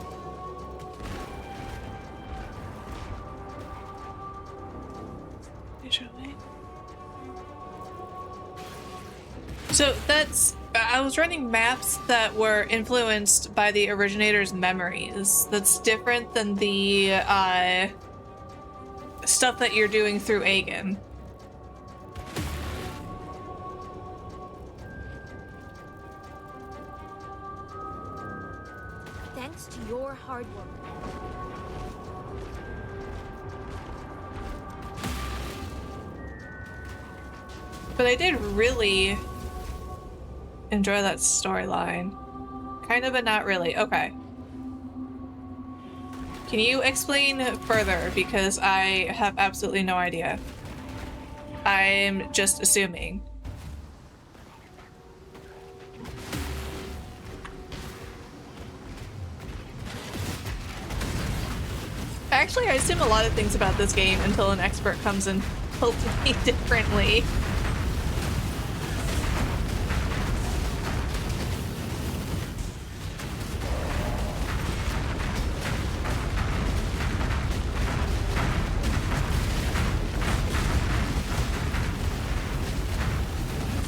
So that's... I was running maps that were influenced by the originator's memories. That's different than the stuff that you're doing through Aegon. Thanks to your hard work. But I did really enjoy that storyline. Kind of, but not really. Okay. Can you explain further? Because I have absolutely no idea. I'm just assuming. Actually, I assume a lot of things about this game until an expert comes and tells me differently.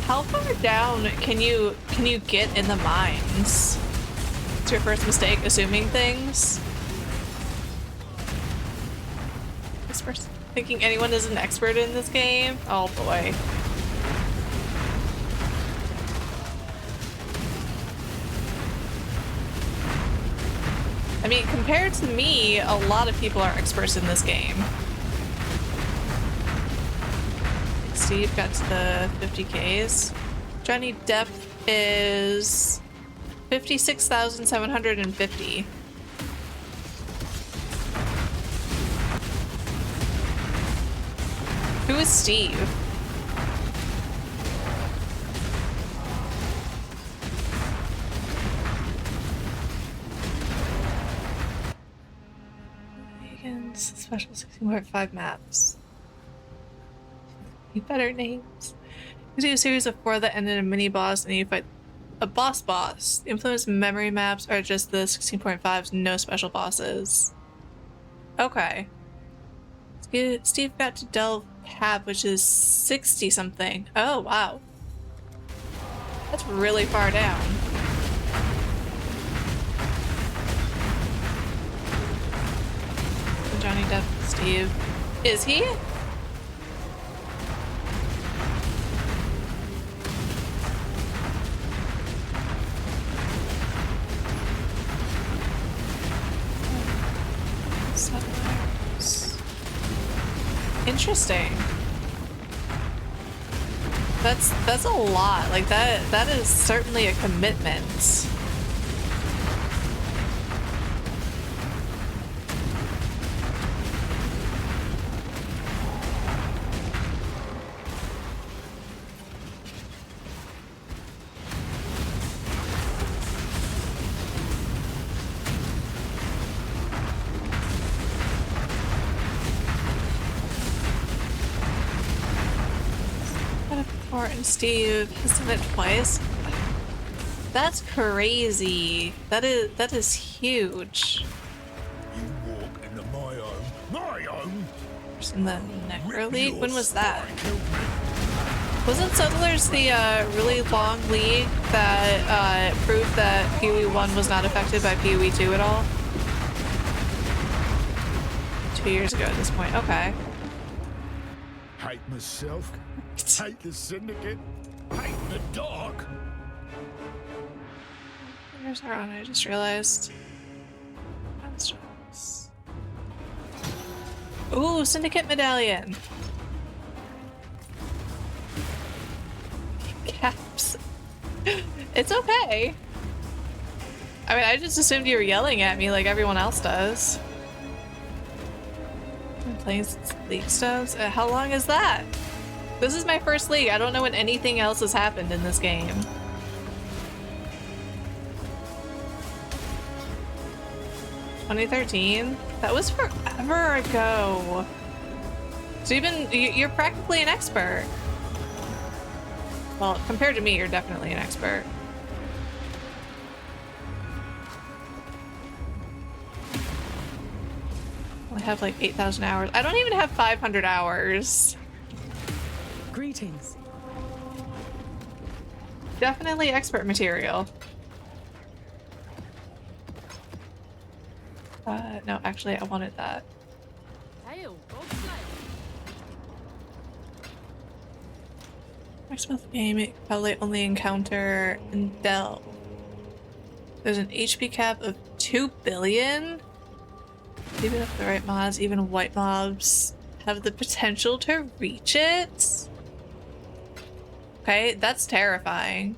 How far down can you get in the mines? It's your first mistake assuming things. Thinking anyone is an expert in this game? Oh boy. I mean, compared to me, a lot of people are experts in this game. Steve got to the 50Ks. Johnny Depp is 56,750. Who is Steve? Special 16.5 maps. Need better names. You do a series of 4 that end in a mini boss, and you fight a boss. The influence memory maps are just the 16.5s, no special bosses. Okay. Steve got to delve cap, which is 60 something. Oh wow. That's really far down. Johnny Depp, Steve. Is he? Interesting. That's a lot. Like that is certainly a commitment. And Steve has done it twice. That's crazy. That is huge. You walk into my home. In the Necro League? When was that? Wasn't Settlers the really long league that proved that PoE 1 was not affected by PoE 2 at all? 2 years ago at this point. Okay. Hate myself. Hate the Syndicate. Hate the dark. Where's our own? I just realized. Ooh, Syndicate medallion. Caps. It's okay. I mean, I just assumed you were yelling at me like everyone else does. I'm playing League Stones. How long is that? This is my first league. I don't know when anything else has happened in this game. (2013). That was forever ago. So you're practically an expert. Well, compared to me, you're definitely an expert. I have like 8,000 hours. I don't even have 500 hours. Greetings. Definitely expert material. No, actually, I wanted that. Maximum game, you probably only encounter in Dell. There's an HP cap of 2 billion? Even if the right mods, even white mobs, have the potential to reach it? Okay, that's terrifying.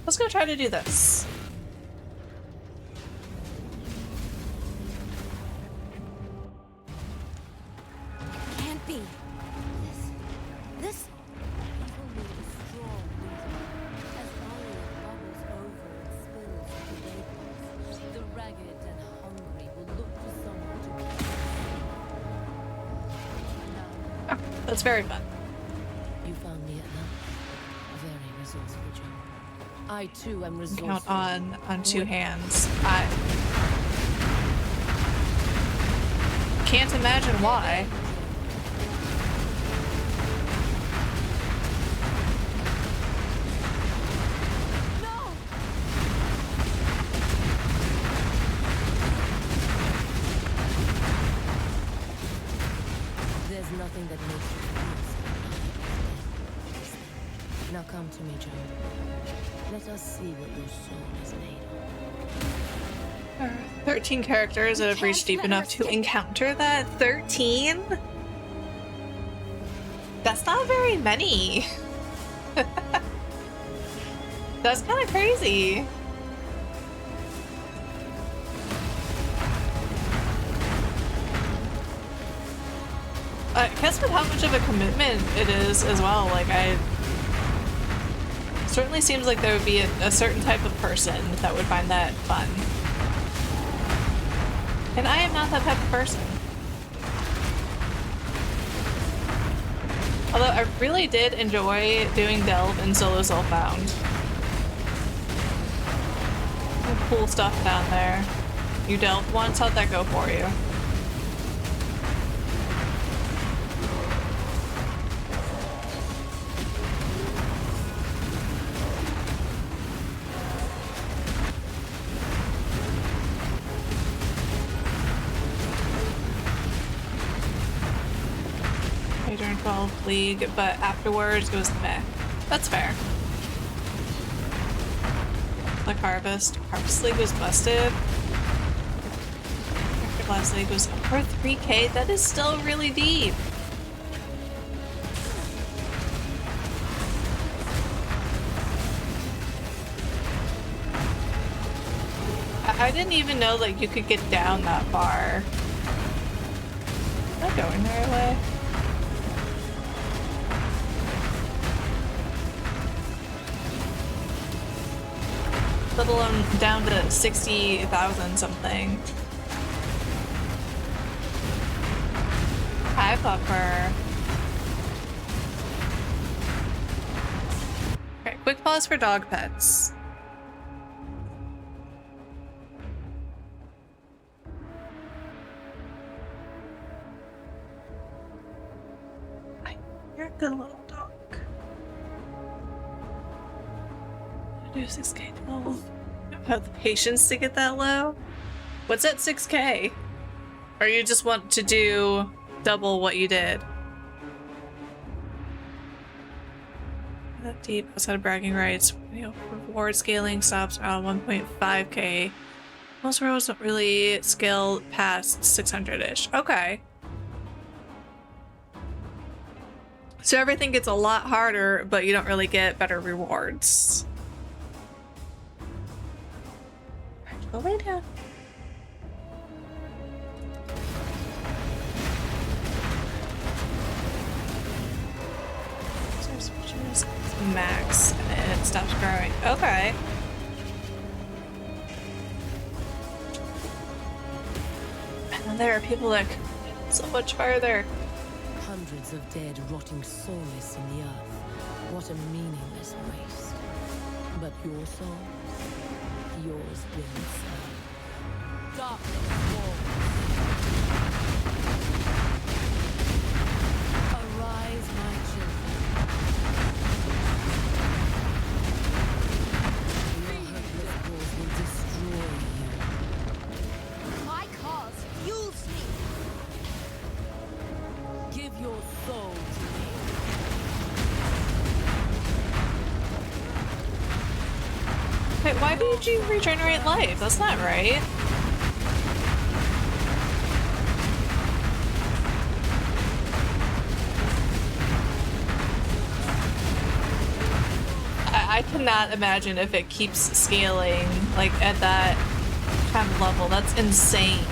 Let's go try to do this. Can't be. This will need a strong leader. As oil bubbles over and spills into vapors, the ragged and hungry will look for someone to Oh, that's very fun. You found me at last. Very resourceful job. I too am resourceful. Count on 2 hands. I can't imagine why. No! There's nothing that makes you feel so. Now come to me, Joe. Let us see what your soul is made of. There are 13 characters that have reached deep enough to encounter that. 13? That's not very many. That's kind of crazy. I guess with how much of a commitment it is as well, like certainly seems like there would be a certain type of person that would find that fun. And I am not that type of person. Although I really did enjoy doing Delve and Solo Soulbound. Some cool stuff down there. You delved once? How'd that go for you? During 12 League, but afterwards it was meh. That's fair. Like Harvest. Harvest League was busted. After last League was over 3K. That is still really deep. I didn't even know that you could get down that far. Am I going the right way? Let alone down to 60,000 something. Hi, Puffer. Okay, quick pause for dog pets. You're a good little dog. Do 6K 12. Have the patience to get that low? What's at 6K? Or you just want to do double what you did? That deep outside of bragging rights. You know, reward scaling stops around 1.5K. Most rows don't really scale past 600-ish. Okay. So everything gets a lot harder, but you don't really get better rewards. Go lay down. Max, and it stops growing. Okay. And then there are people that can so much farther. Hundreds of dead rotting soulless in the earth. What a meaningless waste. But your soul, yours will serve. Darkness falls. Arise, my children. Your hopeless cause will destroy you. My cause fuels me. Give your soul to me. Wait, why did you regenerate life? That's not right. I cannot imagine if it keeps scaling, like, at that kind of level. That's insane.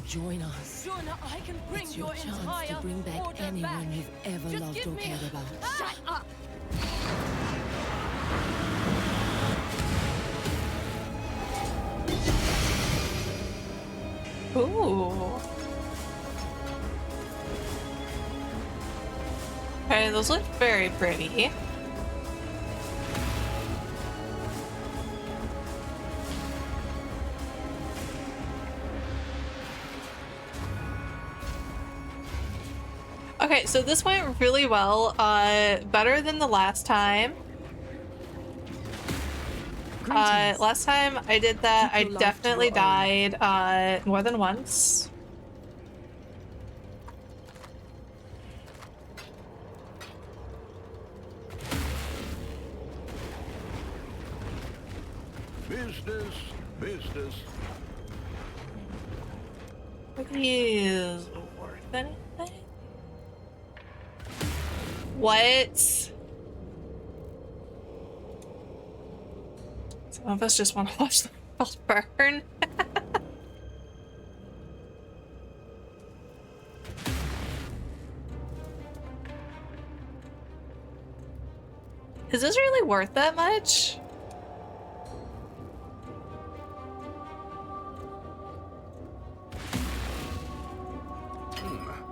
Join us. I can bring It's your chance to bring back anyone you've ever loved or cared about. Shut up! Ooh. Okay, those look very pretty. Okay, so this went really well. Better than the last time. Last time I did that, I definitely died more than once. Business, business. Is worth anything? What? Some of us just want to watch the world burn. Is this really worth that much?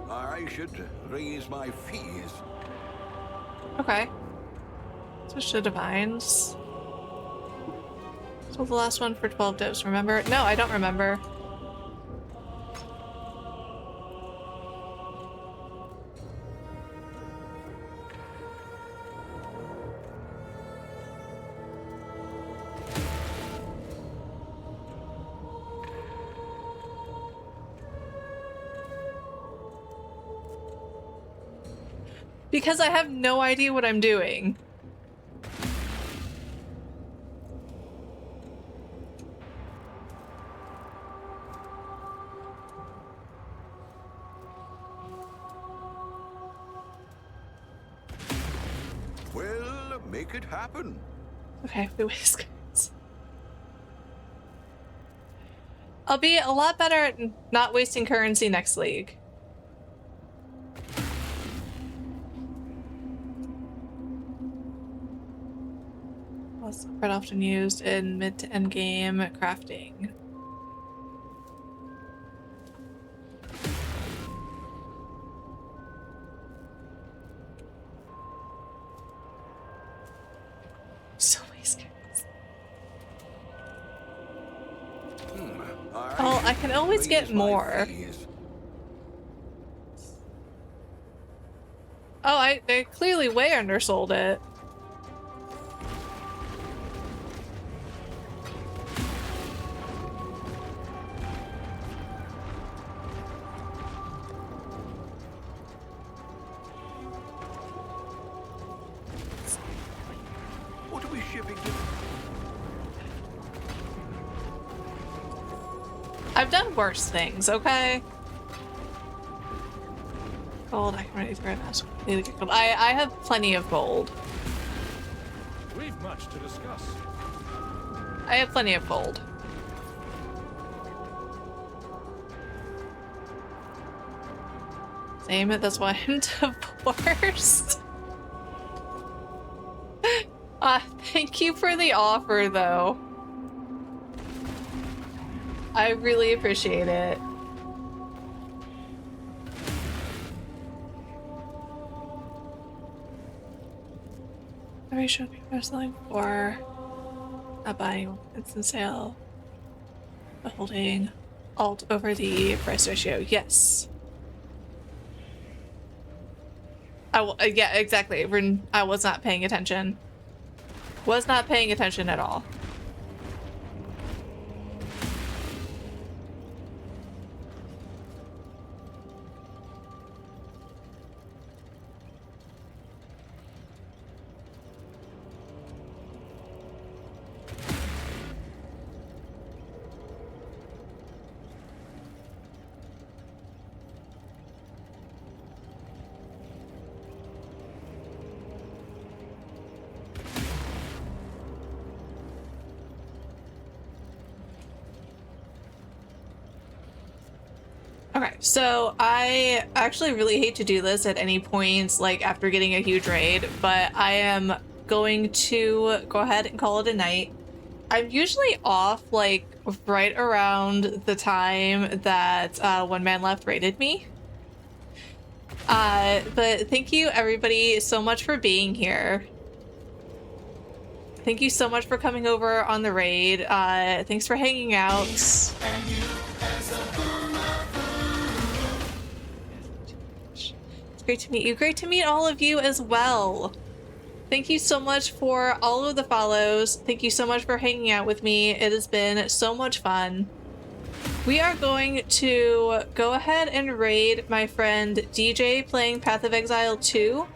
I should raise my fees. Okay. Switch to divines. So the last one for 12 dips, remember? No, I don't remember. Because I have no idea what I'm doing. Well, make it happen. Okay, we waste cards. I'll be a lot better at not wasting currency next league. That's quite often used in mid to end game crafting. So waste cards. Oh, I can always get more. Oh, I clearly way undersold it. What are we shipping to? I've done worse things, okay? Gold, I can already throw it out. Need to get gold. I have plenty of gold. We've much to discuss. I have plenty of gold. Same it, that's why I'm divorced. Thank you for the offer, though. I really appreciate it. The ratio of people are selling for not buying instant sale, but holding alt over the price ratio. Yes. Yeah, exactly. I was not paying attention. Was not paying attention at all. Okay, so I actually really hate to do this at any point, like after getting a huge raid, but I am going to go ahead and call it a night. I'm usually off like right around the time that One Man Left raided me. But thank you everybody so much for being here. Thank you so much for coming over on the raid. Thanks for hanging out. Great to meet you. Great to meet all of you as well. Thank you so much for all of the follows. Thank you so much for hanging out with me. It has been so much fun. We are going to go ahead and raid my friend DJ playing Path of Exile 2.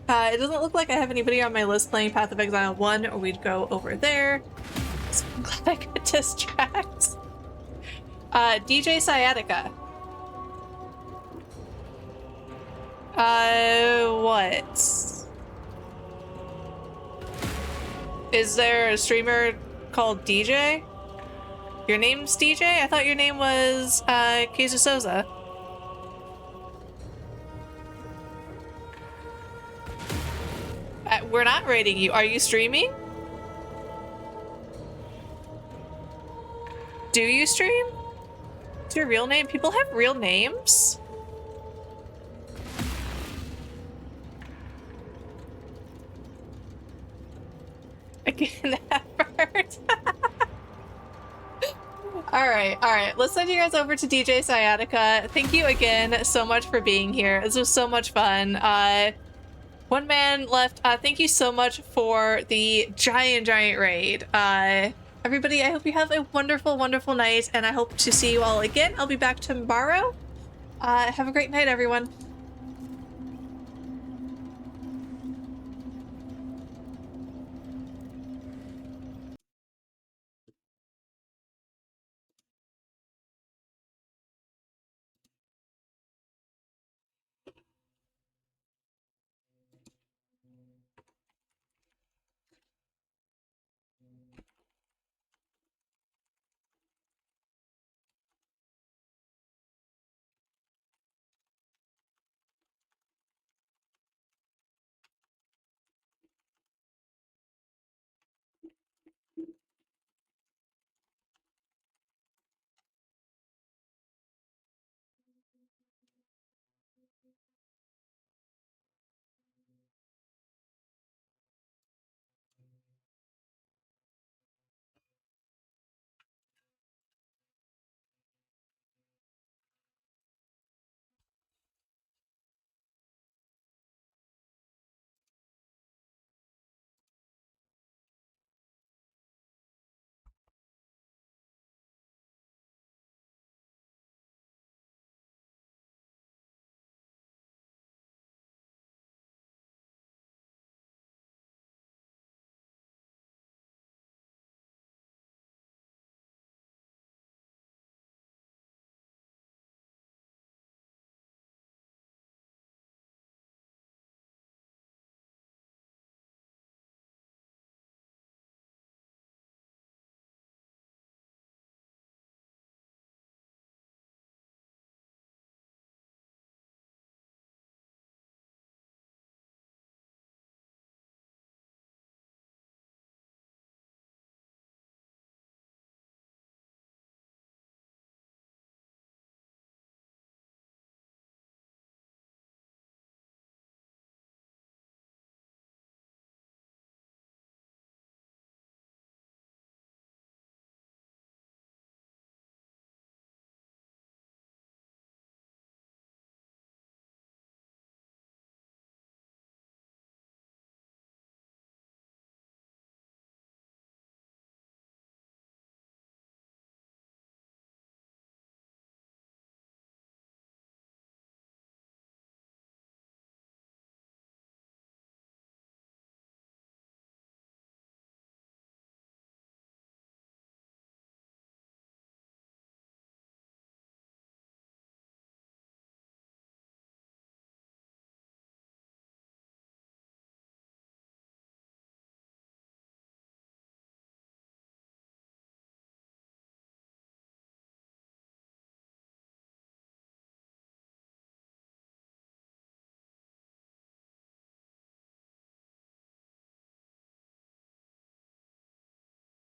It doesn't look like I have anybody on my list playing Path of Exile 1, or we'd go over there. So I'm glad I got distracted. DJ Sciatica. What? Is there a streamer called DJ? Your name's DJ? I thought your name was Keizo Souza. We're not rating you. Are you streaming? Do you stream? Is your real name? People have real names? Again, effort. Alright. Let's send you guys over to DJ Sciatica. Thank you again so much for being here. This was so much fun. One man left. Thank you so much for the giant raid. Everybody, I hope you have a wonderful night, and I hope to see you all again. I'll be back tomorrow. Have a great night, everyone.